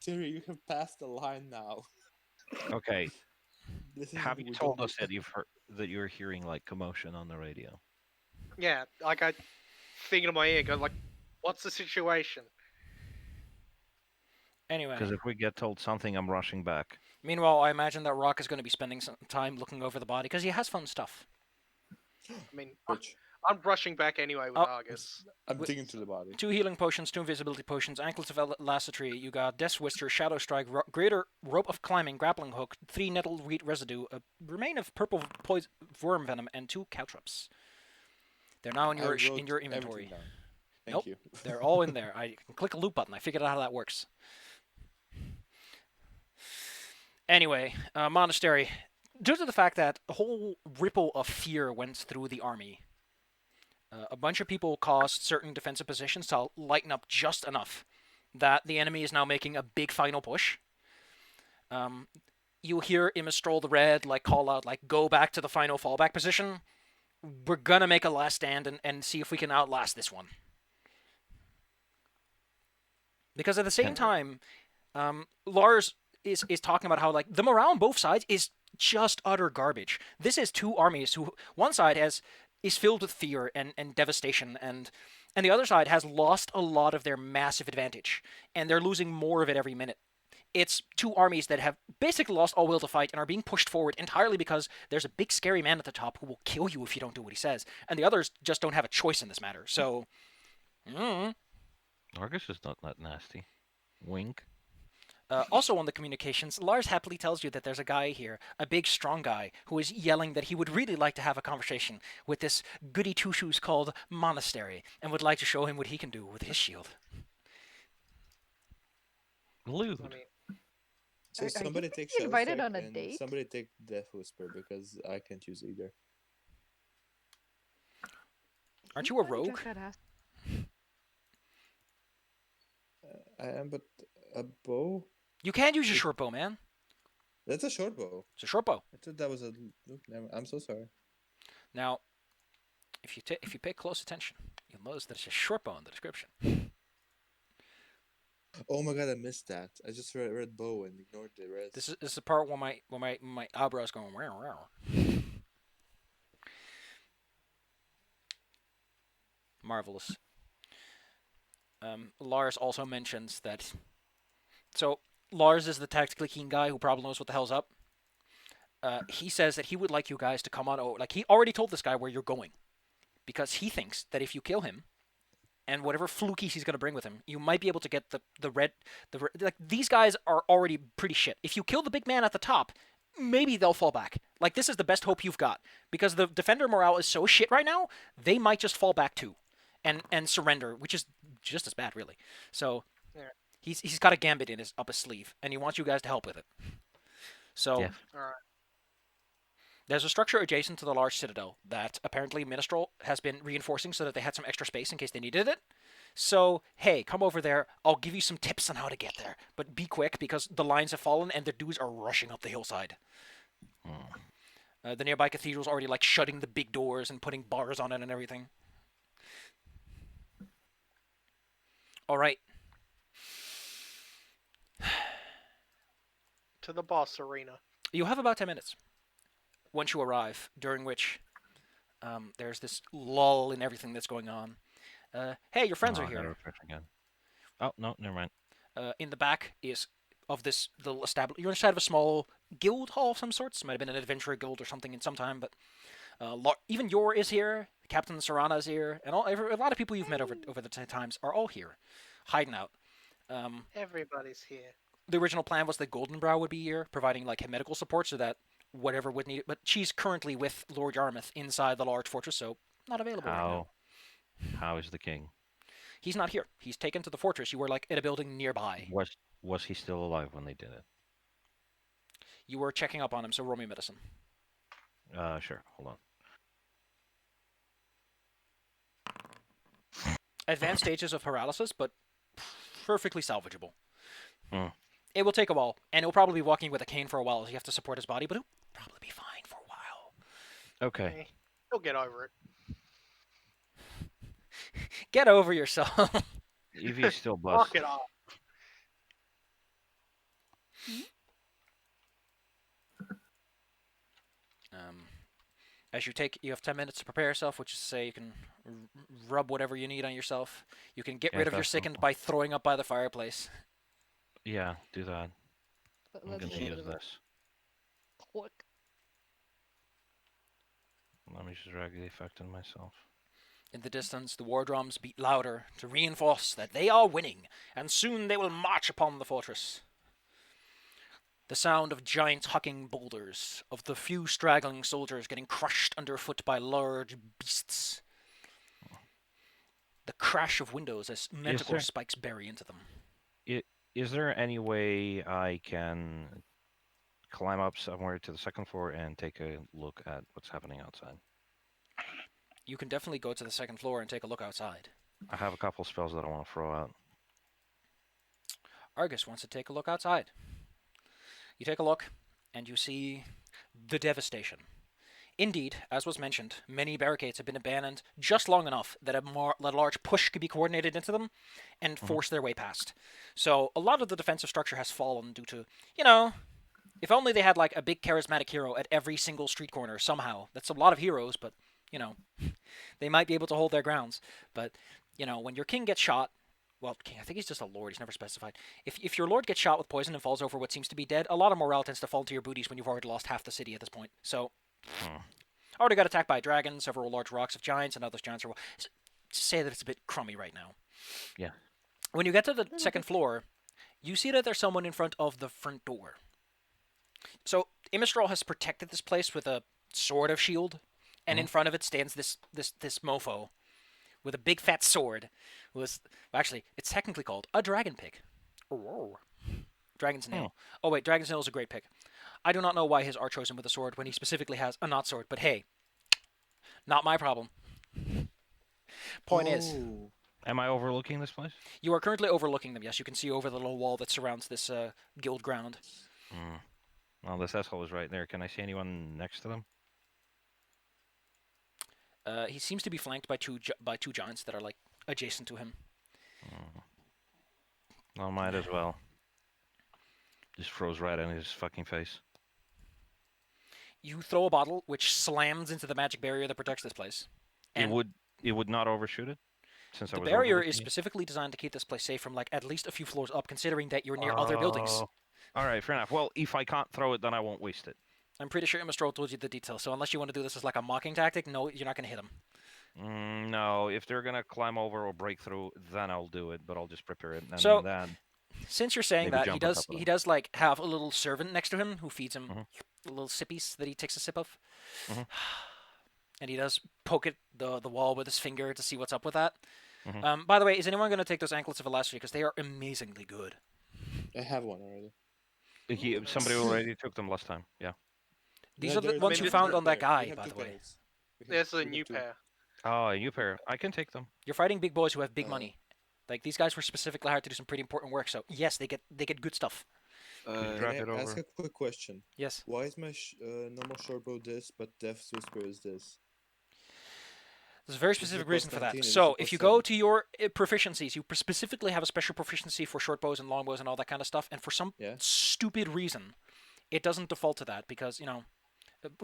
Terry, you have passed the line now. Okay. This is Have you we told don't us that you're hearing like commotion on the radio? Yeah, like I think in my ear, go like, "What's the situation?" Anyway, Because if we get told something, I'm rushing back. meanwhile, I imagine that Rock is going to be spending some time looking over the body because he has fun stuff. I mean, Rich, I'm rushing back anyway with Oh. Argus. I'm Wi- digging to the body. 2 healing potions, 2 invisibility potions, Ankles of Lassitry, you got Death Wister, Shadow Strike, Greater Rope of Climbing, Grappling Hook, 3 Nettle Wheat Residue, a Remain of Purple Worm Venom, and 2 Caltrops. They're now in I your wrote inventory. everything down. Thank Nope. you. They're all in there. I can click a loop button. I figured out how that works. Anyway, Monastery. Due to the fact that a whole ripple of fear went through the army, a bunch of people caused certain defensive positions to lighten up just enough that the enemy is now making a big final push. You hear Immistrol the Red like call out like go back to the final fallback position. We're gonna make a last stand and see if we can outlast this one. Because at the same time, Lars is talking about how like the morale on both sides is just utter garbage. This is 2 armies who one side is filled with fear and devastation and the other side has lost a lot of their massive advantage and they're losing more of it every minute. It's 2 armies that have basically lost all will to fight and are being pushed forward entirely because there's a big scary man at the top who will kill you if you don't do what he says, and the others just don't have a choice in this matter. So, Argus is not that nasty. Wink. also on the communications, Lars happily tells you that there's a guy here, a big strong guy, who is yelling that he would really like to have a conversation with this goody two-shoes called Monastery, and would like to show him what he can do with his shield. Lewd. I mean, So Are you somebody take being invited Shellstrike on a and date? somebody take Death Whisper because I can't use either. Aren't you a Why rogue? just got asked? I am, but a bow? You can use your short bow, man. That's a short bow. It's a short bow. I thought that was a. Oop, I'm so sorry. Now, if you pay close attention, you'll notice that it's a short bow in the description. Oh my god, I missed that. I just read bow and ignored the rest. This is the part where my eyebrows going wow wow. Marvelous. Lars also mentions that. So Lars is the tactically keen guy who probably knows what the hell's up. He says that he would like you guys to come on over. Like he already told this guy where you're going, because he thinks that if you kill him, and whatever flukies he's gonna bring with him, you might be able to get the red. Like these guys are already pretty shit. If you kill the big man at the top, maybe they'll fall back. Like this is the best hope you've got, because the defender morale is so shit right now. They might just fall back too, and surrender, which is just as bad really. So Yeah. he's got a gambit in up his sleeve, and he wants you guys to help with it. So. Yeah. all right. There's a structure adjacent to the large citadel that apparently Minstrel has been reinforcing so that they had some extra space in case they needed it. So, hey, come over there. I'll give you some tips on how to get there. But be quick because the lines have fallen and the dudes are rushing up the hillside. The nearby cathedral's already like shutting the big doors and putting bars on it and everything. All right. To the boss arena. You have about 10 minutes once you arrive, during which there's this lull in everything that's going on. Hey, your friends are here. Refresh again. Oh no, never mind. In the back is of this little establishment. You're inside of a small guild hall of some sorts. Might have been an adventurer guild or something in some time, but even Yor is here. Captain Sarana is here, and a lot of people you've met over the times are all here, hiding out. Everybody's here. The original plan was that Goldenbrow would be here, providing like medical support, so that whatever would need it. But she's currently with Lord Yarmouth inside the large fortress, so not available right now. How is the king? He's not here. He's taken to the fortress. You were like at a building nearby. Was he still alive when they did it? You were checking up on him, so roll me medicine. Sure. Hold on. Advanced stages of paralysis, but perfectly salvageable. Hmm. It will take a while, and he'll probably be walking with a cane for a while as you have to support his body, but he'll probably be fine for a while. Okay. Eh, he'll get over it. Get over yourself. Evie's still Walk buzzed. it off. As you have 10 minutes to prepare yourself, which is to say you can rub whatever you need on yourself. You can get rid of your Cast sickened Simple. by throwing up by the fireplace. Yeah, do that. I'm Let's gonna see. use this. Click. Let me just drag the effect on myself. In the distance, the war drums beat louder to reinforce that they are winning, and soon they will march upon the fortress. The sound of giant hucking boulders, of the few straggling soldiers getting crushed underfoot by large beasts. The crash of windows as manticore there- spikes bury into them. Is there any way I can climb up somewhere to the second floor and take a look at what's happening outside? You can definitely go to the second floor and take a look outside. I have a couple spells that I want to throw out. Argus wants to take a look outside. You take a look, and you see the devastation. Indeed, as was mentioned, many barricades have been abandoned just long enough that a large push could be coordinated into them and force their way past. So a lot of the defensive structure has fallen due to, if only they had like a big charismatic hero at every single street corner somehow. That's a lot of heroes, but, they might be able to hold their grounds. But, when your king gets shot, well, king, I think he's just a lord. He's never specified. If your lord gets shot with poison and falls over what seems to be dead, a lot of morale tends to fall to your booties when you've already lost half the city at this point. So, already got attacked by a dragon, several large rocks of giants, and others giants are. Say that it's a bit crummy right now. Yeah. When you get to the second floor, you see that there's someone in front of the front door. So Imistral has protected this place with a sort of shield, and in front of it stands this mofo with a big fat sword. Actually, it's technically called a dragon pick. Dragon's nail. Oh wait, Dragon's nail is a great pick. I do not know why his are chosen with a sword when he specifically has a not sword, but hey, not my problem. Point is, Am I overlooking this place? you are currently overlooking them. Yes, you can see over the little wall that surrounds this guild ground. Well, this asshole is right there. Can I see anyone next to them? He seems to be flanked by two giants that are like adjacent to him. Well, might as well. Just froze right in his fucking face. You throw a bottle, which slams into the magic barrier that protects this place. And It would not overshoot it, since I the was barrier overlooking is it? specifically designed to keep this place safe from like at least a few floors up, considering that you're near other buildings. Oh. All right, fair enough. Well, if I can't throw it, then I won't waste it. I'm pretty sure Imistral told you the details, so unless you want to do this as like a mocking tactic, no, you're not going to hit him. No, if they're gonna climb over or break through, then I'll do it. But I'll just prepare it, and So- then Since you're saying Maybe that, jump on top of he them. does like have a little servant next to him who feeds him little sippies that he takes a sip of. And he does poke at the wall with his finger to see what's up with that. By the way, is anyone going to take those anklets of velocity? Because they are amazingly good. I have one already. somebody already took them last time. Yeah. These Yeah, are the there's ones one you right found on that there. guy, We have by two the way. pairs. There's a we have new two. pair. Oh, a new pair. I can take them. You're fighting big boys who have big money. Like these guys were specifically hired to do some pretty important work. So yes, they get good stuff. Drag Can it I ask over. a quick question? Yes. Why is my normal shortbow this, but Death's Whisper is this? There's a very This is a specific plus reason for that. 19, it is So a if plus you go 7. to your proficiencies, you specifically have a special proficiency for short bows and long bows and all that kind of stuff. And for some Yeah. stupid reason, it doesn't default to that because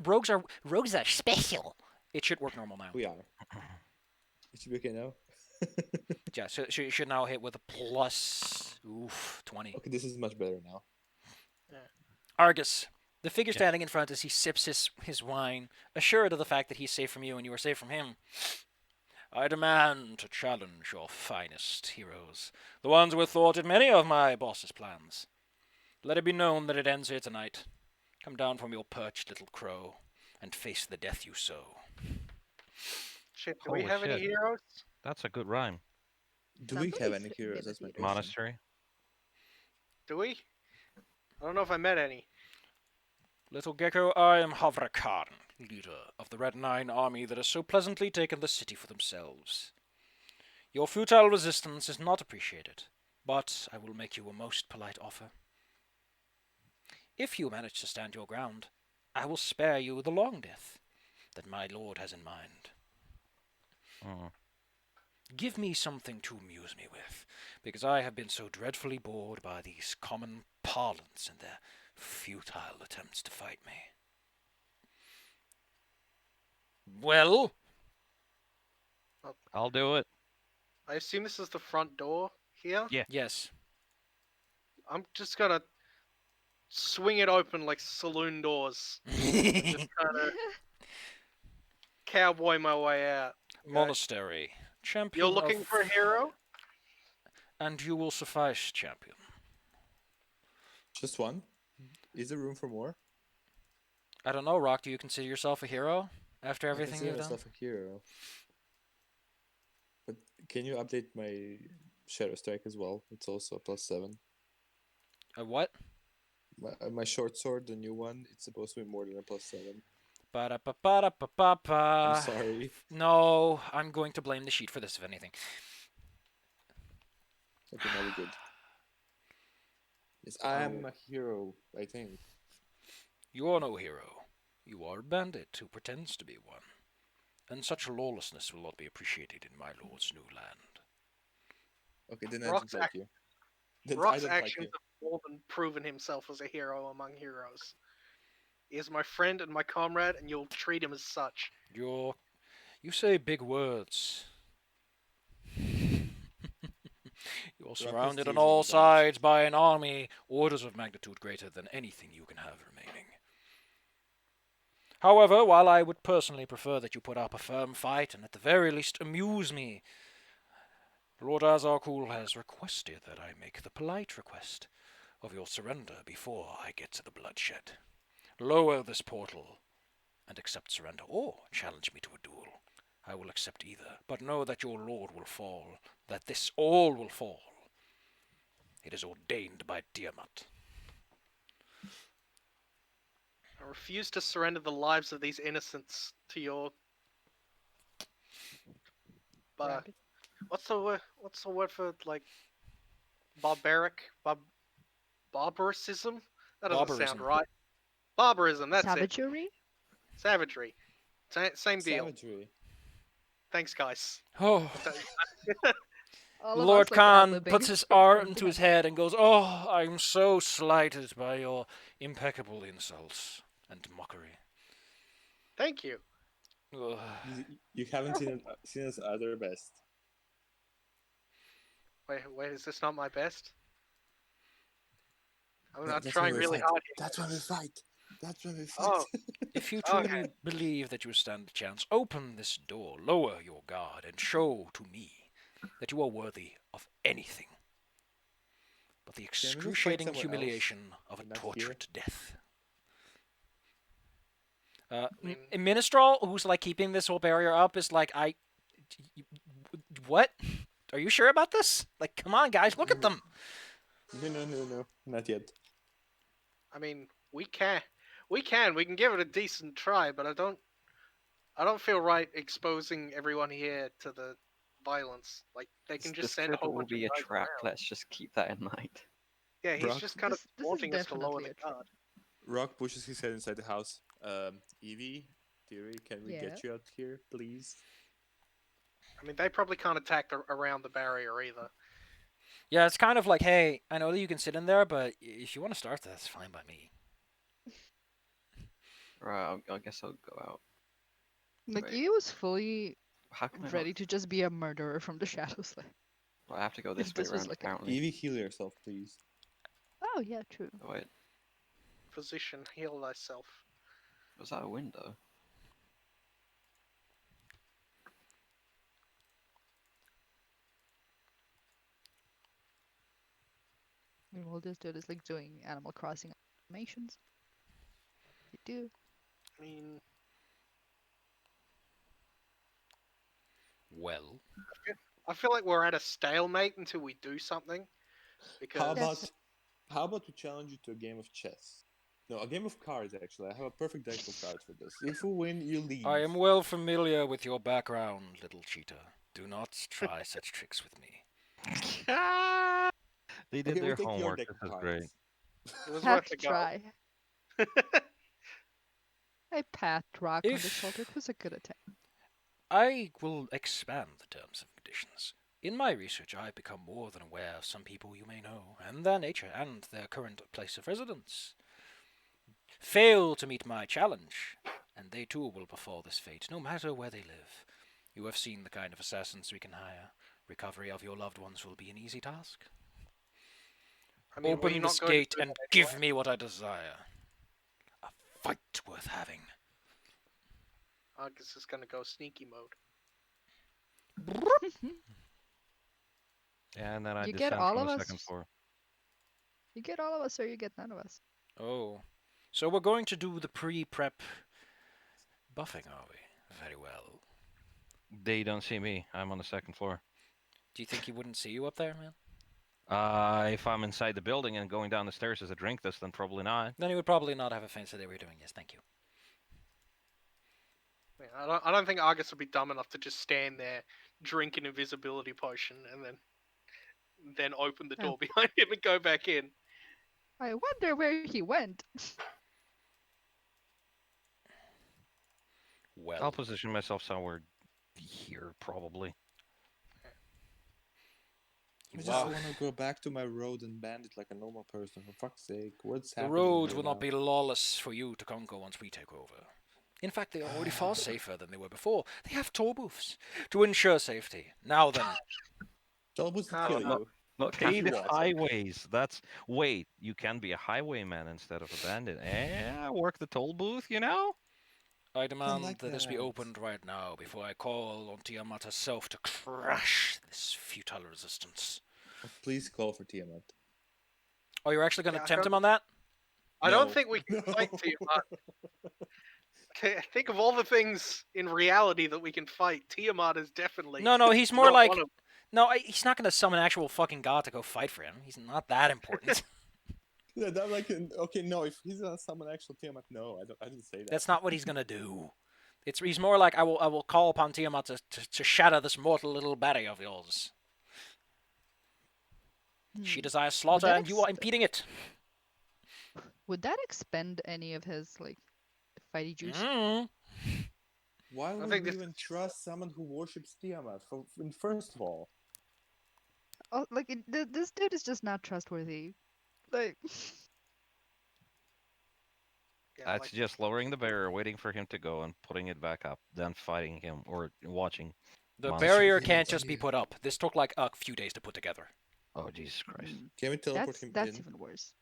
rogues are special. It should work normal now. We are. It should be okay now. Yeah, so you should now hit with a plus 20. Okay, this is much better now. Argus, the figure standing in front as he sips his wine, assured of the fact that he's safe from you and you are safe from him. I demand to challenge your finest heroes, the ones who thwarted many of my boss's plans. Let it be known that it ends here tonight. Come down from your perch, little crow, and face the death you sow. Shit, do we Holy have any shit. heroes? That's a good rhyme. Do we Somebody have any should heroes? give That's my it question. Monastery. Do we? I don't know if I met any. Little Gecko, I am Havra Khan, leader of the Red Nine army that has so pleasantly taken the city for themselves. Your futile resistance is not appreciated, but I will make you a most polite offer. If you manage to stand your ground, I will spare you the long death that my lord has in mind. Give me something to amuse me with, because I have been so dreadfully bored by these common parlants and their futile attempts to fight me. Well, I'll do it. I assume this is the front door here. Yeah. yes. I'm just gonna swing it open like saloon doors. Just kind of cowboy my way out. Okay? Monastery. Champion You're looking of... for a hero? And you will suffice, champion. Just one? Is there room for more? I don't know, Rock, do you consider yourself a hero after I everything consider you've done? myself a hero. But can you update my Shadow Strike as well? It's also a +7. A what? My short sword, the new one, it's supposed to be more than a +7. Ba-da-ba-ba-da-ba-ba-ba. I'm sorry. No, I'm going to blame the sheet for this, if anything. Okay, now we're good. Yes, I am a hero, I think. You are no hero. You are a bandit who pretends to be one. And such lawlessness will not be appreciated in my lord's new land. Okay, then I Rock's don't like you. Then I Rock's don't like actions you. have more than proven himself as a hero among heroes. He is my friend and my comrade, and you'll treat him as such. You say big words. You're surrounded on teasing all us. sides by an army orders of magnitude greater than anything you can have remaining. However, while I would personally prefer that you put up a firm fight and at the very least amuse me, Lord Azarkul has requested that I make the polite request of your surrender before I get to the bloodshed. Lower this portal and accept surrender, or challenge me to a duel. I will accept either, but know that your lord will fall, that this all will fall. It is ordained by Tiamat. I refuse to surrender the lives of these innocents to your. Rabbit. What's the word? What's the word for like barbaric? Barbaricism? That doesn't sound Barbarism. right. Barbarism. That's it. Savagery? Savagery. Same deal. Savagery. Thanks, guys. Oh. All of Lord us, like, Khan ad-libbing puts his from arm front into to his back. head and goes, "Oh, I'm so slighted by your impeccable insults and mockery." Thank you. Ugh. You haven't seen us at our best. Wait, is this not my best? I'm That's trying when we really fight. hard here. That's when we fight. That's when we fight. Oh, If you truly Okay. believe that you stand a chance, open this door, lower your guard, and show to me that you are worthy of anything but the just fight excruciating somewhere else humiliation of a and not tortured death. mean- Minstrel, who's like keeping this whole barrier up, is like, what? Are you sure about this? Like, come on, guys, look at them. No, not yet. I mean, we can give it a decent try, but I don't feel right exposing everyone here to the violence. Like they can just This send a could whole all bunch be a of guys trap. around. Let's just keep that in mind. Yeah, he's Brock? just kind of This is wanting us to lower definitely the a trap. guard. Rock pushes his head inside the house. Evie, Theory, can we Yeah. get you out here, please? I mean, they probably can't attack around the barrier either. Yeah, it's kind of like, hey, I know that you can sit in there, but if you want to start, that's fine by me. Right, I guess I'll go out. Like, Wait. he was fully How can I not? ready to just be a murderer from the shadows. Like, Well, I have to go this way this was around, like a- apparently. Evie, heal yourself, please. oh yeah, true. Oh, wait, Physician, heal thyself. was that a window? And we'll just do this like doing Animal Crossing animations. You do. I mean, Well, I feel like we're at a stalemate until we do something. Because How That's- about we challenge you to a game of chess? No, a game of cards, actually. I have a perfect deck of cards for this. If you win, you leave. I am well familiar with your background, little cheetah. Do not try such tricks with me. They did Okay, their we'll take your homework. deck This of is great. cards. It was Had worth to a go. try. I pat Rock on the If- shoulder. It was a good attempt. I will expand the terms and conditions. In my research, I have become more than aware of some people you may know, and their nature, and their current place of residence. Fail to meet my challenge, and they too will befall this fate, no matter where they live. You have seen the kind of assassins we can hire. Recovery of your loved ones will be an easy task. I mean, were you Open not this going to gate do and that give anyway? me what I desire. A fight worth having. Argus is going to go sneaky mode. And then I You get descend all from of the us. second floor. You get all of us, or you get none of us. Oh. So we're going to do the pre-prep buffing, are we? Very well. They don't see me. I'm on the second floor. Do you think he wouldn't see you up there, man? If I'm inside the building and going down the stairs as a drink this, then probably not. Then he would probably not have a fancy day we're doing. Yes, thank you. Yeah, I don't think Argus would be dumb enough to just stand there, drink an invisibility potion, and then open the door behind him and go back in. I wonder where he went. Well, I'll position myself somewhere here, probably. I just wow. want to go back to my road and bandit like a normal person. For fuck's sake, what's The happening roads here will not now? be lawless for you to conquer once we take over. In fact, they are already far safer than they were before. They have toll booths to ensure safety. Now then, Tollbooths will I kill don't know. you. Not Paid Catchwalks. highways. Wait, you can be a highwayman instead of a bandit. Work the toll booth, you know? I demand like that this be that. opened right now before I call on Tiamat herself to crush this futile resistance. Please call for Tiamat. Oh, you're actually going to Yeah, I tempt don't- him on that? I don't No. think we can No. fight Tiamat. Think of all the things in reality that we can fight. Tiamat is definitely No, he's more not like... one of No, he's not going to summon actual fucking god to go fight for him. He's not that important. Yeah, that like okay. No, if he's gonna summon actual Tiamat, no, I didn't say that. That's not what he's going to do. He's more like, I will call upon Tiamat to shatter this mortal little body of yours. She desires slaughter, that and you are impeding it. Would that expend any of his like fighty juice? Mm. Why would think we this even is- trust someone who worships Tiamat? First of all, Oh, like this dude is just not trustworthy. Like, yeah, That's like, just lowering the barrier, waiting for him to go and putting it back up, then fighting him or watching. The Monster. barrier He can't needs just be you. put up. This took like a few days to put together. Oh, Jesus Christ. can we teleport him that's in? even worse.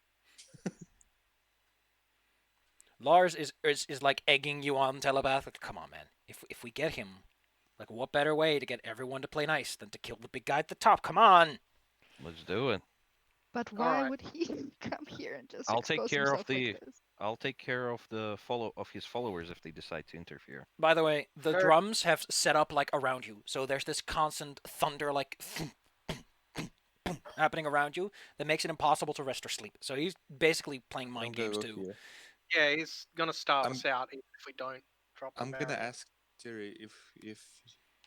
Lars is like egging you on, Telepath. Like, come on, man. If we get him, like, what better way to get everyone to play nice than to kill the big guy at the top? Come on. Let's do it. But why Alright. would he come here and just I'll take expose care of himself like this? I'll take care of his followers if they decide to interfere. By the way, the Fair. drums have set up like around you, so there's this constant thunder like happening around you that makes it impossible to rest or sleep. So he's basically playing mind I'm gonna games look too. here. yeah, he's gonna starve I'm- us out if we don't drop the I'm gonna barrier. ask Terry if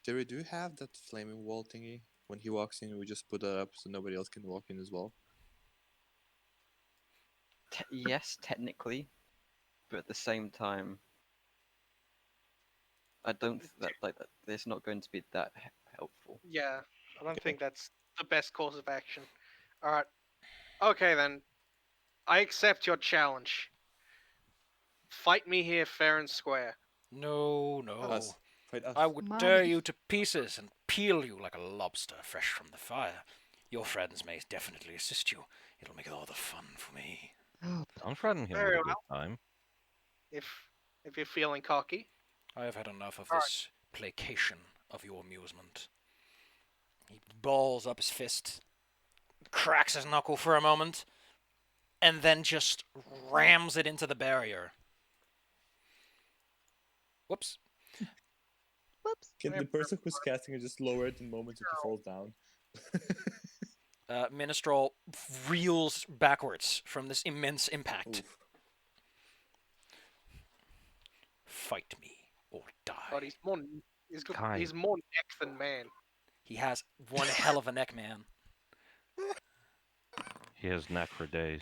Terry, do you have that flaming wall thingy? When he walks in, we just put that up so nobody else can walk in as well. Yes, technically, but at the same time, I don't that it's not going to be that helpful. Yeah, I don't Okay. think that's the best course of action. Alright. Okay then. I accept your challenge. Fight me here fair and square. No. Us. Fight us. I would Money. tear you to pieces and peel you like a lobster fresh from the fire. Your friends may definitely assist you. It'll make all the fun for me. Oh, Don't threaten him Very with a good time. If you're feeling cocky. I have had enough of All right. this placation of your amusement. He balls up his fist, cracks his knuckle for a moment, and then just rams it into the barrier. Whoops. whoops. Can the person who's casting it just lower it the moment if he falls down? Minstrel reels backwards from this immense impact. Oof. Fight me or die. God, he's Kai. he's more neck than man. He has one hell of a neck, man. He has neck for days.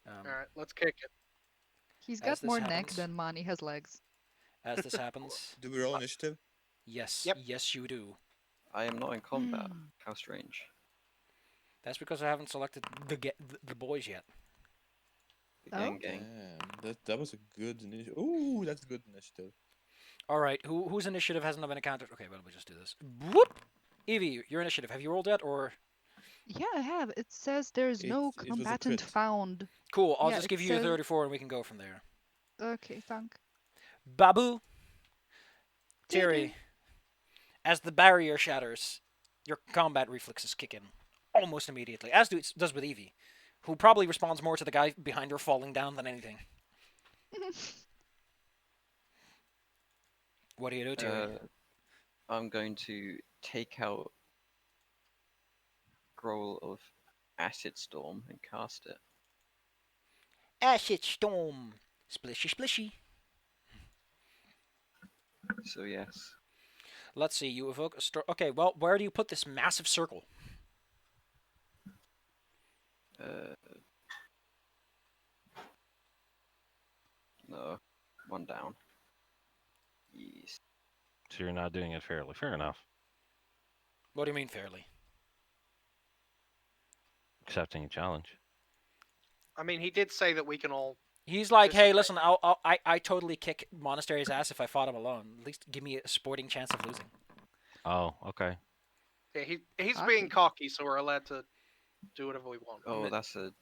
All right, let's kick it. He's As got this more neck happens- than Mani has legs. As this happens, Do we roll initiative? yes, Yep. yes, you do. I am not in combat. Hmm. How strange. That's because I haven't selected the boys yet. The Oh. gang. Damn, that was a good initiative. Ooh, that's a good initiative. All right, whose initiative hasn't been encountered? Okay, well, we'll just do this. Whoop! Evie, your initiative. Have you rolled yet, or Yeah, I have. It says there's no It was a combatant crit. found. cool? I'll Yeah, just it give you your says- 34, and we can go from there. Okay, thank. Babu, Did Terry, it. as the barrier shatters, your combat reflexes kick in almost immediately, as does with Evie, who probably responds more to the guy behind her falling down than anything. What do you do, Terry? I'm going to take out Scroll of Acid Storm and cast it. Acid storm, splishy splishy. So yes. Let's see. You evoke a Okay, well, where do you put this massive circle? No. One down. Yes. So you're not doing it fairly. Fair enough. What do you mean fairly? Accepting a challenge. I mean, he did say that we can all. He's like, hey, Disagree. listen, I totally kick Monastery's ass if I fought him alone. At least give me a sporting chance of losing. Oh, okay. Yeah, he's Cocky. being cocky, so we're allowed to do whatever we want. Oh, that's a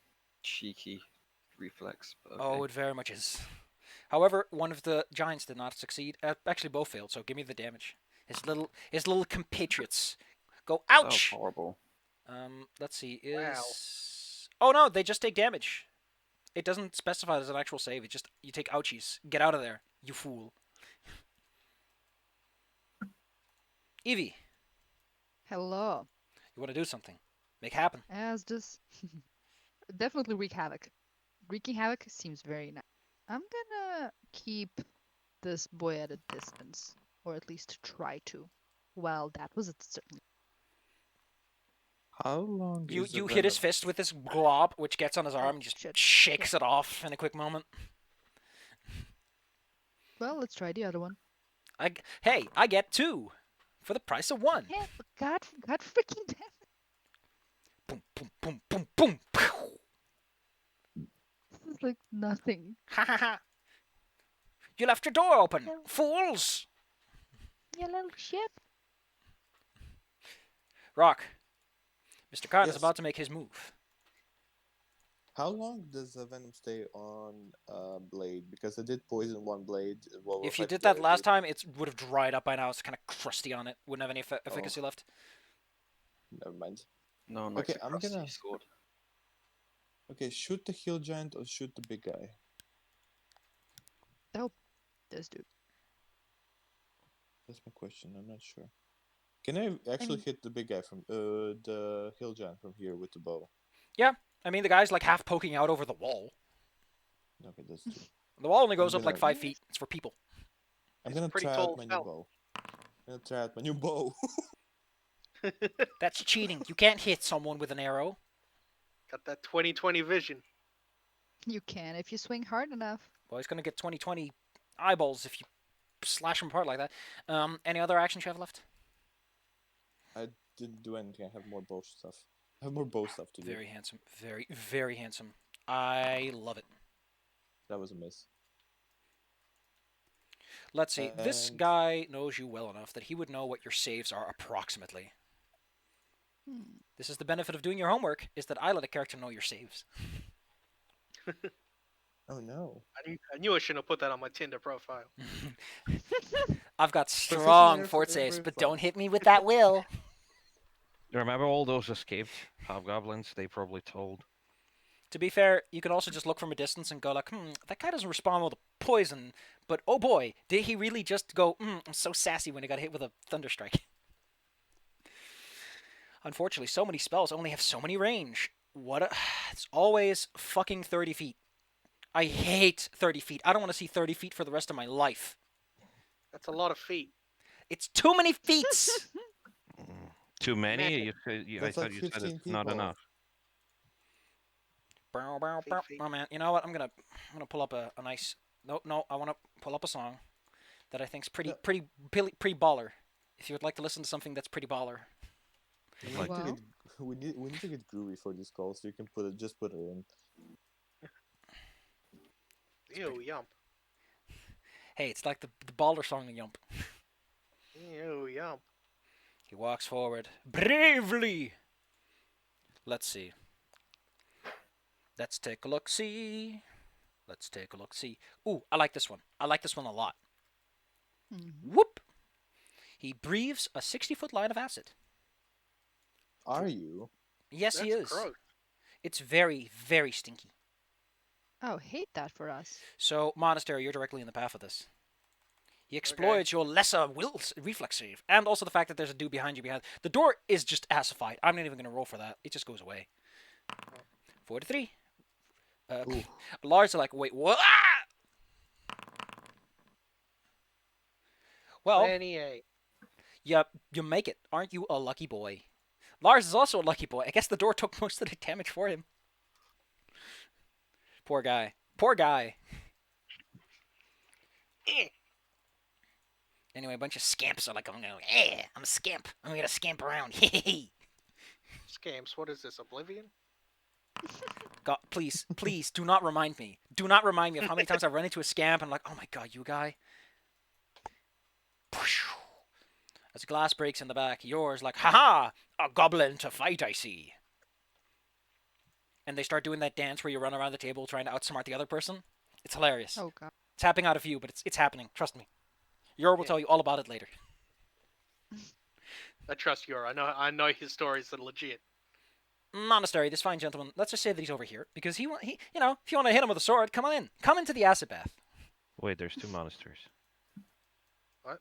cheeky reflex. But okay. Oh, it very much is. However, one of the giants did not succeed. Actually, both failed. So give me the damage. His little compatriots go That was ouch. horrible. Let's see. Wow. Oh no, they just take damage. It doesn't specify as an actual save. It just you take ouchies. Get out of there, you fool. Evie, Hello. you want to do something? Make happen. As this definitely wreak havoc. Wreaking havoc seems very nice. I'm gonna keep this boy at a distance, or at least try to. Well, that was it certainly. How long You is the you hit his venom? fist with this glob, which gets on his arm Oh, and just shit. shakes it off in a quick moment. Well, let's try the other one. Hey, I get 2 for the price of 1. Yeah, but God freaking damn it. Boom, boom, boom, boom, boom. Pow. This is like nothing. Ha ha ha. You left your door open, No. fools. You little shit. Rock. Mr. Khan is Yes. about to make his move. How long does the venom stay on blade? Because I did poison one blade. What If you effect did did I that last do? time, it would have dried up by now. It's kind of crusty on it. Wouldn't have any efficacy left. Never mind. No one likes Okay, a I'm crusty gonna- sword. Okay, shoot the hill giant or shoot the big guy. This dude. That's my question. I'm not sure. Can I actually mean- hit the big guy from the hill giant from here with the bow? I mean, the guy's like half poking out over the wall. Okay, that's two. The wall only goes I'm up like gonna- 5 feet. It's for people. I'm He's a gonna pretty try tall out my new fella. bow. I'm gonna try out my new bow. That's cheating. You can't hit someone with an arrow. Got that 20/20 vision. You can if you swing hard enough. Well, he's gonna get 20/20 eyeballs if you slash him apart like that. Any other actions you have left? I didn't do anything. I have more bow stuff. I have more bow stuff to do. Very handsome. Very, very handsome. I love it. That was a miss. Let's see. This And- guy knows you well enough that he would know what your saves are approximately. Hmm. This is the benefit of doing your homework, is that I let a character know your saves. Oh no. I knew I shouldn't have put that on my Tinder profile. I've got Proficient strong in fort every saves, but font. don't hit me with that will. Remember all those escaped hobgoblins they probably told? To be fair, you can also just look from a distance and go like, that guy doesn't respond well to poison, but oh boy, did he really just go, I'm so sassy when he got hit with a thunderstrike. Unfortunately, so many spells only have so many range. It's always fucking 30 feet. I hate 30 feet. I don't want to see 30 feet for the rest of my life. That's a lot of feet. It's too many feet. Too many? Man. I That's thought like you said 15 it's not people. enough. Bow, bow, Feet, bow. feet. Oh man, you know what? I'm gonna pull up a nice. No. I want to pull up a song that I think's Yeah. pretty baller. If you would like to listen to something that's pretty baller. We Like- need to Well. get we need to get groovy for this call, so you can put it in. Ew, yump. Hey, it's like the baller song in Yump. Ew, yump. He walks forward bravely. Let's see. Let's take a look. See. Let's take a look. See. Ooh, I like this one. I like this one a lot. Mhm. Whoop. He breathes a 60-foot line of acid. Are you? Yes, That's he is. gross. It's very, very stinky. Oh, hate that for us. So, Monastery, you're directly in the path of this. He exploits your lesser will reflex save, and also the fact that there's a dude behind you. The door is just acidified. I'm not even gonna roll for that. It just goes away. 4 to 3. Ooh. Lars are like, wait, what? Well, 28. you make it. Aren't you a lucky boy? Lars is also a lucky boy. I guess the door took most of the damage for him. Poor guy. Poor guy. Eh. Anyway, a bunch of scamps are like, I'm a scamp. I'm gonna scamp around. Scams. What is this, Oblivion? God, please, please, do not remind me. Do not remind me of how many times I've run into a scamp and I'm like, oh my god, you guy. As a glass breaks in the back, yours like, haha, a goblin to fight, I see. And they start doing that dance where you run around the table trying to outsmart the other person. It's hilarious. Oh god. It's happening out of view, but it's happening. Trust me. Yor will Yeah. tell you all about it later. I trust you. I know his stories are legit. Monastery, this fine gentleman. Let's just say that he's over here because he, if you want to hit him with a sword, come on in. Come into the acid bath. Wait, there's 2 monasteries. What?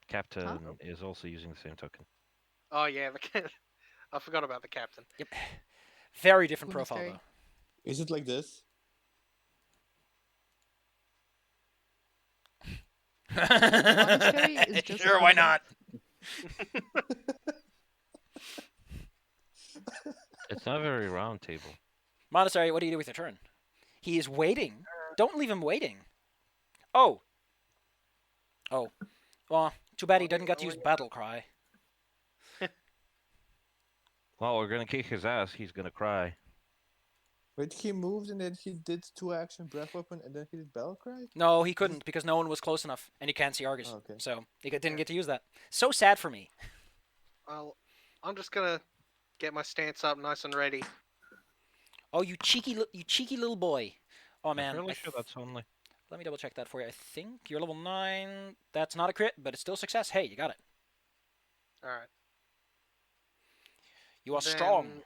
Captain is also using the same token. Oh yeah, I forgot about the captain. Yep. Very different profile Monastery. though. Is it like this? Monastery is just Sure, why another- not? It's not a very round table. Monastery, what do you do with your turn? He is waiting. Don't leave him waiting. Oh. Oh. Well, too bad he didn't get to use battle cry. Well, we're gonna kick his ass. He's gonna cry. Wait, he moved and then he did 2-action breath weapon and then he did battle cry? No, he couldn't because no one was close enough, and you can't see Argus. Oh, okay. So he didn't get to use that. So sad for me. I'm just gonna get my stance up nice and ready. Oh, you cheeky little boy. Oh man, I'm really I sure that's only. let me double check that for you. I think you're level 9. That's not a crit, but it's still success. Hey, you got it. All right. You are strong. Then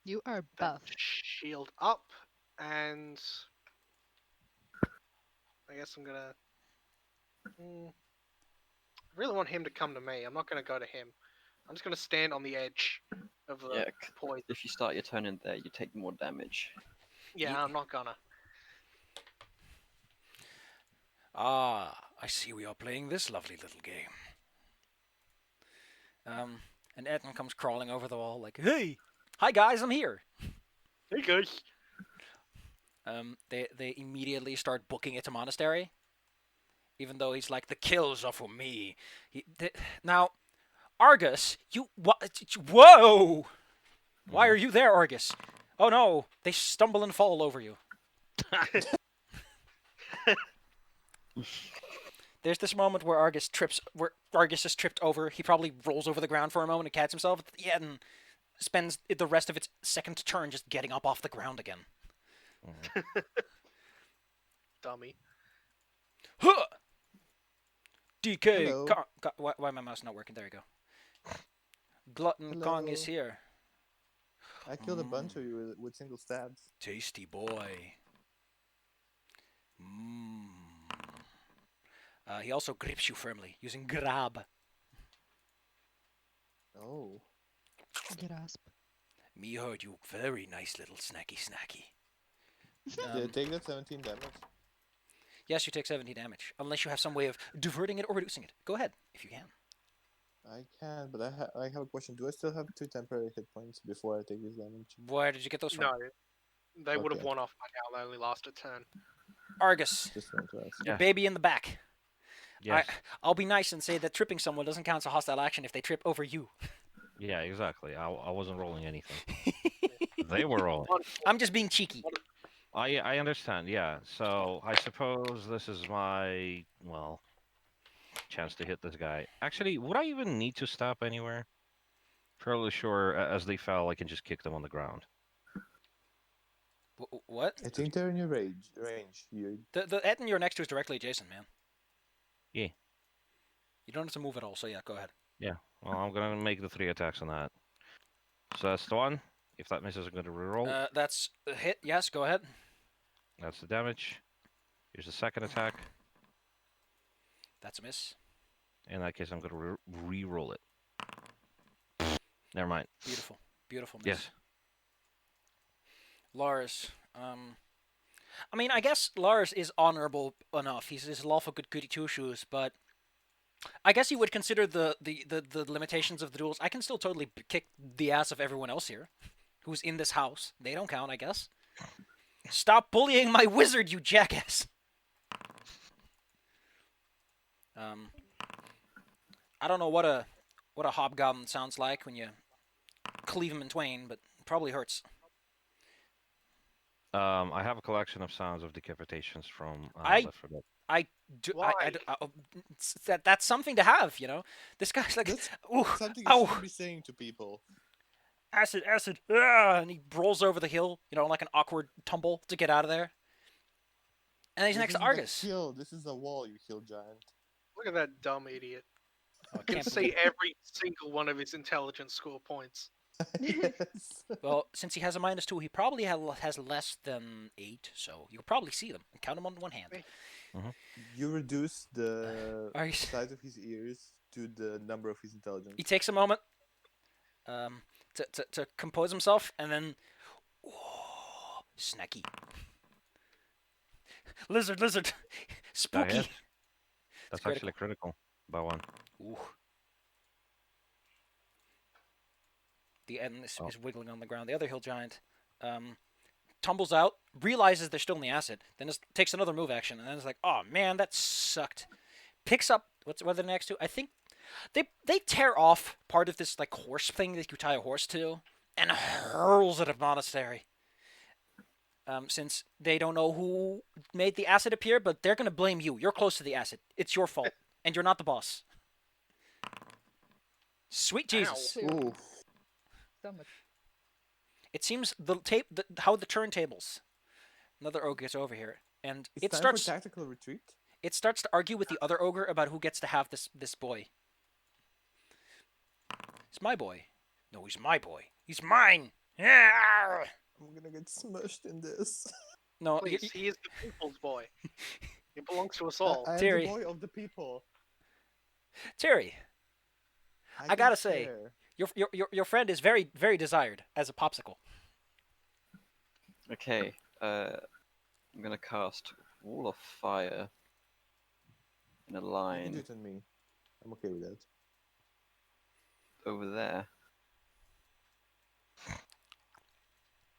You are that buff. shield up, and I guess I'm gonna. I really want him to come to me. I'm not gonna go to him. I'm just gonna stand on the edge of the Yeah, poison. if you start your turn in there, you take more damage. Yeah, I'm not gonna. Ah, I see we are playing this lovely little game. And Edna comes crawling over the wall like, hey, hi guys, I'm here. Hey guys. They immediately start booking it to Monastery, even though he's like, the kills are for me. Now, Argus, you what? Whoa! Why are you there, Argus? Oh no, they stumble and fall over you. There's this moment where Argus is tripped over. He probably rolls over the ground for a moment and catches himself. Yeah, and spends the rest of its second turn just getting up off the ground again. Dummy. Huh! DK. Hello. Why my mouse not working? There you go. Glutton Kong is Hello. here. I killed a bunch of you with single stabs. Tasty boy. He also grips you firmly using grab. Oh. Grasp. Me heard you very nice little snacky. Did I take that 17 damage? Yes, you take 70 damage, unless you have some way of diverting it or reducing it. Go ahead, if you can. I can, but I have a question. Do I still have 2 temporary hit points before I take this damage? Where did you get those from? No, they would have Okay. worn off by now. They only last a turn. Argus, Just wanted to ask. your Yeah. baby in the back. Yes. I'll be nice and say that tripping someone doesn't count as a hostile action if they trip over you. Yeah, exactly. I wasn't rolling anything. They were rolling. I'm just being cheeky. I understand. Yeah. So I suppose this is my chance to hit this guy. Actually, would I even need to stop anywhere? Fairly sure, as they fell, I can just kick them on the ground. What? I think they're in your range. The Etten you're next to is directly adjacent, man. Yeah. You don't have to move at all, so yeah, go ahead. Yeah. Well, I'm gonna make the 3 attacks on that. So that's the one. If that misses, I'm gonna reroll. That's a hit, yes, go ahead. That's the damage. Here's the second attack. That's a miss. In that case, I'm gonna re-roll it. Never mind. Beautiful. Beautiful miss. Yes. Lars, I mean, I guess Lars is honorable enough. He's a lawful good goody two shoes, but I guess you would consider the limitations of the duels. I can still totally kick the ass of everyone else here, who's in this house. They don't count, I guess. Stop bullying my wizard, you jackass! I don't know what a hobgoblin sounds like when you cleave him in twain, but it probably hurts. I have a collection of sounds of decapitations from I- Left 4 Dead. I do. Why? That's something to have, you know. This guy's like, That's ooh, something you ow, shouldn't be saying to people. acid, and he rolls over the hill, you know, like an awkward tumble to get out of there. And he's This next to isn't a Argus. hill. This is a wall, you hill giant. Look at that dumb idiot. Oh, I You can can't see believe- every single one of his intelligence score points. Yes. Well, since he has a -2, he probably has less than 8, so you can probably see them and count them on one hand. You reduce the Argus. size of his ears to the number of his intelligence. He takes a moment to compose himself, and then snacky. Lizard, That spooky. hit. That's critical. actually critical by 1. Ooh. The end is wiggling on the ground. The other hill giant tumbles out, realizes they're still in the acid, then takes another move action, and then it's like, oh man, that sucked. Picks up what are the next two? I think they tear off part of this like horse thing that you tie a horse to, and hurls it at monastery. Since they don't know who made the acid appear, but they're gonna blame you. You're close to the acid. It's your fault, and you're not the boss. Sweet Jesus. Ow. Ooh. So much. It seems how the turntables. Another ogre gets over here, and It's it time starts. for tactical retreat. It starts to argue with the other ogre about who gets to have this boy. It's my boy. No, he's my boy. He's mine. Yeah. I'm gonna get smushed in this. No, Please, he is the people's boy. He belongs to us all. I am Terry. the boy of the people. Terry, I can gotta say, share. your friend is very very desired as a popsicle. Okay, I'm gonna cast Wall of Fire in a You can do line it on me. I'm okay with that. over there.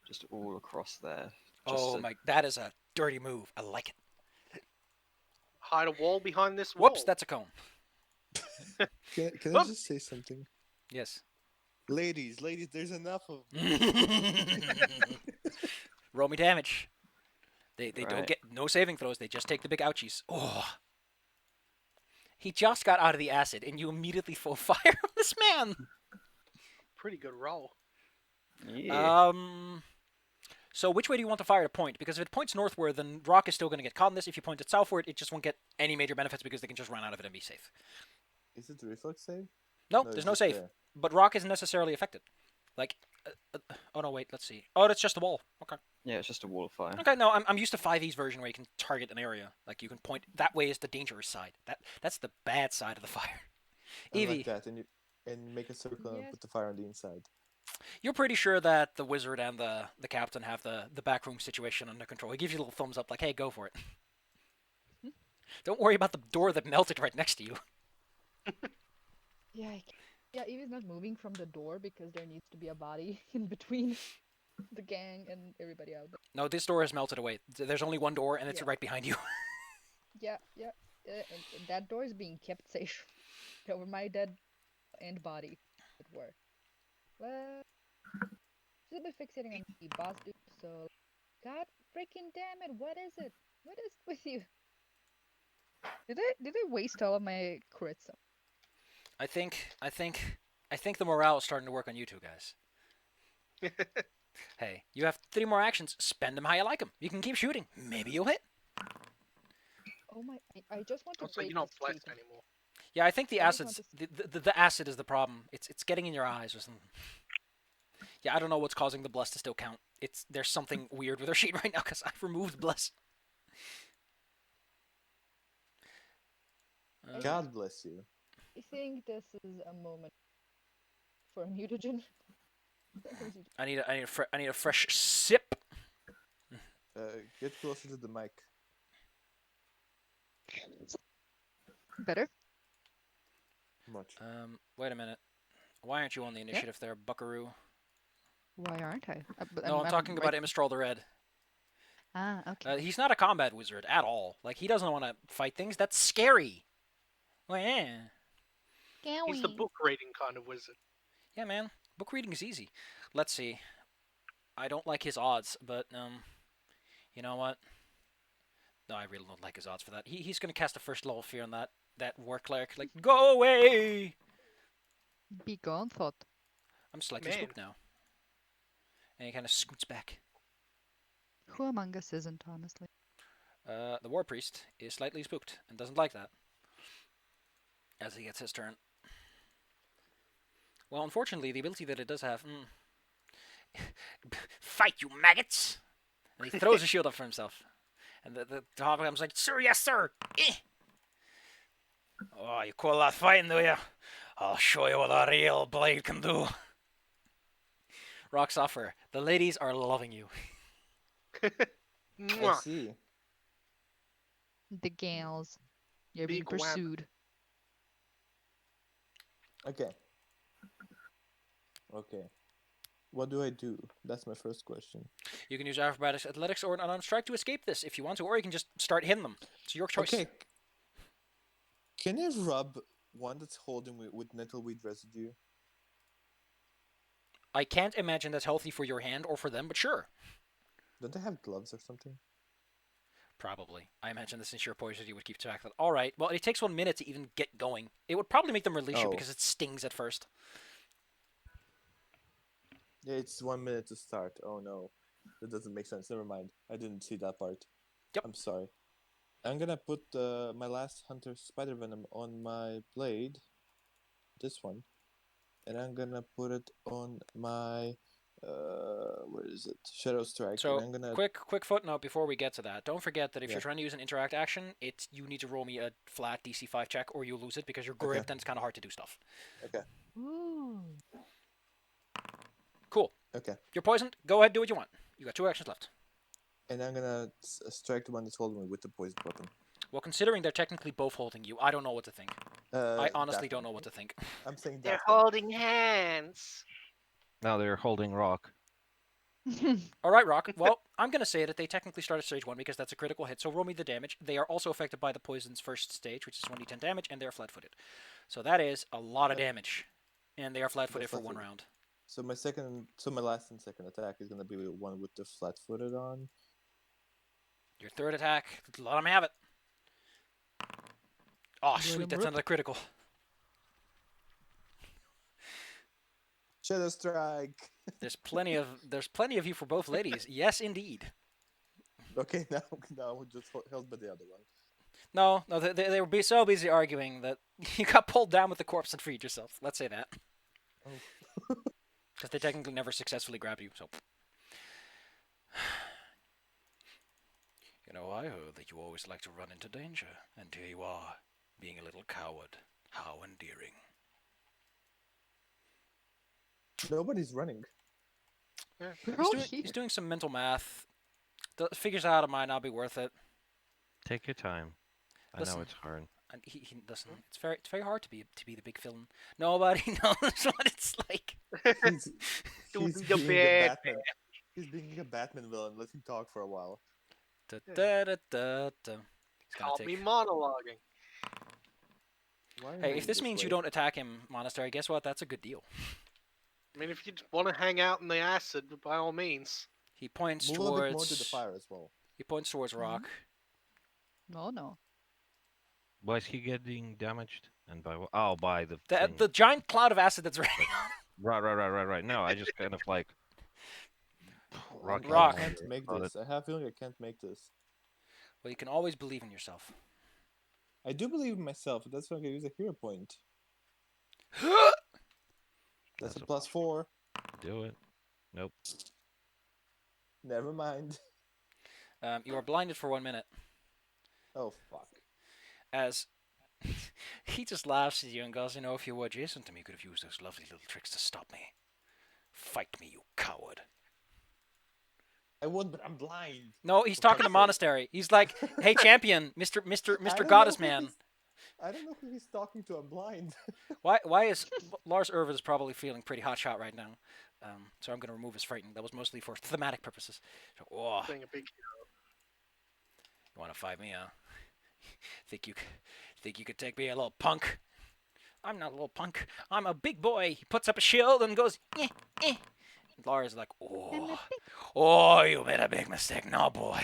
Just all across there. Just Oh to- my, that is a dirty move. I like it. Hide a wall behind this wall. Whoops, that's a cone. Can I just say something? Yes. Ladies, there's enough of Roll me damage. They don't Right. get no saving throws. They just take the big ouchies. Oh. He just got out of the acid, and you immediately full fire on this man. Pretty good roll. Yeah. So which way do you want the fire to point? Because if it points northward, then Rock is still going to get caught in this. If you point it southward, it just won't get any major benefits because they can just run out of it and be safe. Is it reflex save? No, it's there's no just save. there. But Rock isn't necessarily affected. Like, oh no, wait, let's see. Oh, that's just a wall. Okay. Yeah, it's just a Wall of Fire. Okay, no, I'm used to 5e's version where you can target an area. Like you can point that way is the dangerous side. That's the bad side of the fire. I Evie, like that, and make a circle and Yes. put the fire on the inside. You're pretty sure that the wizard and the captain have the backroom situation under control. He gives you a little thumbs up, like, "Hey, go for it." Don't worry about the door that melted right next to you. Yeah, yeah, Evie's not moving from the door because there needs to be a body in between the gang and everybody out there. No, this door has melted away. There's only one door, and it's Yeah. right behind you. Yeah, yeah. And that door is being kept safe over my dead and body, as it were. Well, still be fixating on the boss dude, so God freaking damn it, what is it? What is with you? Did I waste all of my crits? I think the morale is starting to work on you two guys. Hey, you have 3 more actions. Spend them how you like them. You can keep shooting. Maybe you'll hit. Oh my! I just want to Also, break you're not this blessed cheat. anymore. Yeah, I think the I just want acid's to. the acid is the problem. It's getting in your eyes or something. Yeah, I don't know what's causing the bless to still count. There's something weird with our sheet right now because I've removed bless. God bless you. I think this is a moment for a mutagen. I need a fresh sip. Get closer to the mic. Better? Much. Wait a minute. Why aren't you on the initiative there, Buckaroo? Why aren't I? No, I'm talking about Imistral the Red. Ah, okay. He's not a combat wizard at all. Like, he doesn't want to fight things. That's scary. Well, yeah. He's the book reading kind of wizard. Yeah, man. Book reading is easy. Let's see. I don't like his odds, but, you know what? No, I really don't like his odds for that. He's going to cast a first level fear on that war cleric. Like, go away! Be gone, thought. I'm slightly Man. spooked now. And he kind of scoots back. Who among us isn't, honestly? The war priest is slightly spooked and doesn't like that. As he gets his turn. Well, unfortunately, the ability that it does have... Fight, you maggots! And he throws a shield up for himself. And the hobgoblin's like, sir, yes, sir! Eh! Oh, you call that fighting, do you? I'll show you what a real blade can do. Rock Software, the ladies are loving you. I Mwah. see. The gals. You're being Big wham. pursued. Okay. Okay. What do I do? That's my first question. You can use acrobatics, athletics, or an unarmed strike to escape this if you want to, or you can just start hitting them. It's your choice. Okay. Can I rub one that's holding with nettleweed residue? I can't imagine that's healthy for your hand or for them, but sure. Don't they have gloves or something? Probably. I imagine that since you're poisoned, you would keep track of that. All right. Well, it takes 1 minute to even get going. It would probably make them release you Oh. because it stings at first. Yeah, it's 1 minute to start. Oh no. That doesn't make sense. Never mind. I didn't see that part. Yep. I'm sorry. I'm gonna put my last hunter spider venom on my blade. This one. And I'm gonna put it on my where is it? Shadow Strike. So, and I'm gonna quick footnote before we get to that. Don't forget that if Yeah. you're trying to use an interact action, you need to roll me a flat DC 5 check or you lose it because you're gripped and it's kind of hard to do stuff. Okay. Ooh. Cool. Okay. You're poisoned. Go ahead, do what you want. You got 2 actions left. And I'm gonna strike the one that's holding me with the poison weapon. Well, considering they're technically both holding you, I don't know what to think. I honestly that don't know one. what to think. I'm saying They're that one. holding hands. Now they're holding rock. All right, Rock. Well, I'm going to say that they technically start at stage 1 because that's a critical hit, so roll me the damage. They are also affected by the poison's first stage, which is 1d10 damage, and they're flat-footed. So that is a lot of damage. And they are flat-footed for 1 flat-footed. round. So my last and second attack is gonna be the one with the flat-footed on. Your third attack, let them have it. Oh, Let sweet, 'em that's rip. another critical. Shadow Strike. There's plenty of you for both ladies. Yes, indeed. Okay, now we're just held by the other one. No, they were so busy arguing that you got pulled down with the corpse and freed yourself. Let's say that. Oh. Because they technically never successfully grabbed you, so... You know, I heard that you always like to run into danger, and here you are, being a little coward. How endearing. Nobody's running. Yeah. We're He's all doing here. he's doing some mental math. Figures out it might not be worth it. Take your time. I Listen. know it's hard. And he listen. It's very hard to be the big villain. Nobody knows what it's like. He's Doing he's the being a bad Batman. He's being a Batman villain. Let him talk for a while. Da, da, da, da, da. He's gonna Caught take. me monologuing. Why are Hey, you if this means you way? don't attack him, Monastery, guess what? That's a good deal. I mean, if you want to hang out in the acid, by all means. He points Move a towards. bit more to the fire as well. He points towards Rock. No, no. Why is he getting damaged? And by what? Oh, by the The thing. the giant cloud of acid that's raining. Right. No, I just kind of like rocky. Rock. I can't make Oh, this. I have a feeling I can't make this. Well, you can always believe in yourself. I do believe in myself. That's why I'm gonna use a hero point. That's That's a a +4. Do it. Nope. Never mind. You are blinded for 1 minute Oh fuck. as he just laughs at you and goes, if you were Jason to me, you could have used those lovely little tricks to stop me. Fight me, you coward. I would, but I'm blind. No, he's For talking to fuck's sake. Monastery. He's like, "Hey, champion, Mister I don't Goddess know who Man. he's- I don't know who he's talking to. I'm blind. Why is Lars Irvin is probably feeling pretty hotshot right now? So I'm going to remove his frightened. That was mostly for thematic purposes. So, oh, Being a big you want to fight me, huh? think you could take me, a little punk? I'm not a little punk. I'm a big boy. He puts up a shield and goes, eh, eh. And Lars is like, oh, you made a big mistake, no boy.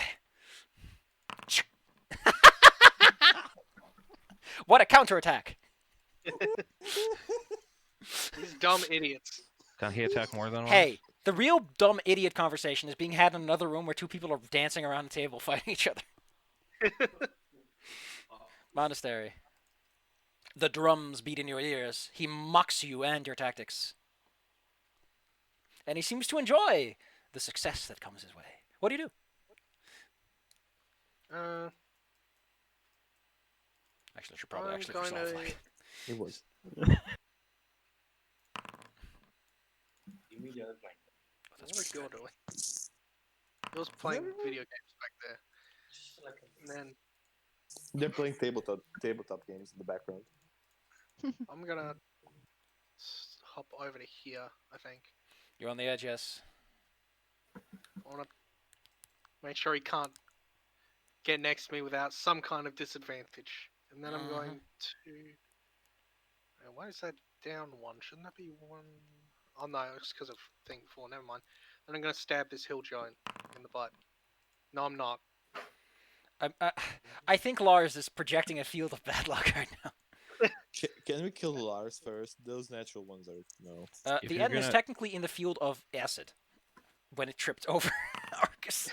What a counterattack! These dumb idiots. Can he attack more than once? Hey, the real dumb idiot conversation is being had in another room where two people are dancing around a table fighting each other. Monastery. The drums beat in your ears. He mocks you and your tactics. And he seems to enjoy the success that comes his way. What do you do? Actually, I should probably I'm actually going resolve to- like. It was. That's What was pretty you good. doing? He was playing video games back there. And then They're playing tabletop games in the background. I'm gonna hop over to here, I think. You're on the edge, yes. I wanna make sure he can't get next to me without some kind of disadvantage. And then I'm going to... Why is that down one? Shouldn't that be one? Oh no, it's because of thing 4, never mind. Then I'm gonna stab this hill giant in the butt. No, I'm not. I think Lars is projecting a field of bad luck right now. Can we kill Lars first? Those natural ones are no. If The you're Eden is gonna- technically in the field of acid when it tripped over Arcus.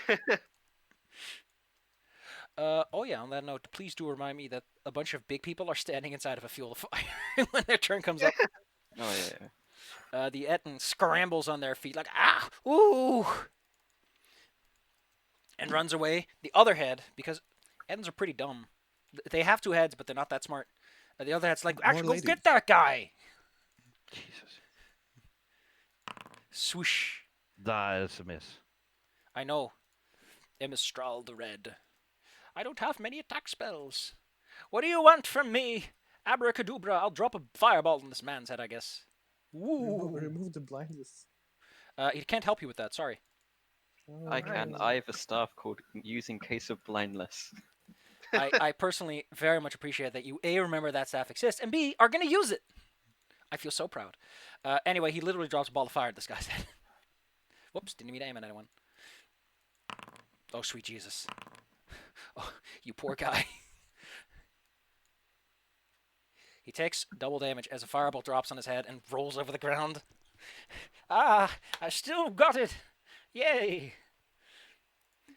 Oh yeah, on that note, please do remind me that a bunch of big people are standing inside of a field of fire when their turn comes up. Oh yeah. The Etten scrambles on their feet like, ah, ooh, and runs away. The other head, because Ettens are pretty dumb. They have two heads, but they're not that smart. The other head's like, actually, go ladies. get that guy. Jesus. Swoosh. That is a miss. I know. Emistral the Red. I don't have many attack spells. What do you want from me? Abracadabra, I'll drop a fireball in this man's head, I guess. Woo. Remove the blindness. He can't help you with that, sorry. I can. I have a staff called Using Case of Blindness. I personally very much appreciate that you A, remember that staff exists, and B, are going to use it. I feel so proud. Anyway, he literally drops a ball of fire at this guy's head. Whoops, didn't mean to aim at anyone. Oh, sweet Jesus. Oh, you poor guy. He takes double damage as a fireball drops on his head and rolls over the ground. Ah, I still got it. Yay.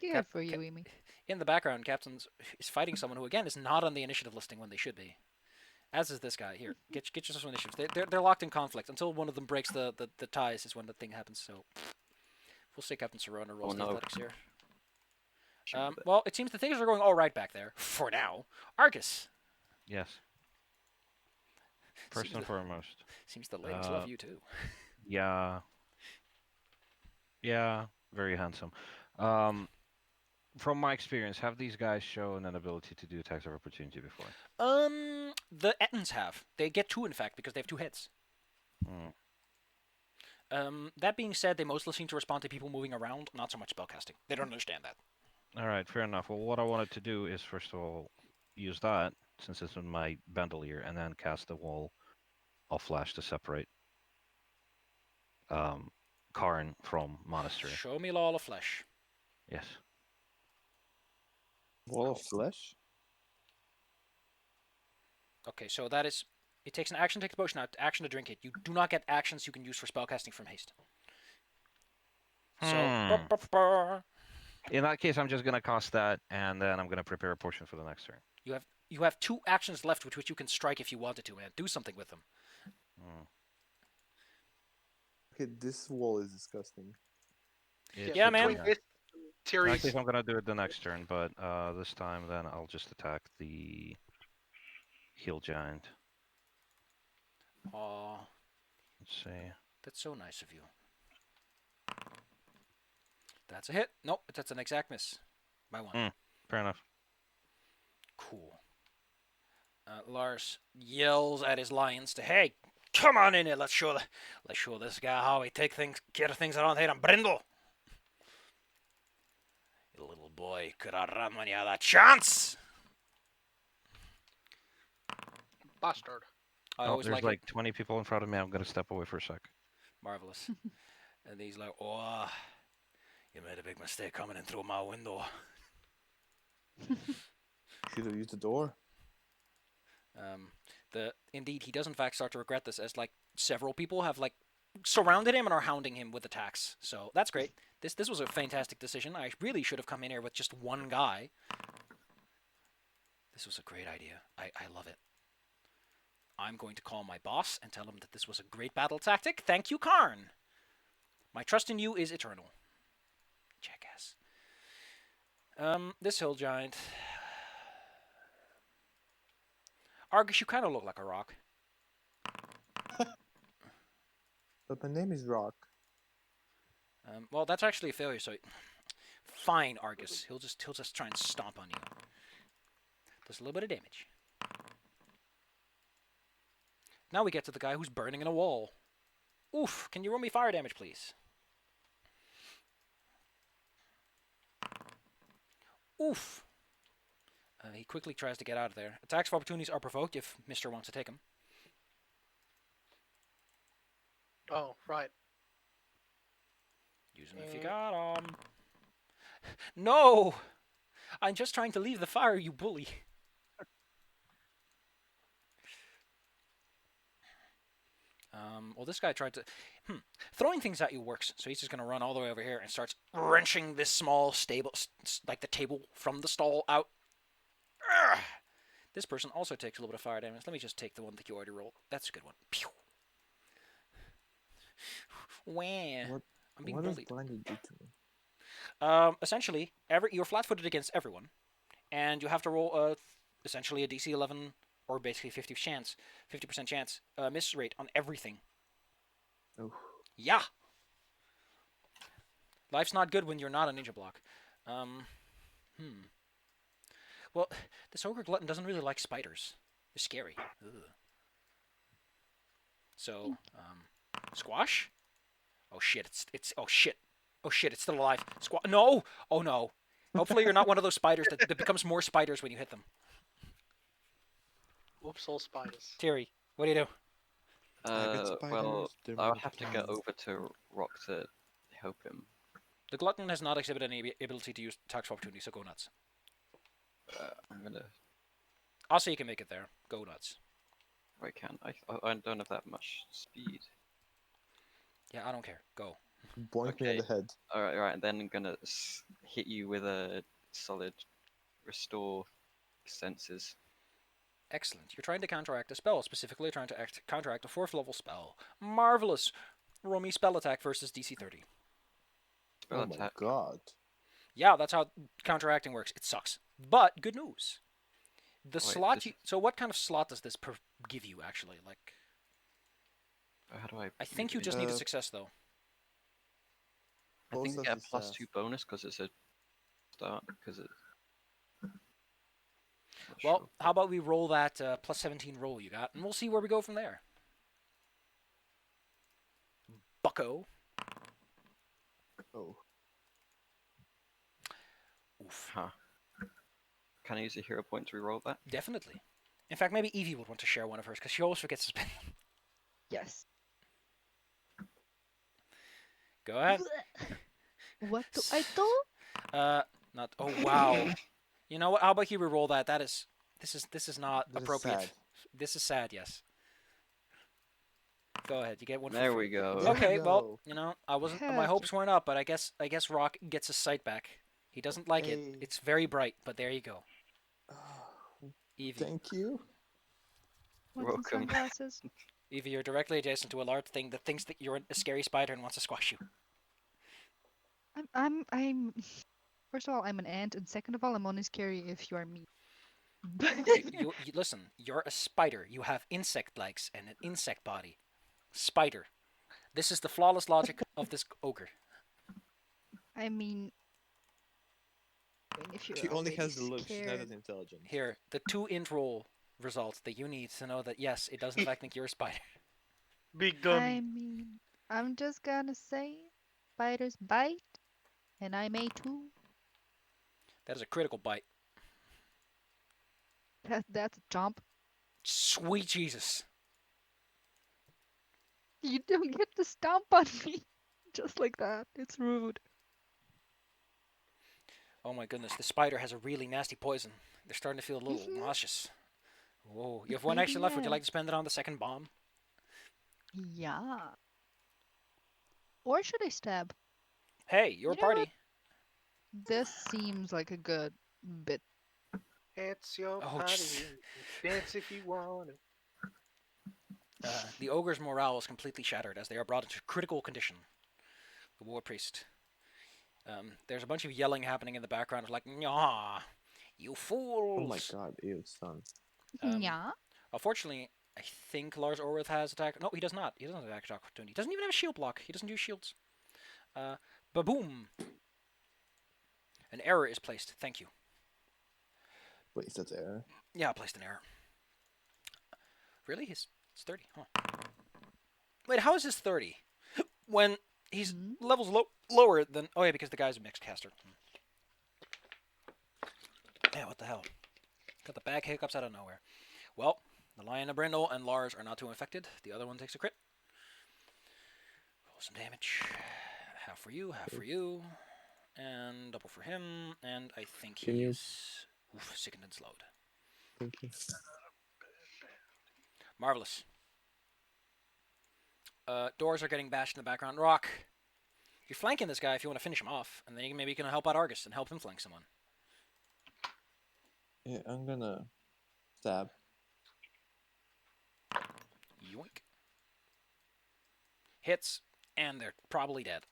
Good for you, Amy. In the background, Captain is fighting someone who, again, is not on the initiative listing when they should be. As is this guy. Here, get yourself some initiatives. They're locked in conflict. Until one of them breaks the ties is when the thing happens. So we'll say Captain Serona rolls the athletics here. Well, it seems that things are going all right back there. For now. Argus. Yes. First and foremost. Seems the ladies love you too. Yeah. Yeah. Very handsome. Um, from my experience, have these guys shown an ability to do attacks of opportunity before? The Ettins have. They get two, in fact, because they have two heads. Hmm. That being said, they mostly seem to respond to people moving around, not so much spellcasting. They don't understand that. All right, fair enough. Well, what I wanted to do is first of all use that since it's in my bandolier, and then cast the wall of flash to separate um, Karn from monastery. Show me Law of Flesh. Yes. Wall of flesh? Okay, so that is. It takes an action to take the potion out, action to drink it. You do not get actions you can use for spellcasting from haste. So. In that case, I'm just gonna cast that, and then I'm gonna prepare a potion for the next turn. You have two actions left with which you can strike if you wanted to, and do something with them. Hmm. Okay, this wall is disgusting. Yeah, man. Between this and In that Tyrion's case, I'm gonna do it the next turn, but this time then I'll just attack the heal giant. Aw, Let's see. that's so nice of you. That's a hit. Nope, that's an exact miss. By one. Fair enough. Cool. Lars yells at his lions to, "Hey, come on in here. Let's show this guy how we take things, get things around here and brindle. You little boy could have run when you had a chance." bastard. I Oh, always there's like like 20 people in front of me. I'm gonna step away for a sec. marvelous. And he's like, "Oh, you made a big mistake coming in through my window." Should have used the door. Indeed, he does in fact start to regret this, as like several people have like surrounded him and are hounding him with attacks. So that's great. This was a fantastic decision. I really should have come in here with just one guy. This was a great idea. I love it. I'm going to call my boss and tell him that this was a great battle tactic. Thank you, Karn. My trust in you is eternal. Jackass. This hill giant. Argus, you kind of look like a rock. But my name is Rock. Well, that's actually a failure. So, fine, Argus. He'll just try and stomp on you. Does a little bit of damage. Now we get to the guy who's burning in a wall. Oof! Can you roll me fire damage, please? Oof! He quickly tries to get out of there. Attacks of opportunities are provoked if Mister wants to take them. Oh, right. Use them if you got them. No! I'm just trying to leave the fire, you bully. Well, this guy tried to... Throwing things at you works, so he's just going to run all the way over here and starts wrenching this small stable, like the table from the stall out. Urgh! This person also takes a little bit of fire damage. Let me just take the one that you already rolled. That's a good one. Pew! Wah! I'm being What does bullied. blinded do to me? Essentially, you're flat-footed against everyone, and you have to roll essentially a DC 11 or basically 50% chance miss rate on everything. Oh. Yeah. Life's not good when you're not a ninja block. Well, this ogre glutton doesn't really like spiders. They're scary. Ugh. So, squash. Oh shit! oh shit! Oh shit! It's still alive. No! Oh no! Hopefully you're not one of those spiders that becomes more spiders when you hit them. Whoops, all spiders. Terry, what do you do? Well, Well, I'll have to get over to Rock to help him. The glutton has not exhibited any ability to use attacks of opportunity, so go nuts. I'm gonna. I'll say you can make it there. Go nuts. I can. I don't have that much speed. Yeah, I don't care. Go. Boink me on Okay. the head. All right. And then I'm gonna hit you with a solid restore senses. Excellent. You're trying to counteract a spell, specifically trying to counteract a 4th level spell. Marvelous. Roll me spell attack versus DC 30. Spell Oh my attack. god. Yeah, that's how counteracting works. It sucks. But good news. The Wait, slot this- So what kind of slot does this give you, actually? Like, How do I? I think you usually just do need a it? success though. I think Both I of get a the +2 bonus because it's a start. Because it. Not Well, sure. how about we roll that plus 17 roll you got, and we'll see where we go from there. Bucko. Oh, Oof. Huh. Can I use a hero point to reroll that? Definitely. In fact, maybe Evie would want to share one of hers because she always forgets to spend. Yes. Go ahead. What do I do? Not. Oh wow. You know what? How about you re-roll that? That is. This is not this is appropriate. sad. This is sad. Yes. Go ahead. You get one for There free. we go. There we Okay. Well, go. you know, I wasn't. My Heck hopes weren't up, but I guess Rock gets his sight back. He doesn't like it. Hey. It's very bright, but there you go. Evie. Thank you. What's in Welcome. sunglasses? Evie, you're directly adjacent to a large thing that thinks that you're a scary spider and wants to squash you. I'm. First of all, I'm an ant, and second of all, I'm only scary if you are me. You listen. You're a spider. You have insect legs and an insect body. Spider. This is the flawless logic of this ogre. I mean, if you're She only already has the look. She's not scared. as intelligent. Here, the 2 int roll results that you need to know that yes, it does in fact think you're a spider. Big I dummy. mean, I'm just gonna say, spiders bite, and I may too. That is a critical bite. That's a jump. Sweet Jesus. You don't get to stomp on me, just like that. It's rude. Oh my goodness, the spider has a really nasty poison. They're starting to feel a little Mhm. nauseous. Whoa, you have 1 Maybe, action left. Would you yeah. like to spend it on the second bomb? Yeah. Or should I stab? Hey, your You know what? party. This seems like a good bit. It's your Oh, party. jeez. Dance if you want to. The ogre's morale is completely shattered as they are brought into critical condition. The war priest. There's a bunch of yelling happening in the background. It's like, "Nyah, you fools!" Oh my god, ew, son. Yeah. Unfortunately, I think Lars Orwith has attack. No, he does not. He doesn't have attack opportunity. He doesn't even have a shield block. He doesn't use shields. Ba-boom. An error is placed. Thank you. Wait, is that there? Yeah, I placed an error. Really? It's 30, huh? Wait, how is this 30? When he's Hmm? levels lower than... Oh, yeah, because the guy's a mixed caster. Yeah, what the hell? Got the bag hiccups out of nowhere. Well, the Lion of Brindle and Lars are not too infected. The other one takes a crit. Roll some damage. Half for you, half for you. And double for him. And I think Can you- he's... Oof, sickened and slowed. Thank you. Marvelous. Doors are getting bashed in the background. Rock, you're flanking this guy if you want to finish him off, and then maybe you can help out Argus and help him flank someone. Yeah, I'm gonna stab. Yoink. Hits, and they're probably dead.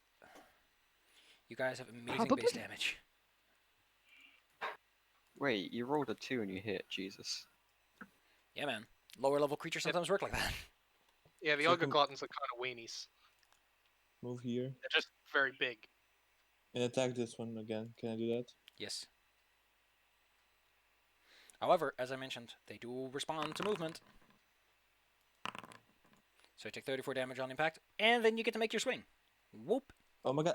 You guys have amazing base Probably. damage. Wait, you rolled a 2 and you hit. Jesus. Yeah, man. Lower level creatures sometimes work like that. Yeah, the So ogre can- gluttons are kind of weenies. Move here They're just very big. and attack this one again. Can I do that? Yes. However, as I mentioned, they do respond to movement. So you take 34 damage on impact, and then you get to make your swing. Whoop. Oh my god,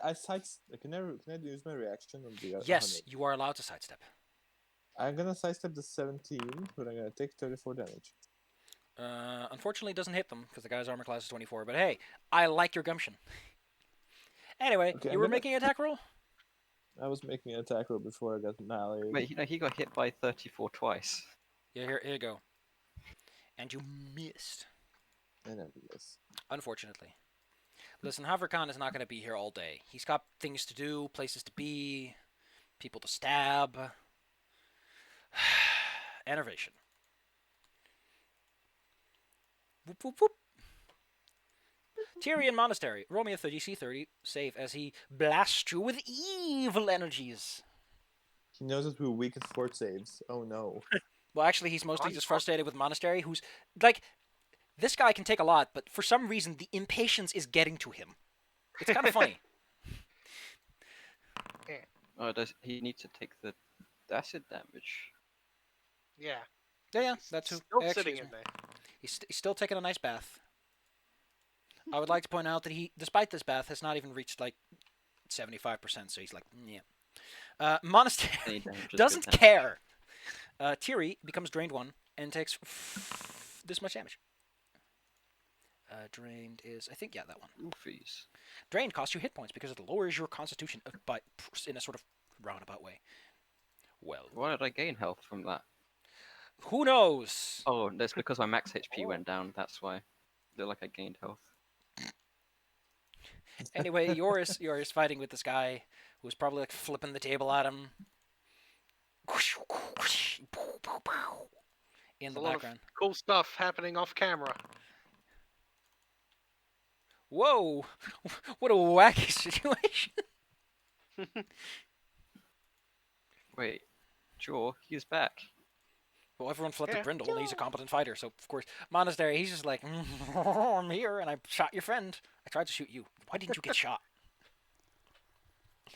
Can I use my reaction on the Yes, 100? you are allowed to sidestep. I'm gonna sidestep the 17, but I'm gonna take 34 damage. Unfortunately, it doesn't hit them because the guy's armor class is 24. But hey, I like your gumption. Anyway, Okay, you I'm were gonna- making an attack roll? I was making an attack roll before I got annihilated. Wait, he got hit by 34 twice. Yeah, here you go. And you missed, And then yes. unfortunately. Listen, Haverkhan is not going to be here all day. He's got things to do, places to be, people to stab. Enervation. Whoop, whoop, whoop. Tyrion Monastery. Roll me a DC 30 save as he blasts you with evil energies. He knows that we're weak at fort saves. Oh no. Well, actually, he's mostly I'm just fine. frustrated with Monastery, who's like, This guy can take a lot, but for some reason the impatience is getting to him. It's kind of funny. Oh, does he need to take the acid damage? Yeah. Yeah, He's that's who. still Excuse sitting me. in there. He's still taking a nice bath. I would like to point out that he, despite this bath, has not even reached like 75%. So he's like, yeah. Monastery Any damage is good doesn't damage. care. Tiri becomes drained 1 and takes this much damage. Drained is, I think, yeah, that one. Oofies. Drained costs you hit points because it lowers your constitution by in a sort of roundabout way. Well, Why did I gain health from that? who knows? Oh, that's because my max HP went down. That's why. Looked like I gained health. Anyway, Yoris fighting with this guy who's probably like flipping the table at him. In the There's a lot background. of cool stuff happening off camera. Whoa! What a wacky situation. Wait, Jaw, he's back. Well, everyone fled to Yeah. Brindle, and he's a competent fighter, so of course, Monastery, he's just like, I'm here, and I shot your friend. I tried to shoot you. Why didn't you get shot?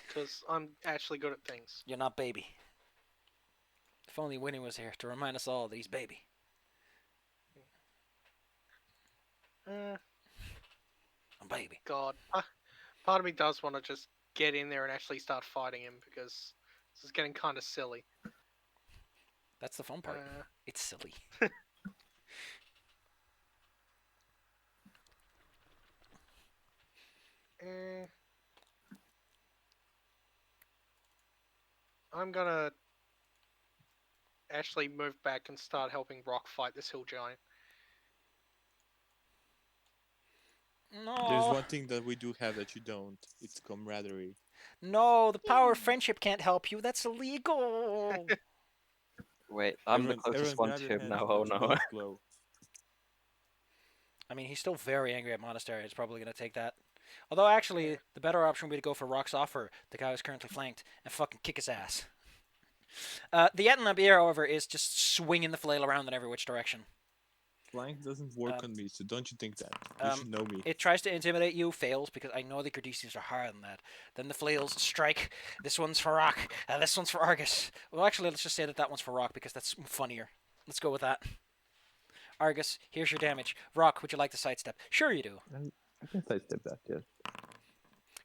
Because I'm actually good at things. You're not baby. If only Winnie was here to remind us all that he's baby. I'm baby. God. Part of me does want to just get in there and actually start fighting him because this is getting kind of silly. That's the fun part. It's silly. I'm gonna actually move back and start helping Rock fight this hill giant. No. There's one thing that we do have that you don't. It's camaraderie. No, the power of friendship can't help you. That's illegal. Wait, I'm the Everyone- closest everyone one grab to your him now. hands Oh and let no. your guns glow. I mean, he's still very angry at Monastery. It's probably going to take that. Although, actually, the better option would be to go for Rock's offer, the guy who's currently flanked, and fucking kick his ass. The Yetanabir, however, is just swinging the flail around in every which direction. Flank doesn't work on me, so don't you think that? You um, should know me. It tries to intimidate you, fails, because I know that your DCs are higher than that. Then the flails strike. This one's for Rock. This one's for Argus. Well, actually, let's just say that one's for Rock, because that's funnier. Let's go with that. Argus, here's your damage. Rock, would you like to sidestep? Sure you do. I can sidestep that, yes.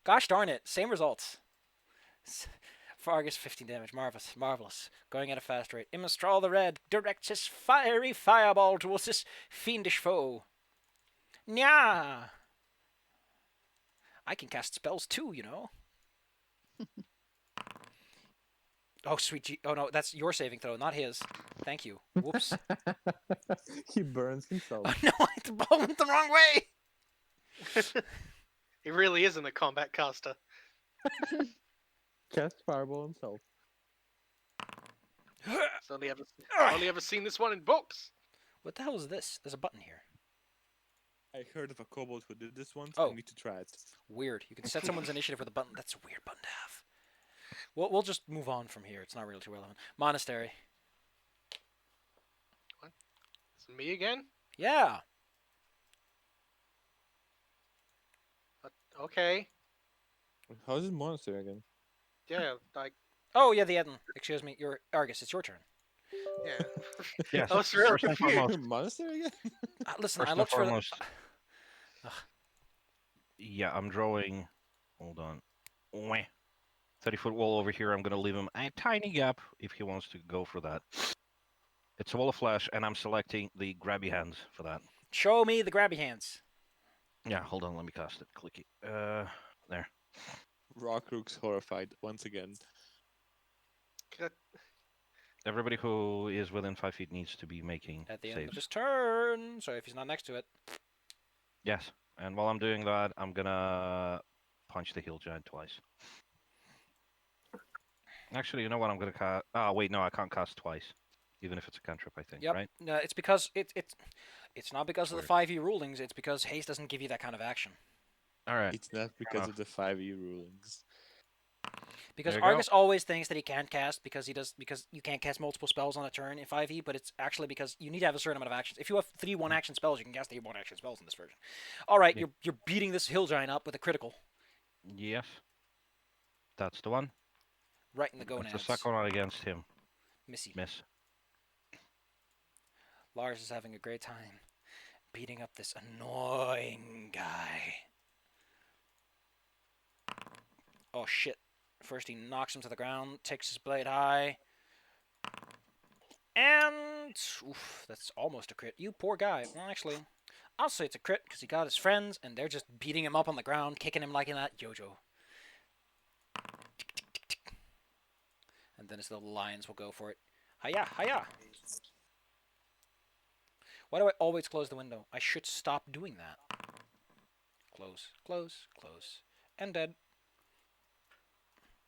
Gosh darn it, same results. For Argus, 15 damage. Marvelous, marvelous. Going at a fast rate. Imastral the Red directs his fiery fireball towards this fiendish foe. Nya! I can cast spells too, you know. Oh, sweet G. Oh, no, that's your saving throw, not his. Thank you. Whoops. He burns himself. Oh, no, I hit the ball went the wrong way. He really isn't a combat caster. Cast fireball himself. I've only ever seen this one in books. What the hell is this? There's a button here. I heard of a kobold who did this once. Oh. I need to try it. Weird. You can set someone's initiative with a button. That's a weird button to have. We'll just move on from here. It's not really too relevant. Monastery. Is it me again? Yeah. Okay. How's it monster again? Yeah, like, Oh, yeah, the Eden. Excuse me. Your Argus, it's your turn. yeah. Yes. I was really First and confused. foremost, Monster again? Listen, first I and looked for the... foremost. Yeah, I'm drawing. Hold on. Wah. 30-foot wall over here. I'm gonna leave him a tiny gap if he wants to go for that. It's a wall of flesh, and I'm selecting the grabby hands for that. Show me the grabby hands. Yeah, hold on. Let me cast it. Clicky. There. Rockrook's horrified once again. Everybody who is within 5 feet needs to be making At the end saves. of his turn. So if he's not next to it. Yes, and while I'm doing that, I'm gonna punch the hill giant twice. Actually, you know what? I'm gonna cast. Ah, wait, no, I can't cast twice, even if it's a cantrip. I think, Yep. right? No, it's because it's not because of the Weird. 5e rulings. It's because haste doesn't give you that kind of action. All right. It's not because enough. of the 5e rulings. Because There you go. Argus always thinks that he can't cast because you can't cast multiple spells on a turn in 5e, but it's actually because you need to have a certain amount of actions. If you have 3 1-action spells, you can cast 3 1-action spells in this version. All right, Yeah. you're beating this hill giant up with a critical Yes. That's the one. right in the It's the gonads. second one against him. Missy. Miss. Lars is having a great time beating up this annoying guy. Oh shit. First he knocks him to the ground, takes his blade high. And oof, that's almost a crit. You poor guy. Well, actually, I'll say it's a crit because he got his friends and they're just beating him up on the ground, kicking him like in that JoJo. And then his little lions will go for it. Hiya, hiya. Why do I always close the window? I should stop doing that. Close, close, close. And dead.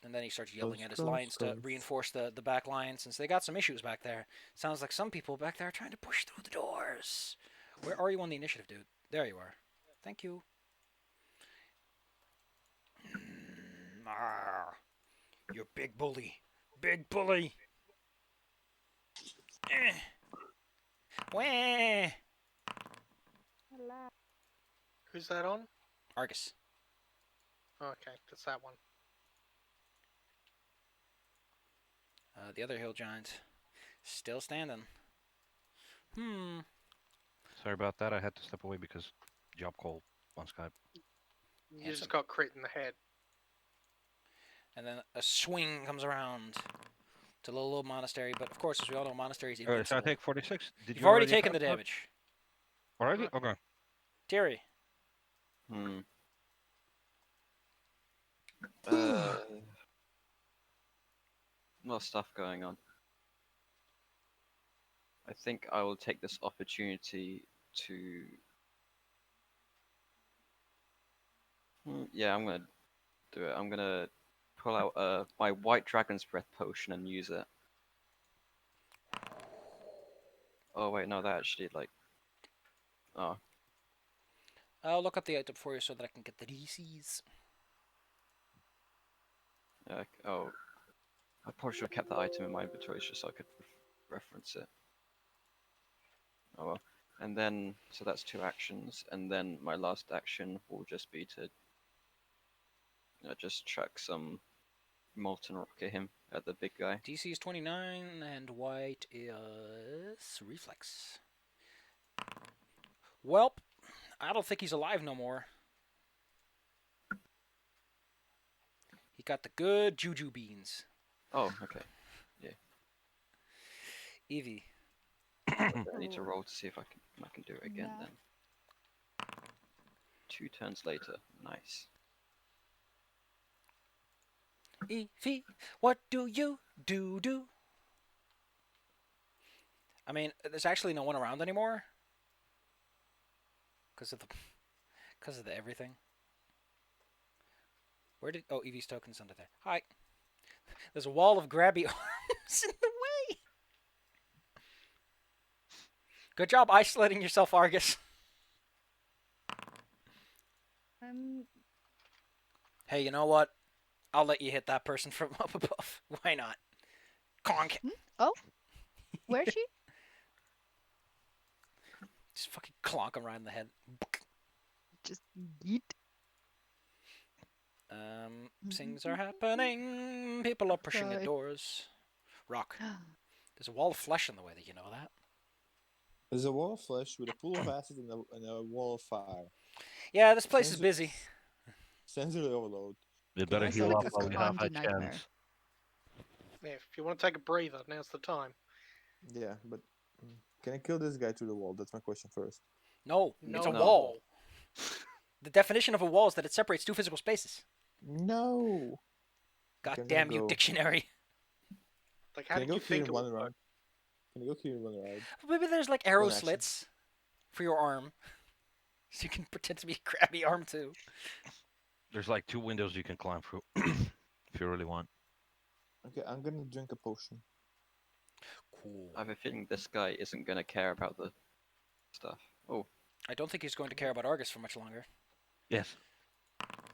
And then he starts yelling at his lions to reinforce the back line since they got some issues back there. Sounds like some people back there are trying to push through the doors. Where are you on the initiative, dude? There you are. Thank you. You big bully. Big bully. Wah. Who's that on? Argus. Okay, that's that one. The other hill giant. Still standing. Sorry about that. I had to step away because job call on Skype. You Handsome. just got crit in the head. And then a swing comes around to the little monastery. But of course, as we all know, monasteries So I invincible. take 46. Did You've you already taken the cast that? damage. Already? Okay. Terry. Hmm. More stuff going on. I think I will take this opportunity to. Yeah, I'm gonna do it. I'm gonna pull out my White Dragon's Breath potion and use it. Oh wait, no, that actually like. Oh, I'll look up the item for you so that I can get the DCs. oh. I probably should have kept that item in my inventory just so I could reference it. Oh well. And then, so that's 2 actions, and then my last action will just be to just chuck some molten rock at him, at the big guy. DC is 29 and white is reflex. Welp, I don't think he's alive no more. He got the good juju beans. Oh, okay. Evie. I need to roll to see if I can do it again No. then. 2 turns later. Nice. Evie, what do you do? I mean, there's actually no one around anymore. Because of the everything. Where did... Oh, Evie's token's under there. Hi. There's a wall of grabby arms in the way. Good job isolating yourself, Argus. Hey, you know what? I'll let you hit that person from up above. Why not? Conk. Oh, where's she? Just fucking clonk him right in the head. Just yeet. Things are happening. People are pushing at Sorry. doors. Rock. There's a wall of flesh in the way. That you know that? There's a wall of flesh with a pool of acid and a wall of fire. Yeah, this place is Sounds- busy. Sensory overload. You better Also, heal like up a while we have a spongy nightmare. chance. Yeah, if you want to take a breather, now's the time. Yeah, but can I kill this guy through the wall? That's my question first. No, No, it's a no. wall. The definition of a wall is that it separates 2 physical spaces. No. God Okay, I'm damn gonna you, go. dictionary. Like, how Can I did go you here think in it one would round? work? Can I go here in one round? Maybe there's like arrow One action. slits for your arm. So you can pretend to be a crabby arm too. There's like 2 windows you can climb through if you really want. Okay, I'm gonna drink a potion. Cool. I have a feeling this guy isn't gonna care about the stuff. Oh, I don't think he's going to care about Argus for much longer. Yes.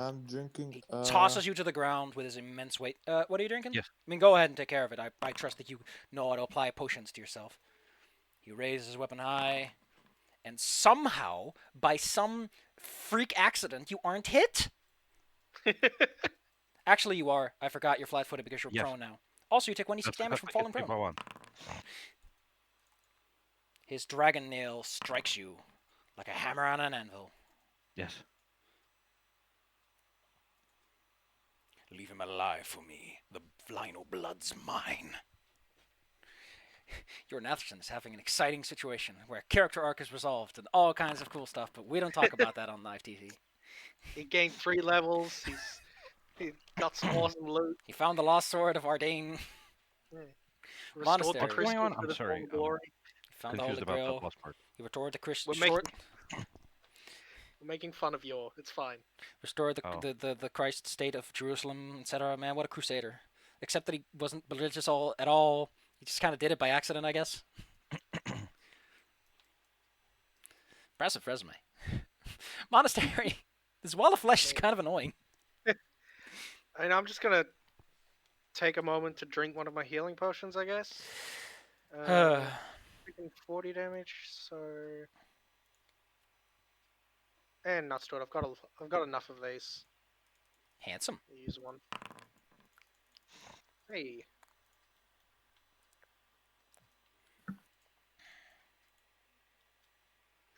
I'm drinking. He tosses you to the ground with his immense weight. What are you drinking? Yes. I mean, go ahead and take care of it. I trust that you know how to apply potions to yourself. He raises his weapon high, and somehow, by some freak accident, you aren't hit. Actually, you are. I forgot you're flat-footed because you're Yes. prone now. Also, you take 1d6 That's damage from because falling I hit prone. by one. His dragon nail strikes you like a hammer on an anvil. Yes. Leave him alive for me. The Lino blood's mine. Your Natherson is having an exciting situation where a character arc is resolved and all kinds of cool stuff, but we don't talk about that on live TV. He gained 3 levels. He got some awesome loot. He found the lost sword of Ardain. Restored Monastery. the What's going crystal on? to I'm the sorry, former glory. He found the Confused Holy about Grail. that last part. He restored the We're making fun of you. It's fine. restored Oh. the Christ state of Jerusalem, etc. Man, what a crusader! Except that he wasn't religious at all. He just kind of did it by accident, I guess. Impressive resume. Monastery. This wall of flesh is kind of annoying. And I'm just gonna take a moment to drink one of my healing potions, I guess. Taking 40 damage, so and not stored. I've got enough of these. Handsome. I'll use one. Hey.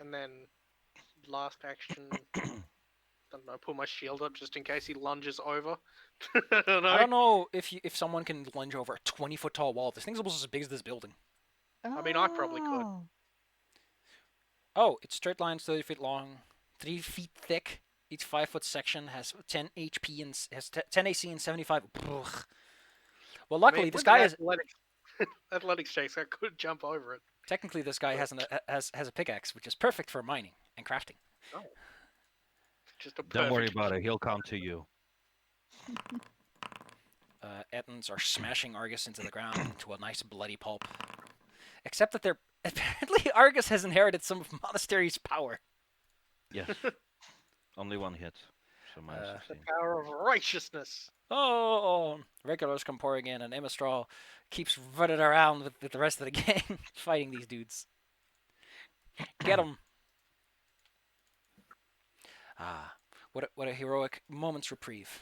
And then last action. I don't know, pull my shield up just in case he lunges over. I don't know. I don't know if someone can lunge over a 20-foot tall wall. This thing's almost as big as this building. I mean, I probably could. Oh. Oh, it's straight lines, 30 feet long, 3 feet thick. Each 5-foot section has 10 HP and has 10 AC and 75. Ugh. Well, luckily, I mean, this with guy an is athletics chase. I could jump over it. technically this guy has a pickaxe, which is perfect for mining and crafting. Just a Don't worry perfect- about it. He'll come to you. Ettins are smashing Argus into the ground into a nice bloody pulp. Except that they're apparently Argus has inherited some of Monastery's power. Yes. Only one hit. So minus Uh, The 16. power of righteousness. Oh, regulars come pouring in, and Emistral keeps running around with the rest of the gang, fighting these dudes. Get them! Ah, what a heroic moment's reprieve.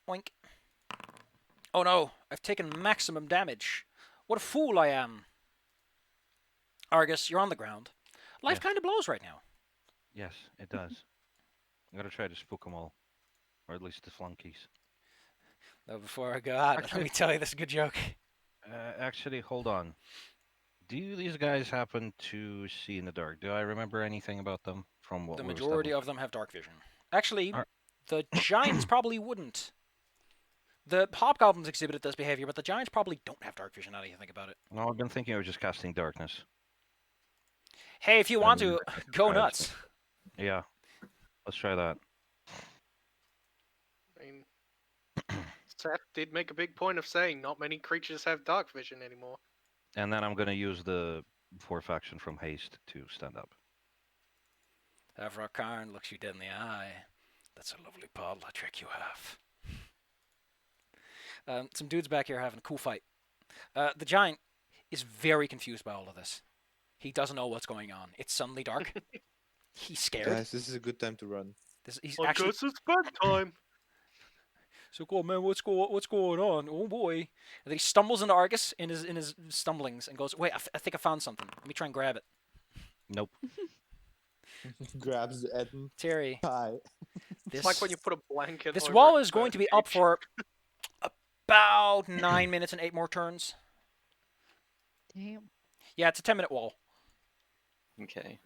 Oink. Oh no, I've taken maximum damage. What a fool I am. Argus, you're on the ground. Life Yeah. kind of blows right now. Yes, it does. I'm gonna try to spook them all. Or at least the flunkies. Though before I go out, let me tell you this good joke. Actually, hold on. Do these guys happen to see in the dark? Do I remember anything about them from what The we've majority established? of them have dark vision. Actually, Are- the giants probably wouldn't. The hobgoblins exhibited this behavior, but the giants probably don't have dark vision. Now that you think about it. No, I've been thinking of just casting darkness. Hey, if you want to, go Right. nuts. Yeah, let's try that. I mean, Seth did make a big point of saying not many creatures have dark vision anymore. And then I'm gonna use the fourth action from haste to stand up. Avra Karn looks you dead in the eye. That's a lovely parlor trick you have. Some dudes back here having a cool fight. The giant is very confused by all of this. He doesn't know what's going on. It's suddenly dark. He's scared. Guys, this is a good time to run. He's I actually guess it's bedtime. so cool, man. What's going on? Oh boy! And then he stumbles into Argus in his stumblings and goes, "Wait, I think I found something. Let me try and grab it." Nope. Grabs the Eden Terry, pie. this It's like when you put a blanket. this over wall a is going to be bird up cage. for about 9 minutes and 8 more turns. Damn. Yeah, it's a 10-minute wall. Okay,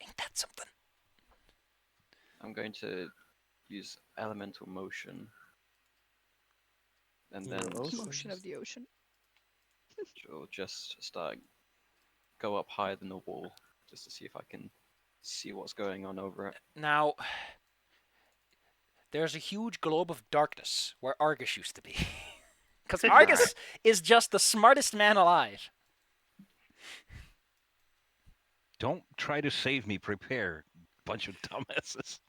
Ain't that something? I'm going to use elemental motion, and Your then ocean. Motion of the ocean. I'll just go up higher than the wall, just to see if I can see what's going on over it. Now, there's a huge globe of darkness where Argus used to be. Because Argus is just the smartest man alive. Don't try to save me. Prepare. Bunch of dumbasses.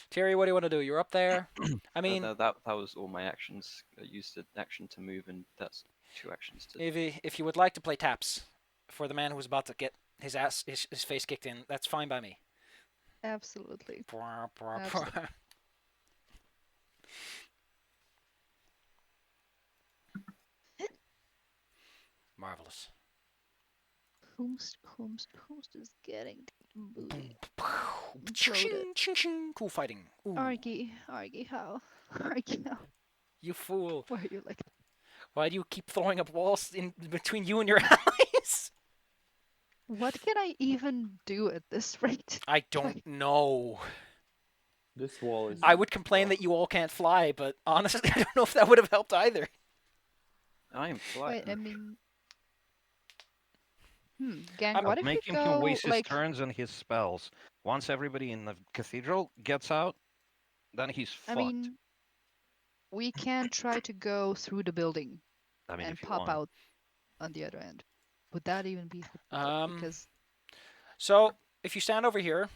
Terry, what do you want to do? You're up there. I mean, that was all my actions. I used an action to move, and that's 2 actions to. if you would like to play taps for the man who was about to get his face kicked in, that's fine by me. Absolutely. Bwah, bwah, Absolutely. bwah. Marvelous. Who's is getting booty? Ching, ching, ching. Cool fighting. Ooh, Argy, how? Argy, how? you fool. Why are you like that? Why do you keep throwing up walls in between you and your allies? What can I even do at this rate? I don't know. This wall is. I would complain that you all can't fly, but honestly, I don't know if that would have helped either. I am flying. Wait, I mean, gang, I'm what if we Making go him waste his like? turns and his spells. Once everybody in the cathedral gets out, then he's I fucked. mean, we can try to go through the building I mean, and if you pop want. out on the other end. Would that even be helpful? Because So, if you stand over here,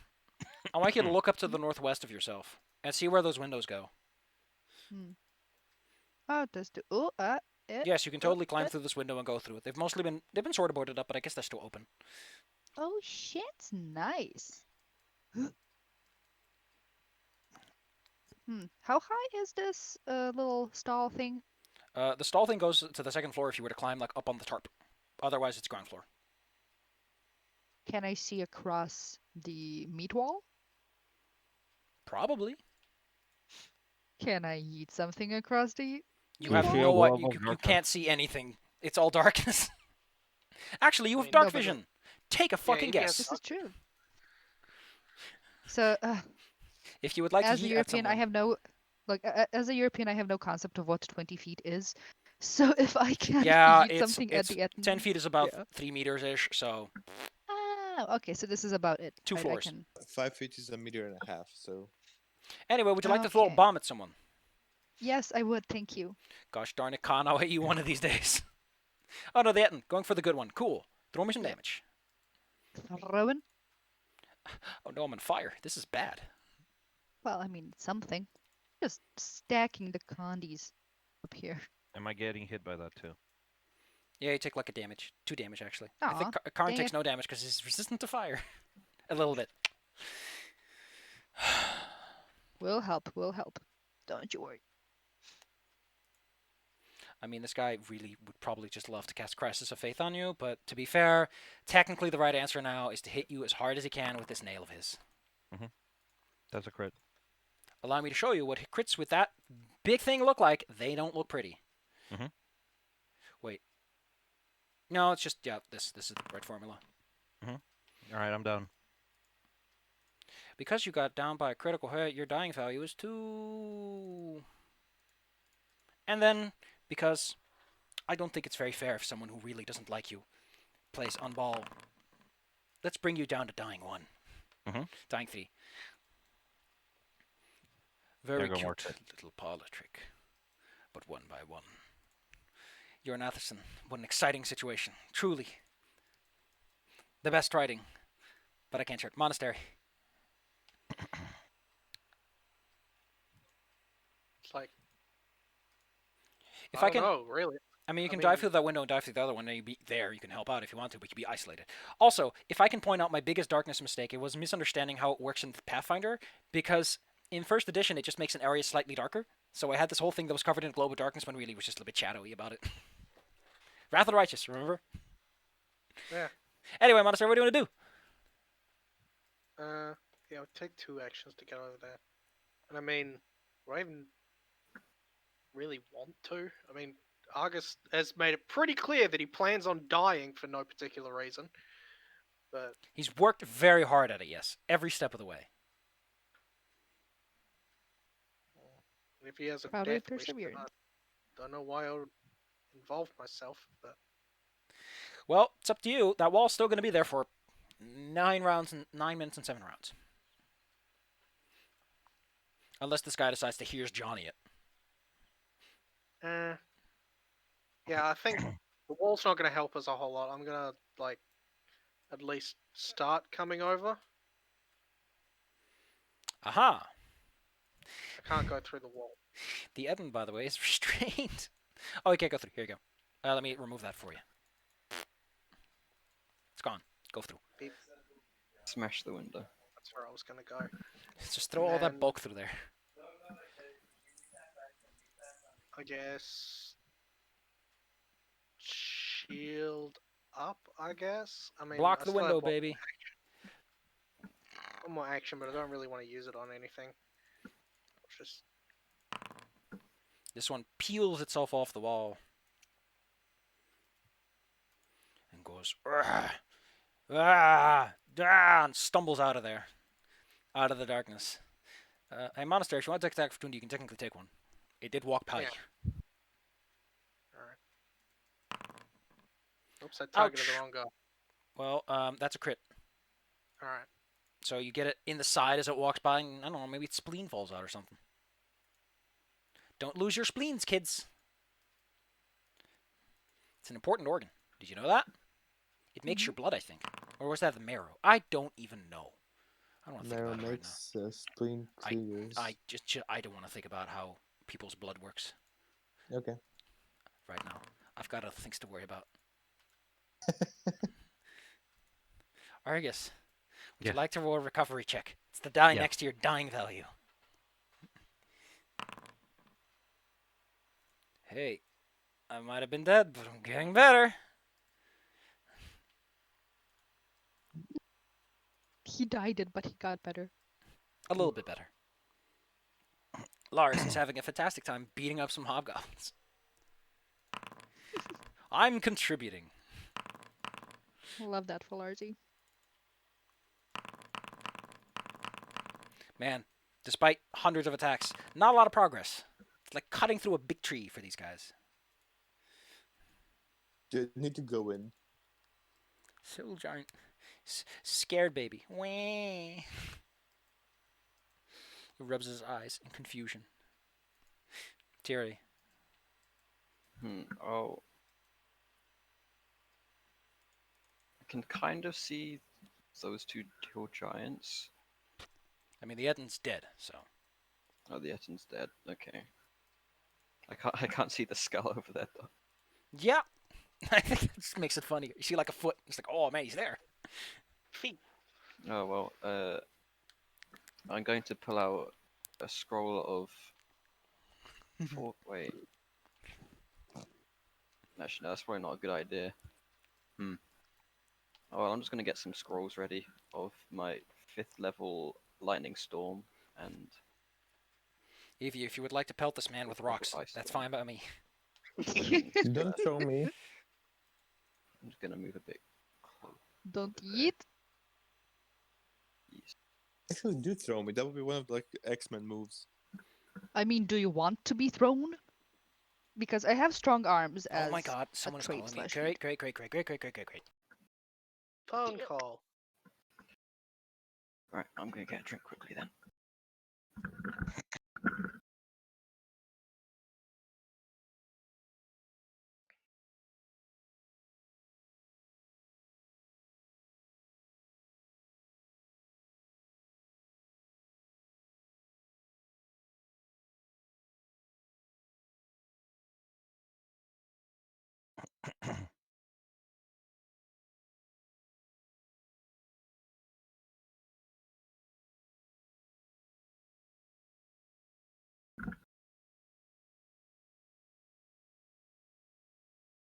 I want you to look up to the northwest of yourself and see where those windows go. Yes, you can totally climb through this window and go through it. They've been sort of boarded up, but I guess they're still open. Oh, shit's nice. How high is this little stall thing? The stall thing goes to the second floor if you were to climb like up on the tarp. Otherwise, it's ground floor. Can I see across the meat wall? Probably. Can I eat something across the? You have If you no wall you, of you darkness. can't see anything. It's all darkness. Actually, you have Wait, dark no, but vision. Take a fucking you can guess. This is true. So, If you would like as to a eat at European, I someone. have no as a European, I have no concept of what 20 feet is. So if I can Yeah, eat something at the end, 10 feet is about yeah. 3 meters ish, so Ah, okay. So this is about it. 2 right? floors. I can... 5 feet is a meter and a half, so. Anyway, would you like to throw a Okay. bomb at someone? Yes, I would. Thank you. Gosh darn it, Khan, I'll hit you one of these days. Oh no, they hadn't. Going for the good one. Cool. Throw me some Yep. damage. Rowan? Oh no, I'm on fire. This is bad. Well, I mean, something. Just stacking the condies up here. Am I getting hit by that too? Yeah, you take like a damage. 2 damage, actually. Aw, I think Karn dang takes it. no damage because he's resistant to fire. A little bit. We'll help. We'll help. Don't you worry. I mean, this guy really would probably just love to cast Crisis of Faith on you, but to be fair, technically the right answer now is to hit you as hard as he can with this nail of his. That's a crit. Allow me to show you what crits with that big thing look like. They don't look pretty. Mhm. Wait. No, it's just, yeah, this is the right formula. All right, I'm done. Because you got down by a critical hit, your dying value is 2. And then, because I don't think it's very fair if someone who really doesn't like you plays on ball, let's bring you down to dying 1. Dying 3. Very There go more cute little parlor trick. But one by one. You're an Atherson. What an exciting situation. Truly. The best writing. But I can't share it. Monastery. It's like If I I don't can, know, really. I mean, you I can mean- dive through that window and dive through the other one, and you be there. You can help out if you want to, but you'd be isolated. Also, if I can point out my biggest darkness mistake, it was misunderstanding how it works in Pathfinder, because in first edition it just makes an area slightly darker. So I had this whole thing that was covered in a globe of darkness when really it was just a little bit shadowy about it. Wrath of the Righteous, remember? Yeah. Anyway, Monastery, what do you want to do? Yeah, it would take 2 actions to get over there. And I mean, would I even really want to? I mean, Argus has made it pretty clear that he plans on dying for no particular reason. But He's worked very hard at it, yes. Every step of the way. if he has a Probably death wish, then persevered. I don't know why I would involve myself. But Well, it's up to you. That wall's still going to be there for 9 rounds and 9 minutes and 7 rounds. Unless this guy decides to here's Johnny it. yeah, I think the wall's not going to help us a whole lot. I'm going to, like, at least start coming over. Aha! I can't go through the wall. The Eden, by the way, is restrained. Oh, you can't go through. Here you go. Let me remove that for you. It's gone. Go through. Beep. Smash the window. That's where I was gonna go. Just throw And all that then bulk through there. I guess shield up. I guess. I mean, Block I the still window, have baby. one more action, but I don't really want to use it on anything. It's just This one peels itself off the wall and goes and stumbles out of there, out of the darkness. Hey, Monastery, if you want to take attack opportunity, you can technically take one. It did walk by. Yeah. Alright. Oops, I targeted Ouch. the wrong guy. Well, that's a crit. Alright. So you get it in the side as it walks by, and I don't know, maybe its spleen falls out or something. Don't lose your spleens, kids. It's an important organ. Did you know that? It makes your blood, I think. Or was that the marrow? I don't even know. I don't want to think Marrow about it right now. makes spleen clears. I don't want to think about how people's blood works Okay. right now. I've got other things to worry about. Argus, would Yes. you like to roll a recovery check? It's the die Yeah. next to your dying value. Hey, I might have been dead, but I'm getting better. He died it, but he got better. A little bit better. Lars is having a fantastic time beating up some hobgoblins. I'm contributing. Love that for Largy. Man, despite hundreds of attacks, not a lot of progress. It's like cutting through a big tree for these guys. You need to go in. So giant. Scared baby. Wah. He rubs his eyes in confusion. Thierry. Oh. I can kind of see those two hill giants. I mean, the Eden's dead, so. Oh, the Etin's dead. Okay. I can't see the skull over there though. Yeah. I think that just makes it funny. You see like a foot. It's like, oh man, he's there. Feet. Oh well. I'm going to pull out a scroll of. Wait. Actually, no, that's probably not a good idea. Oh well, I'm just gonna get some scrolls ready of my 5th level lightning storm and. Evie, if you would like to pelt this man with rocks, Ice that's storm. fine by me. Don't throw me. I'm just gonna move a bit close. Don't eat. Actually, do throw me. That would be one of the X-Men moves. I mean, do you want to be thrown? Because I have strong arms as Oh my god, a someone is trait calling me. slash Great, feat. great. Phone call. Right, I'm gonna get a drink quickly then.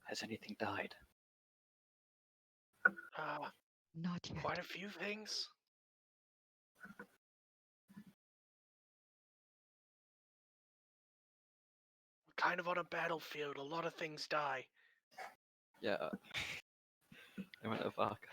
Has anything died? Not yet. Quite a few things. We're kind of on a battlefield. A lot of things die. Yeah. I went of arc.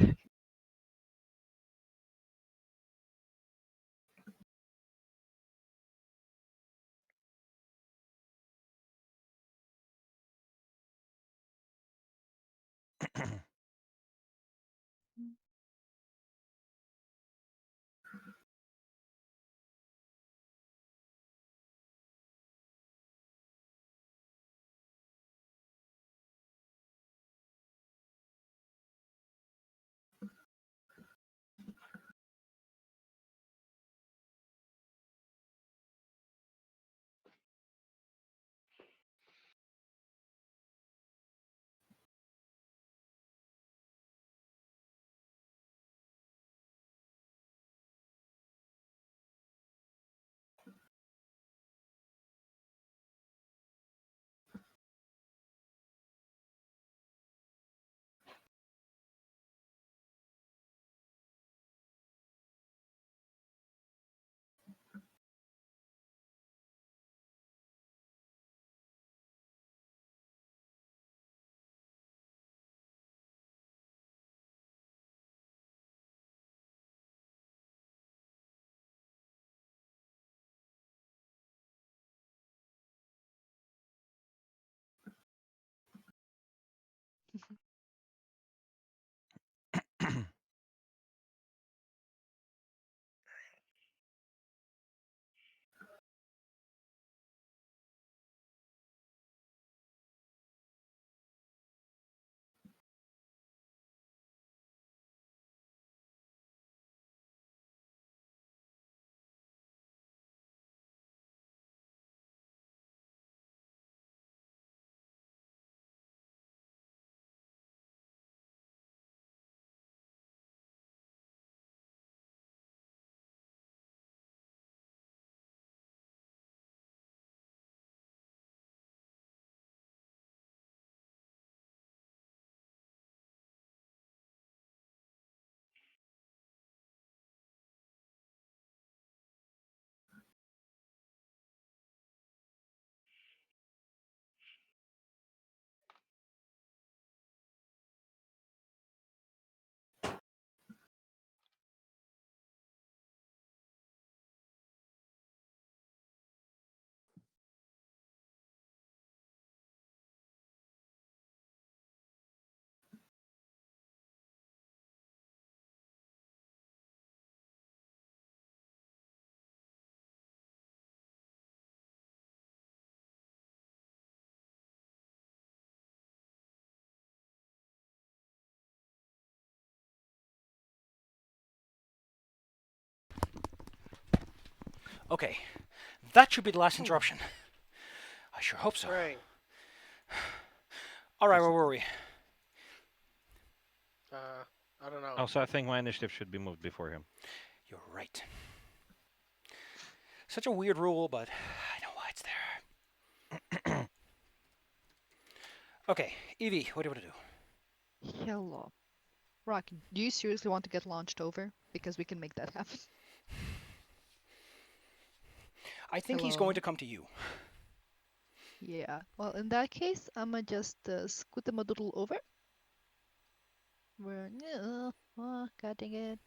Okay, that should be the last interruption. I sure hope so. Right. All right, where were we? I don't know. Also, I think my initiative should be moved before him. You're right. Such a weird rule, but I know why it's there. Okay, Evie, what do you want to do? Hello. Rock, do you seriously want to get launched over? Because we can make that happen. I think he's Hello. going to come to you. Yeah. Well, in that case, I'ma just scoot them a little over. Where? Oh, God dang it.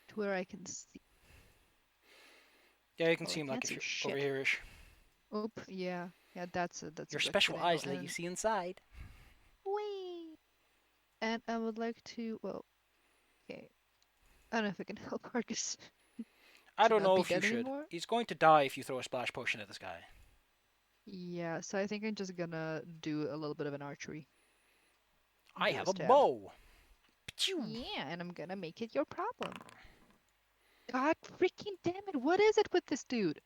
To where I can see. Yeah, you can Oh, see I him like can't if see you're over shit. here-ish. Oop. Yeah. Yeah. That's a Your good special eyes let angle, you see inside. Whee! And I would like to. Well, okay. I don't know if I can help Argus I to don't not know be if you dead should. anymore. He's going to die if you throw a splash potion at this guy. Yeah. So I think I'm just gonna do a little bit of an archery. I Do have a stab. bow. Pachoo. Yeah, and I'm gonna make it your problem. God freaking damn it! What is it with this dude?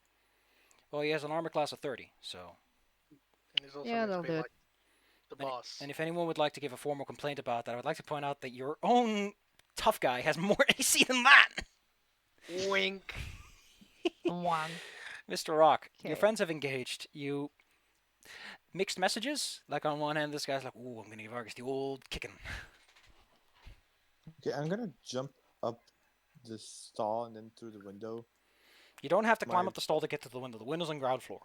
Well, he has an armor class of 30, so. And he's also Yeah, meant to that'll be do it. like the boss. And if anyone would like to give a formal complaint about that, I would like to point out that your own tough guy has more AC than that. Wink. One. Mr. Rock, your Okay. friends have engaged. You mixed messages. Like on one hand, this guy's like, "Ooh, I'm gonna give Argus the old kicking." Okay, I'm gonna jump up the stall and then through the window. You don't have to climb My- up the stall to get to the window. The window's on ground floor.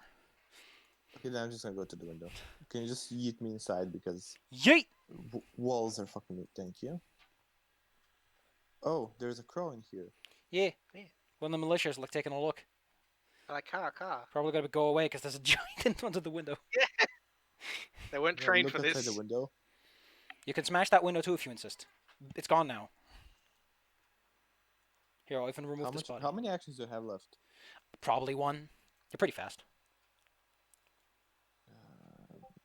Okay, then I'm just gonna go to the window. Can you just yeet me inside because Yeet! walls are fucking me. Thank you. Oh, there's a crow in here. Yeah. Yeah. When the militia's like taking a look, Like car. probably gonna go away because there's a giant in front of the window. They weren't Yeah, trained look for outside this. the window. You can smash that window too if you insist. It's gone now. Here, I'll even remove How this much? body. How many actions do I have left? Probably one. You're pretty fast.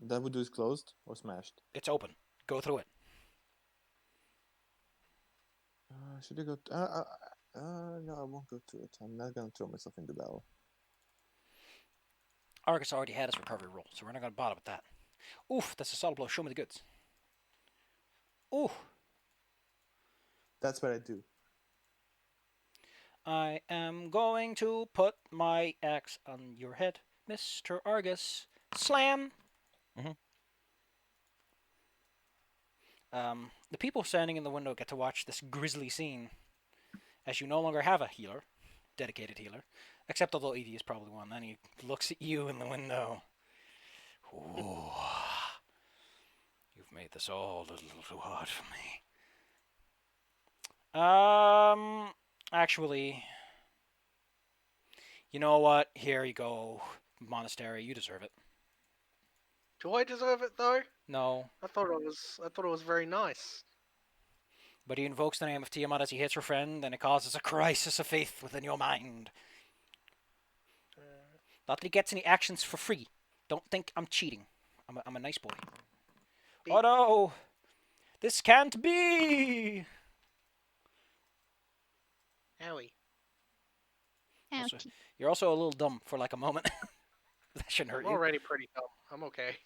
That would do is closed or smashed. It's open. Go through it. Should I go? No, I won't go to it. I'm not gonna throw myself into battle. Argus already had his recovery roll, so we're not gonna bother with that. Oof, that's a solid blow. Show me the goods. Ooh, That's what I do. I am going to put my axe on your head, Mr. Argus. Slam! Mhm. The people standing in the window get to watch this grisly scene, as you no longer have a healer, dedicated healer, except although Evie is probably one, and he looks at you in the window. Ooh, you've made this all a little too hard for me. Actually, you know what? Here you go, monastery. You deserve it. Do I deserve it though? No, I thought it was very nice. but he invokes the name of Tiamat as he hits her friend, and it causes a crisis of faith within your mind. Not that he gets any actions for free. Don't think I'm cheating. I'm a nice boy. Oh no! This can't be! Owie. Also, you're also a little dumb for like a moment. That shouldn't hurt I'm you. already pretty dumb. I'm okay.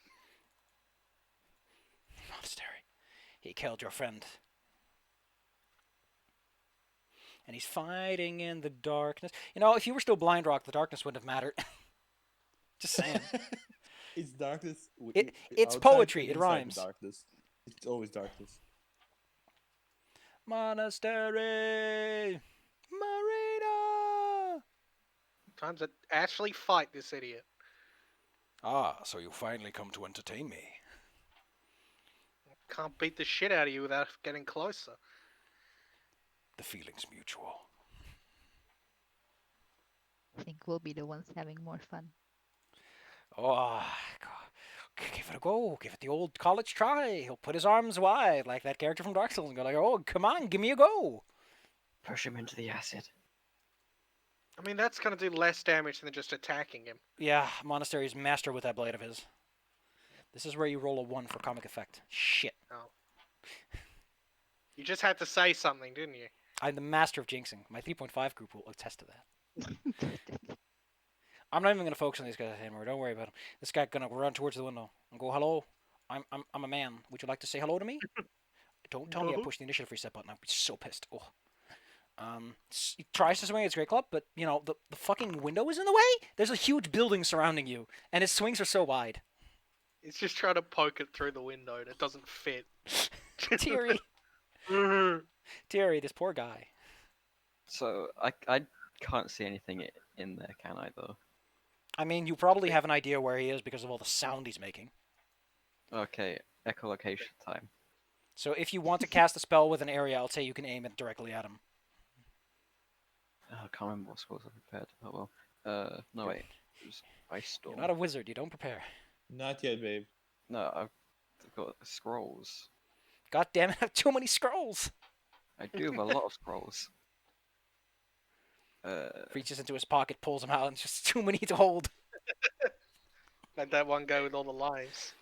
Monastery. He killed your friend. And he's fighting in the darkness. You know, if you were still blind, Rock, the darkness wouldn't have mattered. Just saying. It's darkness. It's outside poetry, and it inside rhymes. Darkness. It's always darkness. Monastery! Marina! Time to actually fight this idiot. Ah, so you finally come to entertain me. Can't beat the shit out of you without getting closer. The feeling's mutual. I think we'll be the ones having more fun. Oh, give it a go. Give it the old college try. He'll put his arms wide like that character from Dark Souls and go like, oh, come on, give me a go. Push him into the acid. I mean, that's gonna do less damage than just attacking him. Yeah, Monastery's master with that blade of his. This is where you roll a 1 for comic effect. Shit. Oh. You just had to say something, didn't you? I'm the master of jinxing. My 3.5 group will attest to that. I'm not even gonna focus on these guys anymore. Don't worry about him. This guy gonna run towards the window and go, "Hello, I'm a man. Would you like to say hello to me?" Don't tell me I No. pushed the initiative reset button. I'd be so pissed. Oh. He tries to swing his great club, but you know the fucking window is in the way. There's a huge building surrounding you, and his swings are so wide. It's just trying to poke it through the window and it doesn't fit. Teary, Mhm. Teary, this poor guy. So I can't see anything in there, can I though? I mean, you probably have an idea where he is because of all the sound he's making. Okay, echolocation time. So if you want to cast a spell with an area, I'll say you can aim it directly at him. Oh, I can't remember what scrolls I prepared. Oh well. No wait. It was Ice Storm. You're not a wizard. You don't prepare. Not yet, babe. No, I've got scrolls. God damn it! I have too many scrolls. I do have a lot of scrolls. Reaches into his pocket, pulls them out, and it's just too many to hold. Like that one guy with all the lives.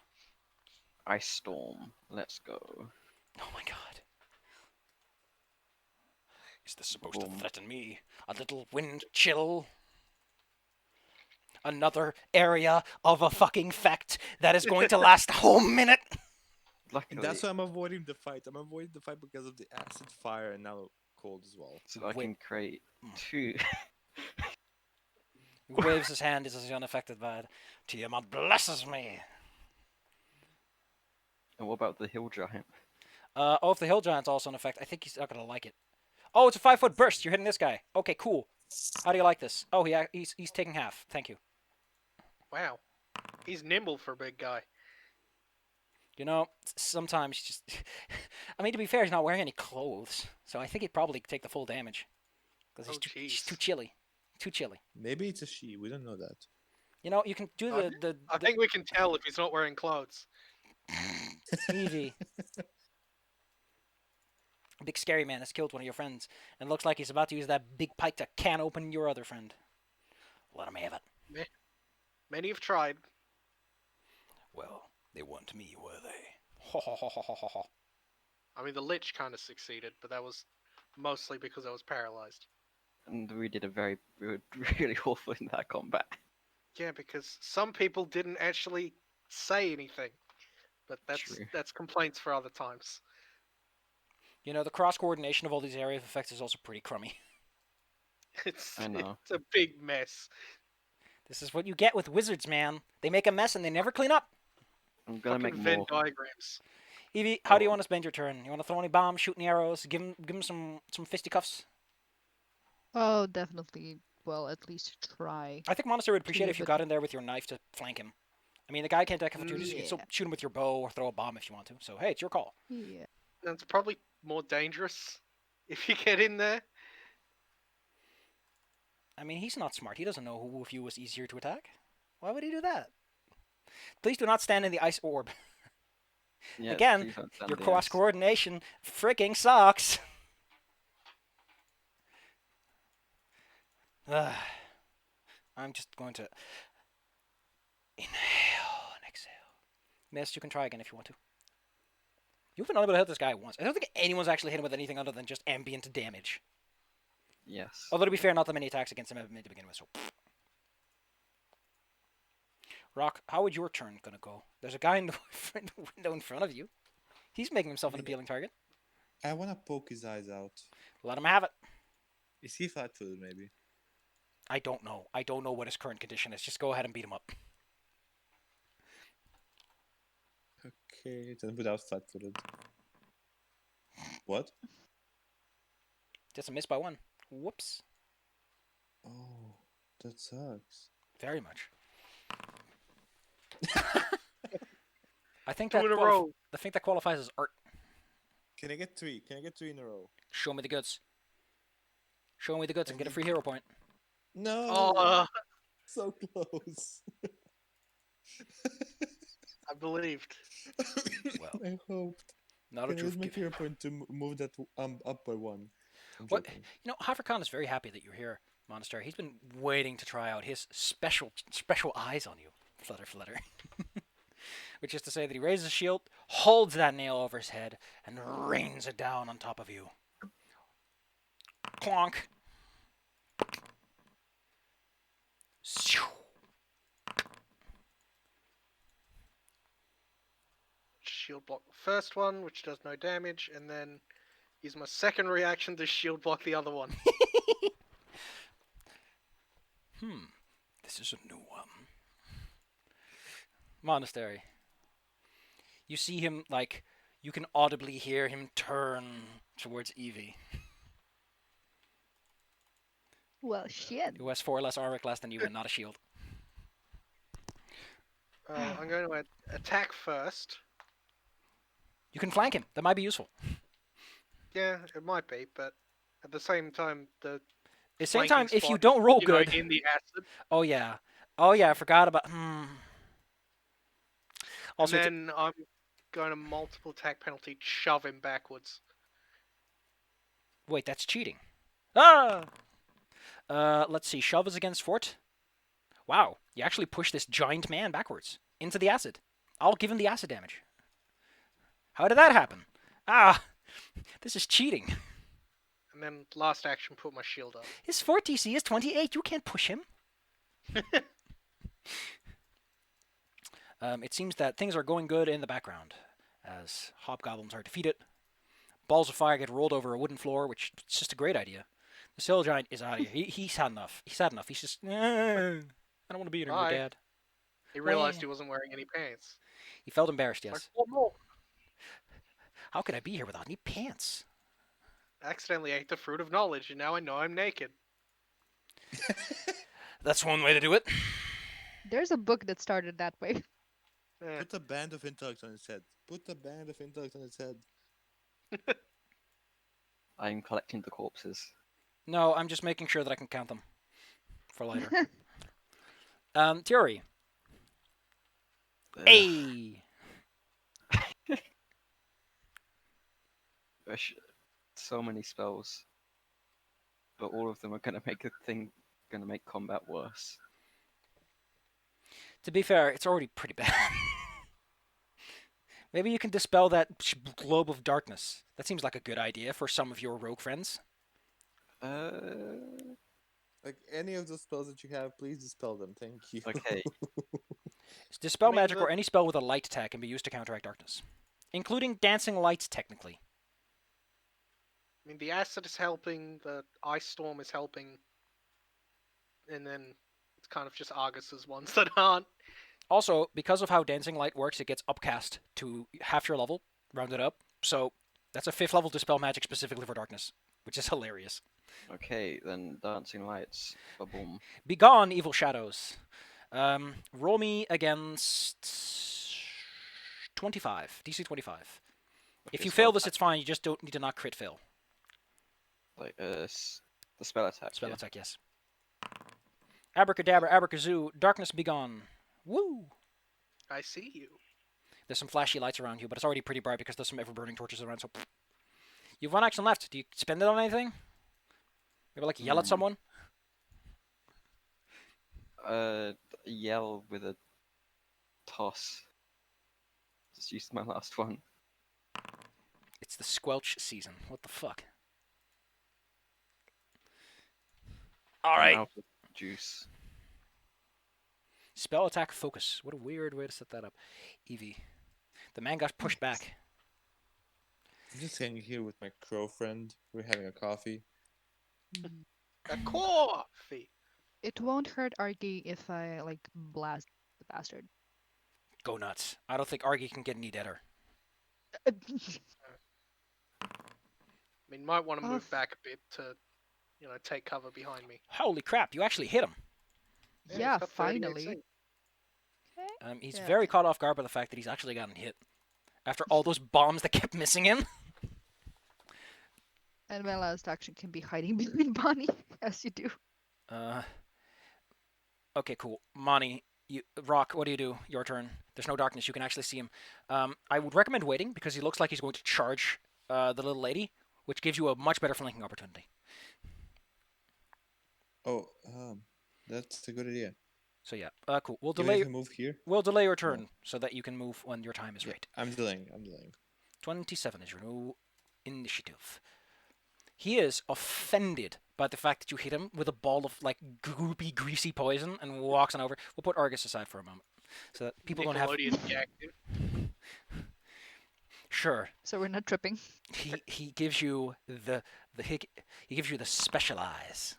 Ice Storm. Let's go. Oh my god. Is this supposed to Boom. threaten me? A little wind chill? Another area of a fucking fact that is going to last a whole minute? Luckily, That's why I'm avoiding the fight. I'm avoiding the fight because of the acid, fire, and now cold as well. so I Wait. can create 2. He waves his hand as he's unaffected by it. Tiamat blesses me. And what about the hill giant? Oh, if the hill giant's also in effect, I think he's not gonna like it. Oh, it's a 5-foot burst. You're hitting this guy. Okay, cool. How do you like this? Oh, he's taking half. Thank you. Wow. He's nimble for a big guy. You know, sometimes you just. I mean, to be fair, he's not wearing any clothes, so I think he'd probably take the full damage. Because Oh, he's jeez. too chilly. Too chilly. Maybe it's a she. We don't know that. You know, you can do the I think we can tell if he's not wearing clothes. Evie. A big scary man has killed one of your friends, and looks like he's about to use that big pike to can open your other friend. Let him have it. Many have tried. Well, they weren't me, were they? Ho ho ho ho ho ho ho. I mean, the Lich kind of succeeded, but that was mostly because I was paralyzed. And we did really awful in that combat. Yeah, because some people didn't actually say anything. But True. that's complaints for other times. You know, the cross coordination of all these area of effects is also pretty crummy. I know. It's a big mess. This is what you get with wizards, man. They make a mess and they never clean up. I'm gonna Fucking make Venn more. diagrams. Evie, how do you want to spend your turn? You want to throw any bombs, shoot any arrows, give him some fisticuffs? Oh, definitely. Well, at least try. I think Monastery would appreciate Yeah, it if you but- got in there with your knife to flank him. I mean, the guy can't take opportunities. You can still Yeah. shoot him with your bow or throw a bomb if you want to. So, hey, it's your call. Yeah. That's probably more dangerous if you get in there. I mean, he's not smart. He doesn't know who of you was easier to attack. Why would he do that? Please do not stand in the ice orb. Yeah, Again, please don't stand Your the cross ice. coordination freaking sucks. I'm just going to inhale and exhale. Miss, you can try again if you want to. You've been unable to hit this guy once. I don't think anyone's actually hit him with anything other than just ambient damage. Yes. Although, to be fair, not that many attacks against him have been made to begin with, so. Rock, how would your turn gonna go? There's a guy in the window in front of you. He's making himself an appealing target. I want to poke his eyes out. Let him have it. Is he flat-footed, maybe? I don't know. I don't know what his current condition is. Just go ahead and beat him up. Okay, then without flat-footed. What? Just a miss by one. Whoops. Oh, that sucks. Very much. I think Two that in a row. I think that qualifies as art. Can I get 3? Can I get 3 in a row? Show me the goods. Show me the goods and get a free hero point. No! Oh, So close. I believed. Well, I hoped. not a Can I use truth. my hero point to move that up by 1? I'm What? joking. You know, Havercon is very happy that you're here, Monastery. He's been waiting to try out his special eyes on you. Flutter, flutter. Which is to say that he raises his shield, holds that nail over his head, and rains it down on top of you. Clonk. shield block the first one, which does no damage, and then use my second reaction to shield block the other one. This is a new one. Monastery. You see him, like, you can audibly hear him turn towards Evie, Well, shit. who has 4 less armor class than you and not a shield. I'm going to attack first. You can flank him. That might be useful. Yeah, it might be, but at the same time, At the same time, flanking if you spot, don't roll you know, good... in the acid, Oh, yeah. Oh, yeah, I forgot about... Also, and then I'm going to multiple attack penalty shove him backwards. wait, that's cheating. Ah! Let's see. Shove is against fort. Wow, you actually push this giant man backwards into the acid. I'll give him the acid damage. How did that happen? Ah, this is cheating. And then last action, put my shield up. His fort DC is 28. You can't push him. It seems that things are going good in the background as hobgoblins are defeated. Balls of fire get rolled over a wooden floor, which is just a great idea. The Sail Giant is out of here. He's had enough. He's had enough. He's just, I don't want to be here, Bye. Dad. He realized he wasn't wearing any pants. He felt embarrassed, Like, yes. "Oh, no." How could I be here without any pants? Accidentally ate the fruit of knowledge, and now I know I'm naked. That's one way to do it. There's a book that started that way. Eh, Put a band of intellect on his head. Put a band of intellect on his head. I'm collecting the corpses. No, I'm just making sure that I can count them for later. Theory. Ugh. Hey! So many spells, but all of them are gonna make combat worse. To be fair, it's already pretty bad. Maybe you can dispel that globe of darkness. That seems like a good idea for some of your rogue friends. Like any of the spells that you have, please dispel them. Thank you. Okay. Dispel I mean, magic the- or any spell with a light attack can be used to counteract darkness, including dancing lights, technically. I mean, the acid is helping, the ice storm is helping, and then it's kind of just Argus's ones that aren't. Also, because of how dancing light works, it gets upcast to half your level, rounded up. So that's a 5th level dispel magic specifically for darkness, which is hilarious. Okay, then dancing lights. Boom. Begone, evil shadows. Roll me against 25, DC 25. If Okay, you so fail I'll this, it's fine. You just don't need to not crit fail. Like the spell attack. Spell yeah. attack, yes. Abracadabra, abracazoo, darkness begone. Woo! I see you. There's some flashy lights around you, but it's already pretty bright because there's some ever-burning torches around, so... You've 1 action left. Do you spend it on anything? Maybe, like, yell at someone? Yell with a toss. Just used my last one. It's the squelch season. What the fuck? I'm Alright. out of juice. Spell attack focus. What a weird way to set that up. Evie. The man got pushed back. I'm just hanging here with my crow friend. We're having a coffee. A coffee! It won't hurt Argy if I, like, blast the bastard. Go nuts. I don't think Argy can get any deader. I mean, might want to move Off. back a bit to, you know, take cover behind me. Holy crap, you actually hit him. He's Yeah, got 30 finally. AC. He's Yeah. very caught off guard by the fact that he's actually gotten hit. After all those bombs that kept missing him. And my last action can be hiding behind Bonnie, as you do. Okay, cool. Monty, Rock, what do you do? Your turn. There's no darkness. You can actually see him. I would recommend waiting because he looks like he's going to charge the little lady, which gives you a much better flanking opportunity. Oh, that's a good idea. So yeah, cool. We'll Do we delay. need to move here? We'll delay your turn so that you can move when your time is Yeah, right. I'm delaying. I'm delaying. 27 is your new initiative. He is offended by the fact that you hit him with a ball of like goopy, greasy poison and walks on over. We'll put Argus aside for a moment so that people don't have. Nickelodeon reactive. Sure. So we're not tripping. He gives you he gives you the special eyes.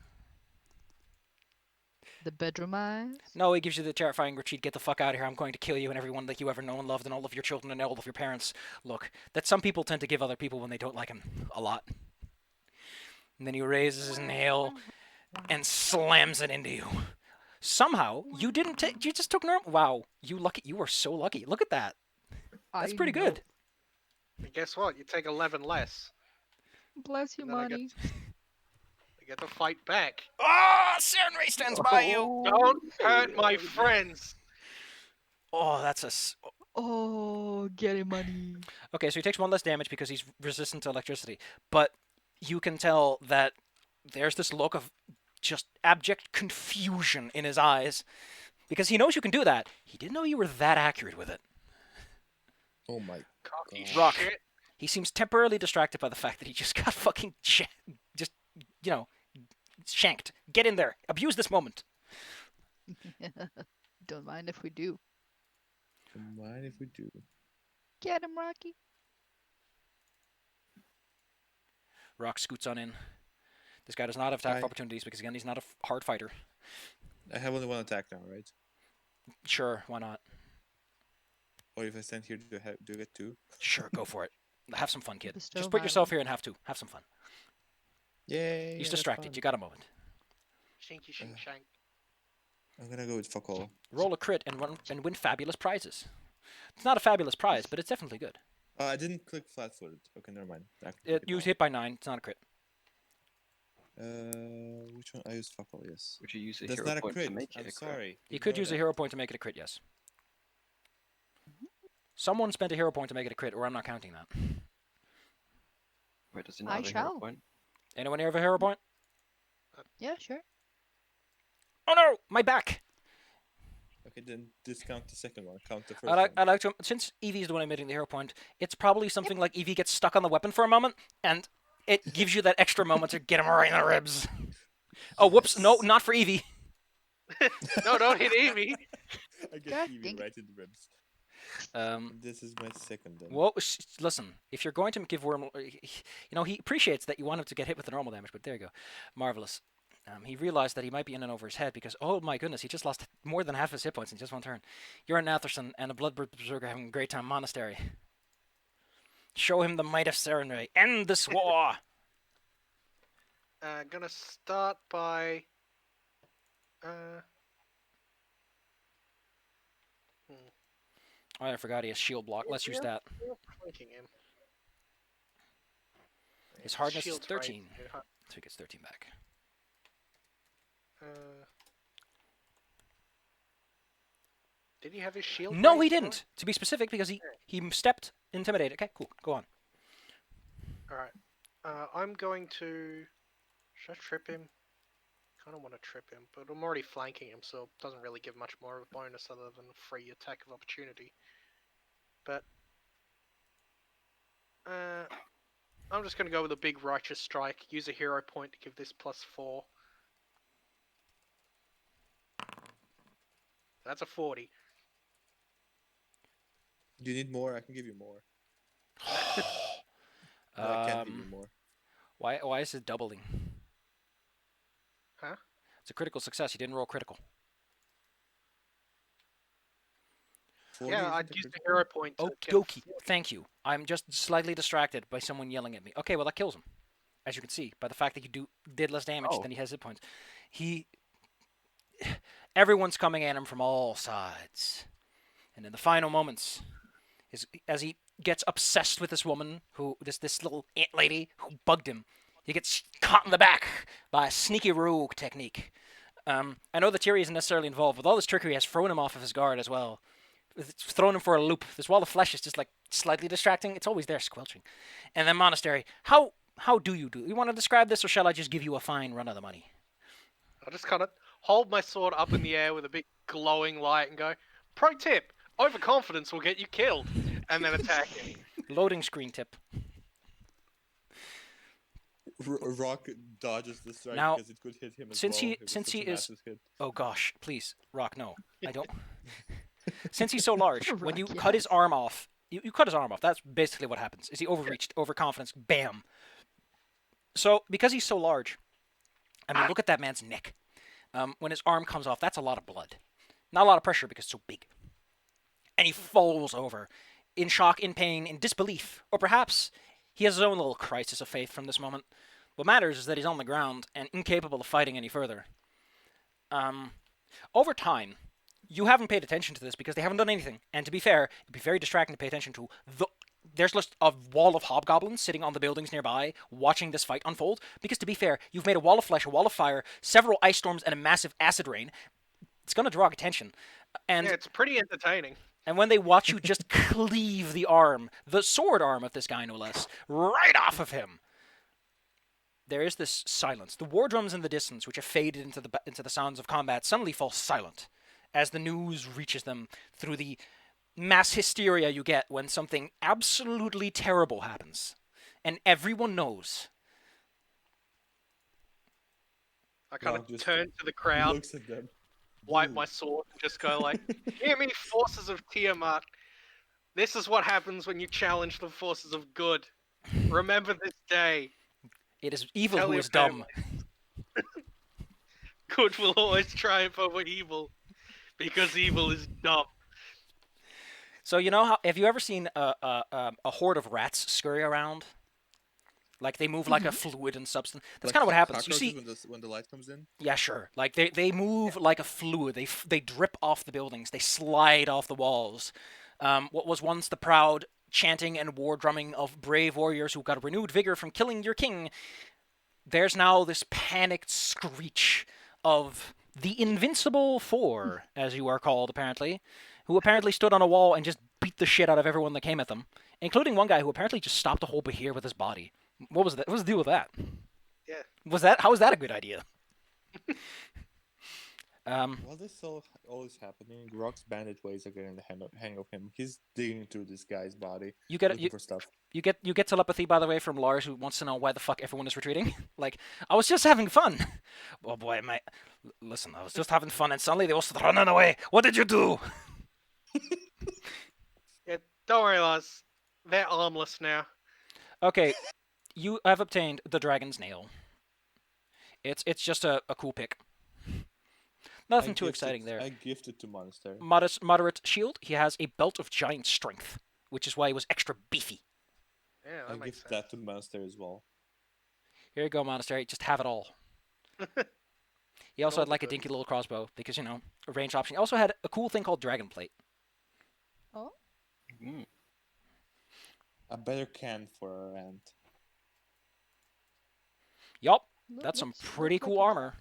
The bedroom eyes. No, he gives you the terrifying retreat. Get the fuck out of here! I'm going to kill you and everyone that you ever known and loved, and all of your children and all of your parents. Look, that some people tend to give other people when they don't like him a lot. And then he raises his nail and slams it into you. Somehow you didn't take. You just took normal. Wow, you lucky. You were so lucky. Look at that. That's I pretty know. good. And guess what? You take 11 less. Bless you, And then I money. get to fight back. Ah, Cernray stands by you. Don't hurt my friends. Oh, that's a. S- Oh, get it, money. Okay, so he takes one less damage because he's resistant to electricity. But you can tell that there's this look of just abject confusion in his eyes because he knows you can do that. He didn't know you were that accurate with it. Oh my. Cocky Rock. shit. He seems temporarily distracted by the fact that he just got fucking just, you know, shanked. Get in there. Abuse this moment. Don't mind if we do. Don't mind if we do. Get him, Rocky. Rock scoots on in. This guy does not have attack Hi. opportunities because, again, he's not a hard fighter. I have only one attack now, right? Sure, why not? Or if I stand here, do I get two? Sure, go for it. Have some fun, kid. Bestow Just put yourself violence. here and have some fun. Yay! He's I had distracted. fun. You got a moment. Shinky shink shank. I'm gonna go with fuck all. Roll a crit and win fabulous prizes. It's not a fabulous prize, but it's definitely good. I didn't click flat-footed. Okay, never mind. I can click it You now. hit by 9. It's not a crit. Which one? I used fuck all. Yes. Would you use a That's hero not a point crit. to make it I'm a crit? sorry. You could Ignore use a that. hero point to make it a crit, yes. Someone spent a hero point to make it a crit, or I'm not counting that. Wait, does he not I have a shall. hero point? Anyone here have a hero point? Yeah, sure. Oh no! My back! Okay, then discount the second one. Count the first I one. like to. Since Evie is the one emitting the hero point, it's probably something like Evie gets stuck on the weapon for a moment, and it gives you that extra moment to get him right in the ribs. Oh, whoops! No, not for Evie. No, don't hit Evie. I get God Evie dang it. right in the ribs. This is my second then. Well, listen. If you're going to give Worm, he appreciates that you want him to get hit with the normal damage. But there you go, marvelous. He realized that he might be in and over his head because, oh my goodness, he just lost more than half his hit points in just one turn. You're an Atherson and a Bloodbird Berserker having a great time. Monastery. Show him the might of Serenray. End this war. Gonna start by. Oh, I forgot he has shield block. Let's use that. Flanking him. His hardness is Shield's 13. right. So he gets 13 back. Did he have his shield? No, he raised, or- didn't. To be specific, because he stepped intimidated. Okay, cool. Go on. Alright. I'm going to. Should I trip him? Kind of want to trip him, but I'm already flanking him, so it doesn't really give much more of a bonus other than a free attack of opportunity. But. I'm just going to go with a big righteous strike. Use a hero point to give this +4. That's a 40. Do you need more? I can give you more. No, I can't give you more. Why is it doubling? Huh? It's a critical success. You didn't roll critical. 40 Yeah, isn't I'd a use the critical? hero point to Okie get a dokie. Thank you. I'm just slightly distracted by someone yelling at me. Okay, well that kills him, as you can see by the fact that you did less damage Oh. than he has hit points. Everyone's coming at him from all sides, and in the final moments, as he gets obsessed with this woman this little ant lady who bugged him, he gets caught in the back by a sneaky rogue technique. I know that Thierry isn't necessarily involved, but all this trickery has thrown him off of his guard as well. It's thrown him for a loop. This wall of flesh is just like slightly distracting. It's always there squelching. And then Monastery. How do? You want to describe this, or shall I just give you a fine run of the money? I'll just kind of hold my sword up in the air with a big glowing light and go, pro tip, overconfidence will get you killed. And then attack him. Loading screen tip. Rock dodges the strike Now, because it could hit him as since well. he- It was since such he a is- massive hit. Oh gosh, please, Rock, no. I don't. Since he's so large, when you Rock, cut his yes. arm off, You cut his arm off. That's basically what happens. Is he overreached, overconfidence, bam. So because he's so large, I mean, look at that man's neck. When his arm comes off, that's a lot of blood. Not a lot of pressure because it's so big. And he falls over, in shock, in pain, in disbelief, or perhaps he has his own little crisis of faith from this moment. What matters is that he's on the ground and incapable of fighting any further. Over time, you haven't paid attention to this because they haven't done anything. And to be fair, it'd be very distracting to pay attention to there's just a wall of hobgoblins sitting on the buildings nearby, watching this fight unfold. Because to be fair, you've made a wall of flesh, a wall of fire, several ice storms, and a massive acid rain. It's gonna draw attention. And Yeah, it's pretty entertaining. and when they watch you just cleave the arm, the sword arm of this guy no less, right off of him, there is this silence. The war drums in the distance, which have faded into the sounds of combat, suddenly fall silent as the news reaches them through the mass hysteria you get when something absolutely terrible happens, and everyone knows. I kind Rog of just turn to the crowd, Looks at them. wipe Ooh. my sword, and just go like, "Hear me, forces of Tiamat. This is what happens when you challenge the forces of good. Remember this day. It is evil Tell who your is dumb. Good will always triumph over evil, because evil is dumb." So you know how? Have you ever seen a horde of rats scurry around? Like they move like a fluid and substance. That's Like kind of what happens. You cockroaches see, when the light comes in. yeah, sure. Like they move like a fluid. They drip off the buildings. They slide off the walls. What was once the proud chanting and war drumming of brave warriors who got renewed vigor from killing your king, there's now this panicked screech of the Invincible Four, as you are called apparently, who apparently stood on a wall and just beat the shit out of everyone that came at them, including one guy who apparently just stopped a whole Bahir with his body. What was that? What was the deal with that? Yeah. How was that a good idea? While this all is happening, Rock's bandit ways are getting the hang of him. He's digging through this guy's body, You get looking for stuff. you get telepathy, by the way, from Lars, who wants to know why the fuck everyone is retreating. Like, I was just having fun. Oh boy, listen, I was just having fun, and suddenly they all started running away. What did you do? Yeah, don't worry, Lars. They're armless now. Okay, you have obtained the dragon's nail. It's just a cool pick. Nothing too exciting there. I gifted to Monastery. Moderate shield. He has a belt of giant strength, which is why he was extra beefy. Yeah, I that makes gifted sense. that to Monastery as well. Here you go, Monastery. Just have it all. He also All had like a good. dinky little crossbow because, a range option. He also had a cool thing called Dragon Plate. Oh, A better can for our ant. Yup, that's some looks pretty like cool it's- armor.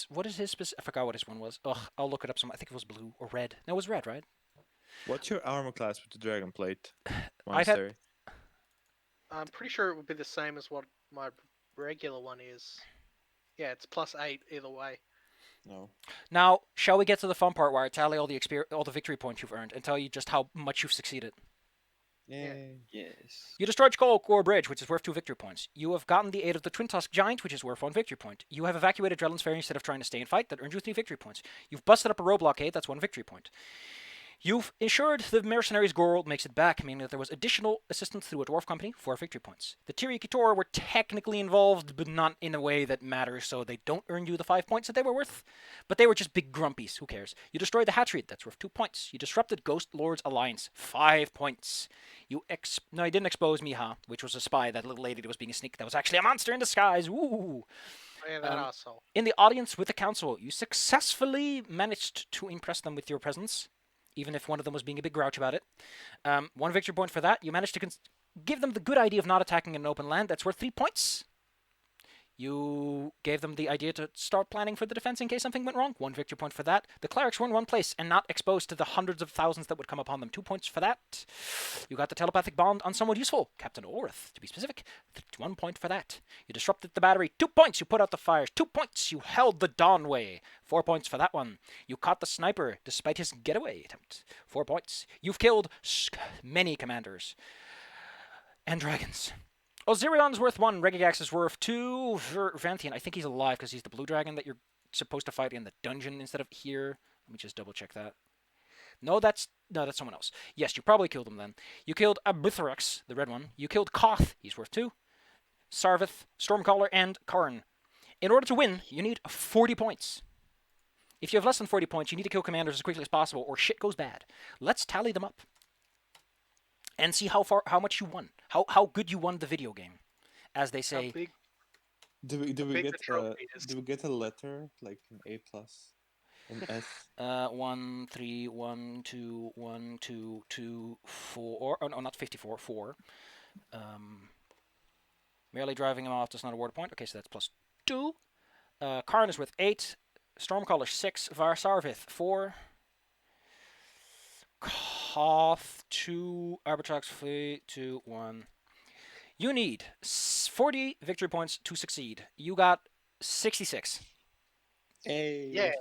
What is his I forgot what his one was. Ugh, I'll look it up. I think it was blue or red. No, it was red, right? What's your armor class with the dragon plate? I've had- Monastery. I'm pretty sure it would be the same as what my regular one is. Yeah, it's +8 either way. No. Now, shall we get to the fun part where I tally all the victory points you've earned and tell you just how much you've succeeded? Yay. Yes. You destroyed Skullcore Bridge, which is worth 2 victory points. You have gotten the aid of the Twin Tusk Giant, which is worth 1 victory point. You have evacuated Drellin's Ferry instead of trying to stay and fight. That earns you 3 victory points. You've busted up a road blockade. That's 1 victory point. You've ensured the mercenaries' Gorald makes it back, meaning that there was additional assistance through a dwarf company, 4 victory points. The Tiriki Tor were technically involved, but not in a way that matters, so they don't earn you the 5 points that they were worth. But they were just big grumpies, who cares? You destroyed the Hatchreed, that's worth 2 points. You disrupted Ghost Lord's Alliance, 5 points. You didn't expose Miha, which was a spy, that little lady that was being a sneak, that was actually a monster in disguise, woo! Oh, yeah, that Um, asshole. In the audience with the council, you successfully managed to impress them with your presence, even if one of them was being a big grouch about it. 1 victory point for that. You managed to give them the good idea of not attacking in an open land. That's worth 3 points. You gave them the idea to start planning for the defense in case something went wrong. 1 victory point for that. The clerics were in one place and not exposed to the hundreds of thousands that would come upon them. 2 points for that. You got the telepathic bond on someone useful. Captain Orith, to be specific. 1 point for that. You disrupted the battery. 2 points. You put out the fires. 2 points. You held the Dawnway. 4 points for that one. You caught the sniper despite his getaway attempt. 4 points. You've killed many commanders and dragons. Ozirion's worth 1, Regigax is worth 2, Vanthian, I think he's alive because he's the blue dragon that you're supposed to fight in the dungeon instead of here. Let me just double check that. No, that's someone else. Yes, you probably killed him then. You killed Abithrax, the red one. You killed Koth, he's worth 2. Sarvith, Stormcaller, and Karn. In order to win, you need 40 points. If you have less than 40 points, you need to kill commanders as quickly as possible, or shit goes bad. Let's tally them up and see how much you won, how good you won the video game, as they How say. big, Do we how big get the trophy is. do we get a letter like an A plus, an S? 1, 3, 1, 2, 1, 2, 2, 4. Oh no, not 54. 4. Merely driving him off does not award a point. Okay, so that's plus 2. Karn is with 8. Stormcaller 6. Varsarvith 4. Koth 2. Arbitrax 3, 2, 1. You need 40 victory points to succeed. You got 66. Hey. Yeah.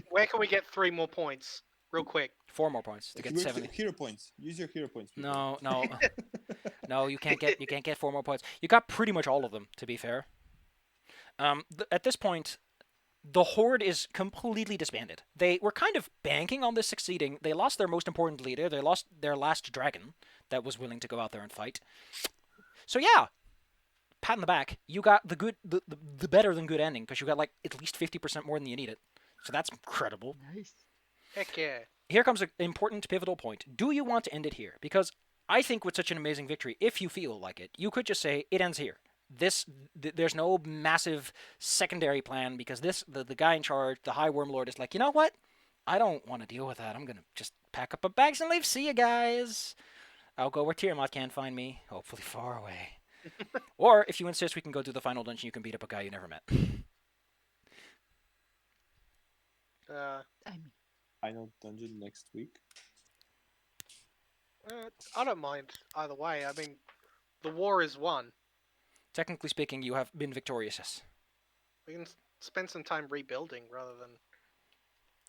Where can we get 3 more points? Real quick. 4 more points to get 70. Hero points. Use your hero points. people. No. No, you can't get 4 more points. You got pretty much all of them, to be fair. At this point, the Horde is completely disbanded. They were kind of banking on this succeeding. They lost their most important leader. They lost their last dragon that was willing to go out there and fight. So yeah, pat in the back. You got the better than good ending, because you got like at least 50% more than you needed. So that's incredible. Nice. Heck yeah. Here comes an important pivotal point. Do you want to end it here? Because I think with such an amazing victory, if you feel like it, you could just say it ends here. There's no massive secondary plan, because the guy in charge, the High Worm Lord, is like, you know what? I don't want to deal with that. I'm gonna just pack up my bags and leave. See you guys. I'll go where Tiamat can't find me, hopefully far away. Or if you insist, we can go to the final dungeon. You can beat up a guy you never met. I mean, Final dungeon next week. I don't mind either way. I mean, the war is won. Technically speaking, you have been victorious. Yes. We can spend some time rebuilding rather than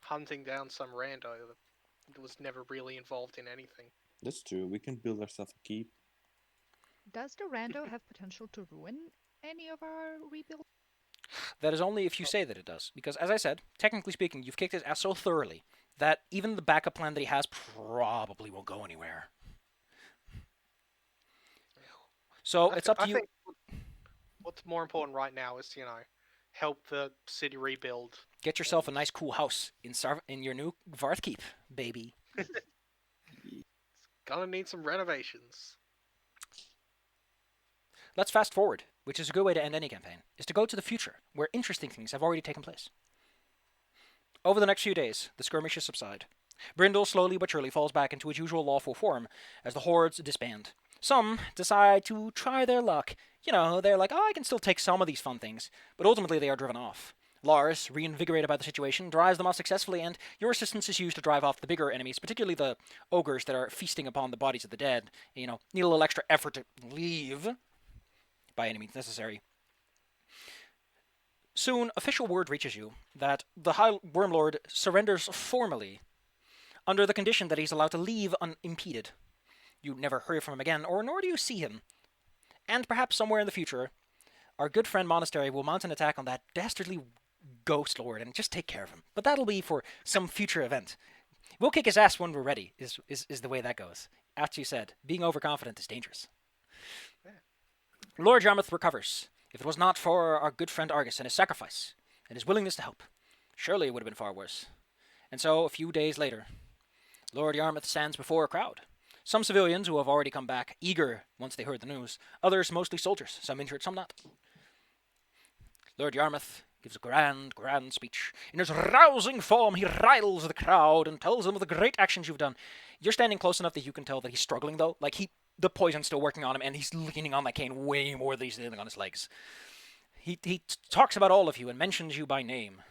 hunting down some rando that was never really involved in anything. That's true. We can build ourselves a keep. does the rando have potential to ruin any of our rebuild? That is only if you say that it does. Because, as I said, technically speaking, you've kicked his ass so thoroughly that even the backup plan that he has probably won't go anywhere. So it's up to I you. think what's more important right now is, help the city rebuild. Get yourself a nice, cool house in your new Varthkeep, baby. Gonna need some renovations. Let's fast forward, which is a good way to end any campaign, is to go to the future, where interesting things have already taken place. Over the next few days, the skirmishes subside. Brindle slowly but surely falls back into its usual lawful form as the hordes disband. Some decide to try their luck. They're like, I can still take some of these fun things, but ultimately they are driven off. Lars, reinvigorated by the situation, drives them off successfully, and your assistance is used to drive off the bigger enemies, particularly the ogres that are feasting upon the bodies of the dead. Need a little extra effort to leave, by any means necessary. Soon, official word reaches you that the High Wormlord surrenders formally, under the condition that he's allowed to leave unimpeded. You never hear from him again, or nor do you see him. And perhaps somewhere in the future, our good friend Monastery will mount an attack on that dastardly ghost lord and just take care of him. But that'll be for some future event. We'll kick his ass when we're ready, is the way that goes. As you said, being overconfident is dangerous. Lord Yarmouth recovers. If it was not for our good friend Argus and his sacrifice, and his willingness to help, surely it would have been far worse. And so, a few days later, Lord Yarmouth stands before a crowd. Some civilians who have already come back, eager once they heard the news. Others mostly soldiers, some injured, some not. Lord Yarmouth gives a grand speech. In his rousing form, he riles the crowd and tells them of the great actions you've done. You're standing close enough that you can tell that he's struggling, though. The poison's still working on him, and he's leaning on that cane way more than he's leaning on his legs. He talks about all of you and mentions you by name.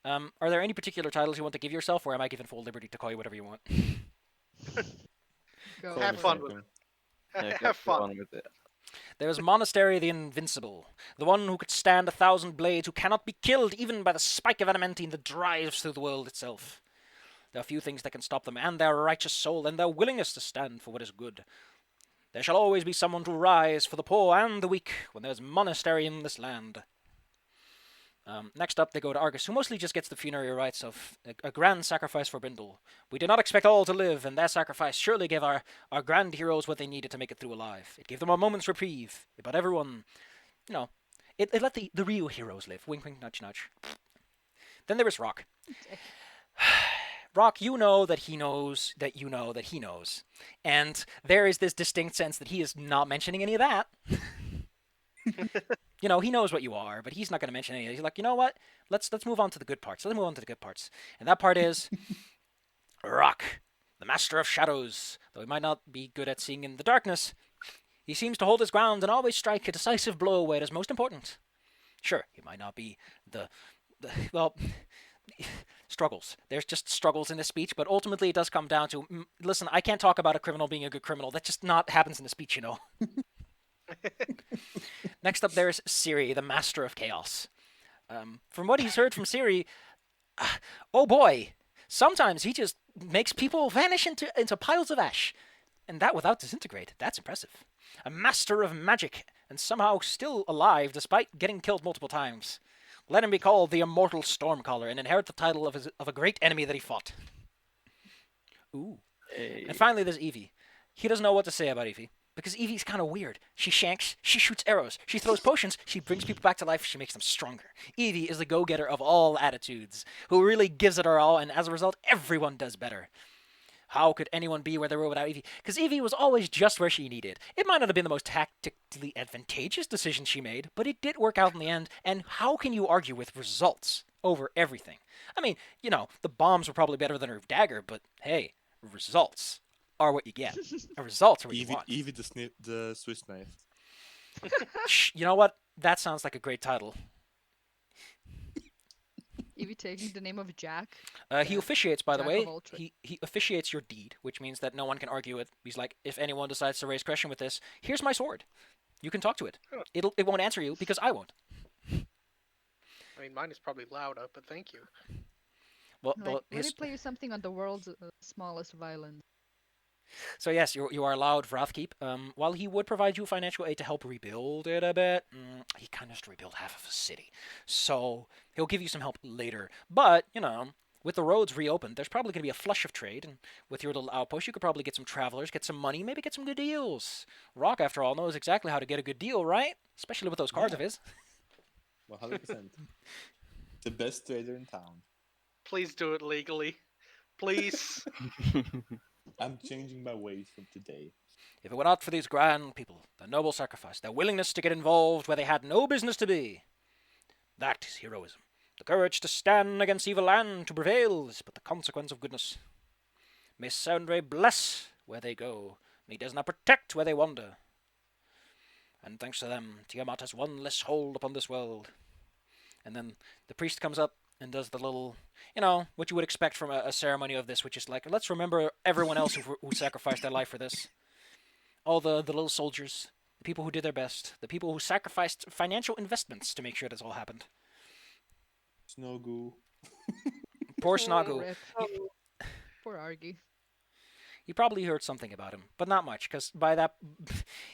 Are there any particular titles you want to give yourself, or am I given full liberty to call you whatever you want? Go Call Have me fun something. with it. Yeah, Have go fun. on with it. There's Monastery the Invincible, the one who could stand 1,000 blades, who cannot be killed even by the spike of adamantine that drives through the world itself. There are few things that can stop them, and their righteous soul, and their willingness to stand for what is good. There shall always be someone to rise for the poor and the weak when there's Monastery in this land. Next up, they go to Argus, who mostly just gets the funerary rites of a grand sacrifice for Brindle. We did not expect all to live, and that sacrifice surely gave our grand heroes what they needed to make it through alive. It gave them a moment's reprieve, but everyone, you know, it let the real heroes live. Wink, wink, nudge, nudge. Then there was Rock. Rock, you know that he knows that you know that he knows. And there is this distinct sense that he is not mentioning any of that. You know, he knows what you are, but he's not going to mention any of it. He's like, you know what? Let's move on to the good parts. Let's move on to the good parts. And that part is Rock, the master of shadows. Though he might not be good at seeing in the darkness, he seems to hold his ground and always strike a decisive blow where it is most important. Sure, he might not be well, struggles. There's just struggles in this speech, but ultimately it does come down to, listen, I can't talk about a criminal being a good criminal. That just not happens in the speech, you know. Next up, there's Siri, the master of chaos. From what he's heard from Siri, oh boy, sometimes he just makes people vanish into piles of ash, and that without disintegrate. That's impressive. A master of magic, and somehow still alive despite getting killed multiple times. Let him be called the immortal Stormcaller and inherit the title of a great enemy that he fought. Ooh. Hey. And finally, there's Evie. He doesn't know what to say about Evie. Because Evie's kind of weird. She shanks, she shoots arrows, she throws potions, she brings people back to life, she makes them stronger. Evie is the go-getter of all attitudes, who really gives it her all, and as a result, everyone does better. How could anyone be where they were without Evie? Because Evie was always just where she needed. It might not have been the most tactically advantageous decision she made, but it did work out in the end, and how can you argue with results over everything? I mean, you know, the bombs were probably better than her dagger, but hey, results are what you get. Results are what you want. Evie the Swiss knife. You know what? That sounds like a great title. Evie taking the name of Jack. He officiates, by the Jack way. of all trades. He officiates your deed, which means that no one can argue it. He's like, if anyone decides to raise question with this, here's my sword. You can talk to it. It won't answer you because I won't. I mean, mine is probably louder, but thank you. Well, Like, well, let me his, play you something on the world's smallest violin. so yes, you are allowed Wrathkeep. While he would provide you financial aid to help rebuild it a bit, he kind of has to rebuild half of a city. So he'll give you some help later. But, you know, with the roads reopened, there's probably going to be a flush of trade. And with your little outpost, you could probably get some travelers, get some money, maybe get some good deals. Rock, after all, knows exactly how to get a good deal, right? Especially with those cards of his. 100%. The best trader in town. Please do it legally. Please. I'm changing my ways from today. If it were not for these grand people, their noble sacrifice, their willingness to get involved where they had no business to be, that is heroism. The courage to stand against evil and to prevail is but the consequence of goodness. May Soundray bless where they go. May Desna protect where they wander. And thanks to them, Tiamat has one less hold upon this world. And then the priest comes up and does the little, you know, what you would expect from a ceremony of this, which is like, let's remember everyone else who sacrificed their life for this. All the little soldiers, the people who did their best, the people who sacrificed financial investments to make sure this all happened. Snogu. Poor Snagu. Rip. Poor Argy. You probably heard something about him, but not much, because by that,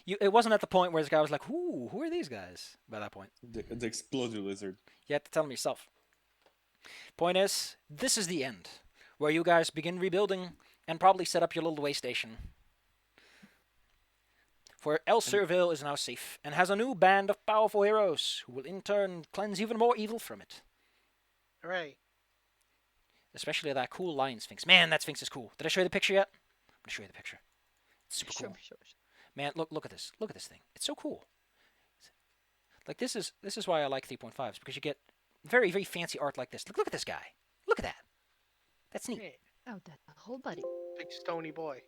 it wasn't at the point where this guy was like, who are these guys? By that point. The exploder lizard. You have to tell him yourself. Point is, this is the end, where you guys begin rebuilding and probably set up your little way station. For El Serville is now safe and has a new band of powerful heroes who will in turn cleanse even more evil from it. Hooray. Especially that cool lion sphinx. Man, that sphinx is cool. Did I show you the picture yet? I'm gonna show you the picture. It's super cool. Sure. Man, look at this. Look at this thing. It's so cool. Like this is why I like 3.5s, because you get very, very fancy art like this. Look at this guy. Look at that. That's neat. Yeah, Oh, that whole buddy. big stony boy.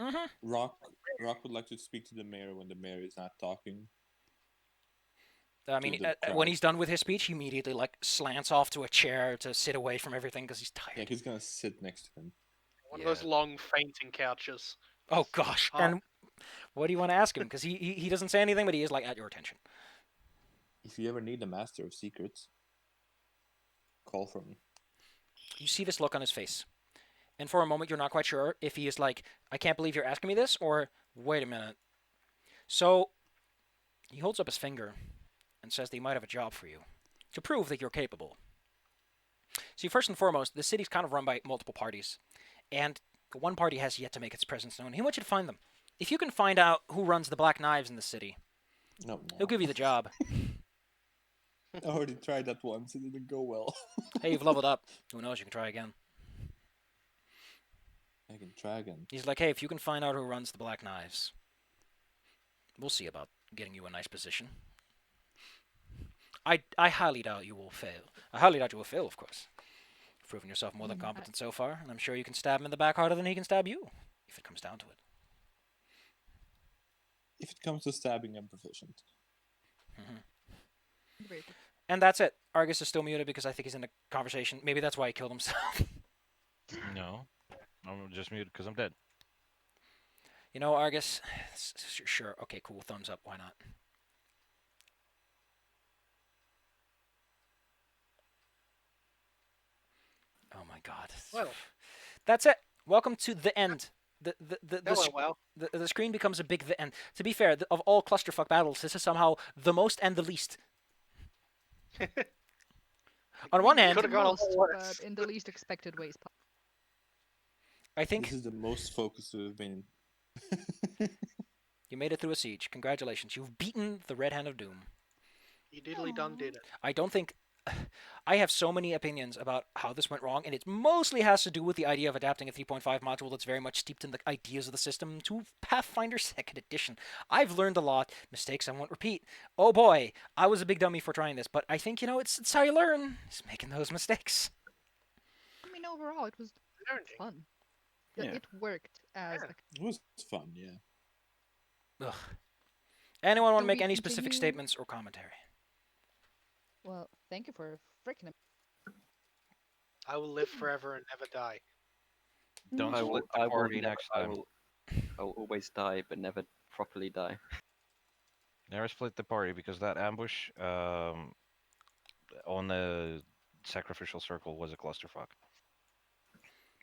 Mm-hmm. Rock would like to speak to the mayor when the mayor is not talking. I mean, the when crowd. he's done with his speech, he immediately like slants off to a chair to sit away from everything because he's Yeah, tired. he's gonna sit next to him. One of those long fainting couches. Oh gosh. Oh. And what do you want to ask him? Because he doesn't say anything, but he is like at your attention. If you ever need a master of secrets, call for me. You see this look on his face, and for a moment you're not quite sure if he is like, I can't believe you're asking me this, or wait a minute. So he holds up his finger, and says that he might have a job for you to prove that you're capable. See, first and foremost, the city's kind of run by multiple parties, and one party has yet to make its presence known. He wants you to find them. If you can find out who runs the Black Knives in the city, No, he'll give you the job. I already tried that once. It didn't go well. Hey, you've leveled up. Who knows? You can try again. I can try again. He's like, hey, if you can find out who runs the Black Knives, we'll see about getting you a nice position. I highly doubt you will fail. I highly doubt you will fail, of course. You've proven yourself more than competent so far, and I'm sure you can stab him in the back harder than he can stab you, if it comes down to it. If it comes to stabbing, I'm proficient. Very good. And that's it. Argus is still muted because I think he's in a conversation. Maybe that's why he killed himself. No, I'm just muted because I'm dead. You know, Argus, sure, okay, cool, thumbs up, why not? Oh my god. Well, That's it. Welcome to the end. that went well. The screen becomes a big the end. To be fair, of all clusterfuck battles, this is somehow the most and the least. On one hand, Could've gone a lot Most, worse. but in the least expected ways. I think This is the most focused we've been. you made it through a siege. Congratulations. You've beaten the Red Hand of Doom. You diddly done did it. I don't think. I have so many opinions about how this went wrong, and it mostly has to do with the idea of adapting a 3.5 module that's very much steeped in the ideas of the system to Pathfinder 2nd Edition. I've learned a lot. Mistakes I won't repeat. Oh boy, I was a big dummy for trying this, but I think, it's how you learn, is making those mistakes. I mean, overall, it was Challenging. fun. Yeah. It worked as Yeah. It was fun, yeah. Ugh. Anyone want to Do make we any specific continue? statements or commentary? well. Thank you for freaking. I will live forever and never die. Don't I split will, the I will party never, next time. I will always die, but never properly die. Never split the party because that ambush on the sacrificial circle was a clusterfuck.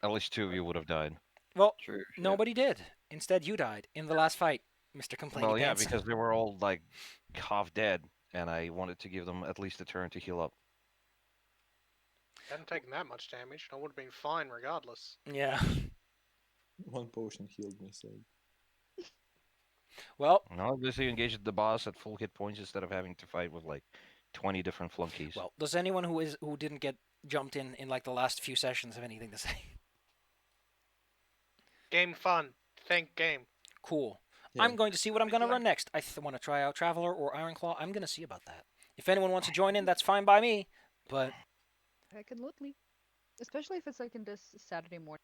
At least two of you would have died. Well, True. yeah. nobody did. Instead, you died in the last fight, Mr. Complainy Well, yeah, Pants. because they were all like half dead, and I wanted to give them at least a turn to heal up. Hadn't taken that much damage. I would have been fine regardless. Yeah. One potion healed me, so. Well, No, this you engaged the boss at full hit points instead of having to fight with like 20 different flunkies. does anyone who didn't get jumped in like the last few sessions have anything to say? Game fun. Thank game. Cool. Yeah. I'm going to see what I'm going to Like- run next. I want to try out Traveler or Ironclaw. I'm going to see about that. If anyone wants to join in, that's fine by me. But Absolutely. Especially if it's like in this Saturday morning.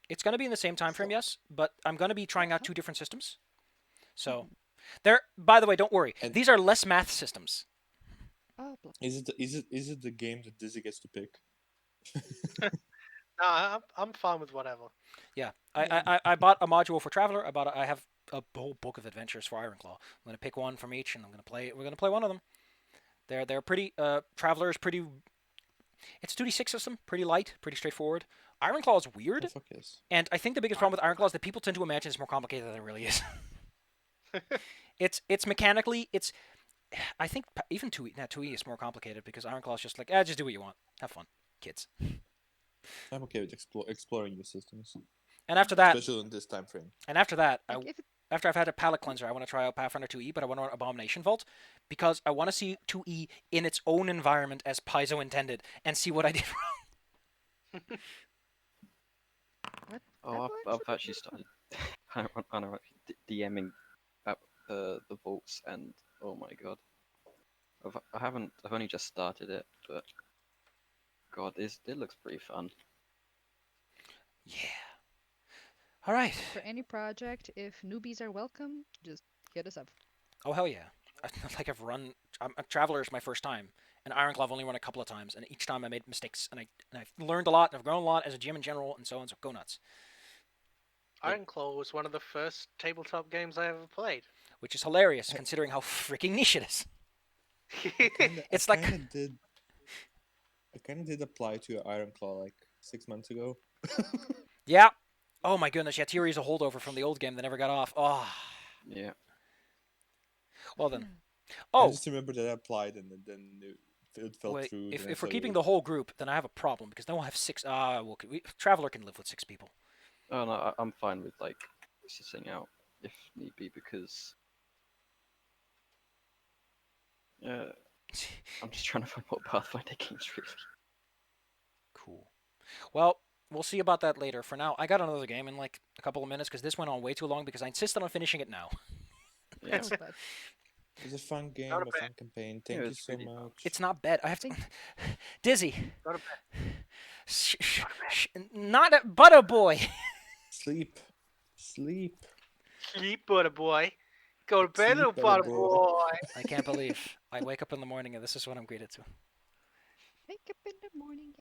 it's going to be in the same time frame, yes. But I'm going to be trying out Uh-huh. 2 different systems. So, there. By the way, don't worry. And- These are less math systems. Oh, Is it the game that Dizzy gets to pick? Nah, I'm fine with whatever. Yeah, I bought a module for Traveler. I have a whole book of adventures for Ironclaw. I'm gonna pick one from each, and I'm gonna play. We're gonna play one of them. They're pretty. Traveler is pretty. It's a 2d6 system, pretty light, pretty straightforward. Ironclaw is weird, Oh, fuck yes. and I think the biggest problem with Ironclaw is that people tend to imagine it's more complicated than it really is. It's mechanically it's. I think even 2e is more complicated because Ironclaw is just like, just do what you want, have fun, kids. I'm okay with exploring the systems, And after that, especially in this time frame. like if it, After I've had a palate cleanser, I want to try out Pathfinder 2e, but I want to run Abomination Vault because I want to see 2e in its own environment as Paizo intended and see what I did wrong. what? Oh, Avalanche I've would be actually started DMing up the vaults, and oh my god, I've only just started it, but god, it looks pretty fun. Yeah. All right. For any project, if newbies are welcome, just hit us up. Oh hell yeah! I've run. Traveler is my first time, and Ironclaw I've only run a couple of times, and each time I made mistakes, and I've learned a lot, and I've grown a lot as a GM in general, and so on. So go nuts. Ironclaw was one of the first tabletop games I ever played. Which is hilarious considering how freaking niche it is. It's I like- kind of did apply to Ironclaw like 6 months ago. Yeah. Oh my goodness, yeah, Tiri is a holdover from the old game that never got off. Oh. Yeah. Well then, I Oh, just remember that I applied and then it fell wait. through. If Then I if we're thought it keeping was the whole group, then I have a problem because then we'll have six. Traveler can live with 6 people. Oh no, I'm fine with like sitting out if need be because I'm just trying to find more Pathfinder games really. Cool. Well, we'll see about that later. For now, I got another game in like a couple of minutes because this went on way too long because I insisted on finishing it now. Yeah, Not bad. it was a fun game, Not a a bad- fun campaign. Yeah, Thank you it's so really fun. much. It's not bad. I have to. Thank- Dizzy. Not a bad. Not a butter boy. Sleep, sleep. Sleep, butter boy. Go to bed, little Sleep, butter butter boy. boy. I can't believe I wake up in the morning and this is what I'm greeted to. Wake up in the morning.